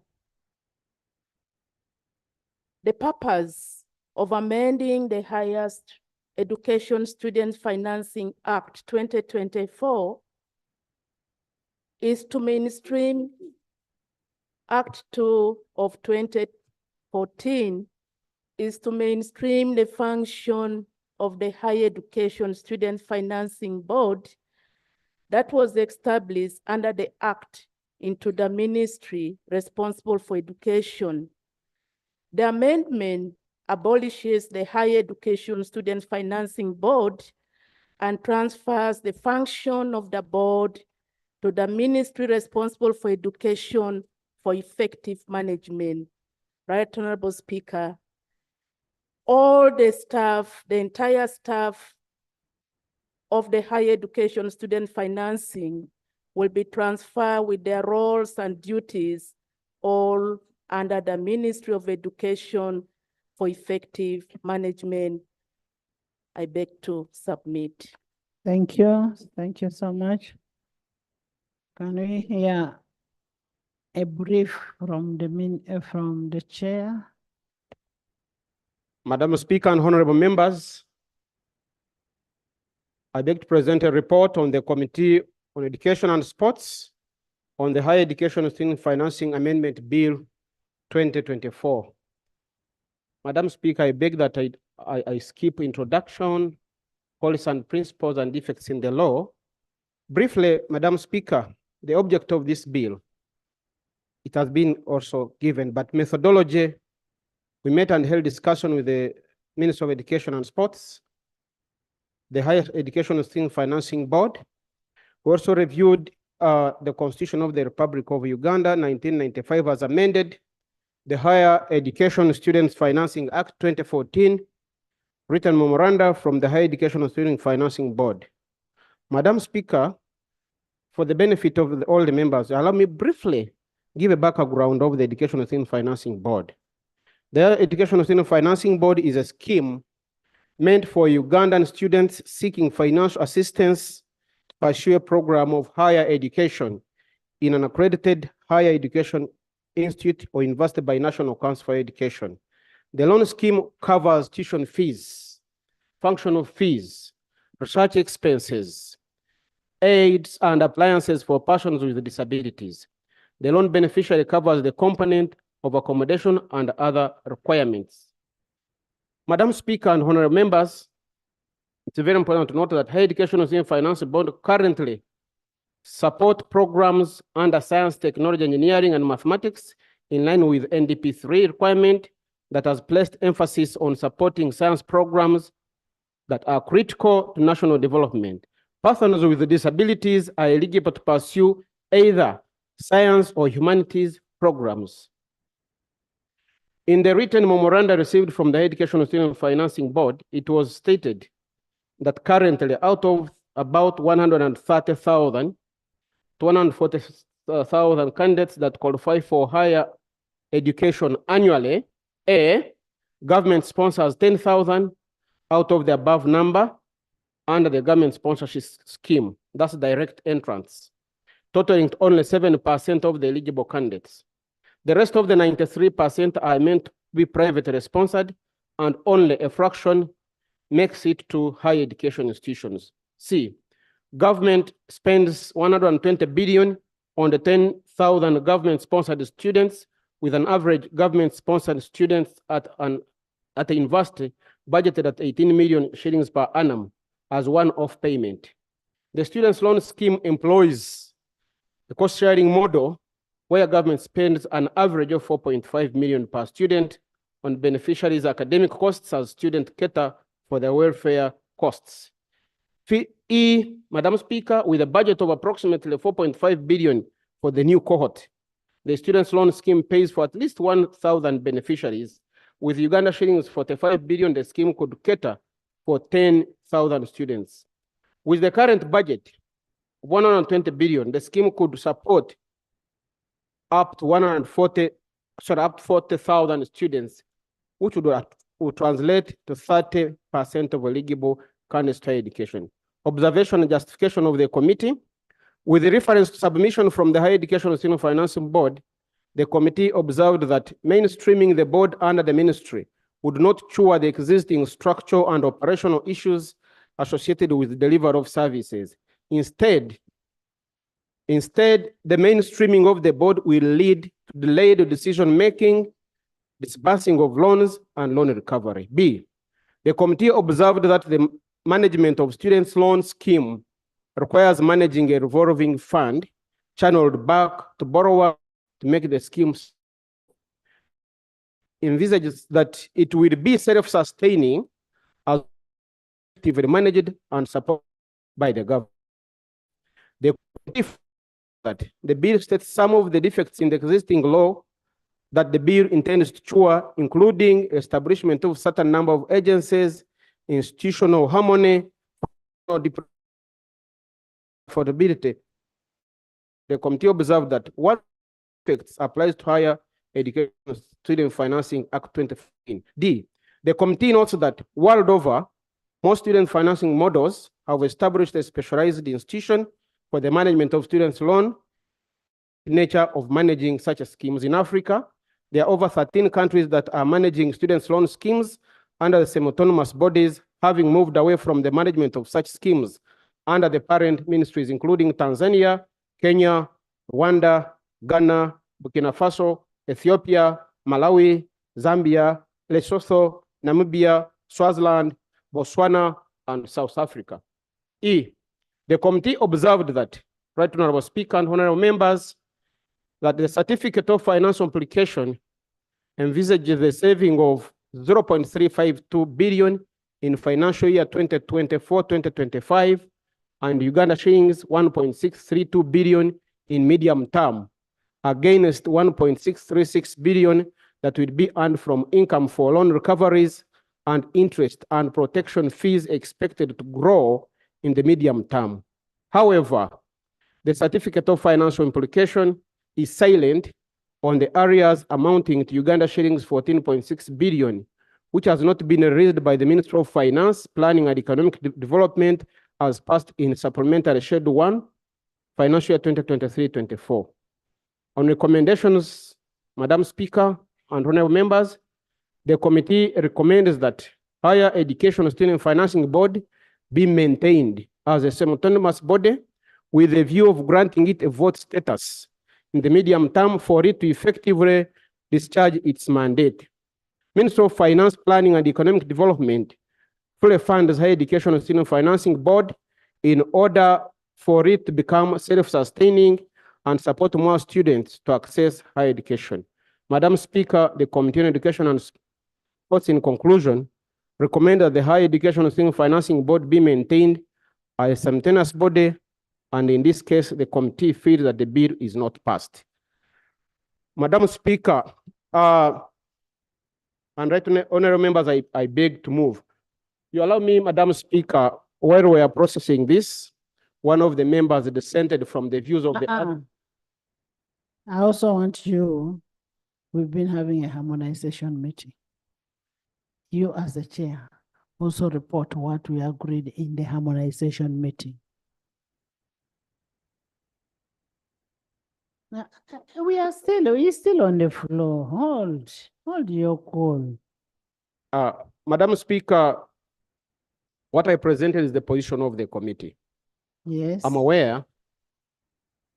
The purpose of amending the Highest Education Students Financing Act 2024 is to mainstream Act 2 of 2014 is to mainstream the function of the Higher Education Student Financing Board that was established under the Act into the ministry responsible for education. The amendment abolishes the Higher Education Student Financing Board and transfers the function of the board to the ministry responsible for education for effective management. Right Honorable Speaker, all the staff, the entire staff of the Higher Education Student Financing will be transferred with their roles and duties all under the Ministry of Education for effective management. I beg to submit. Thank you. Thank you so much. Can we hear a brief from the chair? Madam Speaker and honorable members, I beg to present a report on the Committee on Education and Sports on the Higher Education Student Financing Amendment Bill 2024. Madam Speaker, I beg that I skip introduction, policy and principles and defects in the law. Briefly, Madam Speaker, the object of this bill, it has been also given, but methodology, we met and held discussion with the Minister of Education and Sports, the Higher Education Student Financing Board. We also reviewed the Constitution of the Republic of Uganda, 1995 as amended, the Higher Education Students Financing Act 2014, written memoranda from the Higher Education Student Financing Board. Madam Speaker, for the benefit of all the members, allow me briefly give a background of the Education Student Financing Board. The Education Student Financing Board is a scheme meant for Ugandan students seeking financial assistance to pursue a program of higher education in an accredited higher education institute or university by National Council for Education. The loan scheme covers tuition fees, functional fees, research expenses, aids and appliances for persons with disabilities. The loan beneficiary covers the component of accommodation and other requirements. Madam Speaker and honorable members, it's very important to note that Higher Education Student Financing Board currently support programs under science, technology, engineering, and mathematics in line with NDP 3 requirement that has placed emphasis on supporting science programs that are critical to national development. Persons with disabilities are eligible to pursue either science or humanities programs. In the written memoranda received from the Education Student Financing Board, it was stated that currently out of about 130,000 to 140,000 candidates that qualify for higher education annually, government sponsors 10,000 out of the above number under the government sponsorship scheme. That's direct entrance, totaling only 7% of the eligible candidates. The rest of the 93% are meant to be privately sponsored, and only a fraction makes it to higher education institutions. C, government spends 120 billion on the 10,000 government-sponsored students, with an average government-sponsored students at a university budgeted at 18 million shillings per annum as one-off payment. The students' loan scheme employs a cost-sharing model where government spends an average of 4.5 million per student on beneficiaries' academic costs as students cater for their welfare costs. E, Madam Speaker, with a budget of approximately 4.5 billion for the new cohort, the students' loan scheme pays for at least 1,000 beneficiaries. With Uganda shillings 45 billion, the scheme could cater for 10,000 students. With the current budget, 120 billion, the scheme could support up to 40,000 students, which would translate to 30% of eligible candidates to higher education. Observation and justification of the committee. With reference to submission from the Higher Education Student Financing Board, the committee observed that mainstreaming the board under the ministry would not cure the existing structural and operational issues associated with the delivery of services. Instead, the mainstreaming of the board will lead to delayed decision-making, disbursing of loans, and loan recovery. B, the committee observed that the management of students' loan scheme requires managing a revolving fund channeled back to borrowers to make the schemes envisages that it will be self-sustaining as effectively managed and supported by the government. The that the bill states some of the defects in the existing law that the bill intends to cure, including establishment of certain number of agencies, institutional harmony, affordability. The committee observed that one effects applies to higher education student financing Act 2015. D, the committee notes that world over, most student financing models have established a specialized institution for the management of students' loan. Nature of managing such schemes in Africa, there are over 13 countries that are managing students' loan schemes under the same autonomous bodies, having moved away from the management of such schemes under the parent ministries, including Tanzania, Kenya, Rwanda, Ghana, Burkina Faso, Ethiopia, Malawi, Zambia, Lesotho, Namibia, Swaziland, Botswana, and South Africa. E, the committee observed that, Right Honorable Speaker and honorable members, that the certificate of financial implication envisages the saving of 0.352 billion in financial year 2024-2025 and Uganda shillings 1.632 billion in medium term against 1.636 billion that will be earned from income for loan recoveries and interest and protection fees expected to grow in the medium term. However, the certificate of financial implication is silent on the areas amounting to Uganda shillings 14.6 billion, which has not been raised by the Ministry of Finance, Planning and Economic Development as passed in Supplementary Schedule 1, Financial Year 2023-24. On recommendations, Madam Speaker and honorable members, the committee recommends that Higher Education Student Financing Board be maintained as a semi-autonomous body with a view of granting it a vote status in the medium term for it to effectively discharge its mandate. Ministry of Finance, Planning and Economic Development fully funds Higher Education Student Financing Board in order for it to become self-sustaining and support more students to access higher education. Madam Speaker, the Committee on Education and Sports, in conclusion, recommend that the Higher Education Student Financing Board be maintained as a simultaneous body, and in this case, the committee feels that the bill is not passed. Madam Speaker, and right honorable members, I beg to move. You allow me, Madam Speaker, while we are processing this, one of the members dissented from the views of the other. I also want you, we've been having a harmonization meeting. You as the chair also report what we agreed in the harmonization meeting. We're still on the floor. Hold your call. Madam Speaker, what I presented is the position of the committee. Yes. I'm aware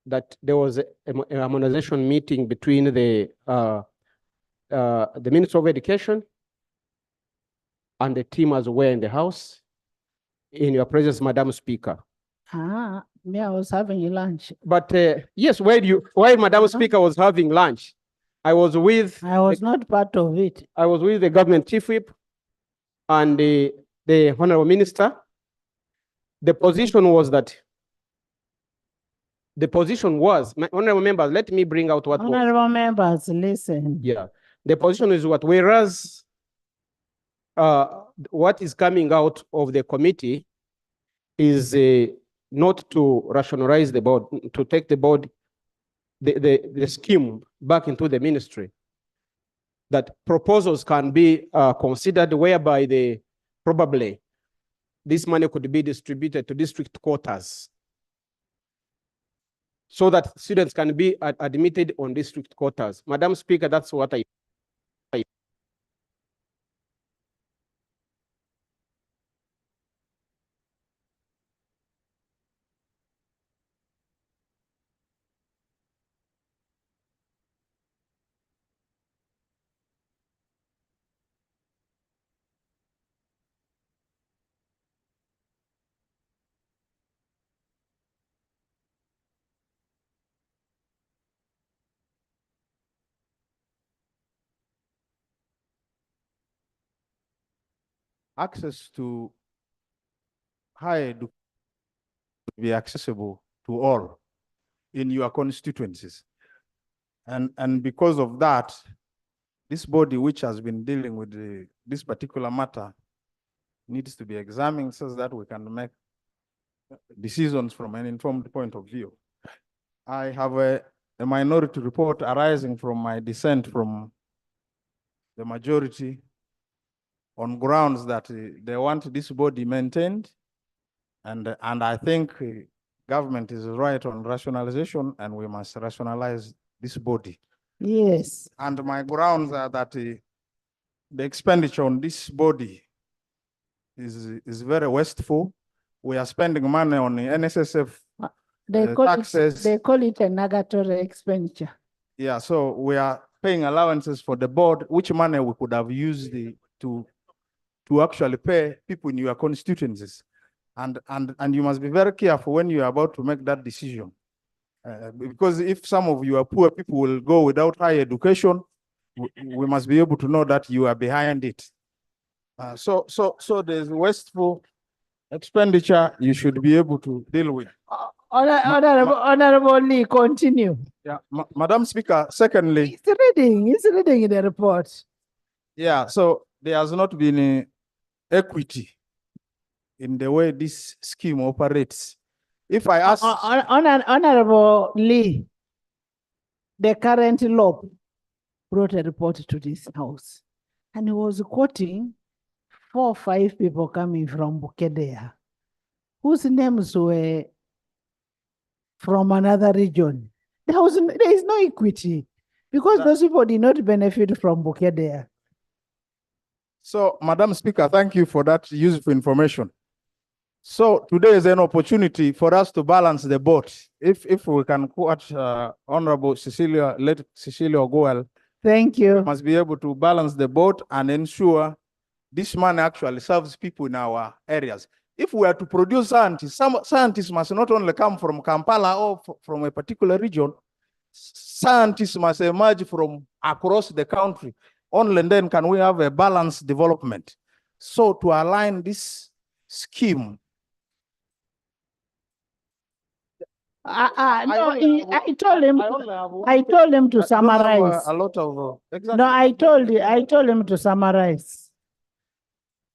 that there was a harmonization meeting between the Minister of Education and the team as well in the House. In your presence, Madam Speaker. Me, I was having lunch. But yes, while Madam Speaker was having lunch, I was not part of it. I was with the government chief whip and the honorable minister. The position was, honorable members, let me bring out what Honorable members, listen. Yeah, the position is what, whereas what is coming out of the committee is not to rationalize the board, to take the board, the scheme back into the ministry. That proposals can be considered whereby probably this money could be distributed to district quotas so that students can be admitted on district quotas. Madam Speaker, that's what I access to higher education be accessible to all in your constituencies. And because of that, this body which has been dealing with this particular matter needs to be examined so that we can make decisions from an informed point of view. I have a minority report arising from my dissent from the majority on grounds that they want this body maintained. And I think government is right on rationalization, and we must rationalize this body. Yes. And my grounds are that the expenditure on this body is very wasteful. We are spending money on the NSSF taxes. They call it a nugatory expenditure. Yeah, so we are paying allowances for the board, which money we could have used to actually pay people in your constituencies. And you must be very careful when you are about to make that decision. Because if some of your poor people will go without higher education, we must be able to know that you are behind it. So there's wasteful expenditure you should be able to deal with. Honorable Lee, continue. Yeah, Madam Speaker, secondly. It's reading in the report. Yeah, so there has not been equity in the way this scheme operates. If I ask... Honorable Lee, the current law brought a report to this house, and he was quoting 4 or 5 people coming from Bukedea, whose names were from another region. There is no equity because those people did not benefit from Bukedea. So, Madam Speaker, thank you for that useful information. So today is an opportunity for us to balance the boat. If we can quote Honorable Cecilia, let Cecilia Ogoel. Thank you. Must be able to balance the boat and ensure this money actually serves people in our areas. If we are to produce scientists, some scientists must not only come from Kampala or from a particular region. Scientists must emerge from across the country. Only then can we have a balanced development. So to align this scheme, I told him to summarize. A lot of exactly. No, I told him to summarize.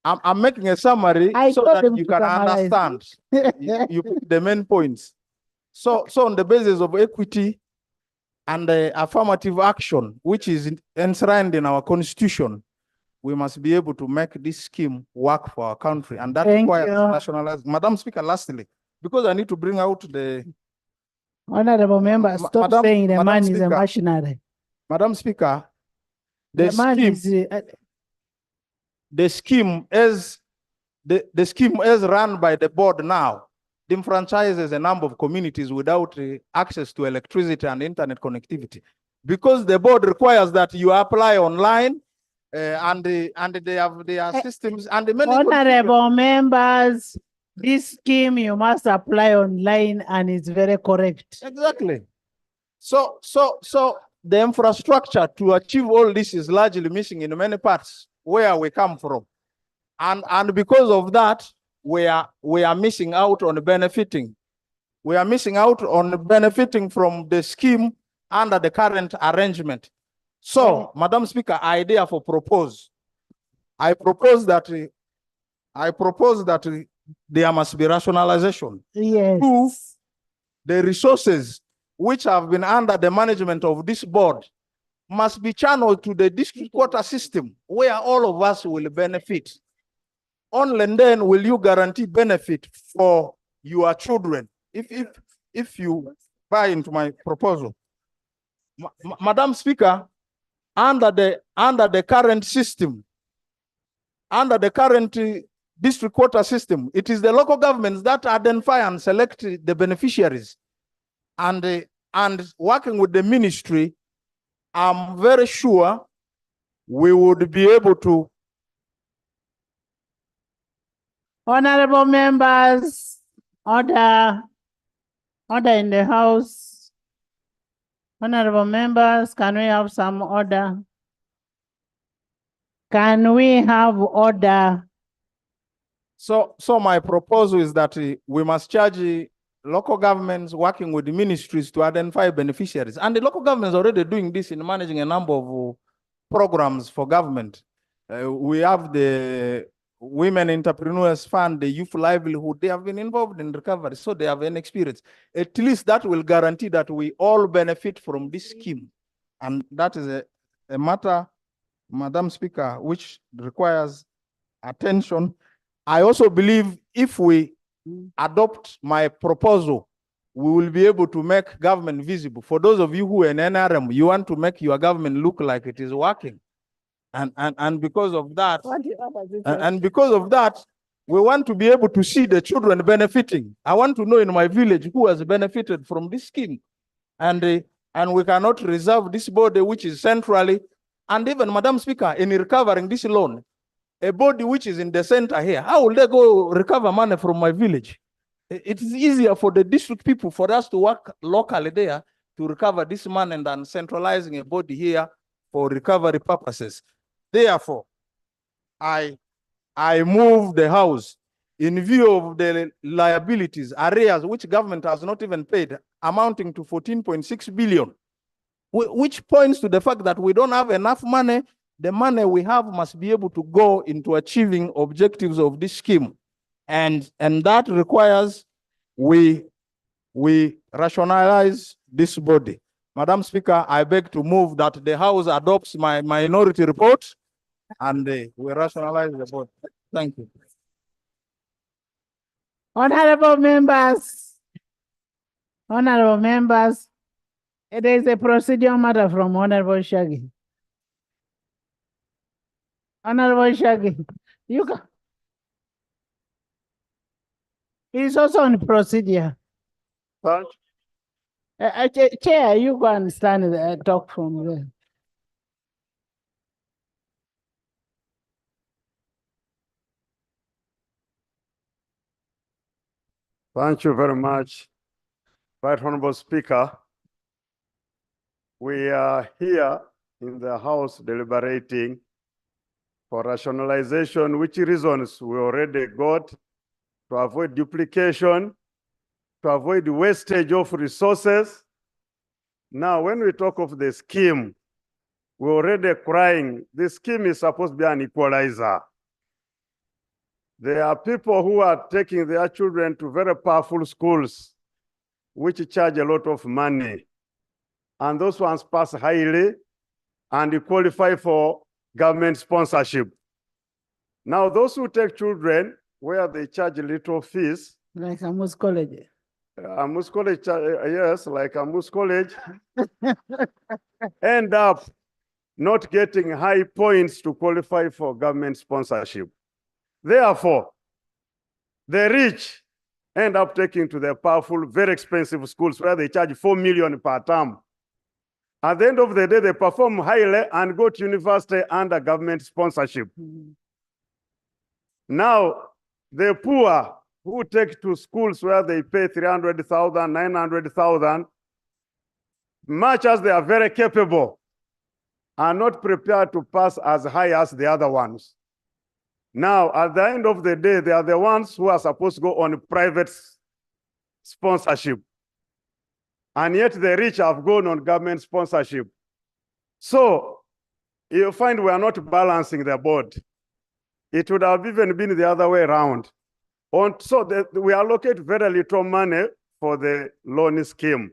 I'm making a summary so that you can understand. You put the main points. So on the basis of equity and affirmative action, which is enshrined in our constitution, we must be able to make this scheme work for our country, and that requires nationalized. Madam Speaker, lastly, because I need to bring out the Honorable member, stop saying the man is a machinery. Madam Speaker, the scheme is run by the board now enfranchises a number of communities without access to electricity and internet connectivity, because the board requires that you apply online and they have their systems and the many. Honorable members, this scheme you must apply online, and it's very correct. Exactly. So the infrastructure to achieve all this is largely missing in many parts where we come from, and because of that, we are missing out on benefiting. We are missing out on benefiting from the scheme under the current arrangement. So, Madam Speaker, I therefore propose. I propose that there must be rationalization. Yes. Two, the resources which have been under the management of this board must be channeled to the district quota system where all of us will benefit. Only then will you guarantee benefit for your children if you buy into my proposal. Madam Speaker, under the current system, under the current district quota system, it is the local governments that identify and select the beneficiaries. And working with the ministry, I'm very sure we would be able to. Honorable members, order in the house. Honorable members, can we have some order? Can we have order? So my proposal is that we must charge local governments working with the ministries to identify beneficiaries. And the local governments are already doing this in managing a number of programs for government. We have the Women Entrepreneurs Fund, the Youth Livelihood. They have been involved in recovery, so they have an experience. At least that will guarantee that we all benefit from this scheme. And that is a matter, Madam Speaker, which requires attention. I also believe if we adopt my proposal, we will be able to make government visible. For those of you who are in NRM, you want to make your government look like it is working. And because of that, because of that, we want to be able to see the children benefiting. I want to know in my village who has benefited from this scheme. And we cannot reserve this body, which is centrally, and even, Madam Speaker, in recovering this loan, a body which is in the center here, how will they go recover money from my village? It is easier for the district people for us to work locally there to recover this money than centralizing a body here for recovery purposes. Therefore, I move the House in view of the liabilities, arrears, which government has not even paid, amounting to 14.6 billion, which points to the fact that we don't have enough money. The money we have must be able to go into achieving objectives of this scheme. And that requires we rationalize this body. Madam Speaker, I beg to move that the House adopts my minority report and we rationalize the body. Thank you. Honorable members, it is a procedural matter from Honorable Shaggy. Honorable Shaggy, you can. He's also on procedure. Chair, you go and stand and talk from there. Thank you very much, Right Honorable Speaker. We are here in the House deliberating for rationalization, which reasons we already got to avoid duplication, to avoid wastage of resources. Now, when we talk of the scheme, we're already crying. The scheme is supposed to be an equalizer. There are people who are taking their children to very powerful schools, which charge a lot of money. And those ones pass highly and qualify for government sponsorship. Now, those who take children where they charge little fees. Like Amos College. Amos College, yes, like Amos College, end up not getting high points to qualify for government sponsorship. Therefore, the rich end up taking to the powerful, very expensive schools where they charge 4 million per term. At the end of the day, they perform highly and go to university under government sponsorship. Now, the poor who take to schools where they pay 300,000, 900,000, much as they are very capable, are not prepared to pass as high as the other ones. Now, at the end of the day, they are the ones who are supposed to go on private sponsorship. And yet the rich have gone on government sponsorship. So you find we are not balancing the board. It would have even been the other way around. So we allocate very little money for the loan scheme.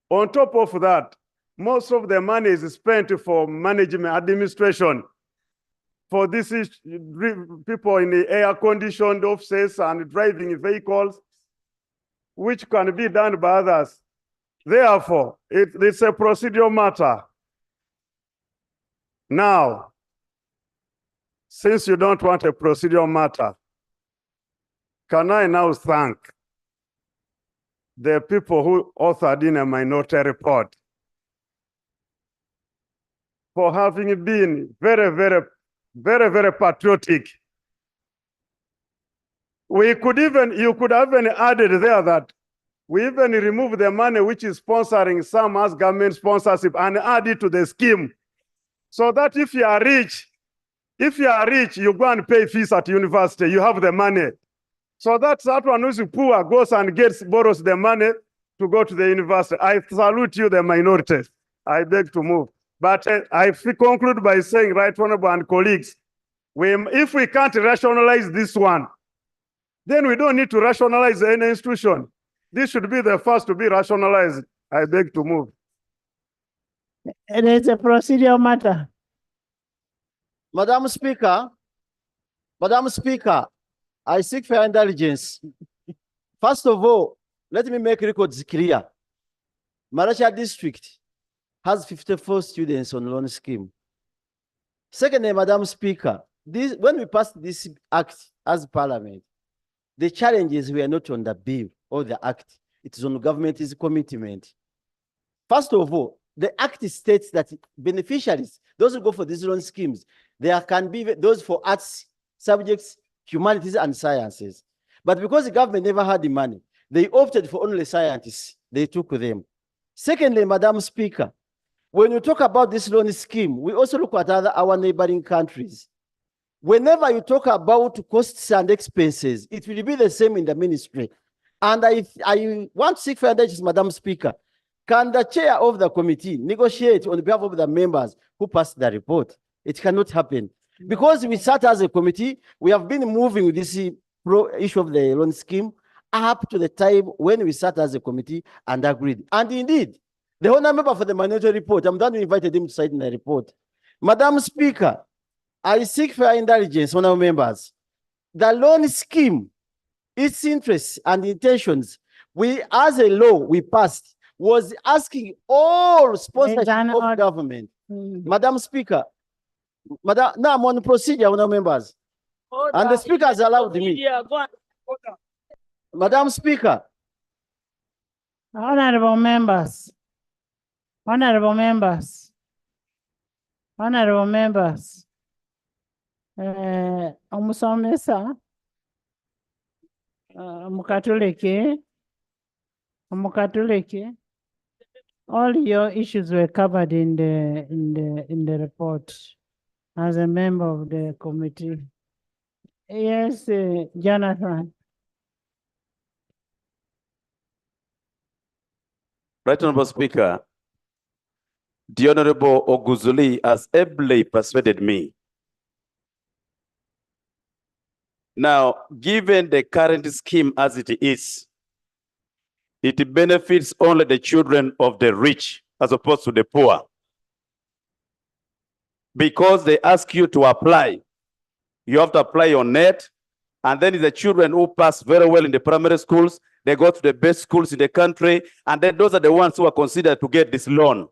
On top of that, most of the money is spent for management administration, for these people in the air-conditioned offices and driving vehicles, which can be done by others. Therefore, it's a procedural matter. Now, since you don't want a procedural matter, can I now thank the people who authored in a minority report for having been very patriotic. You could have even added there that we even remove the money which is sponsoring some as government sponsorship and add it to the scheme. So that if you are rich, If you are rich, you go and pay fees at university, you have the money. So that one who's poor goes and borrows the money to go to the university. I salute you, the minorities. I beg to move. But I conclude by saying, Right Honorable and colleagues, if we can't rationalize this one, then we don't need to rationalize any institution. This should be the first to be rationalized. I beg to move. It is a procedural matter. Madam Speaker, I seek for your indulgence. First of all, let me make records clear. Maracha district has 54 students on loan scheme. Secondly, Madam Speaker, when we passed this act as parliament, the challenges were not on the bill or the act. It is on government's commitment. First of all, the act states that beneficiaries, those who go for these loan schemes, there can be those for arts, subjects, humanities, and sciences. But because the government never had the money, they opted for only scientists. They took them. Secondly, Madam Speaker, when you talk about this loan scheme, we also look at our neighboring countries. Whenever you talk about costs and expenses, it will be the same in the ministry. And I want to seek for indulgence, Madam Speaker. Can the chair of the committee negotiate on behalf of the members who passed the report? It cannot happen. Because we sat as a committee, we have been moving with this issue of the loan scheme up to the time when we sat as a committee and agreed. And indeed, the honourable member for the minority report, I'm done invited him to cite in the report. Madam Speaker, I seek for your indulgence, honourable members. The loan scheme, its interests and intentions, as a law we passed, was asking all sponsorship of government. Madam Speaker, now I'm on procedure, honourable members. And the speaker has allowed me. Madam Speaker. Honorable members. Honorable members. Honorable members. Omusomesa. Mukatuleke. All your issues were covered in the report as a member of the committee. Yes, Jonathan. Right Honorable Speaker, the Honorable Oguzuli has ably persuaded me. Now, given the current scheme as it is, it benefits only the children of the rich as opposed to the poor. Because they ask you to apply, you have to apply on net, and then the children who pass very well in the primary schools, they go to the best schools in the country, and then those are the ones who are considered to get this loan.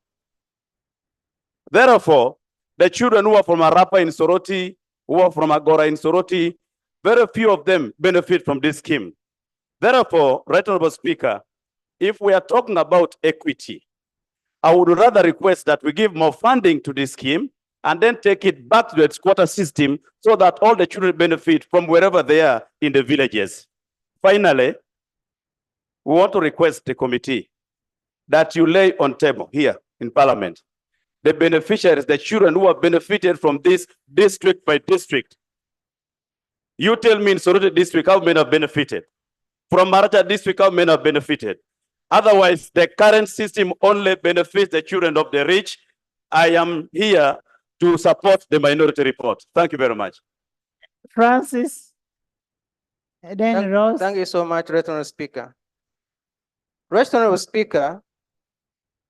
Therefore, the children who are from Arapa in Soroti, who are from Agora in Soroti, very few of them benefit from this scheme. Therefore, Right Honorable Speaker, if we are talking about equity, I would rather request that we give more funding to this scheme and then take it back to its quota system so that all the children benefit from wherever they are in the villages. Finally, we want to request the committee that you lay on table here in Parliament the beneficiaries, the children who have benefited from this district by district. You tell me in Soroti district how many have benefited. From Maracha district, how many have benefited. Otherwise, the current system only benefits the children of the rich. I am here to support the minority report. Thank you very much. Francis. Then Rose. Thank you so much, Right Honorable Speaker. Right Honorable Speaker,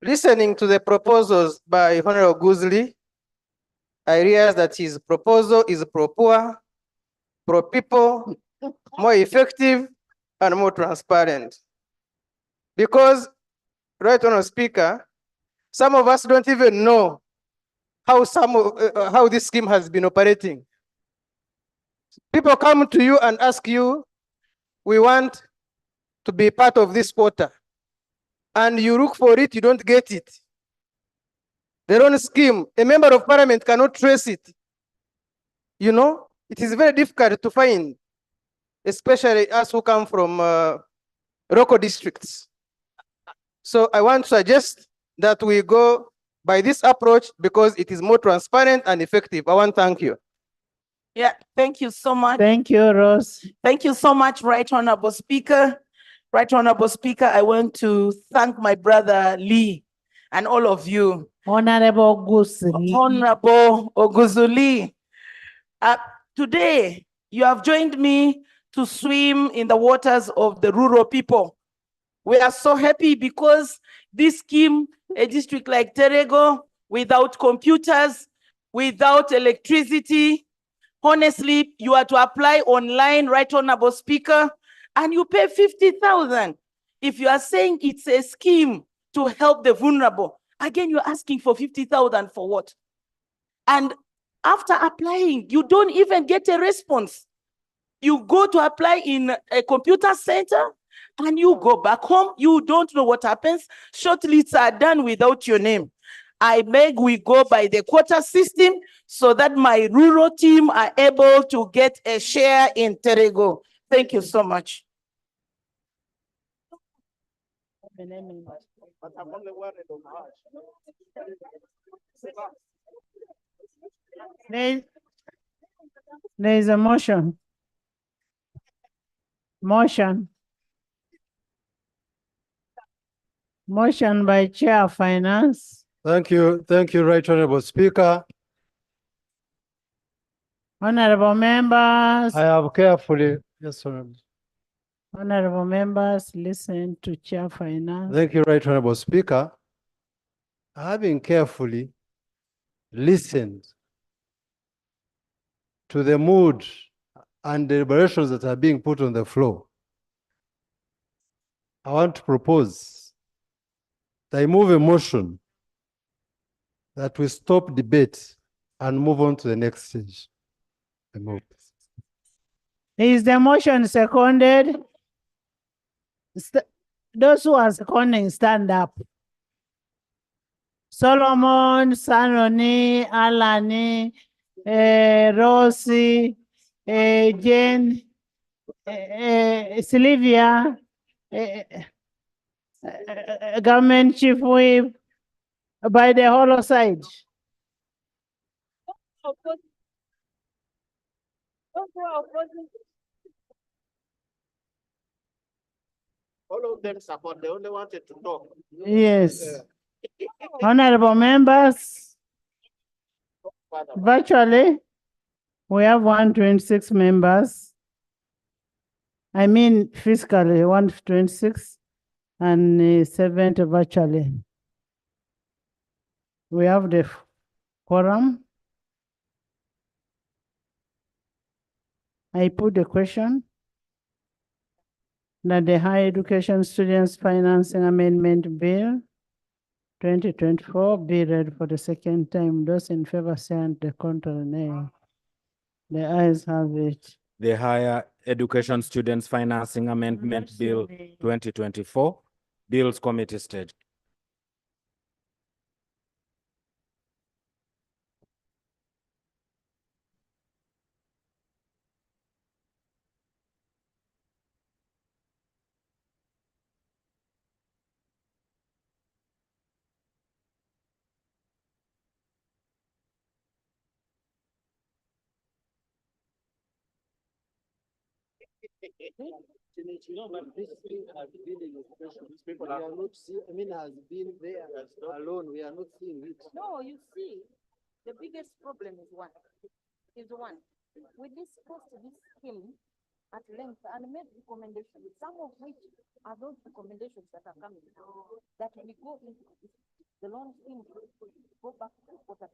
listening to the proposals by Honorable Guzli, I realize that his proposal is pro-poor, pro-people, more effective, and more transparent. Because, Right Honorable Speaker, some of us don't even know how this scheme has been operating. People come to you and ask you, we want to be part of this quota. And you look for it, you don't get it. The loan scheme, a member of parliament cannot trace it. You know, it is very difficult to find, especially us who come from local districts. So I want to suggest that we go by this approach because it is more transparent and effective. I want to thank you. Yeah, thank you so much. Thank you, Rose. Thank you so much, Right Honorable Speaker. Right Honorable Speaker, I want to thank my brother Lee and all of you. Honorable Gusi. Honorable Oguzuli. Today, you have joined me to swim in the waters of the rural people. We are so happy because this scheme, a district like Terego, without computers, without electricity, honestly, you are to apply online, Right Honorable Speaker, and you pay 50,000. If you are saying it's a scheme to help the vulnerable, again, you're asking for 50,000 for what? And after applying, you don't even get a response. You go to apply in a computer center and you go back home. You don't know what happens. Shortlists are done without your name. I beg we go by the quota system so that my rural team are able to get a share in Terego. Thank you so much. There is a motion. Motion. Motion by Chair of Finance. Thank you, Right Honorable Speaker. Honorable members. I have carefully, yes, Honorable. Honorable members, listen to Chair of Finance. Thank you, Right Honorable Speaker. Having carefully listened to the mood and deliberations that are being put on the floor, I want to propose that I move a motion that we stop debate and move on to the next stage. I move. Is the motion seconded? Those who are seconding, stand up. Solomon, Sanoni, Alani, Rosie, Jane, Sylvia, Government Chief Whip, by the hollow side. All of them support, they only wanted to talk. Yes. Honorable members, virtually, we have 126 members. I mean, physically, 126 and 70 virtually. We have the quorum. I put the question that the Higher Education Students Financing Amendment Bill 2024 be read for the second time. Those in favor say and the contrary nay. The ayes have it. The Higher Education Students Financing Amendment Bill 2024, Bills Committee stage. No, but this thing has been in expression. We are not seeing, I mean, has been there alone. We are not seeing it. No, you see, the biggest problem is one. We discussed this scheme at length and made recommendations, some of which are those recommendations that are coming, that we go into the long scheme, go back to what are.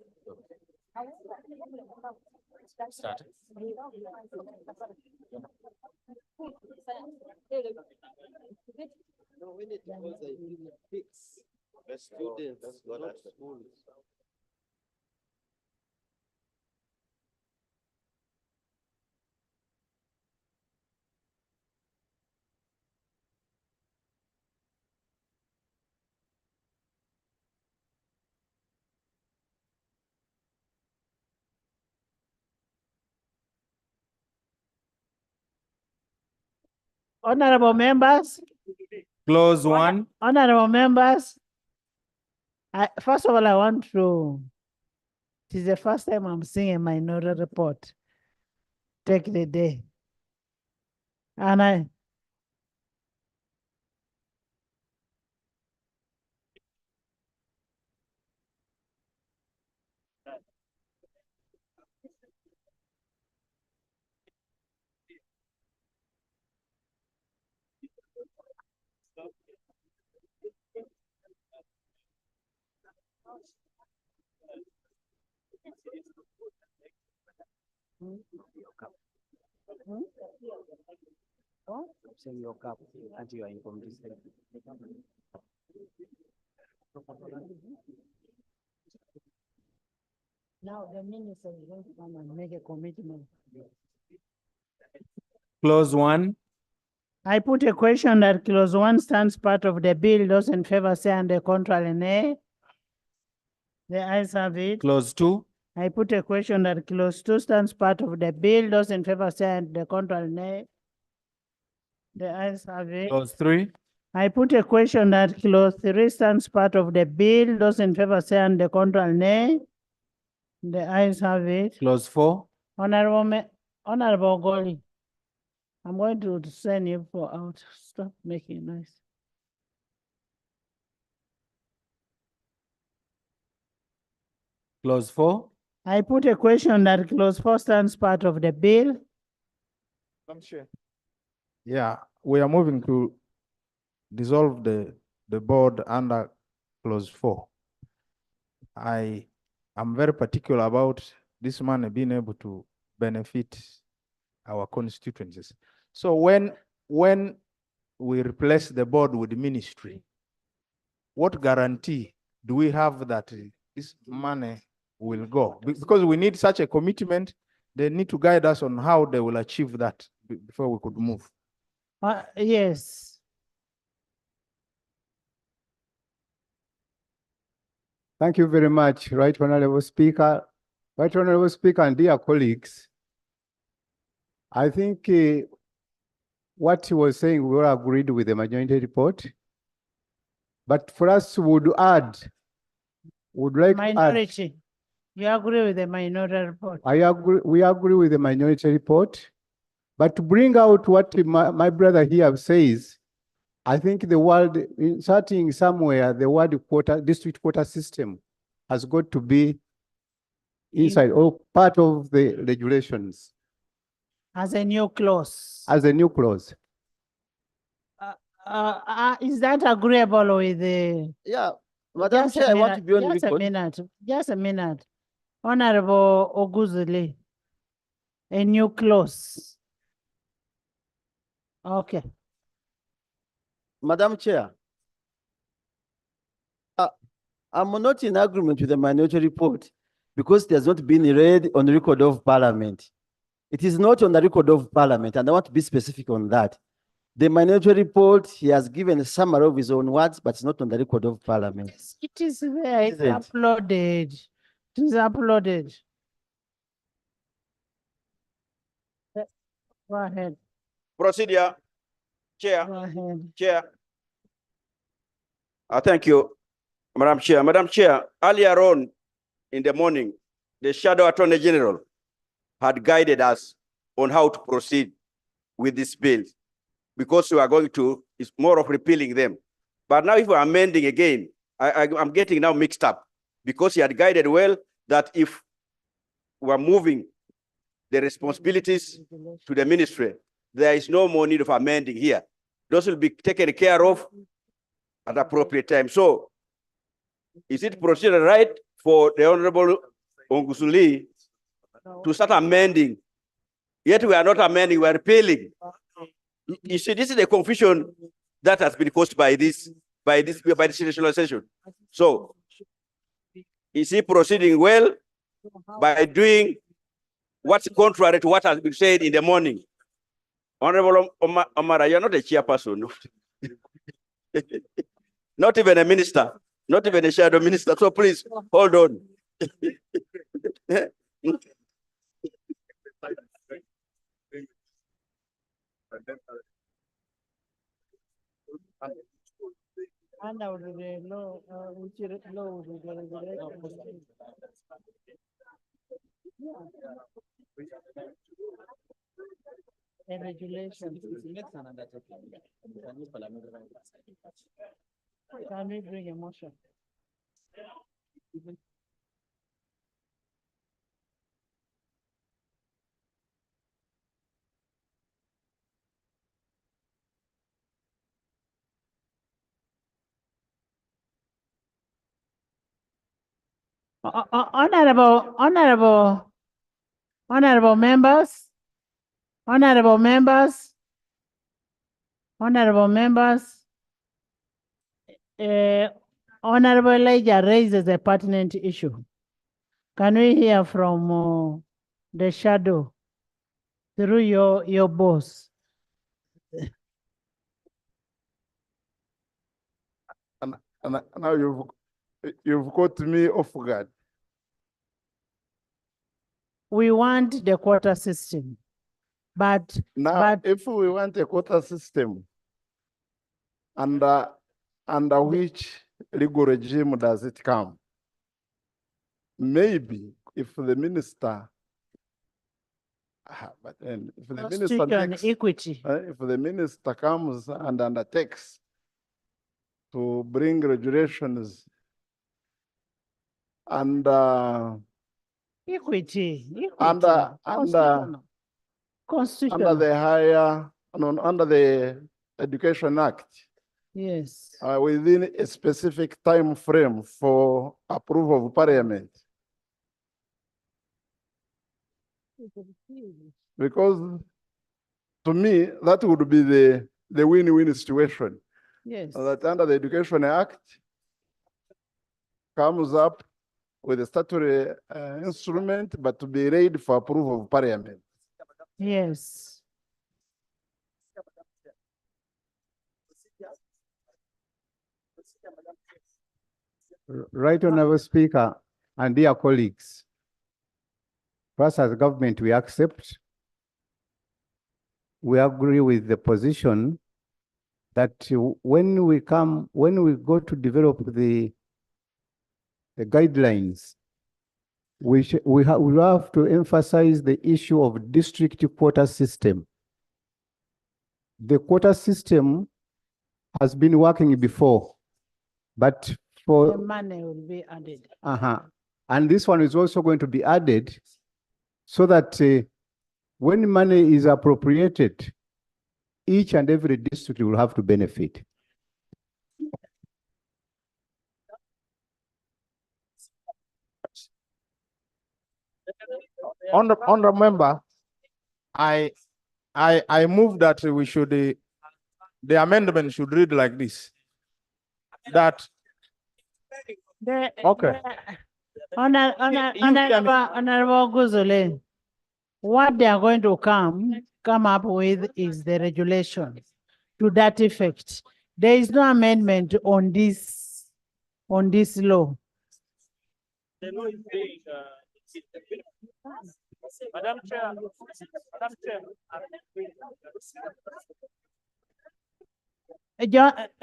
However, the problem about Start. No, we need to also fix the students, not schools. Honorable members. Clause 1. Honorable members. First of all, I want to, it is the first time I'm seeing a minority report. take the day. And I, Saying your cup until you are informed. now the minister is going to come and make a commitment. Clause 1. I put a question that clause 1 stands part of the bill. Those in favor say and the contrary nay. The ayes have it. Clause 2. I put a question that clause 2 stands part of the bill. Those in favor say and the contrary nay. The ayes have it. Clause 3. I put a question that clause 3 stands part of the bill. Those in favor say and the contrary nay. The ayes have it. Clause 4. Honorable Goli, I'm going to send you for out. Stop making noise. Clause 4. I put a question that clause 4 stands part of the bill. Yeah, we are moving to dissolve the board under clause 4. I am very particular about this money being able to benefit our constituencies. So when we replace the board with the ministry, what guarantee do we have that this money will go? Because we need such a commitment, they need to guide us on how they will achieve that before we could move. Yes. Thank you very much, Right Honorable Speaker. Right Honorable Speaker and dear colleagues, I think what he was saying, we all agreed with the majority report. But for us, would like to add. Minority. You agree with the minority report? I agree. We agree with the minority report, but to bring out what my brother here says, I think the word inserting somewhere the word district quota system has got to be inside or part of the regulations As a new clause. as a new clause. Is that agreeable with the? Yeah, Madam Chair, I want to be on Just a record. minute, just a minute. Honorable Oguzile, a new clause. Okay. Madam Chair, I'm not in agreement with the minority report because it has not been read on the record of Parliament. It is not on the record of Parliament, and I want to be specific on that. The minority report, he has given a summary of his own words, but it's not on the record of Parliament. It is there, it's Is it? uploaded. It is uploaded. Go ahead. Procedure, Chair. Go ahead. Chair. Thank you, Madam Chair. Madam Chair, earlier on in the morning, the Shadow Attorney General had guided us on how to proceed with this bill because we are going to, it's more of repealing them. But now if we're amending again, I'm getting now mixed up because he had guided well that if we're moving the responsibilities to the ministry, there is no more need of amending here. Those will be taken care of at appropriate time. So is it procedure right for the Honorable Ongusuli to start amending? Yet we are not amending, we are repealing. You see, this is the confusion that has been caused by this rationalization. So is he proceeding well by doing what's contrary to what has been said in the morning? Honorable Omara, you're not a chairperson. Not even a minister, not even a shadow minister. So please hold on. The regulations. Can we bring a motion? Honorable members, honorable members, Honorable Elijah raises a pertinent issue. Can we hear from the shadow through your boss? And now you've caught me off guard. We want the quota system, but Now, if we want a quota system, under which legal regime does it come? Maybe if the minister, but then if the minister Constitution takes, equity. if the minister comes and undertakes to bring regulations and Equity. under Constitutional. the higher, under the Education Act, Yes. within a specific time frame for approval of Parliament. Because to me, that would be the win-win situation. Yes. That under the Education Act comes up with a statutory instrument, but to be ready for approval of Parliament. Yes. Right, Honorable Speaker, and dear colleagues, first as government, we accept, we agree with the position that when we go to develop the guidelines, we have to emphasize the issue of district quota system. The quota system has been working before, but The money will be added. and this one is also going to be added so that when money is appropriated, each and every district will have to benefit. Honorable member, I move that we should, the amendment should read like this. That, okay. Honorable Guzole, what they are going to come up with is the regulation to that effect. There is no amendment on this law. The law is being, Madam Chair,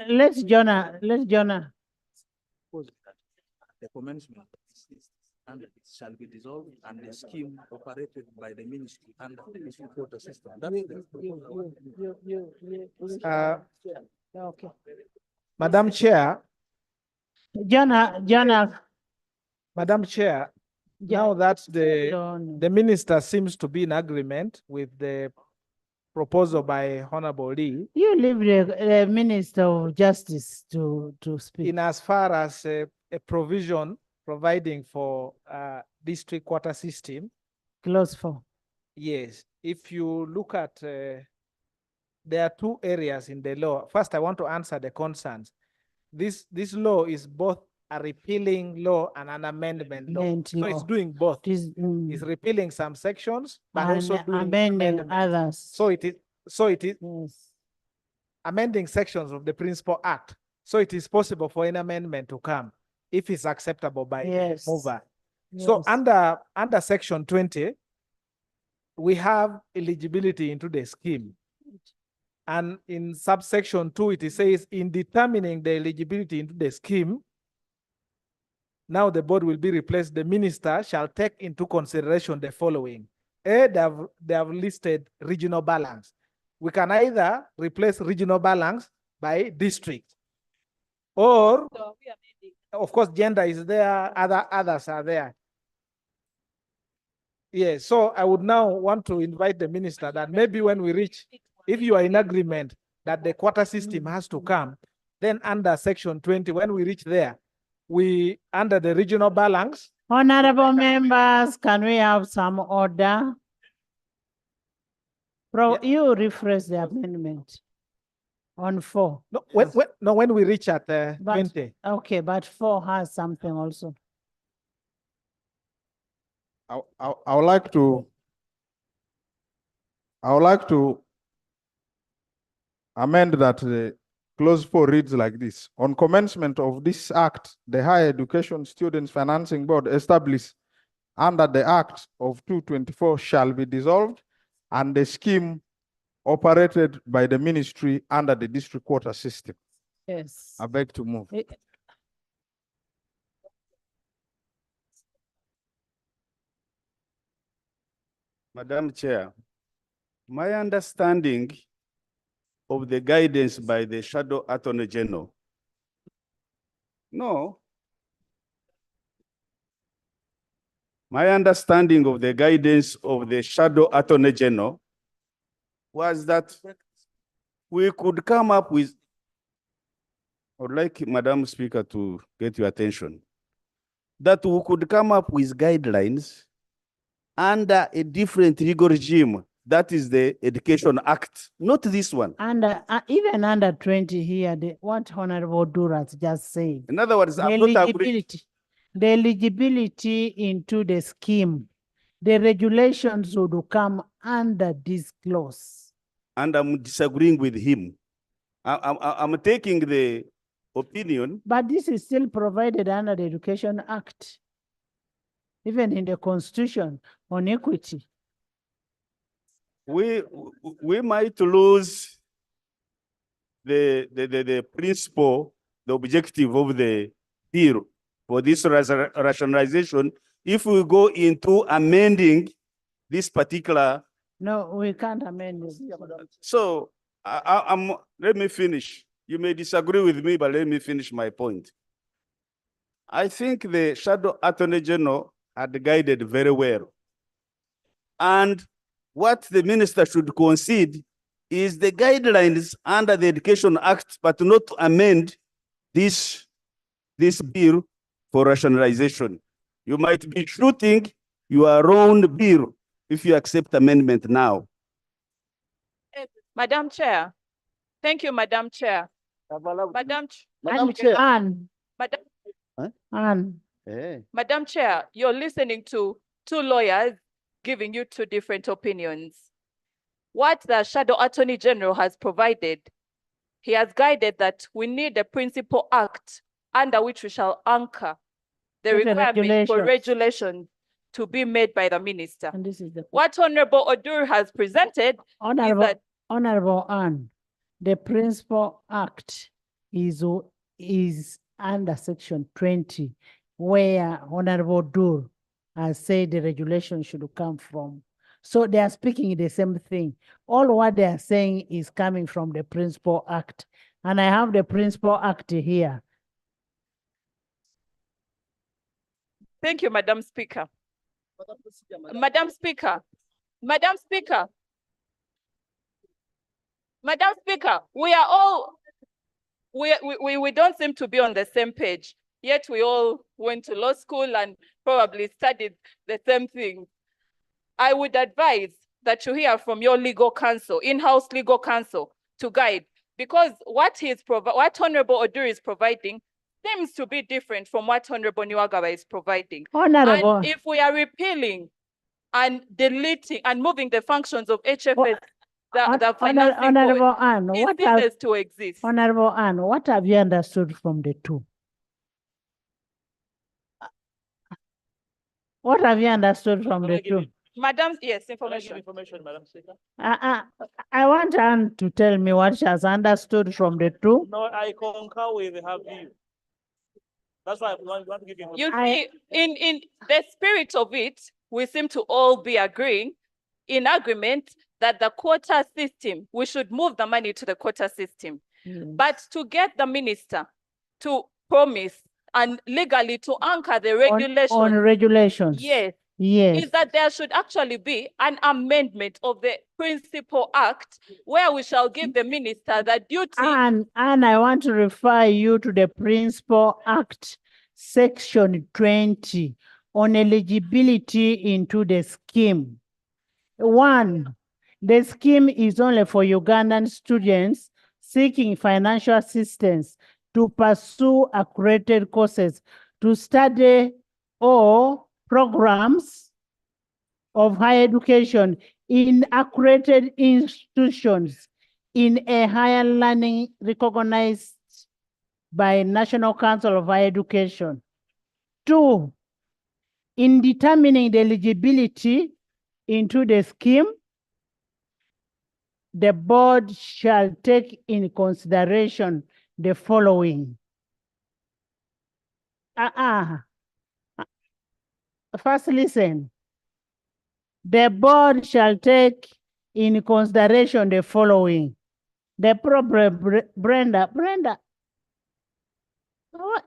Let's Jonah. The commencement and it shall be dissolved and the scheme operated by the ministry under the quota system. That is the proposal. Okay. Madam Chair. Jonah. Madam Chair, now that the minister seems to be in agreement with the proposal by Honorable Lee. You leave the Minister of Justice to speak. In as far as a provision providing for district quota system. Clause 4. Yes, if you look at, there are two areas in the law. First, I want to answer the concerns. This law is both a repealing law and an amendment law. So it's doing both. It's repealing some sections, but and also doing amending others. So it is amending sections of the Principal Act. So it is possible for an amendment to come if it's acceptable by the mover. So under Section 20, we have eligibility into the scheme. And in subsection 2, it says, in determining the eligibility into the scheme, now the board will be replaced. The minister shall take into consideration the following. A, they have listed regional balance. We can either replace regional balance by district, or of course gender is there, others are there. Yes, so I would now want to invite the minister that maybe when we reach, if you are in agreement that the quota system has to come, then under section 20, when we reach there, we, under the regional balance. Honorable members, can we have some order? You rephrase the amendment on 4. No, when we reach at 20. Okay, but 4 has something also. I would like to amend that the clause 4 reads like this. On commencement of this act, the Higher Education Students Financing Board established under the Act of 224 shall be dissolved, and the scheme operated by the ministry under the district quota system. Yes. I beg to move. Madam Chair, my understanding of the guidance by the Shadow Attorney General. No. My understanding of the guidance of the Shadow Attorney General was that we could come up with, I would like Madam Speaker to get your attention, that we could come up with guidelines under a different legal regime. That is the Education Act, not this one. Under even under 20 here, what Honorable Duras just said. In other words, I'm not agreeing. The eligibility into the scheme, the regulations would come under this clause. And I'm disagreeing with him. I'm taking the opinion. But this is still provided under the Education Act, even in the Constitution on equity. We might lose the principle, the objective of the bill for this rationalization if we go into amending this particular. No, we can't amend it. So let me finish. You may disagree with me, but let me finish my point. I think the Shadow Attorney General had guided very well. And what the minister should concede is the guidelines under the Education Act, but not to amend this bill for rationalization. You might be shooting your own bill if you accept amendment now. Madam Chair. Thank you, Madam Chair. Madam Chair. Madam Chair, you're listening to two lawyers giving you two different opinions. What the Shadow Attorney General has provided, he has guided that we need a principal act under which we shall anchor the requirement for regulation to be made by the minister. And this is what Honorable Odur has presented is that Honorable Anne, the principal act is under section 20, where Honorable Odur has said the regulation should come from. So they are speaking the same thing. All what they are saying is coming from the principal act. And I have the principal act here. Thank you, Madam Speaker. Madam Speaker, Madam Speaker, Madam Speaker, we are all, we don't seem to be on the same page, yet we all went to law school and probably studied the same thing. I would advise that you hear from your legal counsel, in-house legal counsel, to guide, because what Honorable Odur is providing seems to be different from what Honorable Niwagawa is providing. Honorable. And if we are repealing and deleting and moving the functions of HFS, the financing Honorable Anne, it ceases to exist. Honorable Anne, what have you understood from the two? What have you understood from the two? Madam, yes, information, Madam Speaker. I want Anne to tell me what she has understood from the two. No, I concur with her view. That's why I want to give you. You see, in the spirit of it, we seem to all be agreeing in agreement that the quota system, we should move the money to the quota system. But to get the minister to promise and legally to anchor the regulations. On regulations. Yes. Yes. Is that there should actually be an amendment of the Principal Act where we shall give the minister the duty. And I want to refer you to the Principal Act, Section 20, on eligibility into the scheme. One, the scheme is only for Ugandan students seeking financial assistance to pursue accredited courses to study or programs of higher education in accredited institutions in a higher learning recognized by National Council of Higher Education. Two, in determining the eligibility into the scheme, the board shall take in consideration the following. First, listen. The board shall take in consideration the following. The problem, Brenda. What?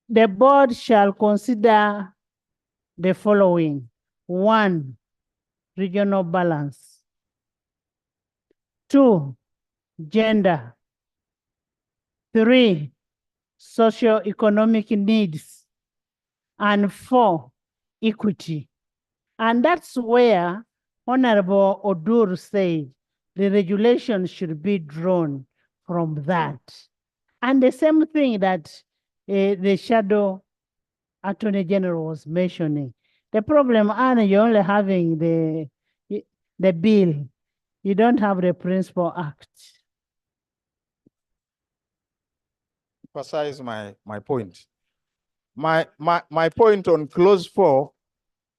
The board shall consider the following. One, regional balance. Two, gender. Three, socio-economic needs. And four, equity. And that's where Honorable Odur said the regulation should be drawn from that. And the same thing that the Shadow Attorney General was mentioning. The problem, Anna, you're only having the bill. You don't have the Principal Act. Emphasize my point. My point on clause 4,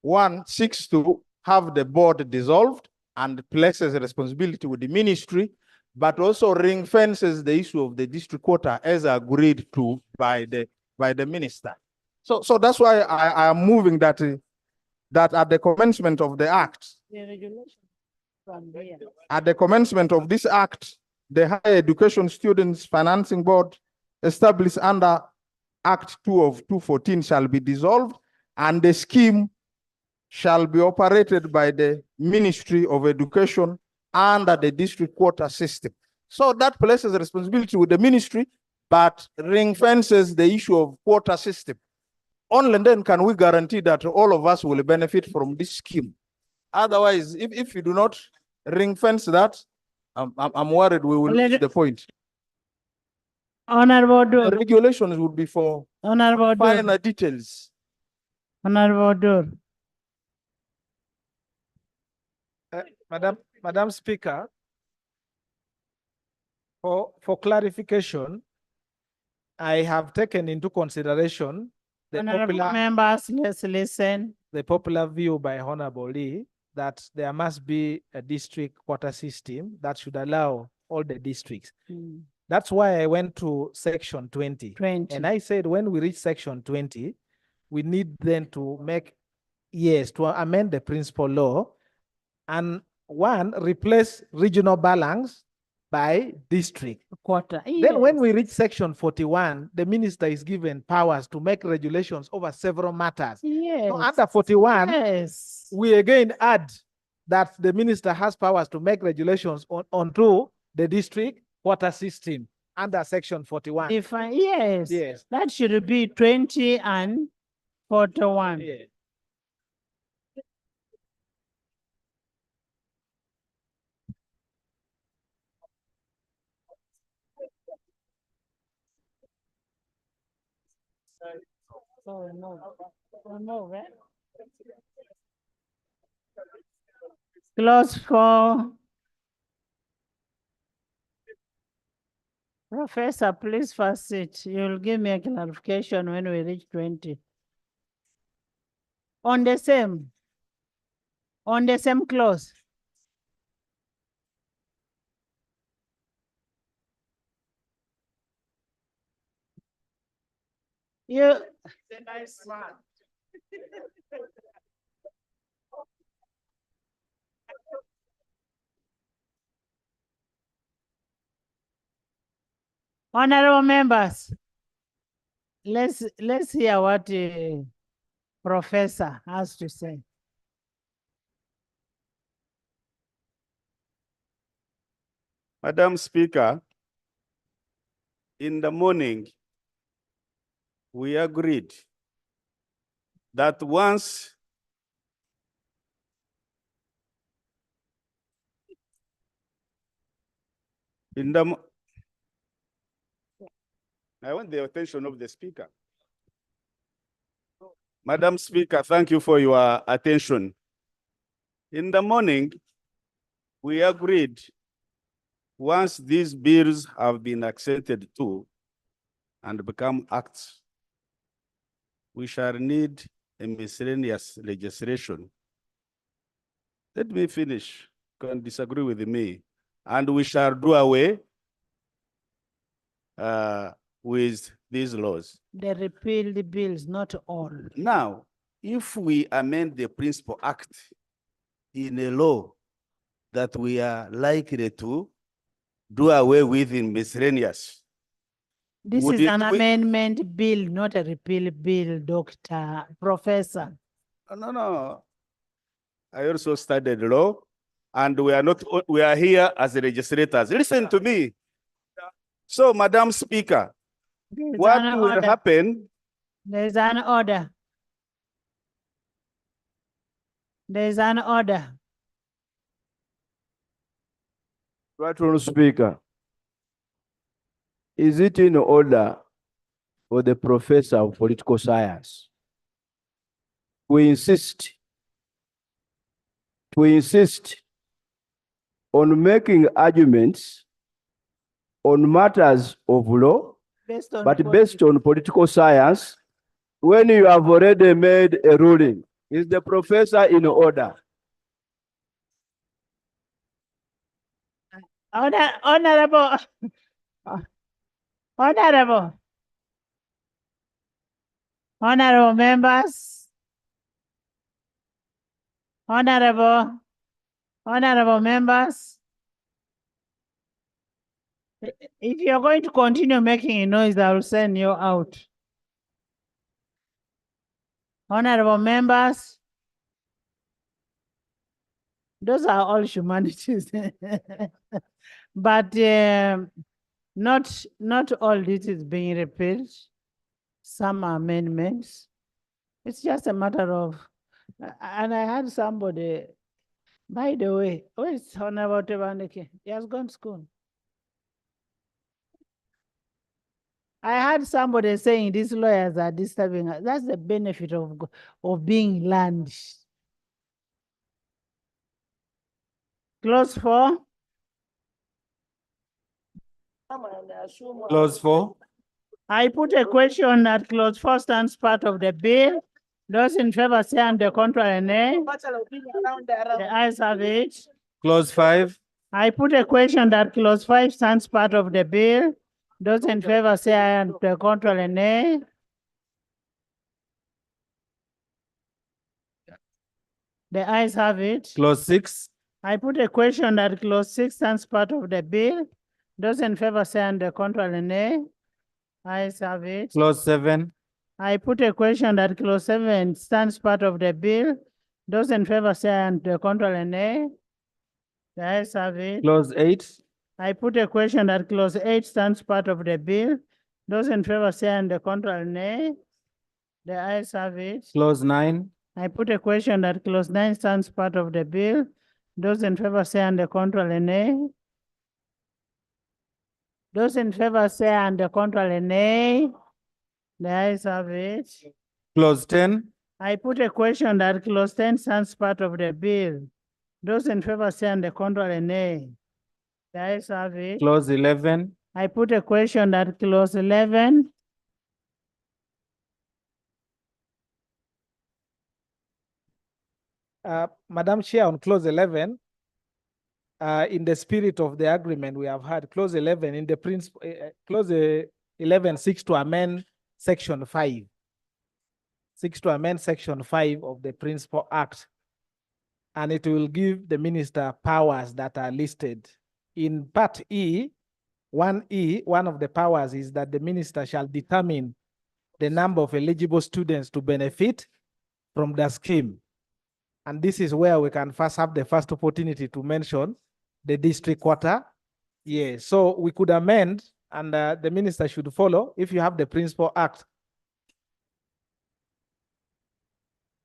1 seeks to have the board dissolved and places responsibility with the ministry, but also ring fences the issue of the district quota as agreed to by the minister. So that's why I am moving that at the commencement of the act, The regulation from there. at the commencement of this act, the Higher Education Students Financing Board established under Act 2 of 2014 shall be dissolved, and the scheme shall be operated by the Ministry of Education under the district quota system. So that places responsibility with the ministry, but ring fences the issue of quota system. Only then can we guarantee that all of us will benefit from this scheme. Otherwise, if you do not ring fence that, I'm worried we will lose the point. Honorable Dur. The regulations would be for Honorable Dur. finer details. Honorable Dur. Madam Speaker, for clarification, I have taken into consideration the Honorable popular members, let's listen. The popular view by Honorable Lee that there must be a district quota system that should allow all the districts. That's why I went to section 20. And I said, when we reach section 20, we need then to to amend the principal law and replace regional balance by district. Quota. Then when we reach section 41, the minister is given powers to make regulations over several matters. Yes. So under 41, yes, we again add that the minister has powers to make regulations onto the district quota system under section 41. Yes. Yes. That should be 20 and 41. Yeah. Clause 4. Professor, please first sit. You'll give me a clarification when we reach 20. On the same clause. You, honorable members, let's hear what Professor has to say. Madam Speaker, in the morning, we agreed that once in the I want the attention of the speaker. Madam Speaker, thank you for your attention. In the morning, we agreed once these bills have been accepted to and become acts, we shall need a miscellaneous legislation. Let me finish. You can disagree with me. And we shall do away with these laws. The repealed bills, not all. Now, if we amend the Principal Act in a law that we are likely to do away with in miscellaneous, This would is it- an we- amendment bill, not a repeal bill, Doctor, Professor. No. I also studied law, and we are here as legislators. Listen to me. So, Madam Speaker, There's what an will order. happen? There's an order. There's an order. Right, Honourable Speaker. Is it in order for the professor of political science? We insist on making arguments on matters of law, Based on but based on political science, when you have already made a ruling. Is the professor in order? Honorable. Honorable. Honorable members. Honorable members. If you're going to continue making a noise, I will send you out. Honorable members. Those are all humanities. But not all this is being repealed. Some amendments. It's just a matter of, and I had somebody, by the way, where is Honorable Tebaneke? He has gone to school. I had somebody saying these lawyers are disturbing us. That's the benefit of being learned. Clause 4. Clause 4. I put a question that clause 4 stands part of the bill. Those in favor say and the contrary nay. The ayes have it. Clause 5. I put a question that clause 5 stands part of the bill. Those in favor say aye and the contrary nay. The ayes have it. Clause 6. I put a question that clause 6 stands part of the bill. Those in favor say and the contrary nay. Ayes have it. Clause 7. I put a question that clause 7 stands part of the bill. Those in favor say aye and the contrary nay. The ayes have it. Clause 8. I put a question that clause 8 stands part of the bill. Those in favor say aye and the contrary nay. The ayes have it. Clause 9. I put a question that clause 9 stands part of the bill. Those in favor say aye and the contrary nay. Those in favor say aye and the contrary nay. The ayes have it. Clause 10. I put a question that clause 10 stands part of the bill. Those in favor say and the contrary nay. The ayes have it. Clause 11. I put a question that clause 11. Madam Chair, on clause 11, in the spirit of the agreement we have had, clause 11 in the principle, clause 11 seeks to amend Section 5. Seeks to amend Section 5 of the Principal Act. And it will give the minister powers that are listed. In Part E, 1E, one of the powers is that the minister shall determine the number of eligible students to benefit from the scheme. And this is where we can first have the first opportunity to mention the district quarter. Yeah, so we could amend and the minister should follow if you have the Principal Act.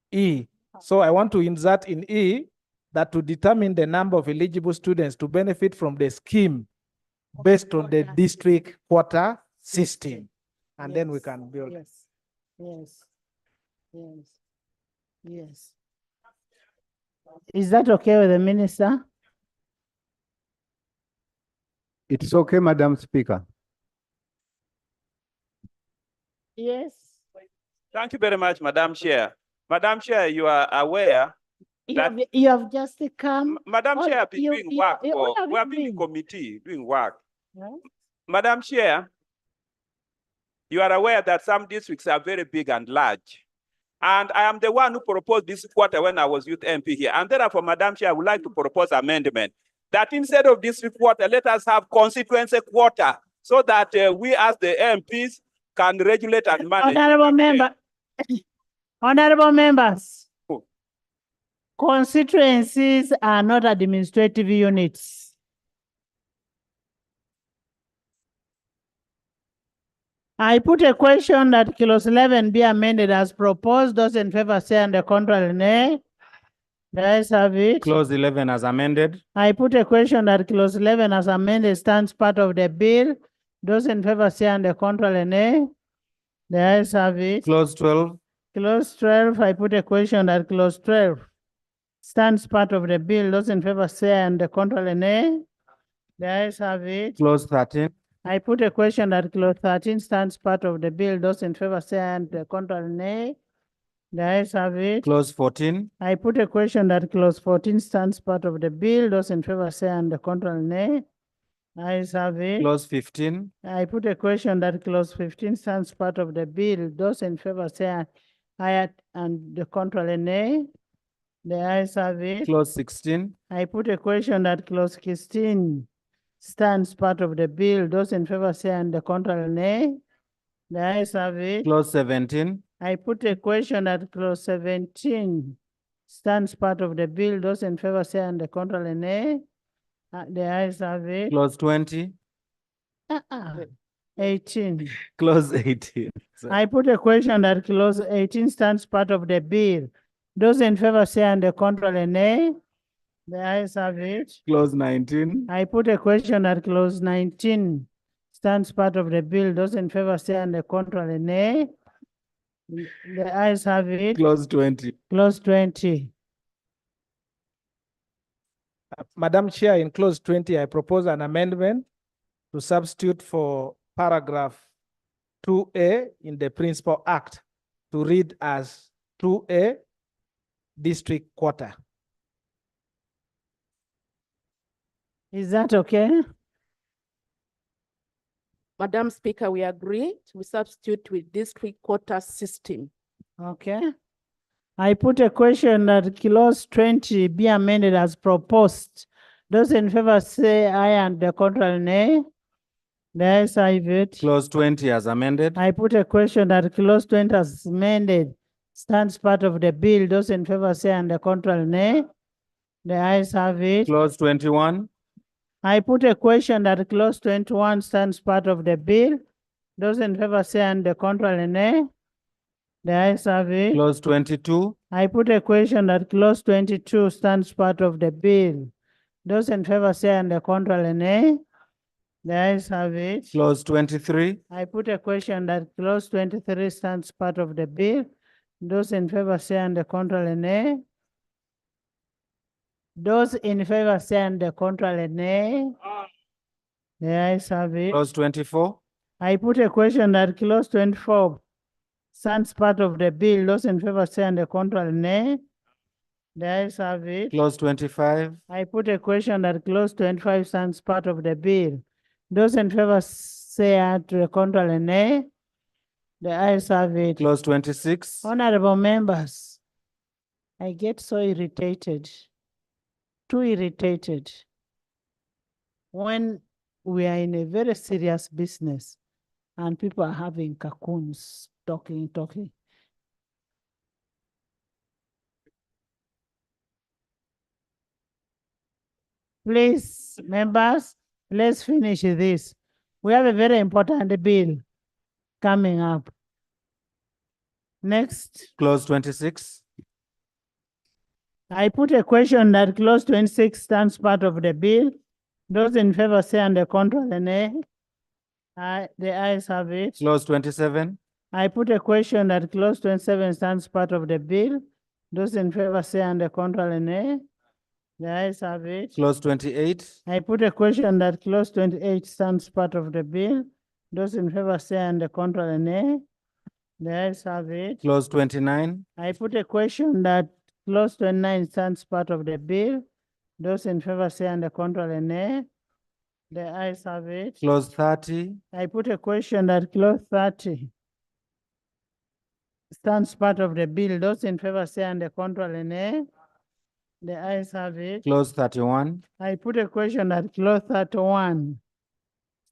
E. So I want to insert in E that to determine the number of eligible students to benefit from the scheme based on the district quarter system. And then we can build. Yes, yes, yes, yes. Is that okay with the minister? It's okay, Madam Speaker. Yes. Thank you very much, Madam Chair. Madam Chair, you are aware that You have just come. Madam Chair, I've been doing work where for, have we you have been in been? committee doing work. Huh? Madam Chair, you are aware that some districts are very big and large. And I am the one who proposed this quarter when I was youth MP here. And therefore, Madam Chair, I would like to propose amendment that instead of district quarter, let us have constituency quarter so that we as the MPs can regulate and manage. Honorable member, honorable members, constituencies are not administrative units. I put a question that clause 11 be amended as proposed. Those in favor say and the contrary nay. The ayes have it. Clause 11 as amended. I put a question that clause 11 as amended stands part of the bill. Those in favor say and the contrary nay. The ayes have it. Clause 12. Clause 12, I put a question that clause 12 stands part of the bill. Those in favor say and the contrary nay. The ayes have it. Clause 13. I put a question that clause 13 stands part of the bill. Those in favor say and the contrary nay. The ayes have it. Clause 14. I put a question that clause 14 stands part of the bill. Those in favor say and the contrary nay. Ayes have it. Clause 15. I put a question that clause 15 stands part of the bill. Those in favor say aye and the contrary nay. The ayes have it. Clause 16. I put a question that clause 16 stands part of the bill. Those in favor say and the contrary nay. The ayes have it. Clause 17. I put a question that clause 17 stands part of the bill. Those in favor say and the contrary nay. The ayes have it. Clause 20. 18. Clause 18. I put a question that clause 18 stands part of the bill. Those in favor say and the contrary nay. The ayes have it. Clause 19. I put a question that clause 19 stands part of the bill. Those in favor say and the contrary nay. The ayes have it. Clause 20. Clause 20. Madam Chair, in clause 20, I propose an amendment to substitute for paragraph 2A in the Principal Act to read as 2A district quarter. Is that okay? Madam Speaker, we agree. We substitute with district quota system. Okay. I put a question that clause 20 be amended as proposed. Those in favor say aye and the contrary nay. The ayes have it. Clause 20 as amended. I put a question that clause 20 as amended stands part of the bill. Those in favor say and the contrary nay. The ayes have it. Clause 21. I put a question that clause 21 stands part of the bill. Those in favor say and the contrary nay. The ayes have it. Clause 22. I put a question that clause 22 stands part of the bill. Those in favor say and the contrary nay. The ayes have it. Clause 23. I put a question that clause 23 stands part of the bill. Those in favor say and the contrary nay. Those in favor say and the contrary nay. The ayes have it. Clause 24. I put a question that clause 24 stands part of the bill. Those in favor say and the contrary nay. The ayes have it. Clause 25. I put a question that clause 25 stands part of the bill. Those in favor say aye to the contrary nay. The ayes have it. Clause 26. Honorable members, I get so irritated, too irritated, when we are in a very serious business and people are having cocoons, talking. Please, members, let's finish this. We have a very important bill coming up. Next. Clause 26. I put a question that clause 26 stands part of the bill. Those in favor say under control and nay. The ayes have it. Clause 27. I put a question that clause 27 stands part of the bill. Those in favor say under control and nay. The ayes have it. Clause 28. I put a question that clause 28 stands part of the bill. Those in favor say under control and nay. The ayes have it. Clause 29. I put a question that clause 29 stands part of the bill. Those in favor say under control and nay. The ayes have it. Clause 30. I put a question that clause 30 stands part of the bill. Those in favor say under control and nay. The ayes have it. Clause 31. I put a question that clause 31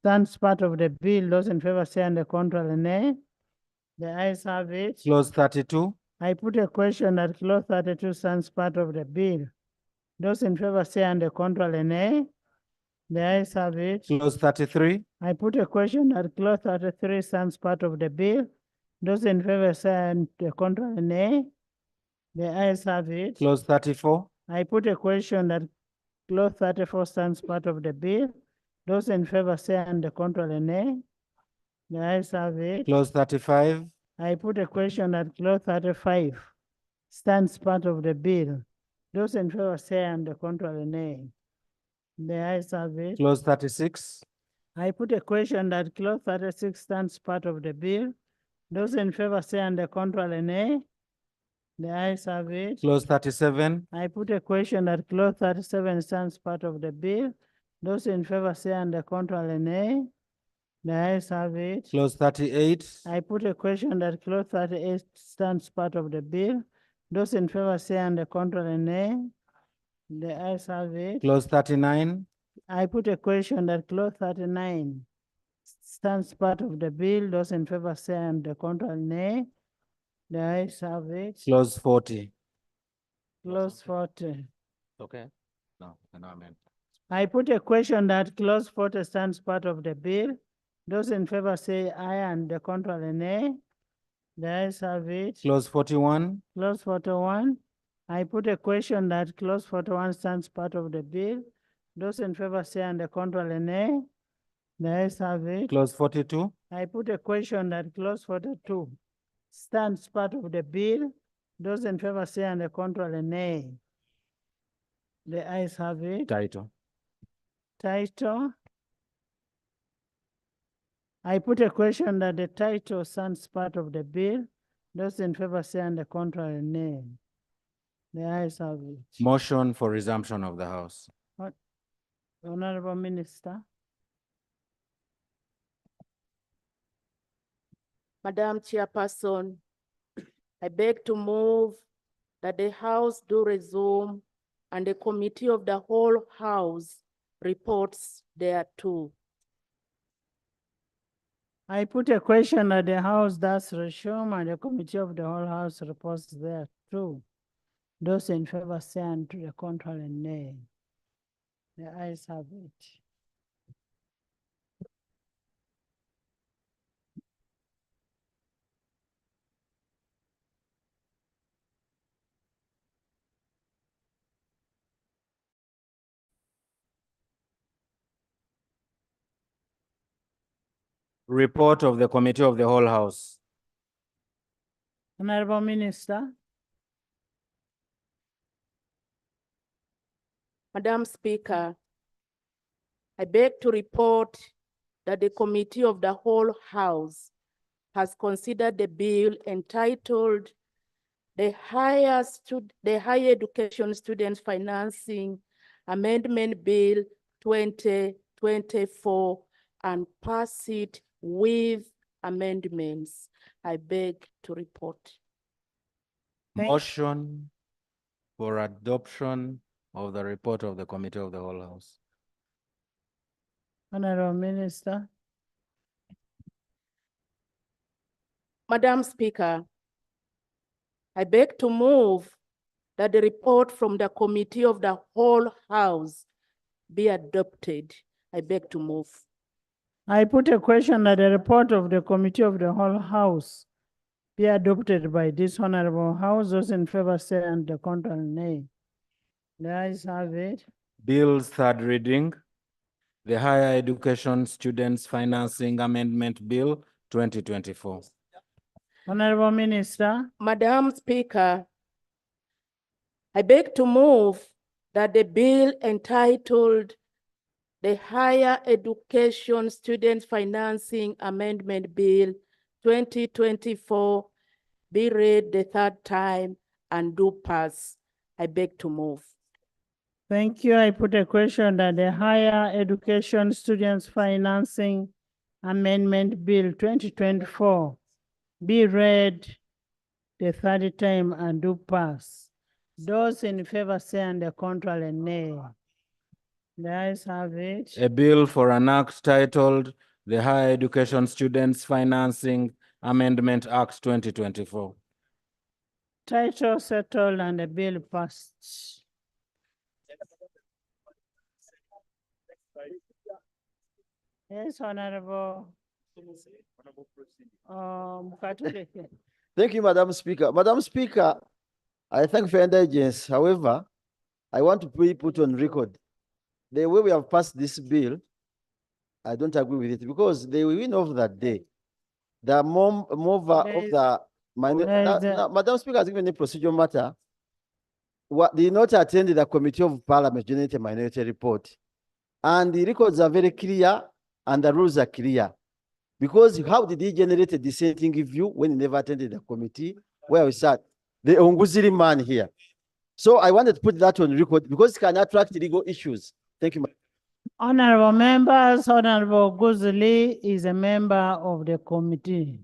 stands part of the bill. Those in favor say under control and nay. The ayes have it. Clause 32. I put a question that clause 32 stands part of the bill. Those in favor say under control and nay. The ayes have it. Clause 33. I put a question that clause 33 stands part of the bill. Those in favor say under control and nay. The ayes have it. Clause 34. I put a question that clause 34 stands part of the bill. Those in favor say under control and nay. The ayes have it. Clause 35. I put a question that clause 35 stands part of the bill. Those in favor say under control and nay. The ayes have it. Clause 36. I put a question that clause 36 stands part of the bill. Those in favor say under control and nay. The ayes have it. Clause 37. I put a question that clause 37 stands part of the bill. Those in favor say under control and nay. The ayes have it. Clause 38. I put a question that clause 38 stands part of the bill. Those in favor say under control and nay. The ayes have it. Clause 39. I put a question that clause 39 stands part of the bill. Those in favor say under control and nay. The ayes have it. Clause 40. Clause 40. Okay. No, amendment. I put a question that clause 40 stands part of the bill. Those in favor say aye and the control and nay. The ayes have it. Clause 41. Clause 41. I put a question that clause 41 stands part of the bill. Those in favor say under control and nay. The ayes have it. Clause 42. I put a question that clause 42 stands part of the bill. Those in favor say under control and nay. The ayes have it. Title. Title. I put a question that the title stands part of the bill. Those in favor say under control and nay. The ayes have it. Motion for resumption of the House. Honorable Minister. Madam Chairperson, I beg to move that the House do resume and the Committee of the whole House reports thereto. I put a question that the House does resume and the Committee of the whole House reports thereto. Those in favor say unto the control and nay. The ayes have it. Report of the Committee of the whole House. Honorable Minister. Madam Speaker, I beg to report that the Committee of the whole House has considered the bill entitled the Higher Education Students Financing Amendment Bill 2024 and pass it with amendments. I beg to report. Motion for adoption of the report of the Committee of the Whole House. Honorable Minister. Madam Speaker, I beg to move that the report from the Committee of the Whole House be adopted. I beg to move. I put a question that the report of the Committee of the Whole House be adopted by this Honorable House. Those in favor say and the contrary nay. The ayes have it. Bill's third reading, the Higher Education Students Financing Amendment Bill 2024. Honorable Minister. Madam Speaker, I beg to move that the bill entitled the Higher Education Student Financing Amendment Bill 2024 be read the third time and do pass. I beg to move. Thank you. I put a question that the Higher Education Students Financing Amendment Bill 2024 be read the third time and do pass. Those in favor say and the contrary nay. The ayes have it. A bill for an act titled the Higher Education Students Financing Amendment Act 2024. Title settled and the bill passed. Yes, Honorable. Katule. Thank you, Madam Speaker. Madam Speaker, I thank for your indulgence. However, I want to put on record the way we have passed this bill. I don't agree with it because the win of that day, the mover of the Madam Speaker has given a procedural matter. What did not attend the Committee of Parliament generated minority report, and the records are very clear and the rules are clear. Because how did he generate a dissenting view when he never attended the committee where we sat? The Onguziri man here. So I wanted to put that on record because it can attract legal issues. Thank you. Honorable members, Honorable Guzuli is a member of the committee.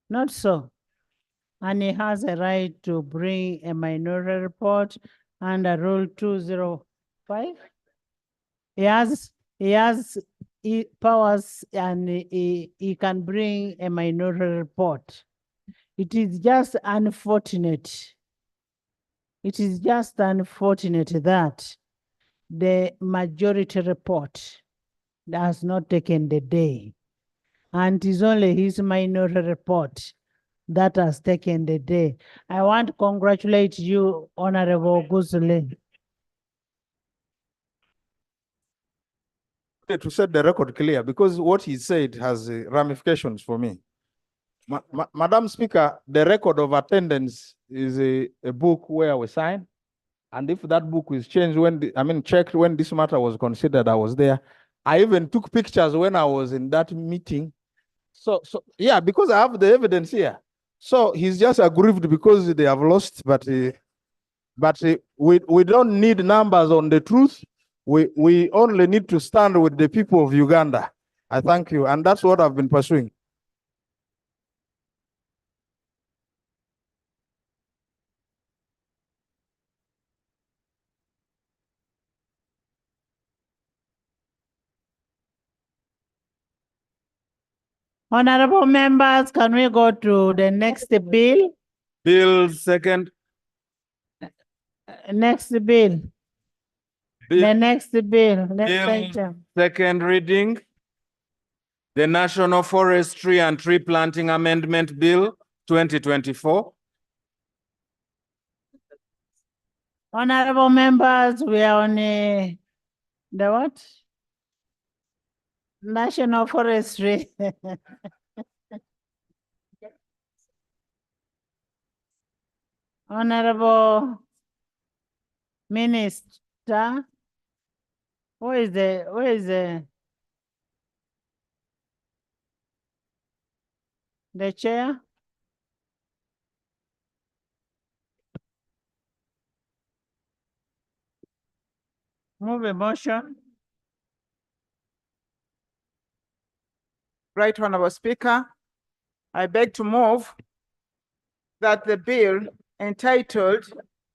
Not so. And he has a right to bring a minority report under Rule 205. He has powers and he can bring a minority report. It is just unfortunate. It is just unfortunate that the majority report has not taken the day. And it is only his minority report that has taken the day. I want to congratulate you, Honorable Guzule. To set the record clear, because what he said has ramifications for me. Madam Speaker, the record of attendance is a book where we sign. And if that book is changed checked when this matter was considered, I was there. I even took pictures when I was in that meeting. So yeah, because I have the evidence here. So he's just aggrieved because they have lost, but we don't need numbers on the truth. We only need to stand with the people of Uganda. I thank you, and that's what I've been pursuing. Honorable members, can we go to the next bill? Bill second. Next bill. The next bill. Next Bill item. second reading. The National Forestry and Tree Planting Amendment Bill 2024. Honorable members, we are on the what? National Forestry. Honorable Minister, where is the chair? Move a motion. Right Honorable Speaker, I beg to move that the bill entitled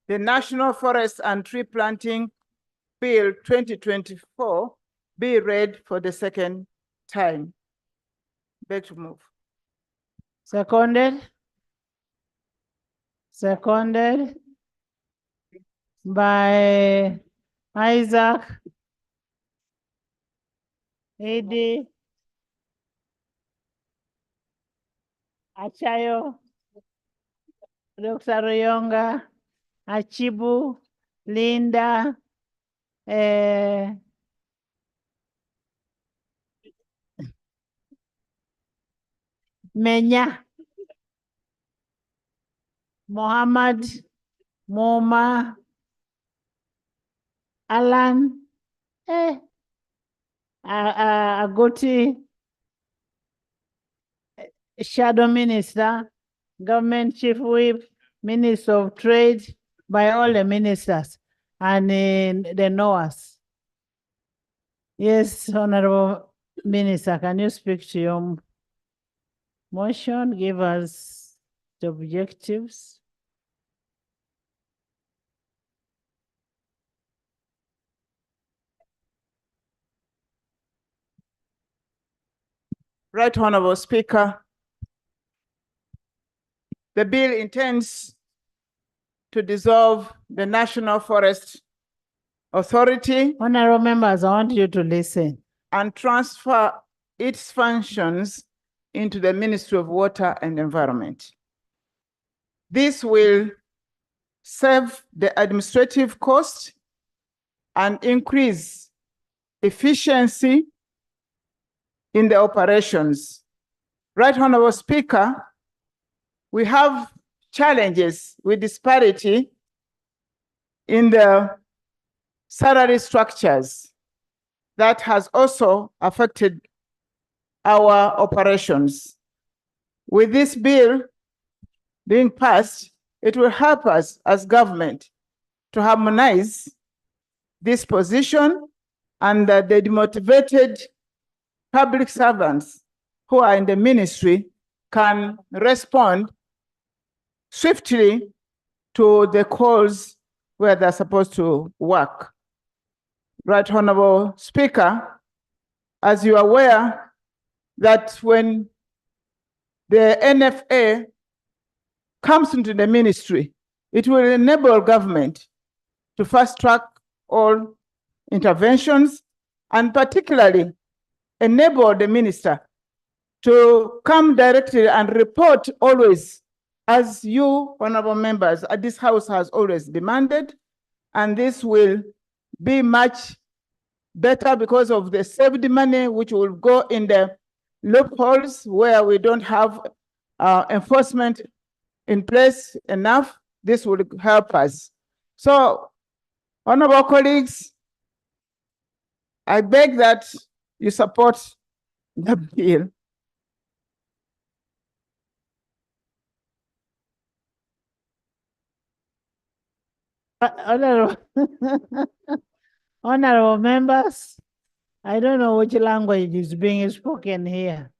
the National Forest and Tree Planting Bill 2024 be read for the second time. Beg to move. Seconded. Seconded by Isaac. Edi. Achayo. Dr. Rayonga. Achibu. Linda. Menya. Mohammed. Moma. Alan. Agoti. Shadow Minister, Government Chief Whip, Minister of Trade, by all the ministers and the knowers. Yes, Honorable Minister, can you speak to your motion? Give us the objectives. Right Honorable Speaker, the bill intends to dissolve the National Forest Authority. Honorable members, I want you to listen. And transfer its functions into the Ministry of Water and Environment. This will save the administrative cost and increase efficiency in the operations. Right Honorable Speaker, we have challenges with disparity in the salary structures that has also affected our operations. With this bill being passed, it will help us as government to harmonize this position, and the demotivated public servants who are in the ministry can respond swiftly to the calls where they're supposed to work. Right Honorable Speaker, as you are aware that when the NFA comes into the ministry, it will enable government to fast track all interventions and particularly enable the minister to come directly and report always, as you, honorable members, this House has always demanded, and this will be much better because of the saved money which will go in the loopholes where we don't have enforcement in place enough. This will help us. So, honorable colleagues, I beg that you support the bill. Honorable members, I don't know which language is being spoken here.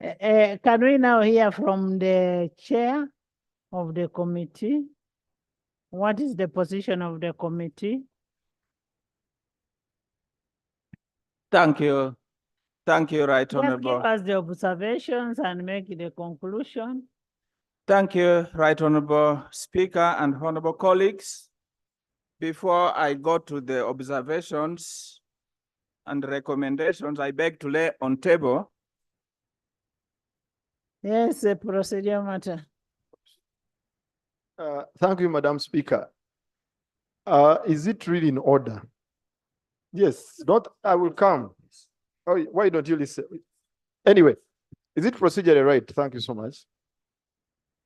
Can we now hear from the chair of the committee? What is the position of the committee? Thank you. Thank you, Right Just Honorable. give us the observations and make the conclusion. Thank you, Right Honorable Speaker and honorable colleagues. Before I go to the observations and recommendations, I beg to lay on table. Yes, a procedure matter. Thank you, Madam Speaker. Is it really in order? Yes, I will come. Oh, why don't you listen? Anyway, is it procedurally right? Thank you so much.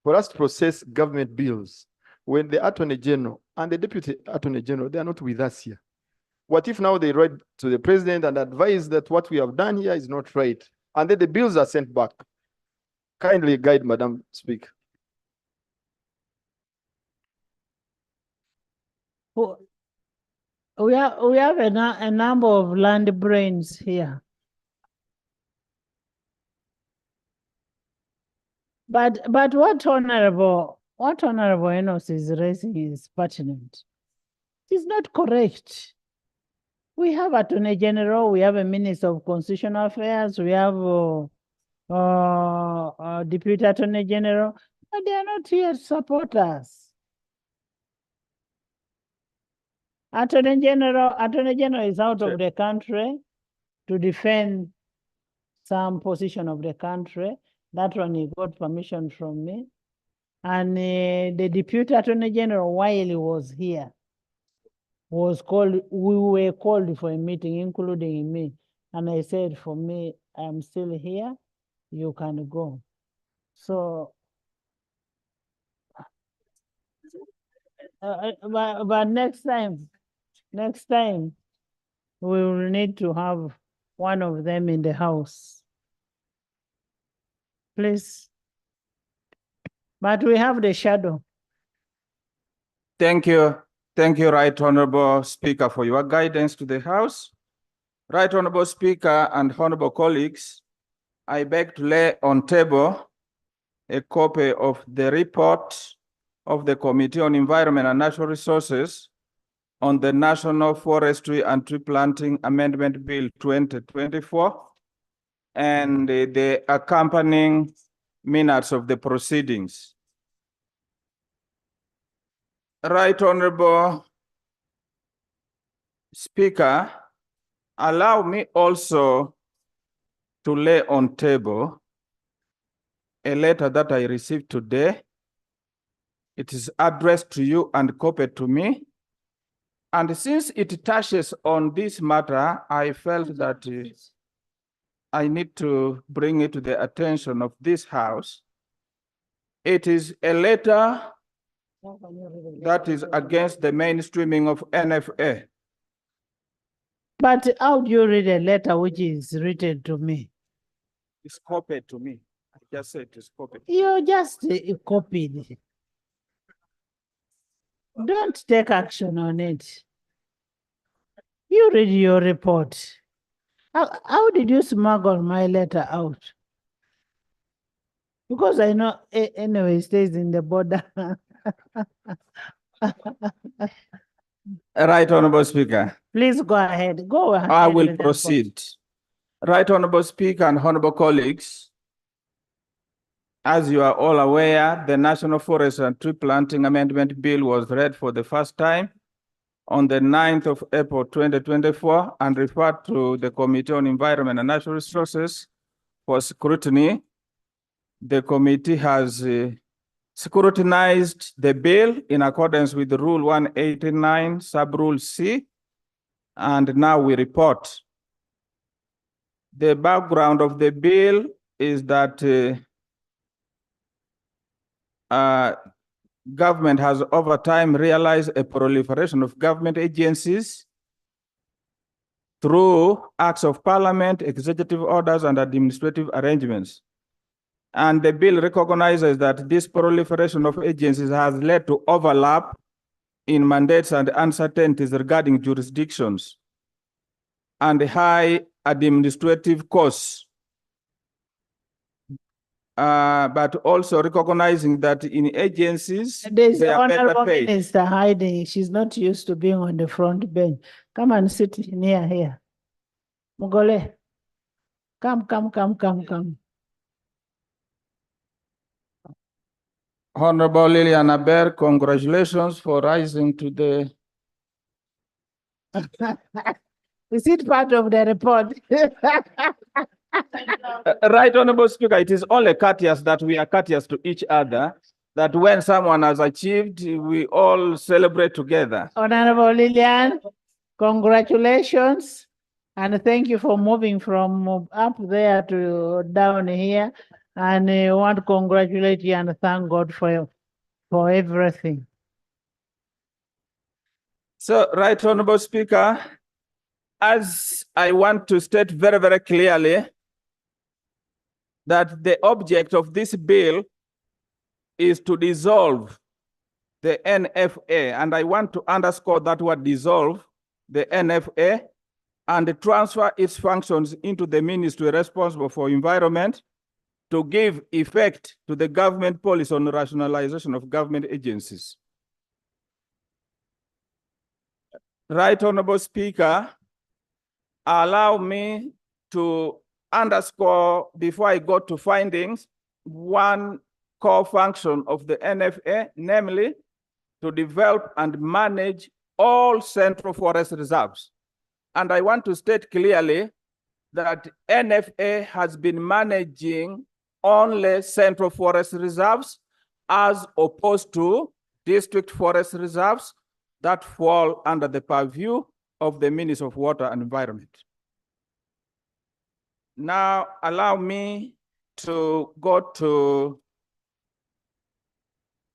For us to process government bills when the Attorney General and the Deputy Attorney General, they are not with us here. What if now they write to the President and advise that what we have done here is not right, and then the bills are sent back? Kindly guide, Madam Speaker. We have a number of land brains here. But what Honorable Enos is raising is pertinent. It is not correct. We have Attorney General, we have a Minister of Constitutional Affairs, we have Deputy Attorney General, but they are not here to support us. Attorney General is out of the country to defend some position of the country. That one he got permission from me. And the Deputy Attorney General, while he was here, we were called for a meeting, including me. And I said, for me, I'm still here, you can go. So, but next time, we will need to have one of them in the house. Please. But we have the shadow. Thank you. Thank you, Right Honorable Speaker, for your guidance to the House. Right Honorable Speaker and honorable colleagues, I beg to lay on table a copy of the report of the Committee on Environment and Natural Resources on the National Forestry and Tree Planting Amendment Bill 2024 and the accompanying minutes of the proceedings. Right Honorable Speaker, allow me also to lay on table a letter that I received today. It is addressed to you and copied to me. And since it touches on this matter, I felt that I need to bring it to the attention of this House. It is a letter that is against the mainstreaming of NFA. But how do you read a letter which is written to me? It's copied to me. I just said it's copied. You just copied. Don't take action on it. You read your report. How did you smuggle my letter out? Because I know anyway it stays in the border. Right Honorable Speaker. Please go ahead. Go ahead. I will proceed. Right Honorable Speaker and honorable colleagues, as you are all aware, the National Forest and Tree Planting Amendment Bill was read for the first time on the 9th of April 2024 and referred to the Committee on Environment and Natural Resources for scrutiny. The committee has scrutinized the bill in accordance with Rule 189, Sub-Rule C, and now we report. The background of the bill is that government has over time realized a proliferation of government agencies through acts of parliament, executive orders, and administrative arrangements. And the bill recognizes that this proliferation of agencies has led to overlap in mandates and uncertainties regarding jurisdictions and high administrative costs. But also recognizing that in agencies, There's they the are better Honorable paid. Minister hiding. She's not used to being on the front bench. Come and sit near here. Mugole, come. Honorable Liliana Bear, congratulations for rising to the... Is it part of the report? Right, Honorable Speaker, it is only courteous that we are courteous to each other, that when someone has achieved, we all celebrate together. Honorable Lillian, congratulations. And thank you for moving from up there to down here. And I want to congratulate you and thank God for everything. So, Right Honorable Speaker, as I want to state very, very clearly that the object of this bill is to dissolve the NFA. And I want to underscore that word dissolve the NFA and transfer its functions into the ministry responsible for environment, to give effect to the government policy on rationalization of government agencies. Right Honorable Speaker, allow me to underscore before I go to findings, one core function of the NFA, namely to develop and manage all central forest reserves. And I want to state clearly that NFA has been managing only central forest reserves as opposed to district forest reserves that fall under the purview of the Ministry of Water and Environment. Now, allow me to go to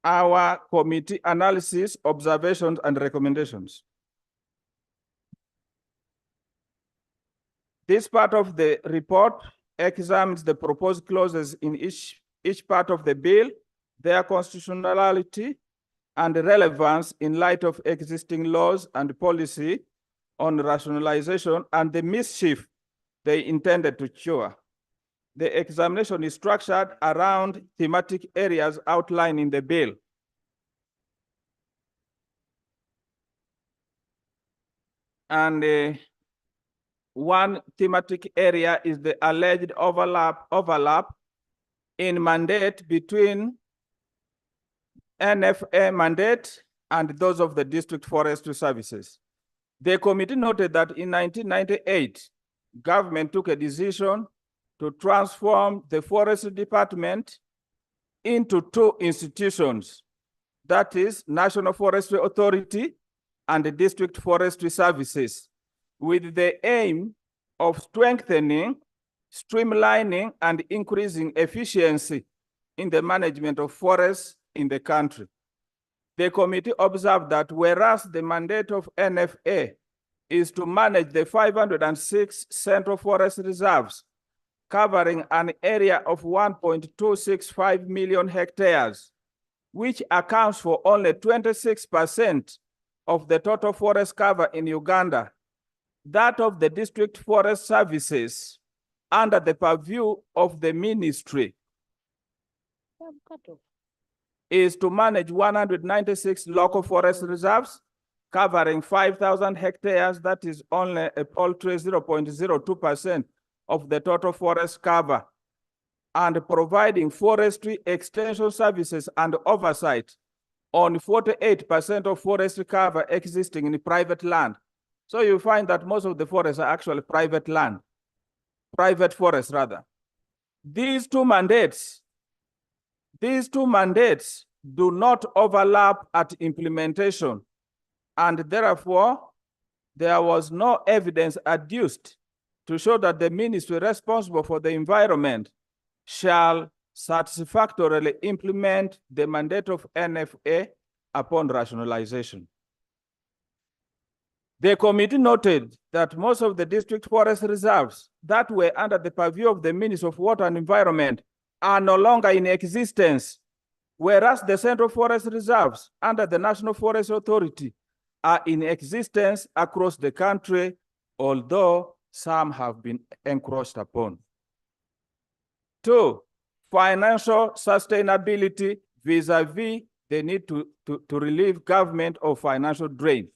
our committee analysis, observations, and recommendations. This part of the report examines the proposed clauses in each part of the bill, their constitutionality and relevance in light of existing laws and policy on rationalization and the mischief they intended to cure. The examination is structured around thematic areas outlined in the bill. And one thematic area is the alleged overlap in mandate between NFA mandate and those of the district forestry services. The committee noted that in 1998, government took a decision to transform the forestry department into two institutions, that is National Forestry Authority and the District Forestry Services, with the aim of strengthening, streamlining, and increasing efficiency in the management of forests in the country. The committee observed that whereas the mandate of NFA is to manage the 506 central forest reserves, covering an area of 1.265 million hectares, which accounts for only 26% of the total forest cover in Uganda, that of the district forest services under the purview of the ministry is to manage 196 local forest reserves covering 5,000 hectares, that is only a paltry 0.02% of the total forest cover, and providing forestry extension services and oversight on 48% of forestry cover existing in private land. So you find that most of the forests are actually private land, private forests rather. These two mandates do not overlap at implementation, and therefore there was no evidence adduced to show that the ministry responsible for the environment shall satisfactorily implement the mandate of NFA upon rationalization. The committee noted that most of the district forest reserves that were under the purview of the Ministry of Water and Environment are no longer in existence, whereas the central forest reserves under the National Forest Authority are in existence across the country, although some have been encroached upon. 2, financial sustainability vis-a-vis the need to relieve government of financial drain.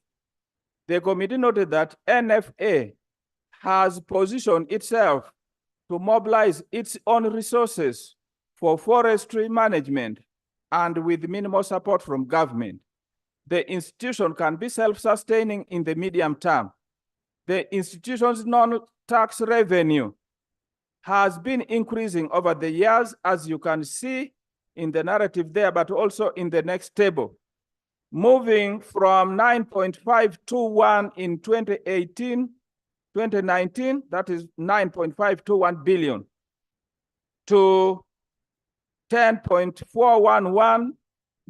The committee noted that NFA has positioned itself to mobilize its own resources for forestry management and with minimal support from government. The institution can be self-sustaining in the medium term. The institution's non-tax revenue has been increasing over the years, as you can see in the narrative there, but also in the next table, moving from 9.521 in 2019, that is 9.521 billion, to 10.411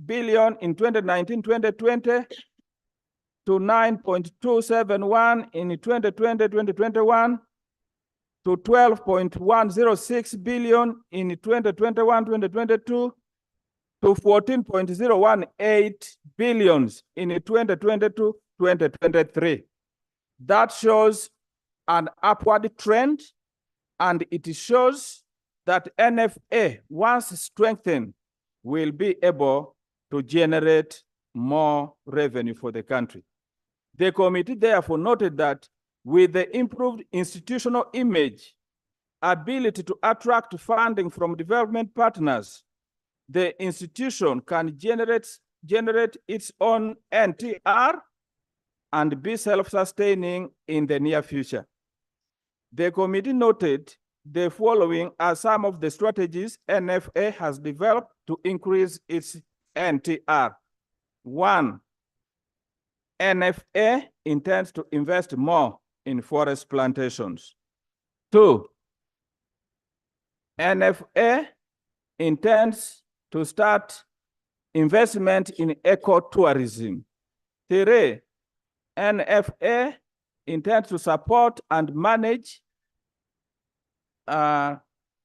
billion in 2019-2020, to 9.271 in 2020-2021, to 12.106 billion in 2021-2022, to 14.018 billions in 2022-2023. That shows an upward trend, and it shows that NFA, once strengthened, will be able to generate more revenue for the country. The committee therefore noted that with the improved institutional image, ability to attract funding from development partners, the institution can generate its own NTR and be self-sustaining in the near future. The committee noted the following are some of the strategies NFA has developed to increase its NTR. 1, NFA intends to invest more in forest plantations. 2, NFA intends to start investment in ecotourism. 3, NFA intends to support and manage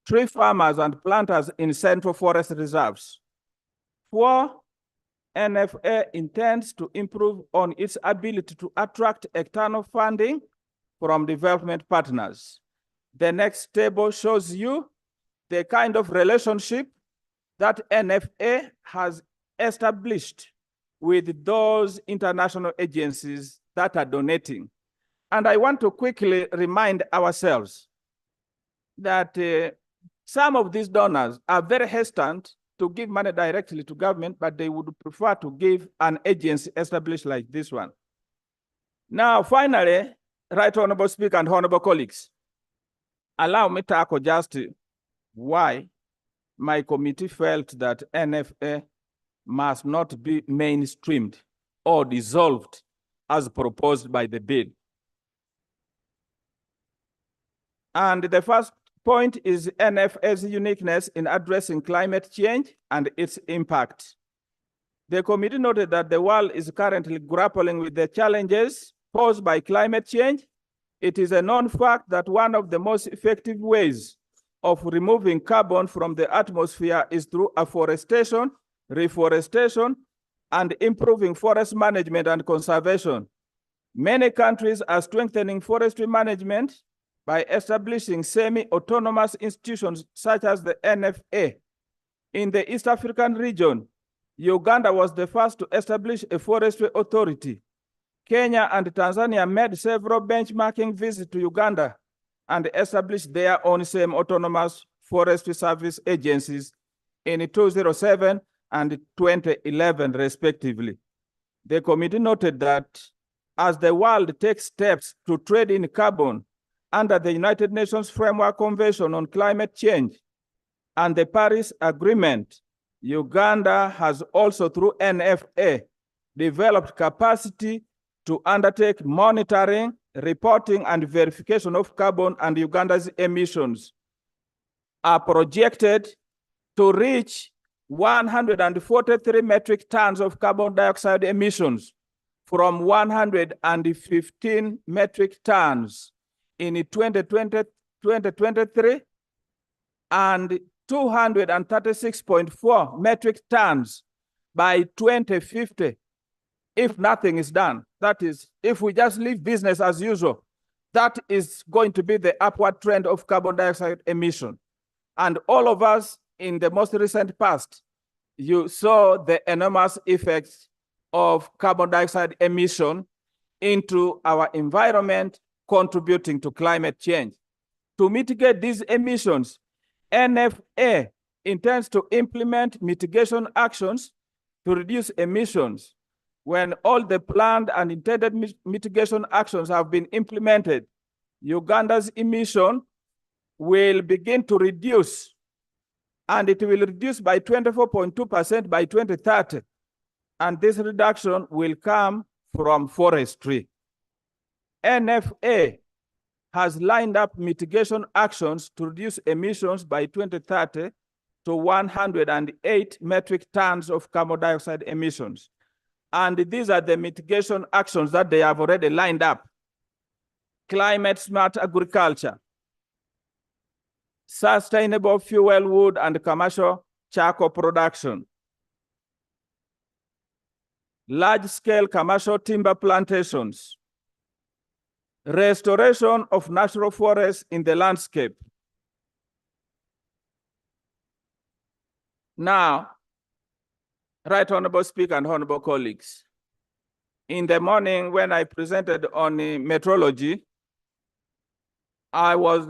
tree farmers and planters in central forest reserves. 4, NFA intends to improve on its ability to attract external funding from development partners. The next table shows you the kind of relationship that NFA has established with those international agencies that are donating. And I want to quickly remind ourselves that some of these donors are very hesitant to give money directly to government, but they would prefer to give an agency established like this one. Now, finally, Right Honorable Speaker and Honorable colleagues, allow me to tackle just why my committee felt that NFA must not be mainstreamed or dissolved as proposed by the bill. And the first point is NFA's uniqueness in addressing climate change and its impact. The committee noted that the world is currently grappling with the challenges posed by climate change. It is a known fact that one of the most effective ways of removing carbon from the atmosphere is through afforestation, reforestation, and improving forest management and conservation. Many countries are strengthening forestry management by establishing semi-autonomous institutions such as the NFA. In the East African region, Uganda was the first to establish a forestry authority. Kenya and Tanzania made several benchmarking visits to Uganda and established their own semi-autonomous forestry service agencies in 2007 and 2011, respectively. The committee noted that as the world takes steps to trade in carbon under the United Nations Framework Convention on Climate Change and the Paris Agreement, Uganda has also, through NFA, developed capacity to undertake monitoring, reporting, and verification of carbon, and Uganda's emissions are projected to reach 143 metric tons of carbon dioxide emissions from 115 metric tons in 2023 and 236.4 metric tons by 2050 if nothing is done. That is, if we just leave business as usual, that is going to be the upward trend of carbon dioxide emission. And all of us in the most recent past, you saw the enormous effects of carbon dioxide emission into our environment, contributing to climate change. To mitigate these emissions, NFA intends to implement mitigation actions to reduce emissions. When all the planned and intended mitigation actions have been implemented, Uganda's emission will begin to reduce, and it will reduce by 24.2% by 2030. And this reduction will come from forestry. NFA has lined up mitigation actions to reduce emissions by 2030 to 108 metric tons of carbon dioxide emissions. And these are the mitigation actions that they have already lined up. Climate smart agriculture, sustainable fuel wood and commercial charcoal production, large-scale commercial timber plantations, restoration of natural forests in the landscape, Now, Right Honorable Speaker and honorable colleagues, in the morning when I presented on metrology, I was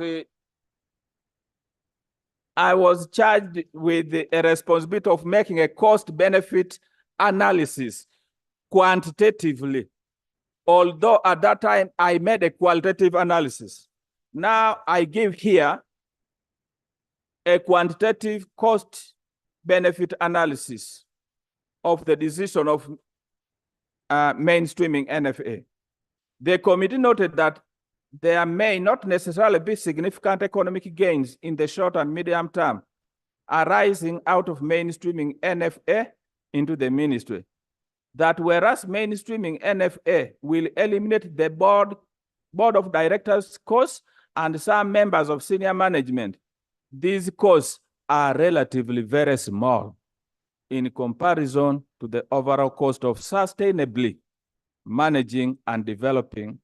charged with a responsibility of making a cost-benefit analysis quantitatively, although at that time I made a qualitative analysis. Now I give here a quantitative cost-benefit analysis of the decision of mainstreaming NFA. The committee noted that there may not necessarily be significant economic gains in the short and medium term arising out of mainstreaming NFA into the ministry. That whereas mainstreaming NFA will eliminate the board of directors costs and some members of senior management, these costs are relatively very small in comparison to the overall cost of sustainably managing and developing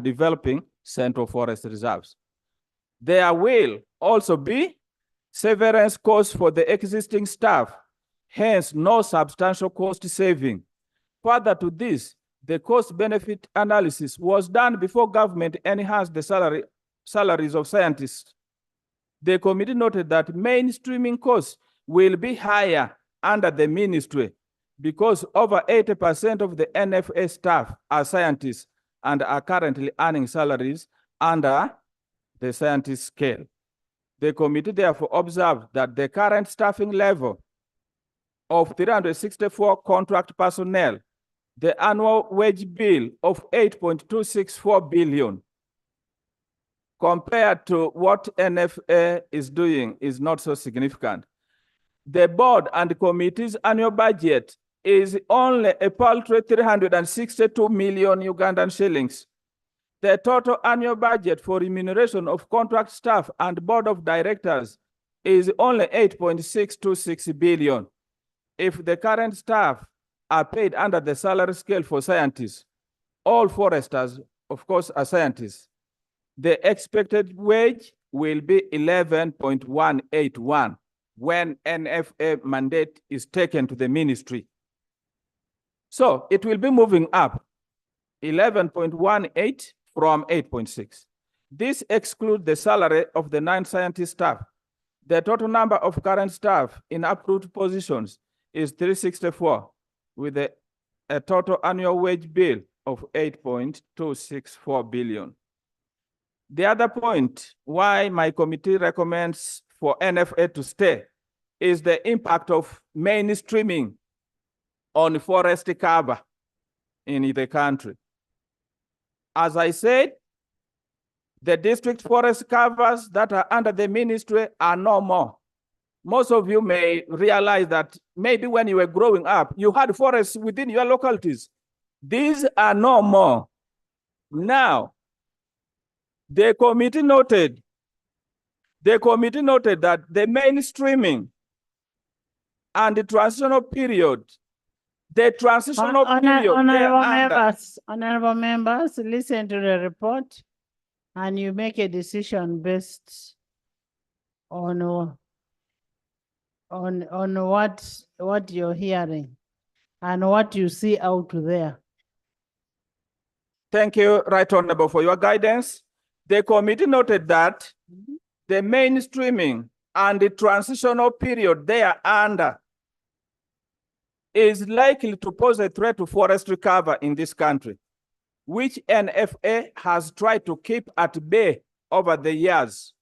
developing central forest reserves. There will also be severance costs for the existing staff, hence no substantial cost saving. Further to this, the cost-benefit analysis was done before government enhanced the salaries of scientists. The committee noted that mainstreaming costs will be higher under the ministry because over 80% of the NFA staff are scientists and are currently earning salaries under the scientist scale. The committee therefore observed that the current staffing level of 364 contract personnel, the annual wage bill of 8.264 billion, compared to what NFA is doing is not so significant. The board and committee's annual budget is only a paltry 362 million Ugandan shillings. The total annual budget for remuneration of contract staff and board of directors is only 8.626 billion. If the current staff are paid under the salary scale for scientists, all foresters, of course, are scientists, the expected wage will be 11.181 when NFA mandate is taken to the ministry. So it will be moving up 11.18 from 8.6. This excludes the salary of the 9 scientist staff. The total number of current staff in approved positions is 364 with a total annual wage bill of 8.264 billion. The other point why my committee recommends for NFA to stay is the impact of mainstreaming on forest cover in the country. As I said, the district forest covers that are under the ministry are no more. Most of you may realize that maybe when you were growing up, you had forests within your localities. These are no more. Now, the committee noted that the mainstreaming and the transitional period, Honorable members, listen to the report and you make a decision based on what you're hearing and what you see out there. Thank you, Right Honorable, for your guidance. The committee noted that the mainstreaming and the transitional period they are under is likely to pose a threat to forestry cover in this country, which NFA has tried to keep at bay over the years.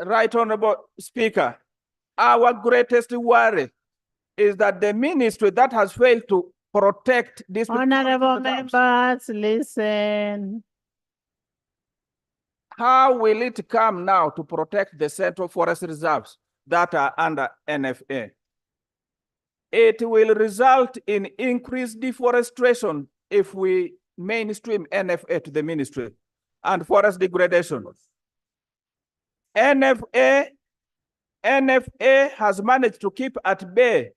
Right Honorable Speaker, our greatest worry is that the ministry that has failed to protect this. Honorable members, listen. How will it come now to protect the central forest reserves that are under NFA? It will result in increased deforestation if we mainstream NFA to the ministry and forest degradation. NFA has managed to keep at bay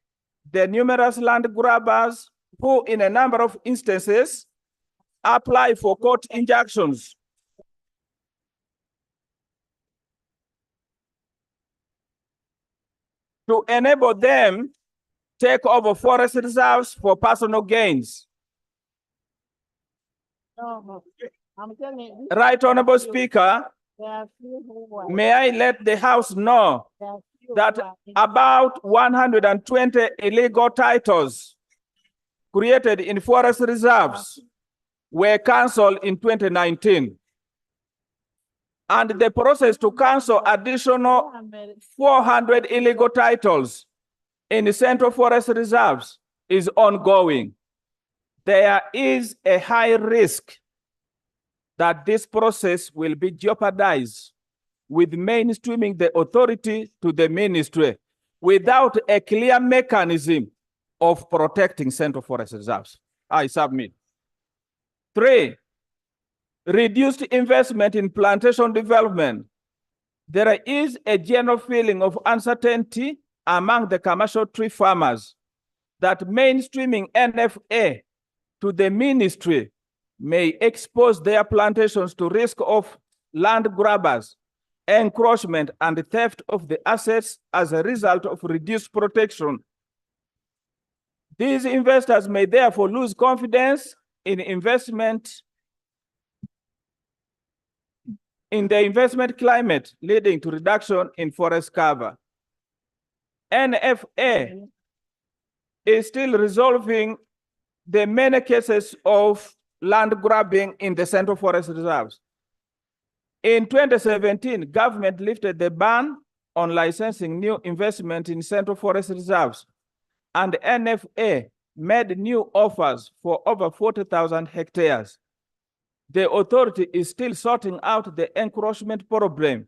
the numerous land grabbers who, in a number of instances, apply for court injunctions. to enable them take over forest reserves for personal gains. No, I'm telling you. Right, Honorable Speaker, There are few who are. may I let the House know There are few that who are about 120 illegal titles created in forest reserves were cancelled in 2019. And the process to cancel additional 400 illegal titles in the Central Forest Reserves is ongoing. There is a high risk that this process will be jeopardized with mainstreaming the authority to the ministry without a clear mechanism of protecting Central Forest Reserves. I submit. 3, reduced investment in plantation development. There is a general feeling of uncertainty among the commercial tree farmers that mainstreaming NFA to the ministry may expose their plantations to risk of land grabbers, encroachment, and theft of the assets as a result of reduced protection. These investors may therefore lose confidence in investment in the investment climate, leading to reduction in forest cover. NFA is still resolving the many cases of land grabbing in the Central Forest Reserves. In 2017, government lifted the ban on licensing new investment in Central Forest Reserves, and NFA made new offers for over 40,000 hectares. The authority is still sorting out the encroachment problem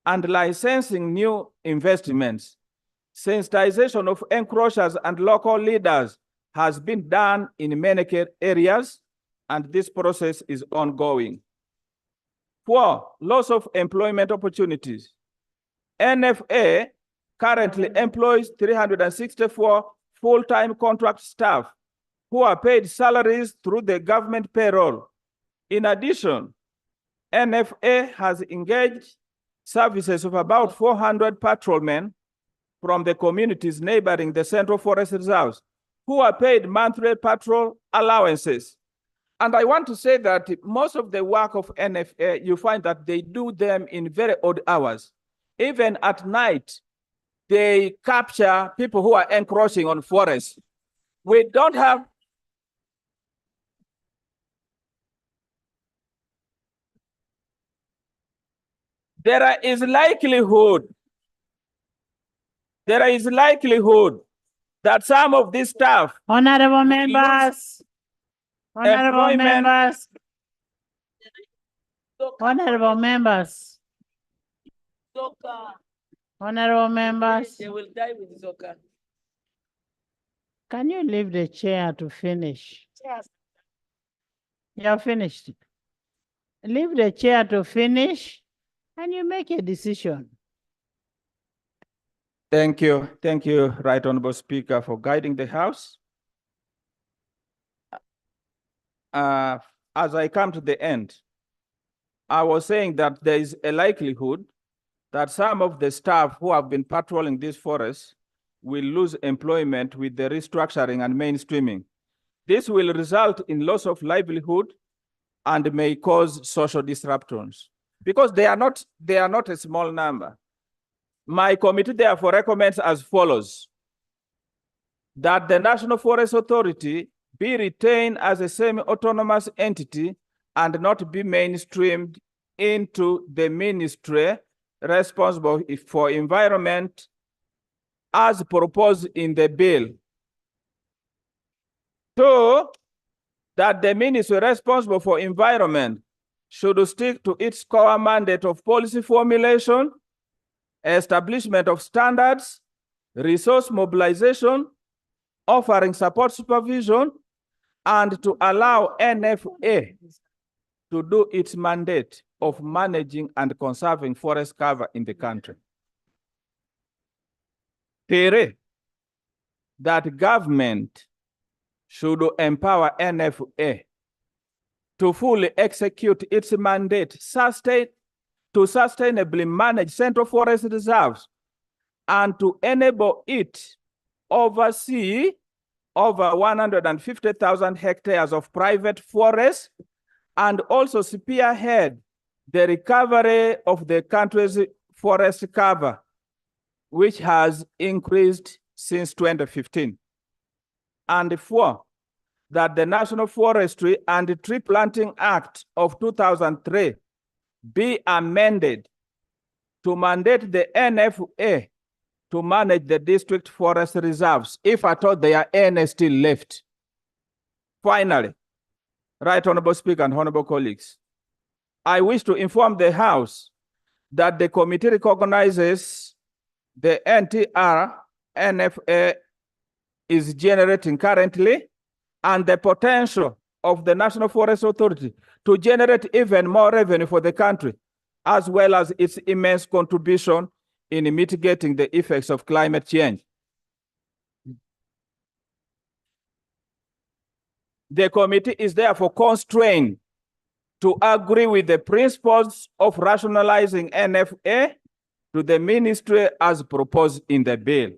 and licensing new investments. Sensitization of encroachers and local leaders has been done in many areas, and this process is ongoing. 4, loss of employment opportunities. NFA currently employs 364 full-time contract staff who are paid salaries through the government payroll. In addition, NFA has engaged services of about 400 patrolmen from the communities neighboring the Central Forest Reserves who are paid monthly patrol allowances. And I want to say that most of the work of NFA, you find that they do them in very odd hours. Even at night, they capture people who are encroaching on forests. We don't have there is likelihood that some of this staff Honorable members, honorable employment. members, honorable members, honorable members. They will die with Zoka. Can you leave the chair to finish? You're finished. Leave the chair to finish and you make a decision. Thank you, Right Honorable Speaker, for guiding the House. As I come to the end, I was saying that there is a likelihood that some of the staff who have been patrolling these forests will lose employment with the restructuring and mainstreaming. This will result in loss of livelihood and may cause social disruptions because they are not a small number. My committee therefore recommends as follows: that the National Forest Authority be retained as a semi-autonomous entity and not be mainstreamed into the ministry responsible for environment as proposed in the bill. 2, that the ministry responsible for environment should stick to its core mandate of policy formulation, establishment of standards, resource mobilization, offering support supervision, and to allow NFA to do its mandate of managing and conserving forest cover in the country. 3, that government should empower NFA to fully execute its mandate to sustainably manage Central Forest Reserves and to enable it oversee over 150,000 hectares of private forest and also spearhead the recovery of the country's forest cover, which has increased since 2015. And 4, that the National Forestry and Tree Planting Act of 2003 be amended to mandate the NFA to manage the district forest reserves, if at all there are any still left. Finally, Right Honorable Speaker and Honorable colleagues, I wish to inform the House that the committee recognizes the NTR NFA is generating currently and the potential of the National Forest Authority to generate even more revenue for the country, as well as its immense contribution in mitigating the effects of climate change. The committee is therefore constrained to agree with the principles of rationalizing NFA to the ministry as proposed in the bill.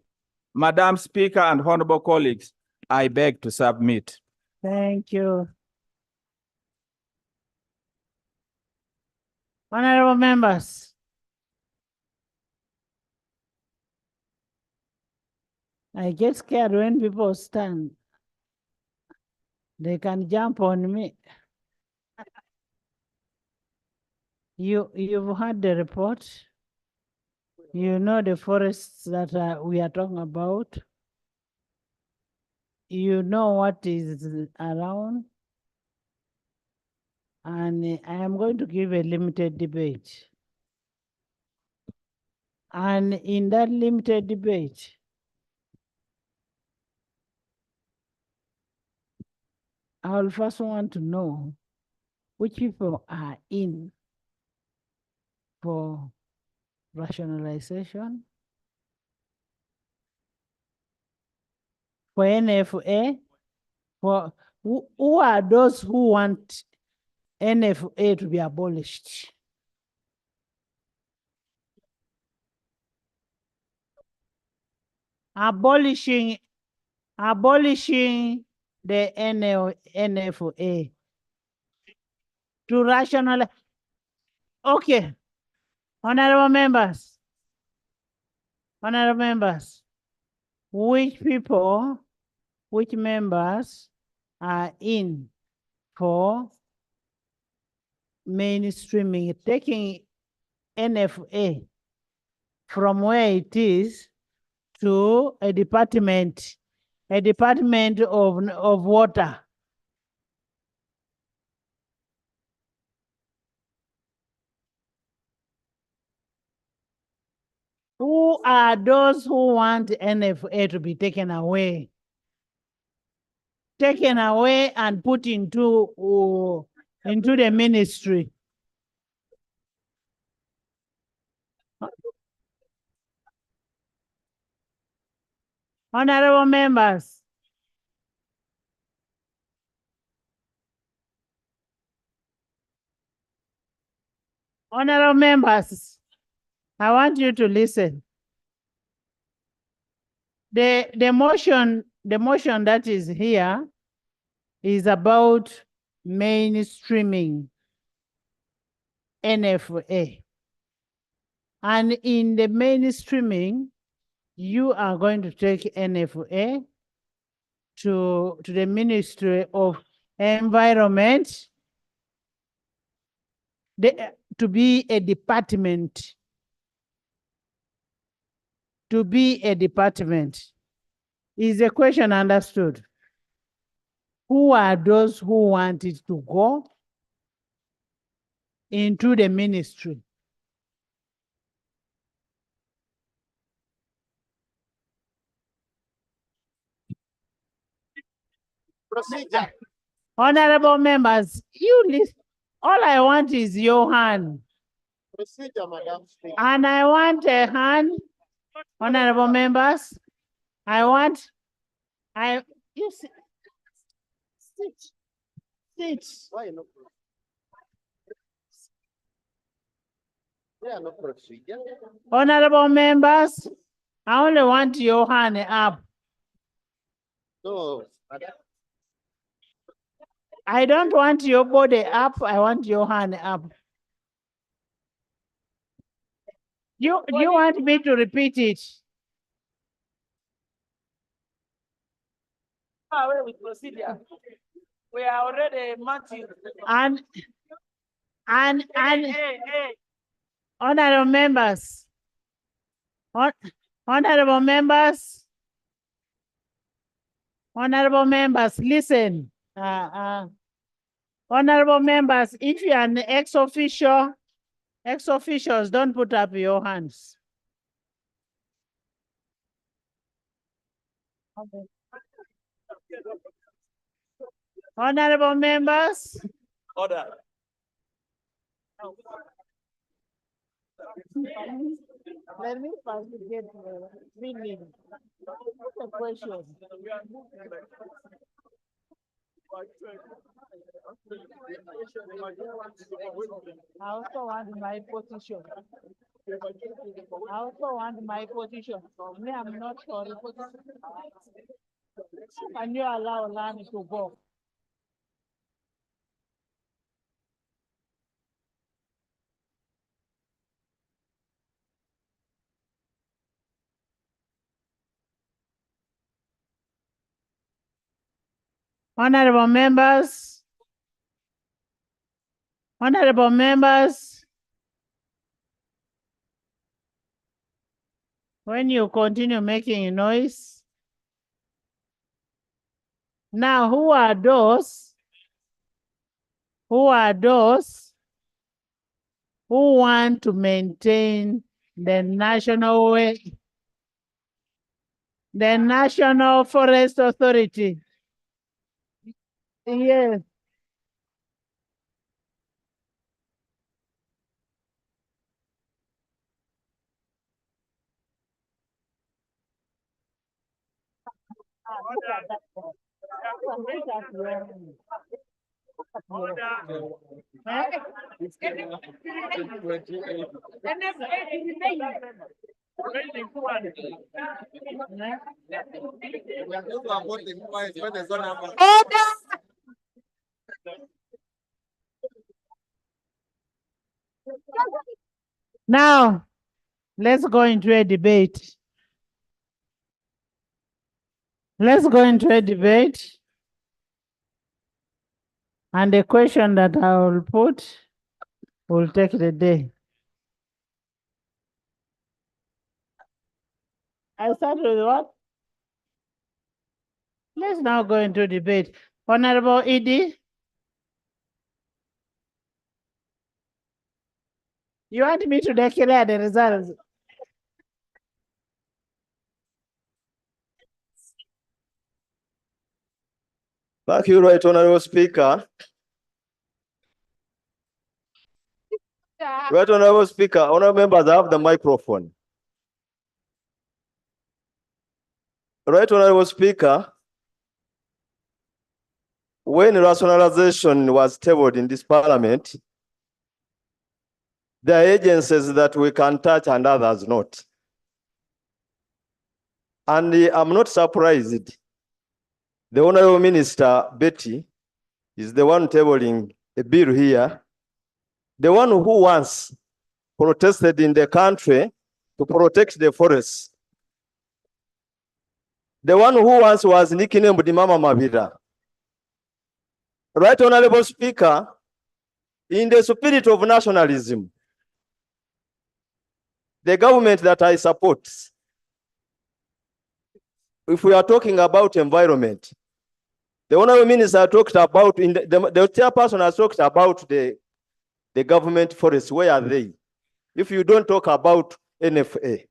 Madam Speaker and honorable colleagues, I beg to submit. Thank you. Honorable members. I get scared when people stand. They can jump on me. You've heard the report. You know the forests that we are talking about. You know what is around. And I am going to give a limited debate. And in that limited debate, I will first want to know which people are in for rationalization, for NFA, for who are those who want NFA to be abolished? Abolishing the NFA to rationalize. Okay, honorable members, which members are in for mainstreaming, taking NFA from where it is to a department of water? Who are those who want NFA to be taken away? Taken away and put into the ministry. Honorable members. Honorable members, I want you to listen. The motion that is here is about mainstreaming NFA. And in the mainstreaming, you are going to take NFA to the Ministry of Environment to be a department. To be a department. Is the question understood? Who are those who want it to go into the ministry? Procedure. Honorable members, you listen. All I want is your hand. Procedure, Madam Speaker. And I want a hand, honorable members. You sit. Why no? There are no procedure. Honorable members, I only want your hand up. No. I don't want your body up. I want your hand up. You want me to repeat it? With procedure. We are already matching. And honorable members, honorable members, listen. Honorable members, if you are an ex-officials, don't put up your hands. Honorable members. Order. Let me first get reading. What's the question? I also want my position. I also want my position. Me, I'm not sure. Can you allow Lani to go? Honorable members, when you continue making noise, now who are those who want to maintain the national way, the National Forest Authority? Yes. Now, let's go into a debate. Let's go into a debate. And the question that I will put will take the day. I start with what? Let's now go into debate. Honorable Edie, you want me to declare the results? Thank you, Right Honorable Speaker. Right Honorable Speaker, honorable members have the microphone. Right Honorable Speaker, when rationalization was tabled in this parliament, there are agencies that we can touch and others not. And I'm not surprised. The Honorable Minister, Betty, is the one tabling a bill here. The one who once protested in the country to protect the forests. The one who once was nicknamed Mama Mavira. Right Honorable Speaker, in the spirit of nationalism, the government that I support, if we are talking about environment, the Honorable Minister talked about, the chairperson has talked about the government forests. Where are they? If you don't talk about NFA.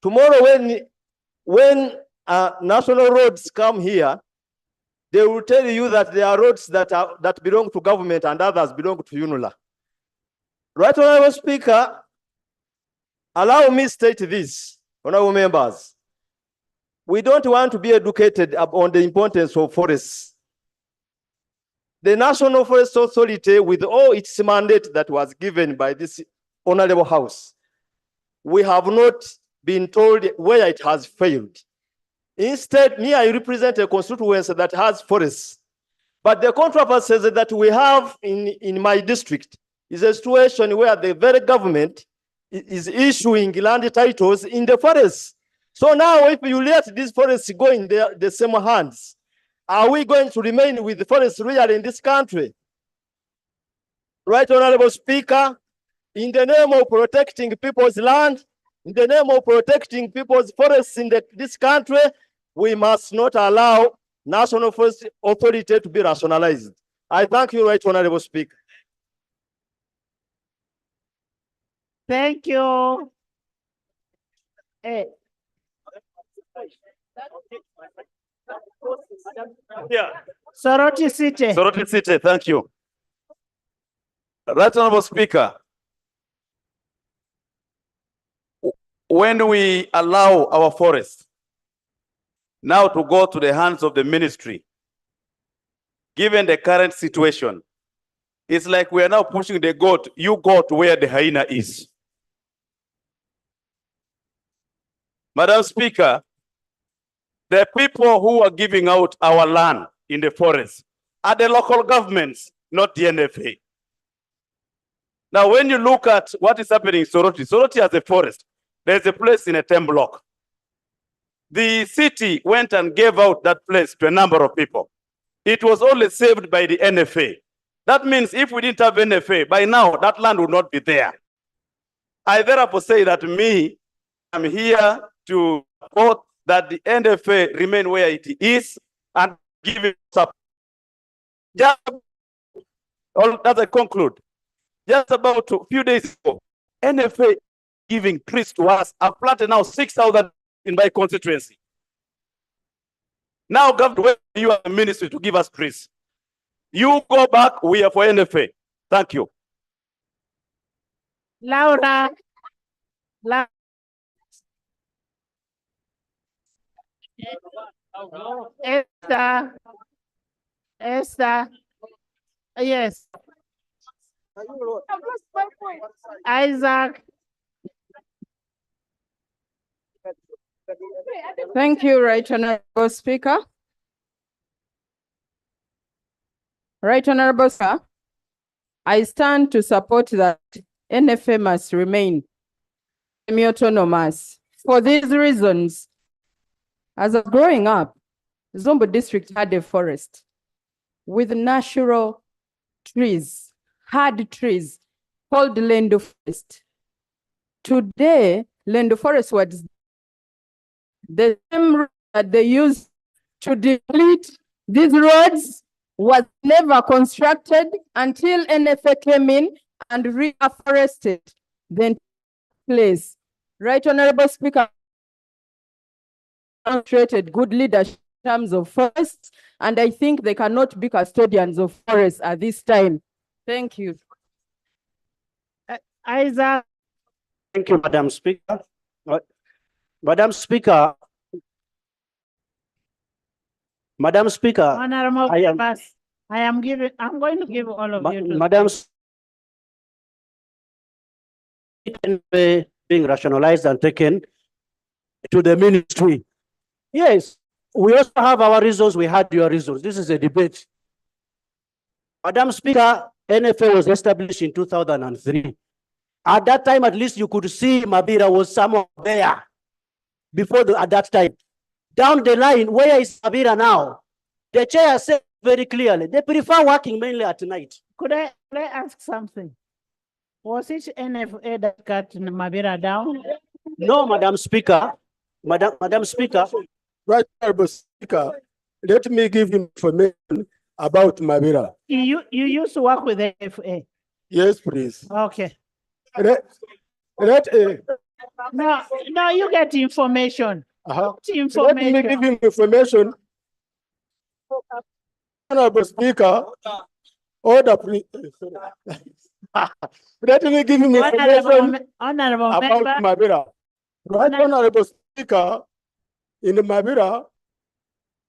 Tomorrow when national roads come here, they will tell you that there are roads that belong to government and others belong to UNULA. Right, Honorable Speaker, allow me state this, honorable members. We don't want to be educated on the importance of forests. The National Forest Authority, with all its mandate that was given by this honorable house, we have not been told where it has failed. Instead, me, I represent a constituency that has forests. But the controversy that we have in my district is a situation where the very government is issuing land titles in the forests. So now if you let these forests go in the same hands, are we going to remain with the forests really in this country? Right, Honorable Speaker, in the name of protecting people's land, in the name of protecting people's forests in this country, we must not allow National Forest Authority to be rationalized. I thank you, Right Honorable Speaker. Thank you. Yeah. Soroti City. Soroti City, thank you. Right Honorable Speaker, when we allow our forests now to go to the hands of the ministry, given the current situation, it's like we are now pushing the goat, you go to where the hyena is. Madam Speaker, the people who are giving out our land in the forest are the local governments, not the NFA. Now, when you look at what is happening in Soroti, Soroti has a forest. There's a place in a 10 block. The city went and gave out that place to a number of people. It was only saved by the NFA. That means if we didn't have NFA, by now that land would not be there. I therefore say that I'm here to support that the NFA remain where it is and give it support. Just, as I conclude, just about a few days ago, NFA giving trees to us. I've planted now 6,000 in my constituency. Now, government, you are the ministry to give us trees. You go back, we are for NFA. Thank you. Laura. Esther. Yes. Isaac. Thank you, Right Honorable Speaker. Right Honorable Sir, I stand to support that NFA must remain semi-autonomous. For these reasons, as of growing up, Zombo district had a forest with natural trees, hard trees, called Lendo Forest. Today, Lendo Forest was the same road that they used to deplete these roads was never constructed until NFA came in and reforested the place. Right Honorable Speaker, demonstrated good leadership in terms of forests, and I think they cannot be custodians of forests at this time. Thank you. Isaac. Thank you, Madam Speaker. Madam Speaker, Honorable members, I'm going to give all of you to Madam, being rationalized and taken to the ministry. Yes, we also have our reasons. We had your reasons. This is a debate. Madam Speaker, NFA was established in 2003. At that time, at least you could see Mabira was somewhere there. At that time. Down the line, where is Mabira now? The chair said very clearly, they prefer working mainly at night. Could I ask something? Was it NFA that cut Mabira down? No, Madam Speaker. Madam Speaker. Right, Honorable Speaker, let me give information about Mabira. You used to work with the NFA? Yes, please. Okay. No, you get information. Let me give him information. Honorable Speaker, order, please. Let me give him information about Mabira. Right, Honorable Speaker, in Mabira,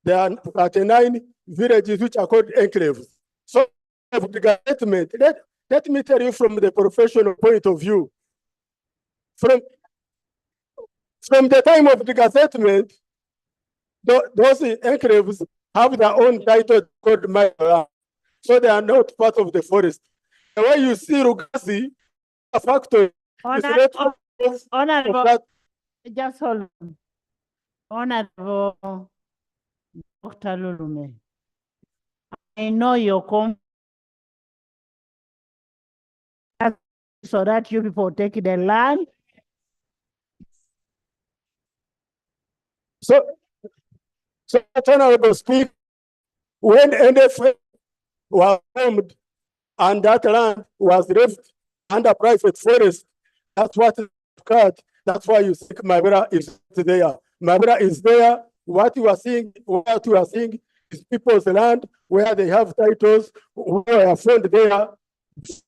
there are 39 villages which are called enclaves. So, let me tell you from the professional point of view. From the time of the gazettement, those enclaves have their own title called my land. So they are not part of the forest. The way you see Rugazi, a factory, is not Honorable, just hold on. Honorable Dr. Lulume, I know your so that you people take the land. So Honorable Speaker, when NFA was formed and that land was left under private forest, that's what occurred. That's why you see Mabera is there. Mabera is there. What you are seeing is people's land where they have titles, who are found there,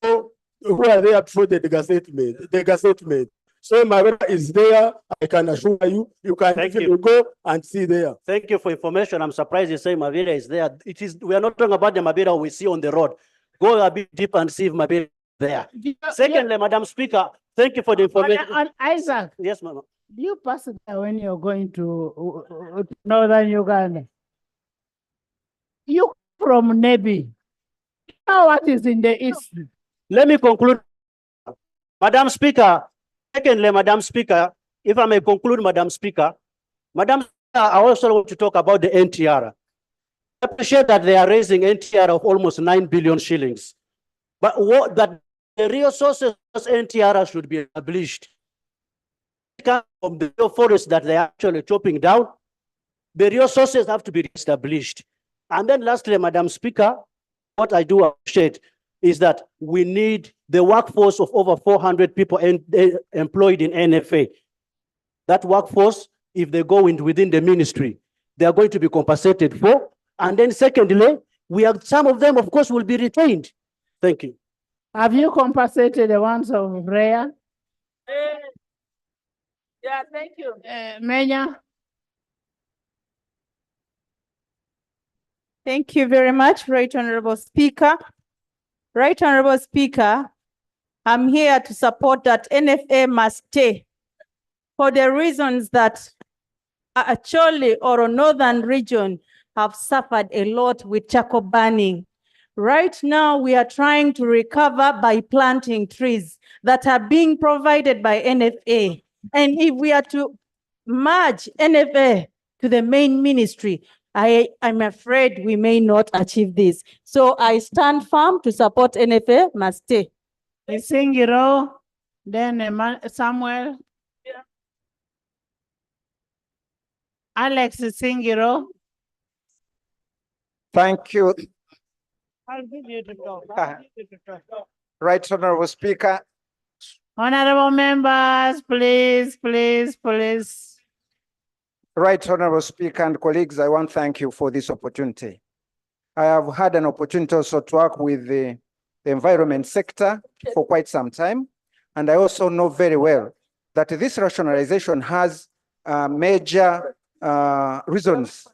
who are there before the Gazette made. So Mabera is there. I can assure you, you can even go and see there. Thank you for information. I'm surprised you say Mabera is there. We are not talking about the Mabera we see on the road. Go a bit deep and see if Mabera is there. Secondly, Madam Speaker, thank you for the information. Isaac. Yes, Mama. Do you pass there when you're going to northern Uganda? You from Nebi. You know what is in the east? Let me conclude. Madam Speaker, secondly, Madam Speaker, if I may conclude, Madam Speaker, Madam Speaker, I also want to talk about the NTR. I appreciate that they are raising NTR of almost 9 billion shillings. But that the real sources of NTR should be established. From the real forest that they are actually chopping down, the real sources have to be established. And then lastly, Madam Speaker, what I do appreciate is that we need the workforce of over 400 people employed in NFA. That workforce, if they go within the ministry, they are going to be compensated for. And then secondly, some of them, of course, will be retained. Thank you. Have you compensated the ones of Rhea? Yeah, thank you. Menya? Thank you very much, Right Honorable Speaker. Right Honorable Speaker, I'm here to support that NFA must stay for the reasons that Acholi or northern region have suffered a lot with charcoal burning. Right now, we are trying to recover by planting trees that are being provided by NFA. And if we are to merge NFA to the main ministry, I'm afraid we may not achieve this. So I stand firm to support NFA must stay. Singiro, then Samuel. Yeah. Alex Singiro. Thank you. I'll give you the talk. Right Honorable Speaker. Honorable members, please. Right Honorable Speaker and colleagues, I want to thank you for this opportunity. I have had an opportunity also to work with the environment sector for quite some time. And I also know very well that this rationalization has major reasons.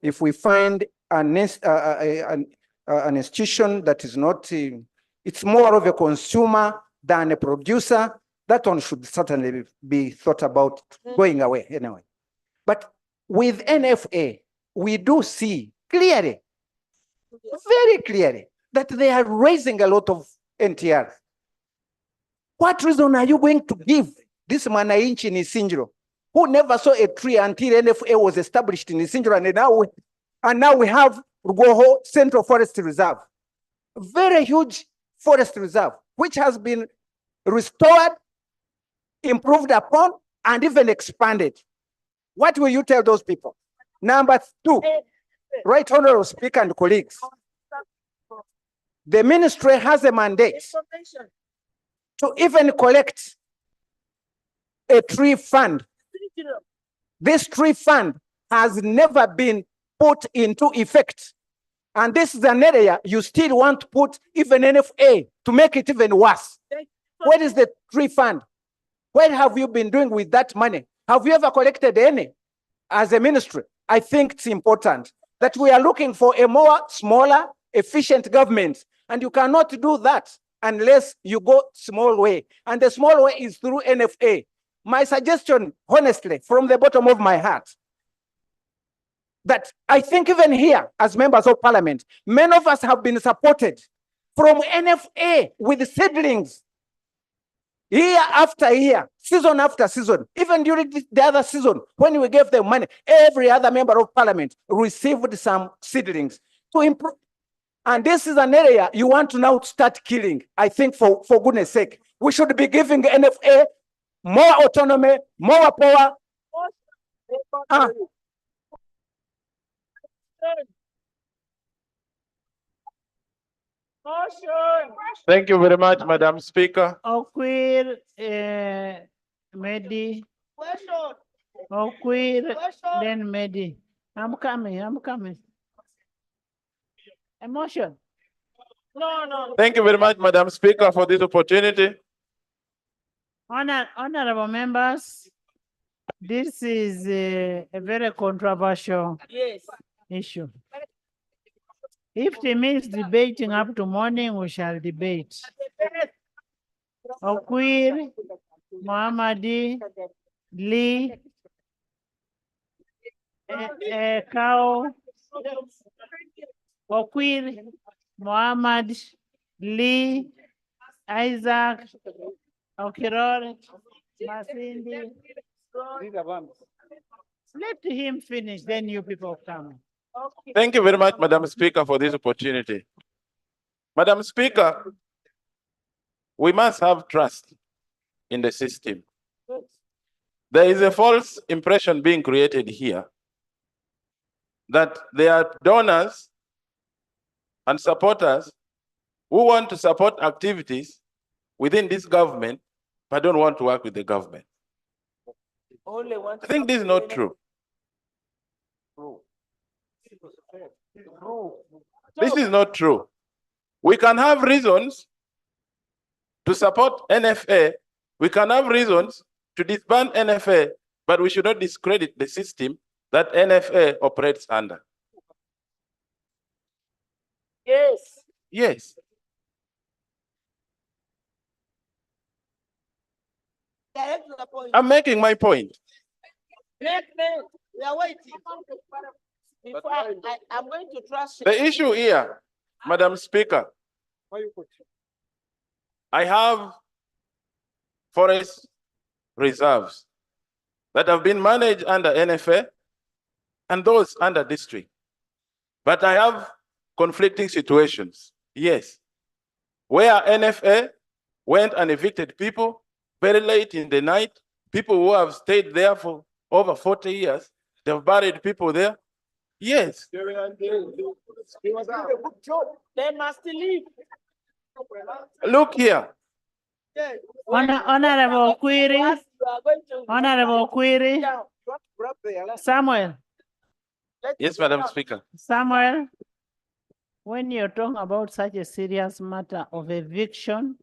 If we find an institution that is not, it's more of a consumer than a producer, that one should certainly be thought about going away anyway. But with NFA, we do see clearly, very clearly, that they are raising a lot of NTR. What reason are you going to give this Mwananchi in Isingiro, who never saw a tree until NFA was established in Isingiro, and now we have Rugoho Central Forest Reserve, very huge forest reserve, which has been restored, improved upon, and even expanded. What will you tell those people? Number two, Right Honorable Speaker and colleagues, the ministry has a mandate to even collect a tree fund. This tree fund has never been put into effect. And this is an area you still want to put even NFA to make it even worse. Where is the tree fund? What have you been doing with that money? Have you ever collected any as a ministry? I think it's important that we are looking for a smaller, efficient government. And you cannot do that unless you go small way. And the small way is through NFA. my suggestion, honestly, from the bottom of my heart, that I think even here, as members of parliament, many of us have been supported from NFA with seedlings, year after year, season after season, even during the other season, when we gave them money, every other member of parliament received some seedlings to improve. And this is an area you want to now start killing. I think for goodness sake, we should be giving NFA more autonomy, more power. Thank you very much, Madam Speaker. Okwir, Medi. Okwir, then Medi. I'm coming. Emotion. No. Thank you very much, Madam Speaker, for this opportunity. Honorable members, this is a very controversial issue. If it means debating up to morning, we shall debate. Okwir, Muhammadi, Lee, Kao, Okwir, Muhammad, Lee, Isaac, Okiror, Masindi. Let him finish, then you people come. Thank you very much, Madam Speaker, for this opportunity. Madam Speaker, we must have trust in the system. There is a false impression being created here that there are donors and supporters who want to support activities within this government, but don't want to work with the government. I think this is not true. This is not true. We can have reasons to support NFA. We can have reasons to disband NFA, but we should not discredit the system that NFA operates under. Yes. I'm making my point. We are waiting. Before I'm going to trust you. The issue here, Madam Speaker, I have forest reserves that have been managed under NFA and those under district. But I have conflicting situations, yes, where NFA went and evicted people very late in the night, people who have stayed there for over 40 years, they've buried people there. Yes. They must leave. Look here. Honorable Query. Samuel. Yes, Madam Speaker. Samuel, when you're talking about such a serious matter of eviction,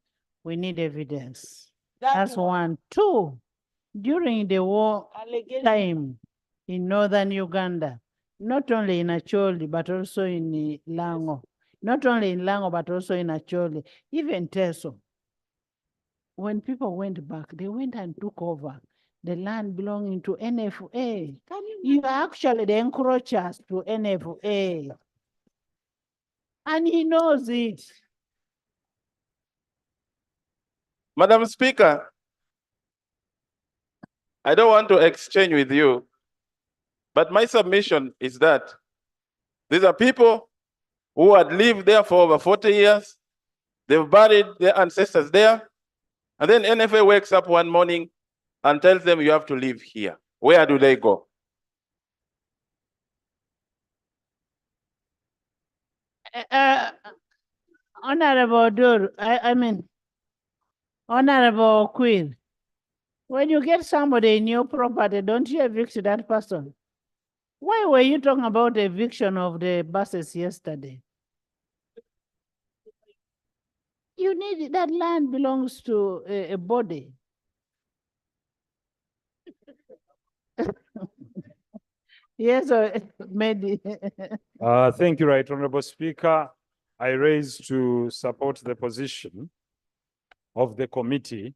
we need evidence. That's one. Two, during the war time in northern Uganda, not only in Acholi, but also in Lango. Not only in Lango, but also in Acholi, even Teso. When people went back, they went and took over the land belonging to NFA. You are actually the encroachers to NFA. And he knows it. Madam Speaker, I don't want to exchange with you, but my submission is that these are people who had lived there for over 40 years. They've buried their ancestors there. And then NFA wakes up one morning and tells them you have to live here. Where do they go? Honorable Dur, Honorable Queen, when you get somebody in your property, don't you evict that person? Why were you talking about eviction of the buses yesterday? You need, that land belongs to a body. Yes, maybe. Thank you, Right Honorable Speaker. I raise to support the position of the committee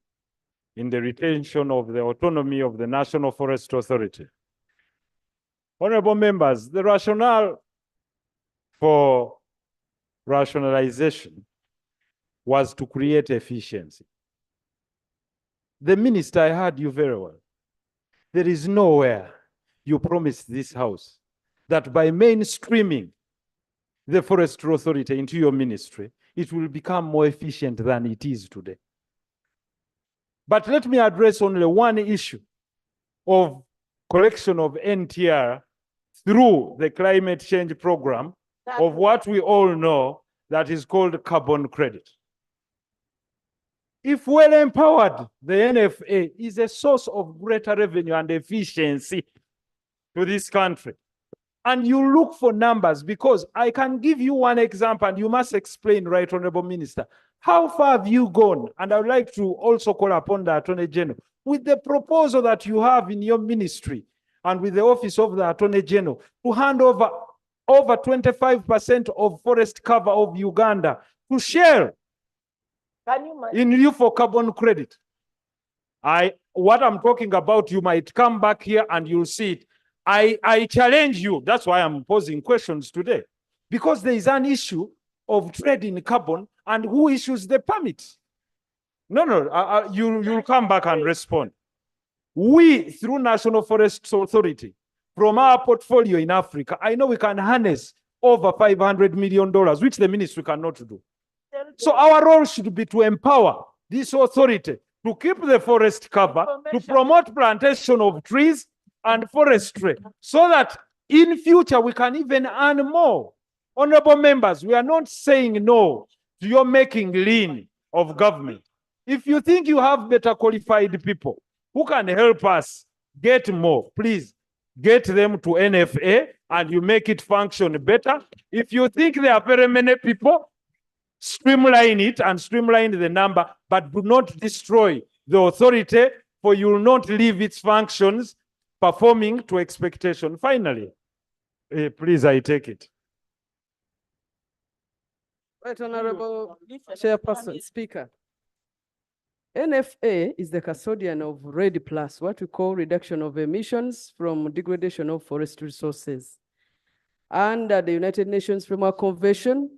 in the retention of the autonomy of the National Forest Authority. Honorable members, the rationale for rationalization was to create efficiency. The minister, I heard you very well. There is nowhere you promised this house that by mainstreaming the Forestry Authority into your ministry, it will become more efficient than it is today. But let me address only one issue of collection of NTR through the climate change program of what we all know that is called carbon credit. If well empowered, the NFA is a source of greater revenue and efficiency to this country. And you look for numbers, because I can give you one example and you must explain, Right Honorable Minister, how far have you gone? And I would like to also call upon the Attorney General with the proposal that you have in your ministry and with the Office of the Attorney General to hand over 25% of forest cover of Uganda to Shell in lieu for carbon credit. What I'm talking about, you might come back here and you'll see it. I challenge you. That's why I'm posing questions today, because there is an issue of trade in carbon and who issues the permit. You'll come back and respond. We, through National Forest Authority, from our portfolio in Africa, I know we can harness over $500 million, which the ministry cannot do. So our role should be to empower this authority to keep the forest cover, to promote plantation of trees and forestry, so that in future we can even earn more. Honorable members, we are not saying no to your making lean of government. If you think you have better qualified people who can help us get more, please get them to NFA and you make it function better. If you think there are very many people, streamline it and streamline the number, but do not destroy the authority, for you will not leave its functions performing to expectation. Finally, please, I take it. Right, Honorable Chairperson, Speaker. NFA is the custodian of RED+, what we call reduction of emissions from degradation of forest resources, under the United Nations Framework Convention,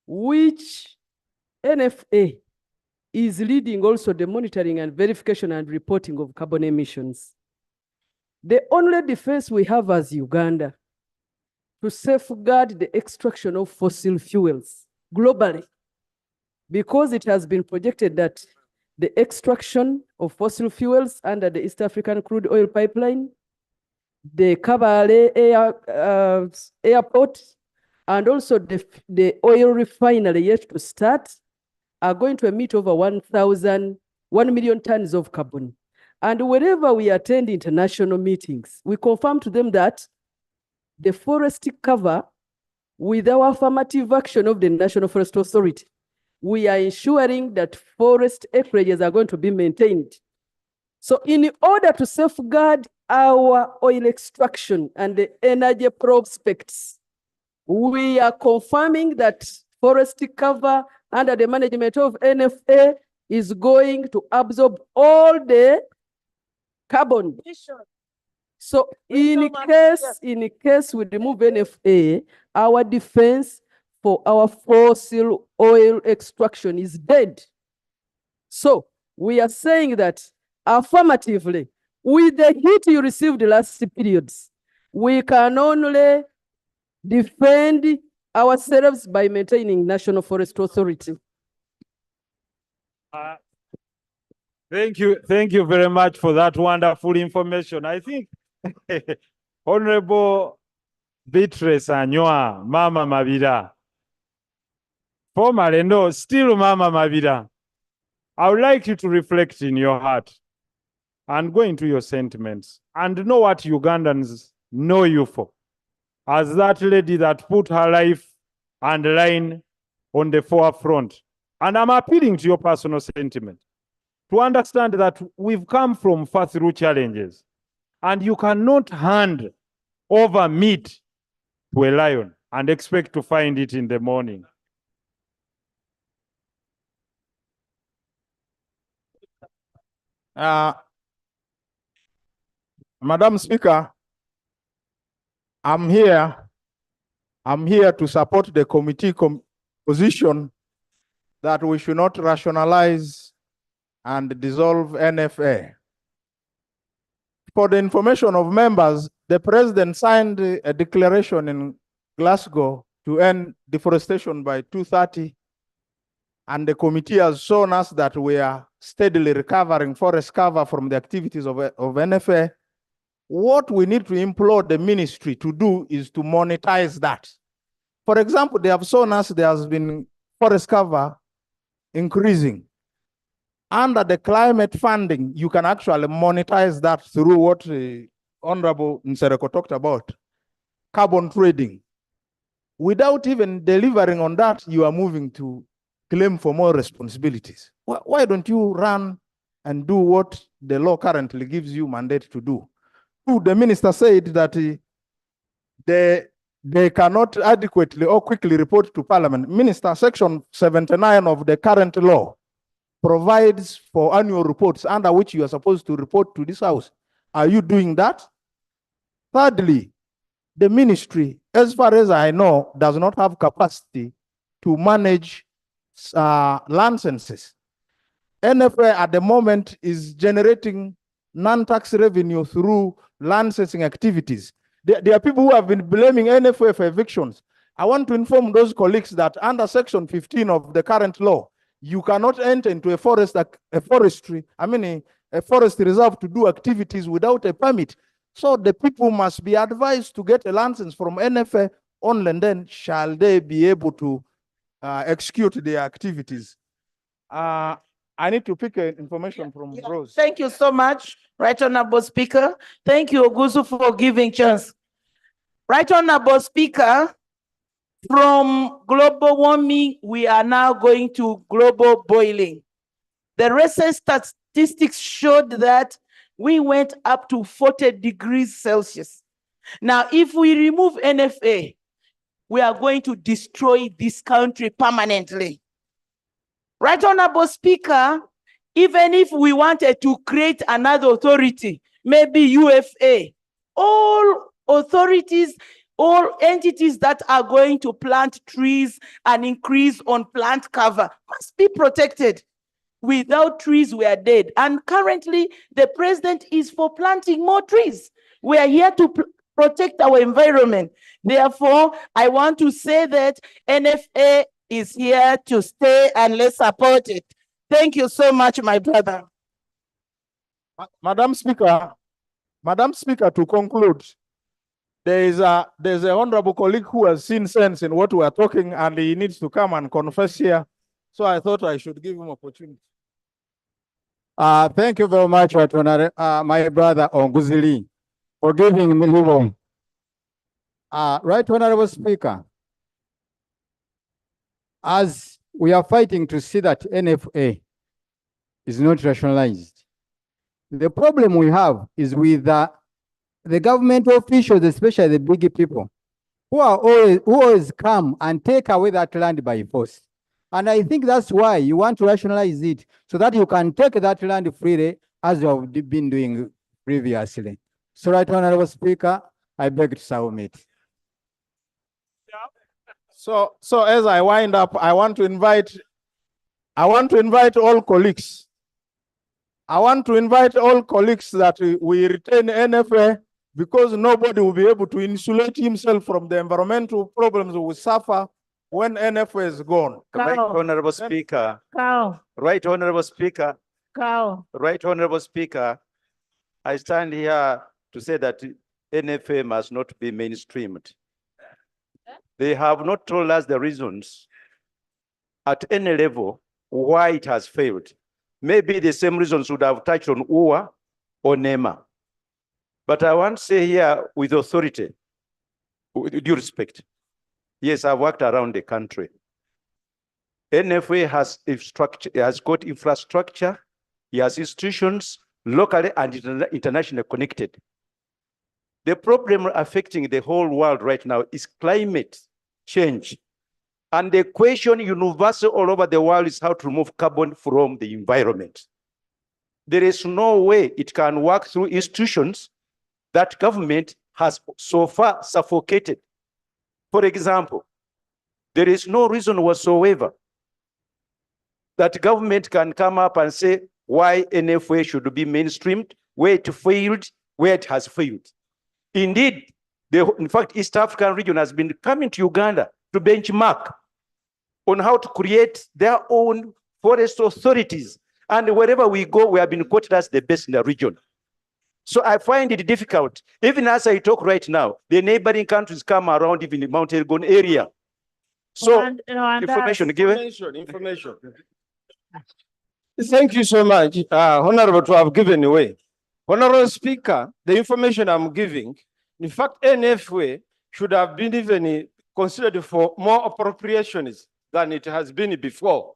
which NFA is leading also the monitoring and verification and reporting of carbon emissions. The only defense we have as Uganda to safeguard the extraction of fossil fuels globally, because it has been projected that the extraction of fossil fuels under the East African crude oil pipeline, the Kabale airport, and also the oil refinery yet to start, are going to emit over 1 million tons of carbon. And wherever we attend international meetings, we confirm to them that the forest cover, with our affirmative action of the National Forest Authority, we are ensuring that forest acreages are going to be maintained. So in order to safeguard our oil extraction and the energy prospects, we are confirming that forest cover under the management of NFA is going to absorb all the carbon. So in case we remove NFA, our defense for our fossil oil extraction is dead. So we are saying that affirmatively, with the hit you received the last periods, we can only defend ourselves by maintaining National Forest Authority. Thank you very much for that wonderful information. I think Honorable Beatrice Anywa, Mama Mabira, formerly no, still Mama Mabira, I would like you to reflect in your heart and go into your sentiments and know what Ugandans know you for, as that lady that put her life and line on the forefront. And I'm appealing to your personal sentiment to understand that we've come from far through challenges, and you cannot hand over meat to a lion and expect to find it in the morning. Madam Speaker, I'm here to support the committee position that we should not rationalize and dissolve NFA. For the information of members, the president signed a declaration in Glasgow to end deforestation by 2030, and the committee has shown us that we are steadily recovering forest cover from the activities of NFA. What we need to implore the ministry to do is to monetize that. For example, they have shown us there has been forest cover increasing. Under the climate funding, you can actually monetize that through what Honorable Nsereko talked about, carbon trading. Without even delivering on that, you are moving to claim for more responsibilities. Why don't you run and do what the law currently gives you mandate to do? The minister said that they cannot adequately or quickly report to Parliament. Minister, Section 79 of the current law provides for annual reports under which you are supposed to report to this House. Are you doing that? Thirdly, the ministry, as far as I know, does not have capacity to manage land census. NFA at the moment is generating non-tax revenue through land censusing activities. There are people who have been blaming NFA for evictions. I want to inform those colleagues that under Section 15 of the current law, you cannot enter into a forest reserve to do activities without a permit. So the people must be advised to get a license from NFA, only then shall they be able to execute their activities. I need to pick information from Rose. Thank you so much, Right Honorable Speaker. Thank you, Oguzu, for giving chance. Right Honorable Speaker, from global warming, we are now going to global boiling. The recent statistics showed that we went up to 40 degrees Celsius. Now, if we remove NFA, we are going to destroy this country permanently. Right Honorable Speaker, even if we wanted to create another authority, maybe UFA, all authorities, all entities that are going to plant trees and increase on plant cover must be protected. Without trees, we are dead. And currently, the president is for planting more trees. We are here to protect our environment. Therefore, I want to say that NFA is here to stay and let's support it. Thank you so much, my brother. Madam Speaker, to conclude, there's a honorable colleague who has seen sense in what we are talking, and he needs to come and confess here. So I thought I should give him opportunity. Thank you very much, my brother Onguzili, for giving me leave. Right Honorable Speaker, as we are fighting to see that NFA is not rationalized, the problem we have is with the government officials, especially the big people, who always come and take away that land by force. And I think that's why you want to rationalize it, so that you can take that land freely, as you have been doing previously. So, Right Honorable Speaker, I beg to submit. So as I wind up, I want to invite all colleagues. I want to invite all colleagues that we retain NFA, because nobody will be able to insulate himself from the environmental problems we suffer when NFA is gone. Right Honorable Speaker. Right Honorable Speaker. Right Honorable Speaker. I stand here to say that NFA must not be mainstreamed. They have not told us the reasons at any level why it has failed. Maybe the same reasons would have touched on UWA or NEMA. But I want to say here with authority, with due respect, yes, I've worked around the country. NFA has got infrastructure, it has institutions, locally and internationally connected. The problem affecting the whole world right now is climate change. And the question universal all over the world is how to remove carbon from the environment. there is no way it can work through institutions that government has so far suffocated. For example, there is no reason whatsoever that government can come up and say why NFA should be mainstreamed, where it failed, where it has failed. Indeed, in fact, East African region has been coming to Uganda to benchmark on how to create their own forest authorities. And wherever we go, we have been quoted as the best in the region. So I find it difficult. Even as I talk right now, the neighboring countries come around, even the Mount Elgon area. So information given. Information. Thank you so much, Honorable, to have given away. Honorable Speaker, the information I'm giving, in fact, NFA should have been even considered for more appropriations than it has been before.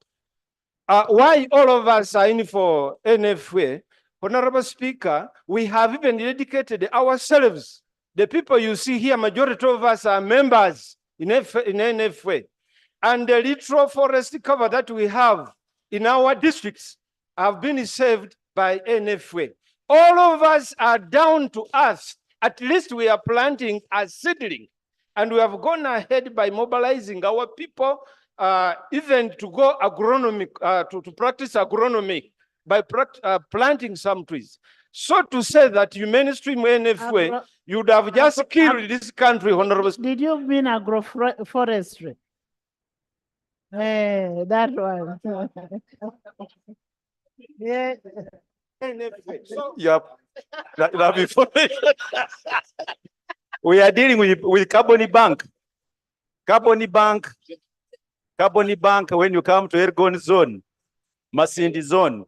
Why all of us are in for NFA? Honorable Speaker, we have even dedicated ourselves. The people you see here, majority of us are members in NFA. And the literal forest cover that we have in our districts have been saved by NFA. All of us are down to earth. At least we are planting a seedling. And we have gone ahead by mobilizing our people, even to go agronomic, to practice agronomy by planting some trees. So to say that you mainstream NFA, you would have just killed this country, Honorable. Did you mean agroforestry? That one. Yeah. So, yep. That information. We are dealing with Carbon Bank. Carbon Bank, when you come to Elgon zone, Masindi zone,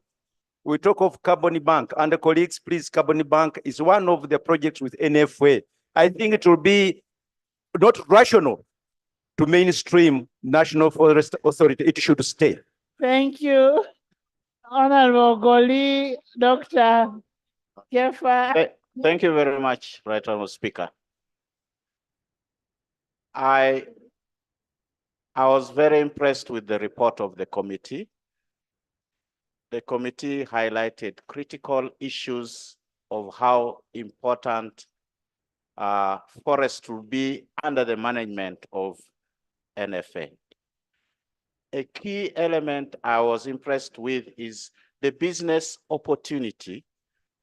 we talk of Carbon Bank. And the colleagues, please, Carbon Bank is one of the projects with NFA. I think it will be not rational to mainstream National Forest Authority. It should stay. Thank you. Honorable Goli, Dr. Kefa. Thank you very much, Right Honorable Speaker. I was very impressed with the report of the committee. The committee highlighted critical issues of how important forest will be under the management of NFA. A key element I was impressed with is the business opportunity,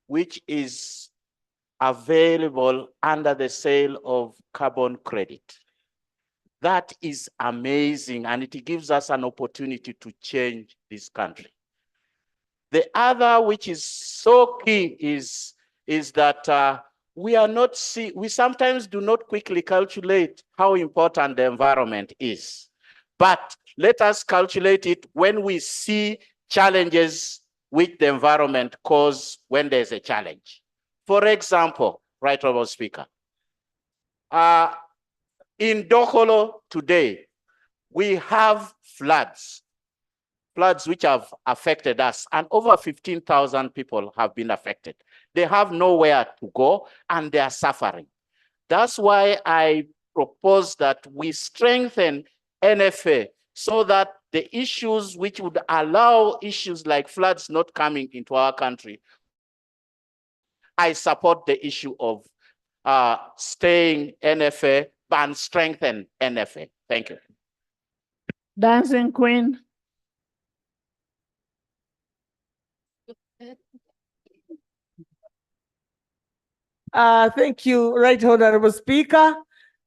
which is available under the sale of carbon credit. That is amazing, and it gives us an opportunity to change this country. The other, which is so key, is that we sometimes do not quickly calculate how important the environment is. But let us calculate it when we see challenges which the environment cause when there's a challenge. For example, Right Honorable Speaker, in Dokolo today, we have floods which have affected us, and over 15,000 people have been affected. They have nowhere to go, and they are suffering. That's why I propose that we strengthen NFA so that the issues which would allow issues like floods not coming into our country. I support the issue of staying NFA and strengthen NFA. Thank you. Dancing Queen. Thank you, Right Honorable Speaker.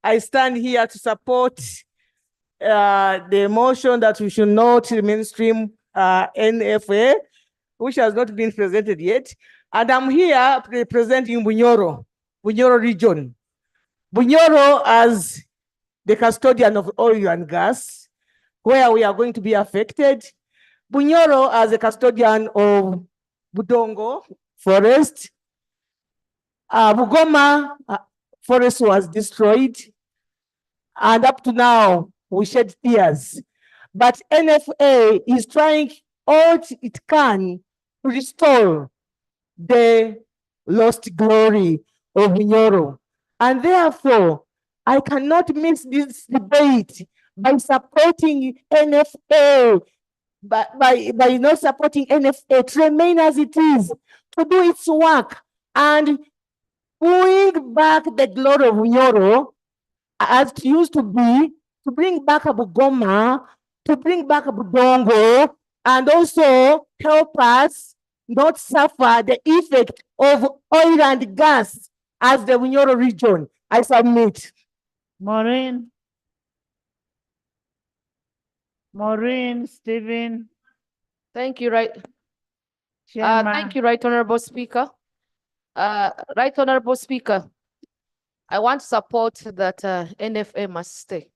I stand here to support the motion that we should not mainstream NFA, which has not been presented yet. And I'm here representing Bunyoro region. Bunyoro as the custodian of oil and gas, where we are going to be affected. Bunyoro as a custodian of Budongo forest. Bugoma forest was destroyed, and up to now we shed tears. But NFA is trying all it can to restore the lost glory of Bunyoro. And therefore, I cannot miss this debate by supporting NFA. by not supporting NFA to remain as it is, to do its work and bring back the glory of Nyoro as it used to be, to bring back Bugoma, to bring back Budongo, and also help us not suffer the effect of oil and gas as the Nyoro region. I submit. Maureen. Maureen, Stephen. Thank you, right. Chairman. Thank you, Right Honorable Speaker. Right Honorable Speaker, I want to support that NFA must stay.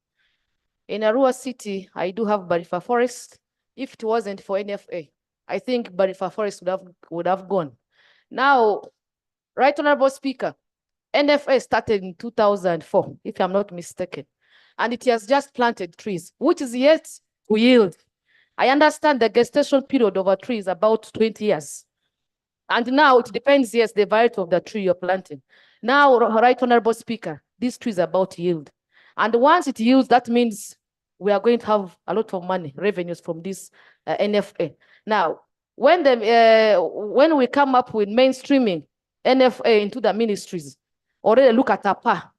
In Arua City, I do have Barifa Forest. If it wasn't for NFA, I think Barifa Forest would have gone. Now, Right Honorable Speaker, NFA started in 2004, if I'm not mistaken, and it has just planted trees, which is yet to yield. I understand the gestation period of a tree is about 20 years. And now it depends, yes, the variety of the tree you're planting. Now, Right Honorable Speaker, this tree is about to yield. And once it yields, that means we are going to have a lot of money, revenues from this NFA. Now, when we come up with mainstreaming NFA into the ministries, already look at APA,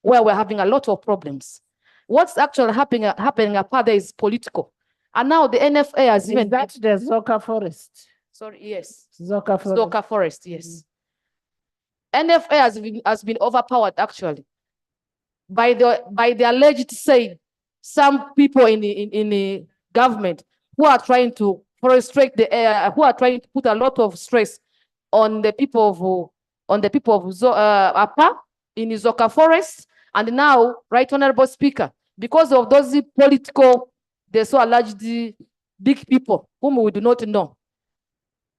where we're having a lot of problems. What's actually happening APA there is political. And now the NFA has even... Is that the Zoka Forest? Sorry, yes. Zoka Forest. Zoka Forest, yes. NFA has been overpowered actually by the alleged say some people in the government who are trying to frustrate the who are trying to put a lot of stress on the people of APA in the Zoka Forest. And now, Right Honorable Speaker, because of those political, they so alleged big people whom we do not know.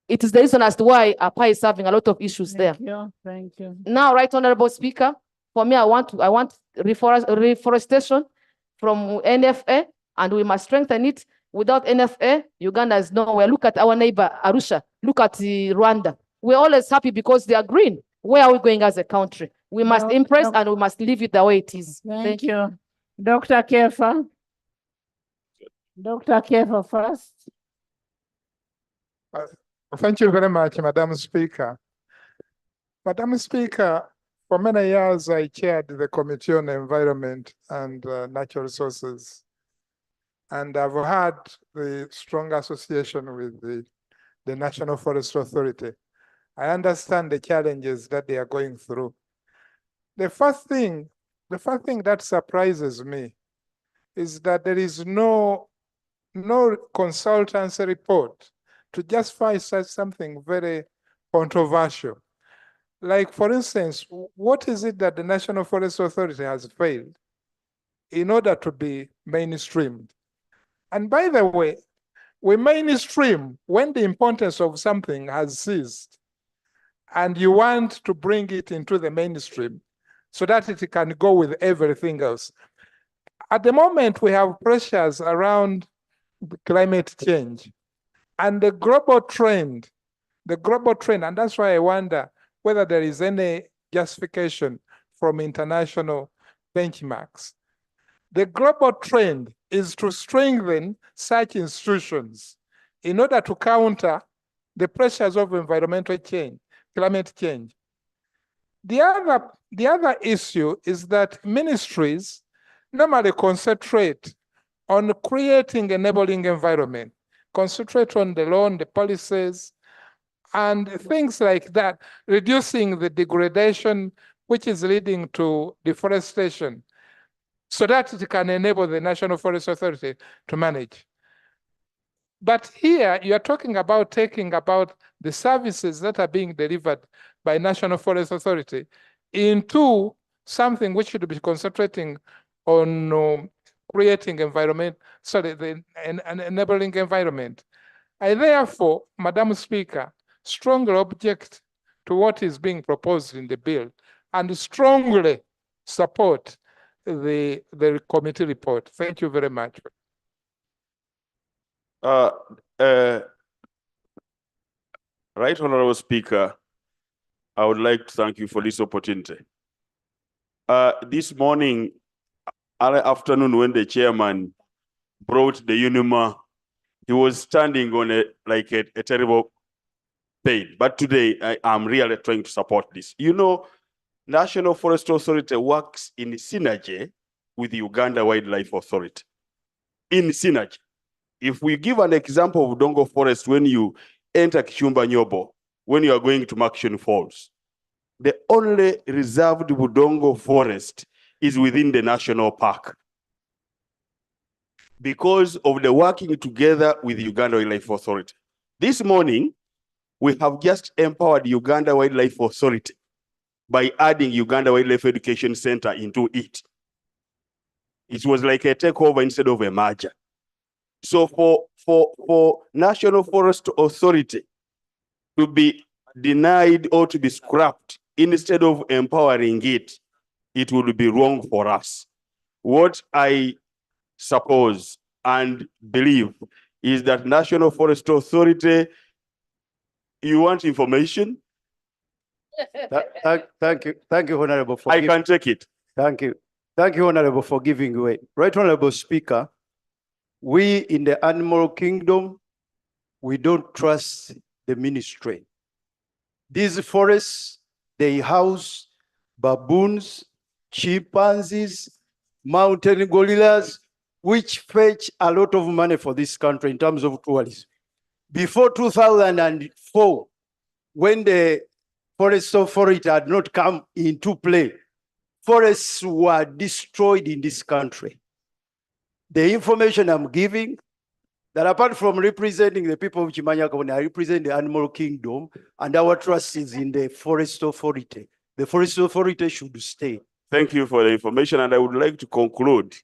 It is the reason as to why APA is having a lot of issues there. Thank you. Now, Right Honorable Speaker, for me, I want reforestation from NFA, and we must strengthen it. Without NFA, Uganda is nowhere. Look at our neighbor, Arusha. Look at Rwanda. We're always happy because they are green. Where are we going as a country? We must impress and we must leave it the way it is. Thank you. Dr. Kefa. Dr. Kefa first. Thank you very much, Madam Speaker. Madam Speaker, for many years I chaired the Committee on Environment and Natural Resources, and I've had the strong association with the National Forest Authority. I understand the challenges that they are going through. The first thing that surprises me is that there is no consultancy report to justify such something very controversial. Like, for instance, what is it that the National Forest Authority has failed in order to be mainstreamed? And by the way, we mainstream when the importance of something has ceased and you want to bring it into the mainstream so that it can go with everything else. At the moment, we have pressures around climate change and the global trend, and that's why I wonder whether there is any justification from international benchmarks. The global trend is to strengthen such institutions in order to counter the pressures of environmental change, climate change. The other issue is that ministries normally concentrate on creating enabling environment, concentrate on the law, the policies, and things like that, reducing the degradation which is leading to deforestation, so that it can enable the National Forest Authority to manage. But here you are talking about taking about the services that are being delivered by National Forest Authority into something which should be concentrating on creating environment, an enabling environment. I therefore, Madam Speaker, strongly object to what is being proposed in the bill and strongly support the committee report. Thank you very much. Right Honorable Speaker, I would like to thank you for this opportunity. This morning, early afternoon, when the chairman brought the UNIMA he was standing on a terrible pain. But today, I am really trying to support this. You know, National Forest Authority works in synergy with the Uganda Wildlife Authority. In synergy. If we give an example of Dongo Forest, when you enter Kichumba Nyobo, when you are going to Maction Falls, the only reserved Budongo forest is within the national park. Because of the working together with the Uganda Wildlife Authority. This morning, we have just empowered Uganda Wildlife Authority by adding Uganda Wildlife Education Center into it. It was like a takeover instead of a merger. So for National Forest Authority to be denied or to be scrapped instead of empowering it, it would be wrong for us. What I suppose and believe is that National Forest Authority, you want information? Thank you, Honorable. I can take it. Thank you. Thank you, Honorable, for giving way. Right Honorable Speaker, we in the animal kingdom, we don't trust the ministry. These forests, they house baboons, chimpanzees, mountain gorillas, which fetch a lot of money for this country in terms of tourism. Before 2004, when the Forest Authority had not come into play, forests were destroyed in this country. The information I'm giving, that apart from representing the people of Chimanyaka, I represent the animal kingdom, and our trust is in the Forest Authority. The Forest Authority should stay. Thank you for the information, and I would like to conclude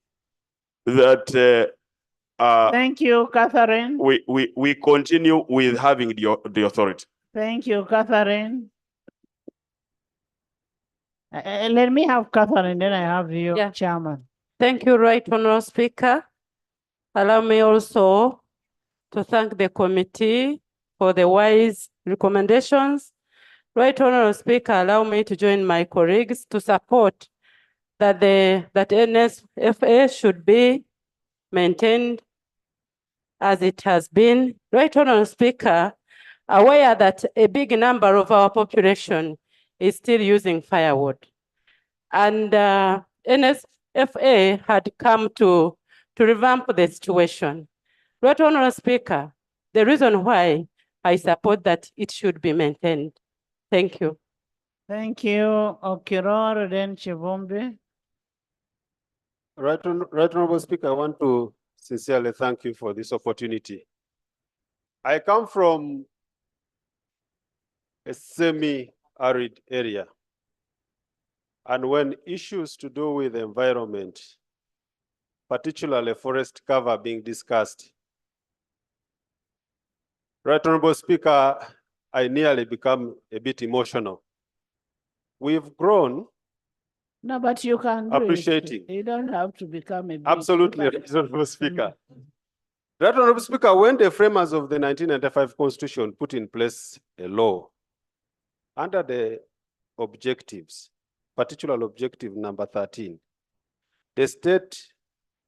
that Thank you, Catherine. we continue with having the authority. Thank you, Catherine. Let me have Catherine, then I have you, Chairman. Thank you, Right Honorable Speaker. Allow me also to thank the committee for the wise recommendations. Right Honorable Speaker, allow me to join my colleagues to support that NSFA should be maintained as it has been. Right Honorable Speaker, aware that a big number of our population is still using firewood. And NSFA had come to revamp the situation. Right Honorable Speaker, the reason why I support that it should be maintained. Thank you. Thank you, Okiror, then Chivombe. Right Honorable Speaker, I want to sincerely thank you for this opportunity. I come from a semi-arid area. And when issues to do with the environment, particularly forest cover being discussed, Right Honorable Speaker, I nearly become a bit emotional. We've grown. No, but you can do appreciating. it. You don't have to become a big. Absolutely, Right Honorable Speaker. Right Honorable Speaker, when the framers of the 1995 Constitution put in place a law under the objectives, particular objective number 13, the state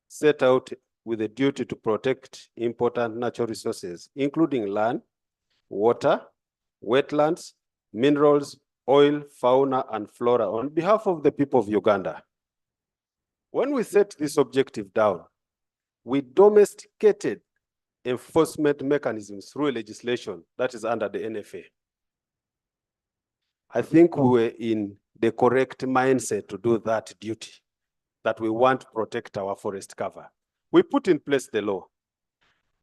set out with a duty to protect important natural resources, including land, water, wetlands, minerals, oil, fauna, and flora on behalf of the people of Uganda. When we set this objective down, we domesticated enforcement mechanisms through a legislation that is under the NFA. I think we were in the correct mindset to do that duty, that we want to protect our forest cover. We put in place the law.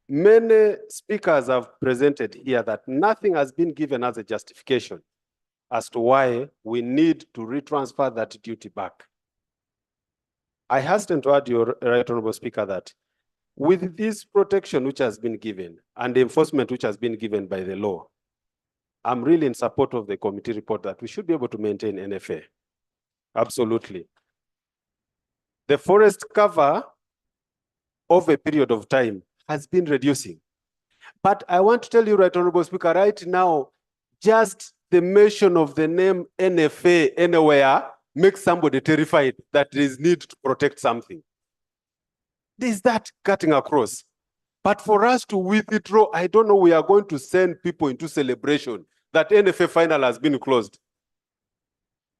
Many speakers have presented here that nothing has been given as a justification as to why we need to retransfer that duty back. I hasten to add, your Right Honorable Speaker, that with this protection which has been given and the enforcement which has been given by the law, I'm really in support of the committee report that we should be able to maintain NFA. Absolutely. The forest cover over a period of time has been reducing. But I want to tell you, Right Honorable Speaker, right now, just the mention of the name NFA anywhere makes somebody terrified that there is need to protect something. There is that cutting across. But for us to withdraw, I don't know, we are going to send people into celebration that NFA final has been closed.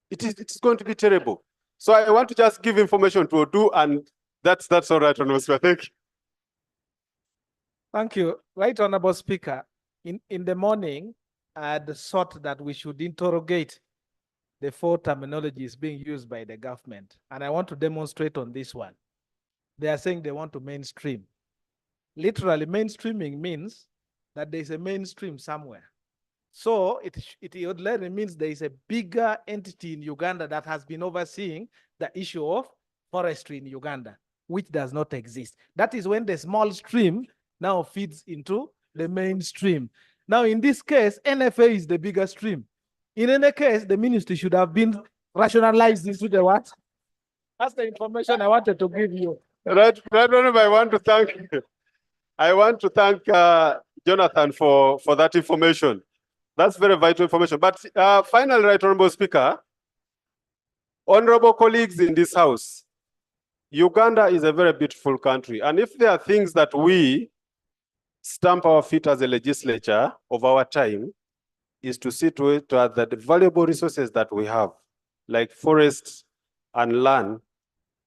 It's going to be terrible. So I want to just give information to Odu, and that's all right, Honorable Speaker. Thank you. Thank you. Right Honorable Speaker, in the morning, I had thought that we should interrogate the 4 terminologies being used by the government. And I want to demonstrate on this one. They are saying they want to mainstream. Literally, mainstreaming means that there is a mainstream somewhere. So it ordinarily means there is a bigger entity in Uganda that has been overseeing the issue of forestry in Uganda, which does not exist. That is when the small stream now feeds into the mainstream. Now, in this case, NFA is the bigger stream. In any case, the ministry should have been rationalized into the what? That's the information I wanted to give you. Right, I want to thank Jonathan for that information. That's very vital information. But finally, Right Honorable Speaker, honorable colleagues in this House, Uganda is a very beautiful country. And if there are things that we stamp our feet as a legislature of our time, is to see to it that the valuable resources that we have, like forests and land,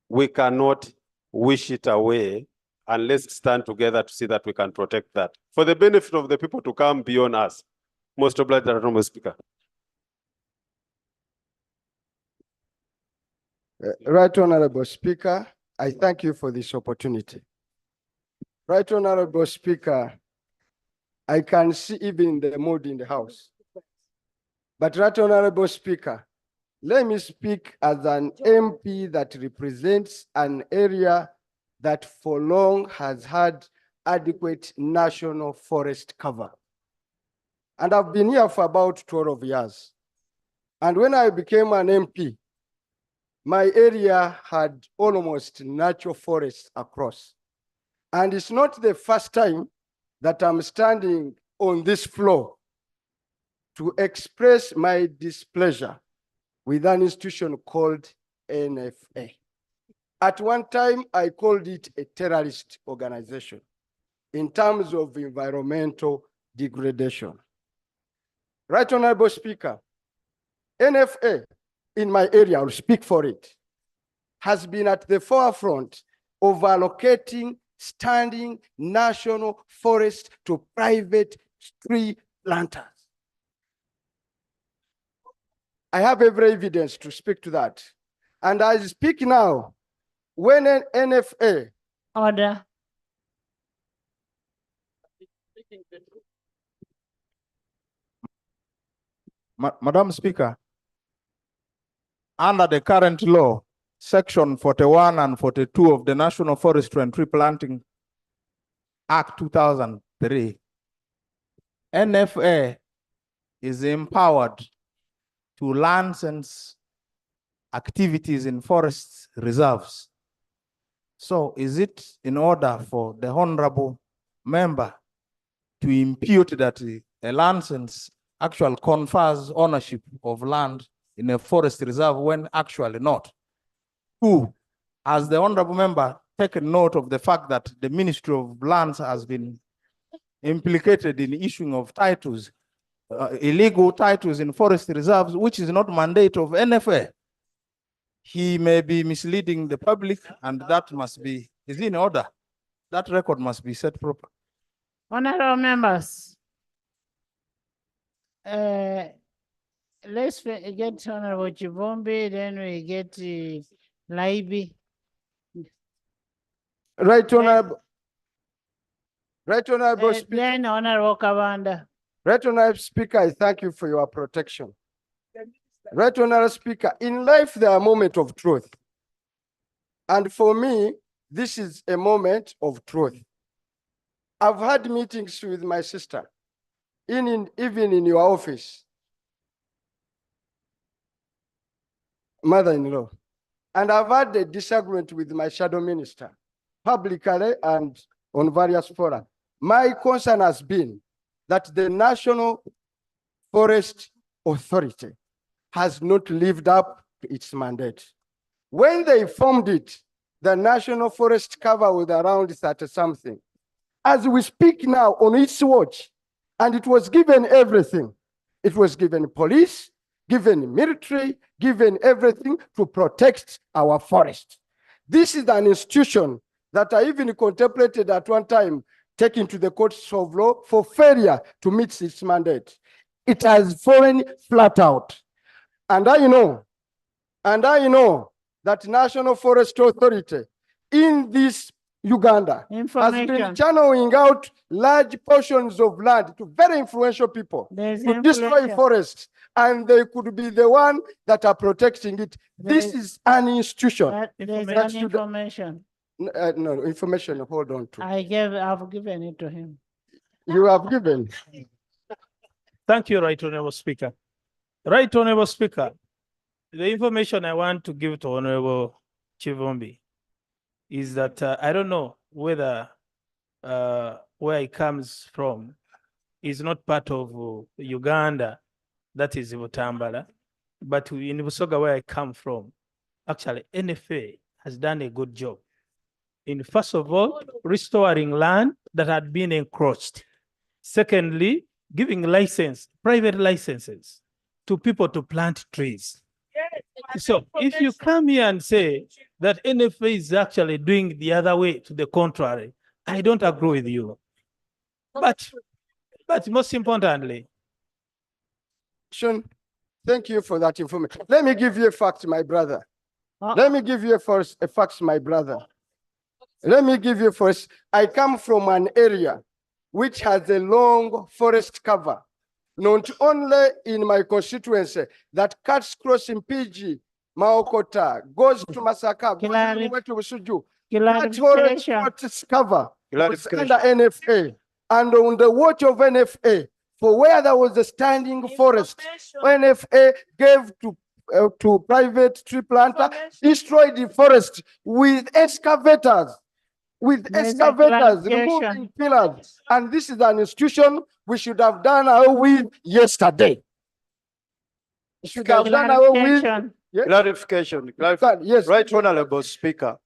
we cannot wish it away, and let's stand together to see that we can protect that for the benefit of the people to come beyond us. Most obliged, Honorable Speaker. Right Honorable Speaker, I thank you for this opportunity. Right Honorable Speaker, I can see even the mood in the House. But Right Honorable Speaker, let me speak as an MP that represents an area that for long has had adequate national forest cover. And I've been here for about 12 years. And when I became an MP, my area had almost natural forests across. And it's not the first time that I'm standing on this floor to express my displeasure with an institution called NFA. At one time, I called it a terrorist organization in terms of environmental degradation. Right Honorable Speaker, NFA in my area, I'll speak for it, has been at the forefront of allocating standing national forest to private tree planters. I have every evidence to speak to that. And I speak now, when an NFA. Order. Madam Speaker, under the current law, Section 41 and 42 of the National Forestry and Tree Planting Act 2003, NFA is empowered to license activities in forest reserves. So is it in order for the honorable member to impute that a license actually confers ownership of land in a forest reserve when actually not? 2, has the honorable member taken note of the fact that the Ministry of Lands has been implicated in issuing of titles, illegal titles in forest reserves, which is not mandate of NFA? He may be misleading the public, and that must be, is in order. That record must be set proper. Honorable members, let's get Honorable Chivombi, then we get Laibi. Right Honorable. Right Honorable Speaker. Then Honorable Kavanda. Right Honorable Speaker, I thank you for your protection. Right Honorable Speaker, in life there are moments of truth. And for me, this is a moment of truth. I've had meetings with my sister, even in your office, mother-in-law. And I've had a disagreement with my shadow minister, publicly and on various fora. My concern has been that the National Forest Authority has not lived up to its mandate. When they formed it, the national forest cover was around 30-something. as we speak now on its watch, and it was given everything. It was given police, given military, given everything to protect our forest. This is an institution that I even contemplated at one time taking to the courts of law for failure to meet its mandate. It has fallen flat out. And I know that National Forest Authority in this Uganda has been Information. channeling out large portions of land to very influential people to destroy influential. forests, and they could be the one that are protecting it. This is an institution. There's that an should- information. no, information, hold on to. I've given it to him. You have given. Thank you, Right Honorable Speaker. Right Honorable Speaker, the information I want to give to Honorable Chivombi is that I don't know whether where he comes from is not part of Uganda, that is Butambala, but in Busoga where I come from, actually NFA has done a good job in, first of all, restoring land that had been encroached. Secondly, giving private licenses to people to plant trees. So if you come here and say that NFA is actually doing the other way, to the contrary, I don't agree with you. But most importantly, thank you for that information. Let me give you a fact, my brother. Let me give you a fact, my brother. Let me give you first. I come from an area which has a long forest cover, not only in my constituency, that cuts crossing PG, Maokota, goes to Masaka, goes all the way to Busuju. That forest cover was under NFA. And on the watch of NFA, for where there was a standing forest, NFA gave to private tree planter, destroyed the forest with excavators. Removing pillars. And this is an institution we should have done away with yesterday. We should have done away with. Yes? Clarification. Yes. Right, Honorable Speaker.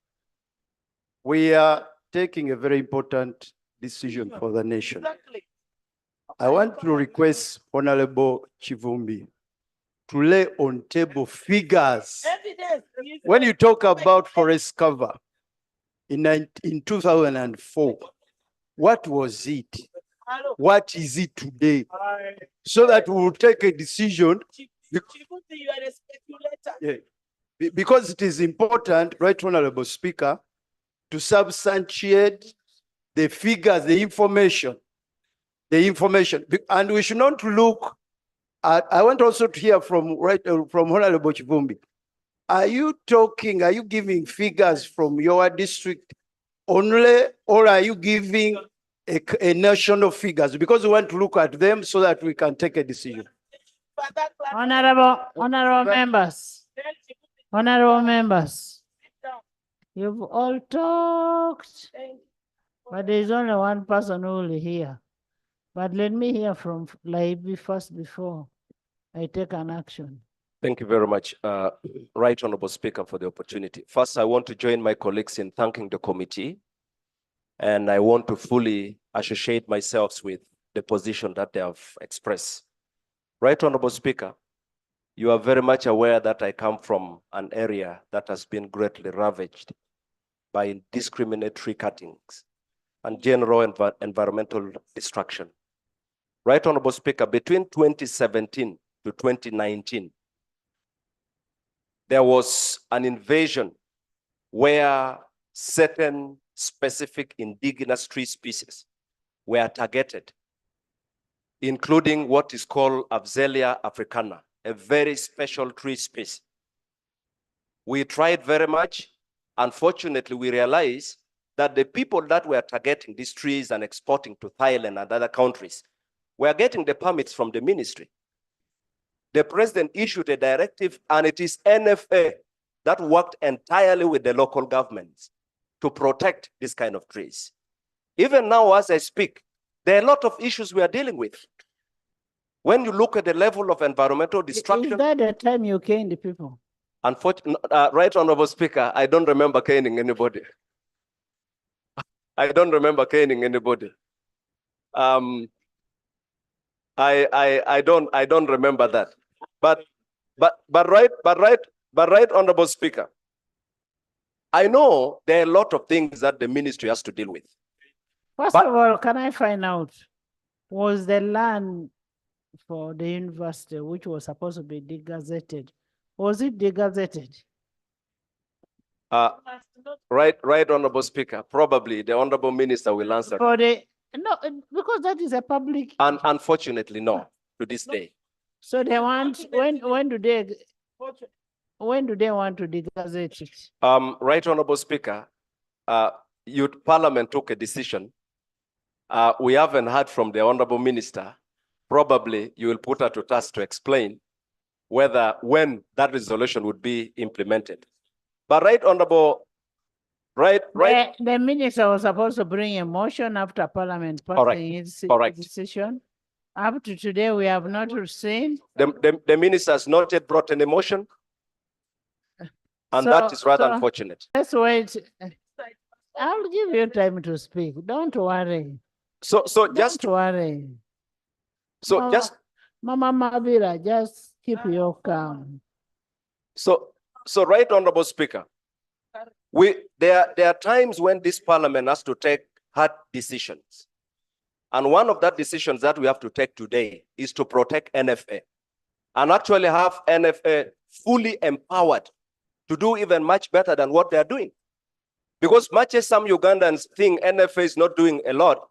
We are taking a very important decision for the nation. I want to request Honorable Chivumbi to lay on table figures. When you talk about forest cover in 2004, what was it? What is it today? So that we will take a decision. Yeah. Because it is important, Right Honorable Speaker, to substantiate the figures, the information. And we should not look at, I want also to hear from Honorable Chivumbi. Are you giving figures from your district only, or are you giving a national figures? Because we want to look at them so that we can take a decision. Honorable members, you've all talked, but there's only one person who will hear. But let me hear from Laibi first before I take an action. Thank you very much, Right Honorable Speaker, for the opportunity. First, I want to join my colleagues in thanking the committee, and I want to fully associate myself with the position that they have expressed. Right Honorable Speaker, you are very much aware that I come from an area that has been greatly ravaged by indiscriminate tree cuttings and general environmental destruction. Right Honorable Speaker, between 2017 to 2019, there was an invasion where certain specific indigenous tree species were targeted, including what is called Afzelia africana, a very special tree species. We tried very much. Unfortunately, we realized that the people that were targeting these trees and exporting to Thailand and other countries were getting the permits from the ministry. The president issued a directive, and it is NFA that worked entirely with the local governments to protect this kind of trees. Even now, as I speak, there are a lot of issues we are dealing with. When you look at the level of environmental destruction. Is that the time you caned the people? Unfortunately, Right Honorable Speaker, I don't remember caning anybody. I don't remember caning anybody. I don't remember that. But right, Honorable Speaker, I know there are a lot of things that the ministry has to deal with. First of all, can I find out, was the land for the university, which was supposed to be degazetted, was it degazetted? Right, Honorable Speaker, probably the Honorable Minister will answer. For the, no, because that is a public. And unfortunately, no, to this day. So they want, when do they want to degazette it? Right, Honorable Speaker, Youth Parliament took a decision. We haven't heard from the Honorable Minister. Probably you will put her to task to explain when that resolution would be implemented. But right, Honorable, right. The minister was supposed to bring a motion after Parliament passing its decision. Up to today, we have not received. The minister has not yet brought any motion. And that is rather unfortunate. Let's wait. I'll give you time to speak. Don't worry. Don't worry. Mama Mabira, just keep your calm. So right, Honorable Speaker, there are times when this Parliament has to take hard decisions. And one of that decisions that we have to take today is to protect NFA and actually have NFA fully empowered to do even much better than what they are doing. Because much as some Ugandans think NFA is not doing a lot,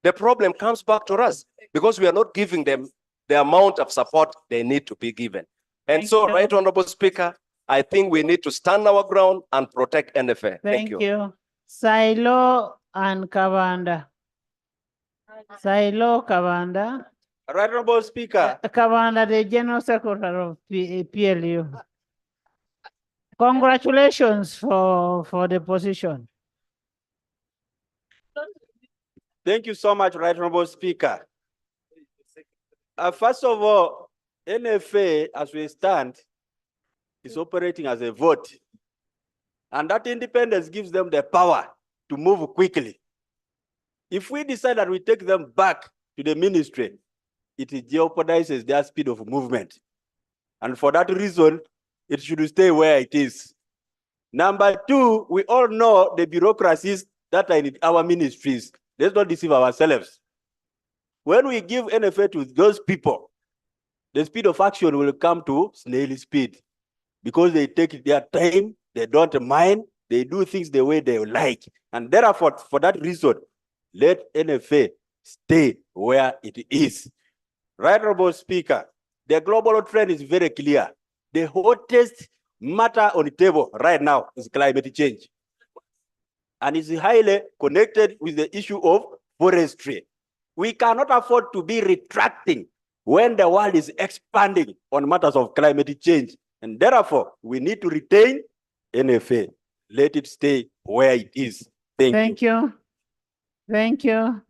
the problem comes back to us because we are not giving them the amount of support they need to be given. And right, Honorable Speaker, I think we need to stand our ground and protect NFA. Thank you. Silo and Kavanda. Silo Kavanda. Right, Honorable Speaker. Kavanda, the General Secretary of PLU. Congratulations for the position. Thank you so much, Right Honorable Speaker. First of all, NFA, as we stand, is operating as a vote. And that independence gives them the power to move quickly. If we decide that we take them back to the ministry, it jeopardizes their speed of movement. And for that reason, it should stay where it is. Number two, we all know the bureaucracies that are in our ministries. Let's not deceive ourselves. When we give NFA to those people, the speed of action will come to snail speed because they take their time, they don't mind, they do things the way they like. And therefore, for that reason, let NFA stay where it is. Right, Honorable Speaker, the global trend is very clear. The hottest matter on the table right now is climate change. And it's highly connected with the issue of forestry. We cannot afford to be retracting when the world is expanding on matters of climate change. And therefore, we need to retain NFA. Let it stay where it is. Thank you. Thank you.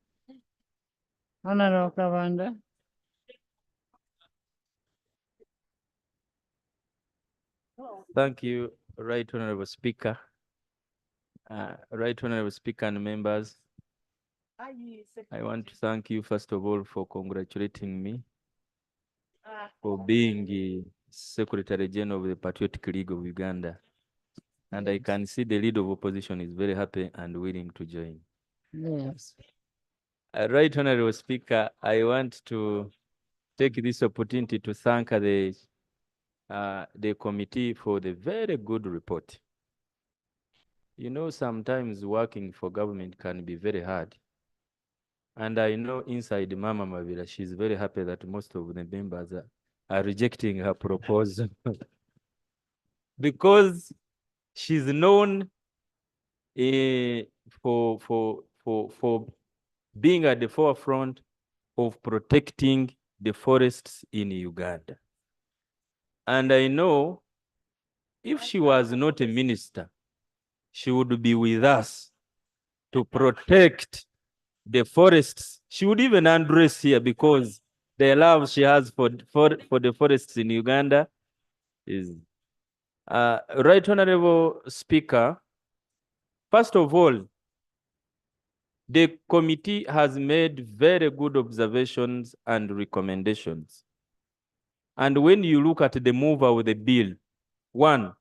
Honorable Kavanda. Thank you, Right Honorable Speaker. Right Honorable Speaker and members, I want to thank you first of all for congratulating me for being the Secretary General of the Patriotic League of Uganda. And I can see the leader of opposition is very happy and willing to join. Yes. Right Honorable Speaker, I want to take this opportunity to thank the committee for the very good report. You know, sometimes working for government can be very hard. And I know inside Mama Mavila, she's very happy that most of the members are rejecting her proposal. Because she's known for being at the forefront of protecting the forests in Uganda. And I know if she was not a minister, she would be with us to protect the forests. She would even undress here because the love she has for the forests in Uganda is Right Honorable Speaker. First of all, The committee has made very good observations and recommendations. And when you look at the mover of the bill, one,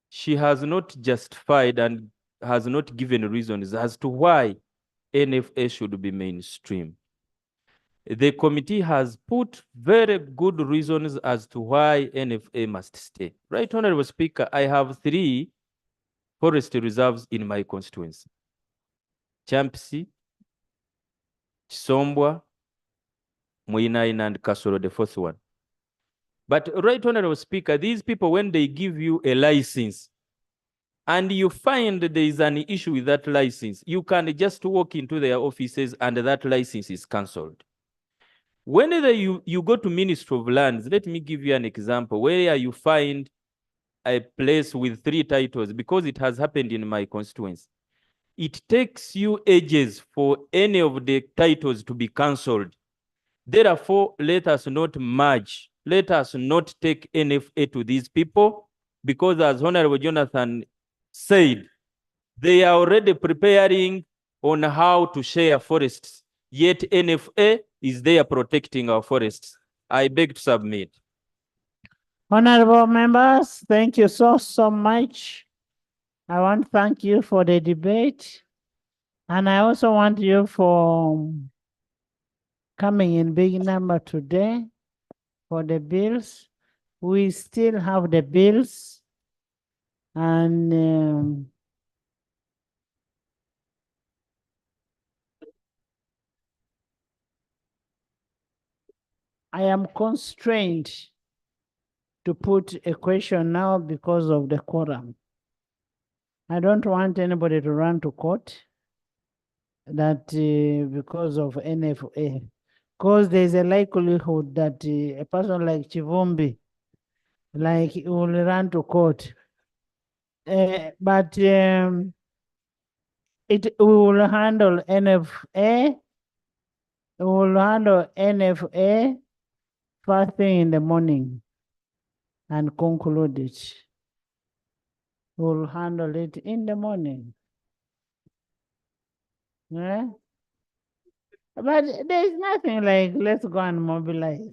she has not justified and has not given reasons as to why NFA should be mainstream. The committee has put very good reasons as to why NFA must stay. Right, Honorable Speaker, I have 3 forest reserves in my constituency. Champsi, Chisombwa, Muinaina, and Kasoro, the 4th one. But right, Honorable Speaker, these people, when they give you a license and you find there is an issue with that license, you can just walk into their offices and that license is cancelled. Whenever you go to Ministry of Lands, let me give you an example where you find a place with 3 titles, because it has happened in my constituency. It takes you ages for any of the titles to be cancelled. Therefore, let us not merge. Let us not take NFA to these people, because as Honorable Jonathan said, they are already preparing on how to share forests, yet NFA is there protecting our forests. I beg to submit. Honorable members, thank you so much. I want to thank you for the debate. And I also want you for coming in big number today for the bills. We still have the bills. And I am constrained to put a question now because of the quorum. I don't want anybody to run to court that because of NFA, because there's a likelihood that a person like Chivumbi, like will run to court. But we will handle NFA. We will handle NFA first thing in the morning and conclude it. We'll handle it in the morning. Yeah? But there's nothing like, let's go and mobilize.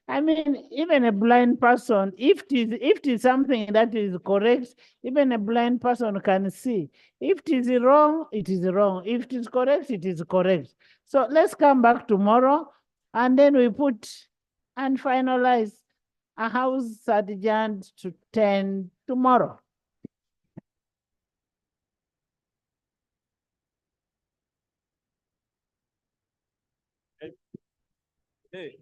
I mean, even a blind person, if it is something that is correct, even a blind person can see. If it is wrong, it is wrong. If it is correct, it is correct. So let's come back tomorrow and then we put and finalize a house adjourned to 10 tomorrow. Hey.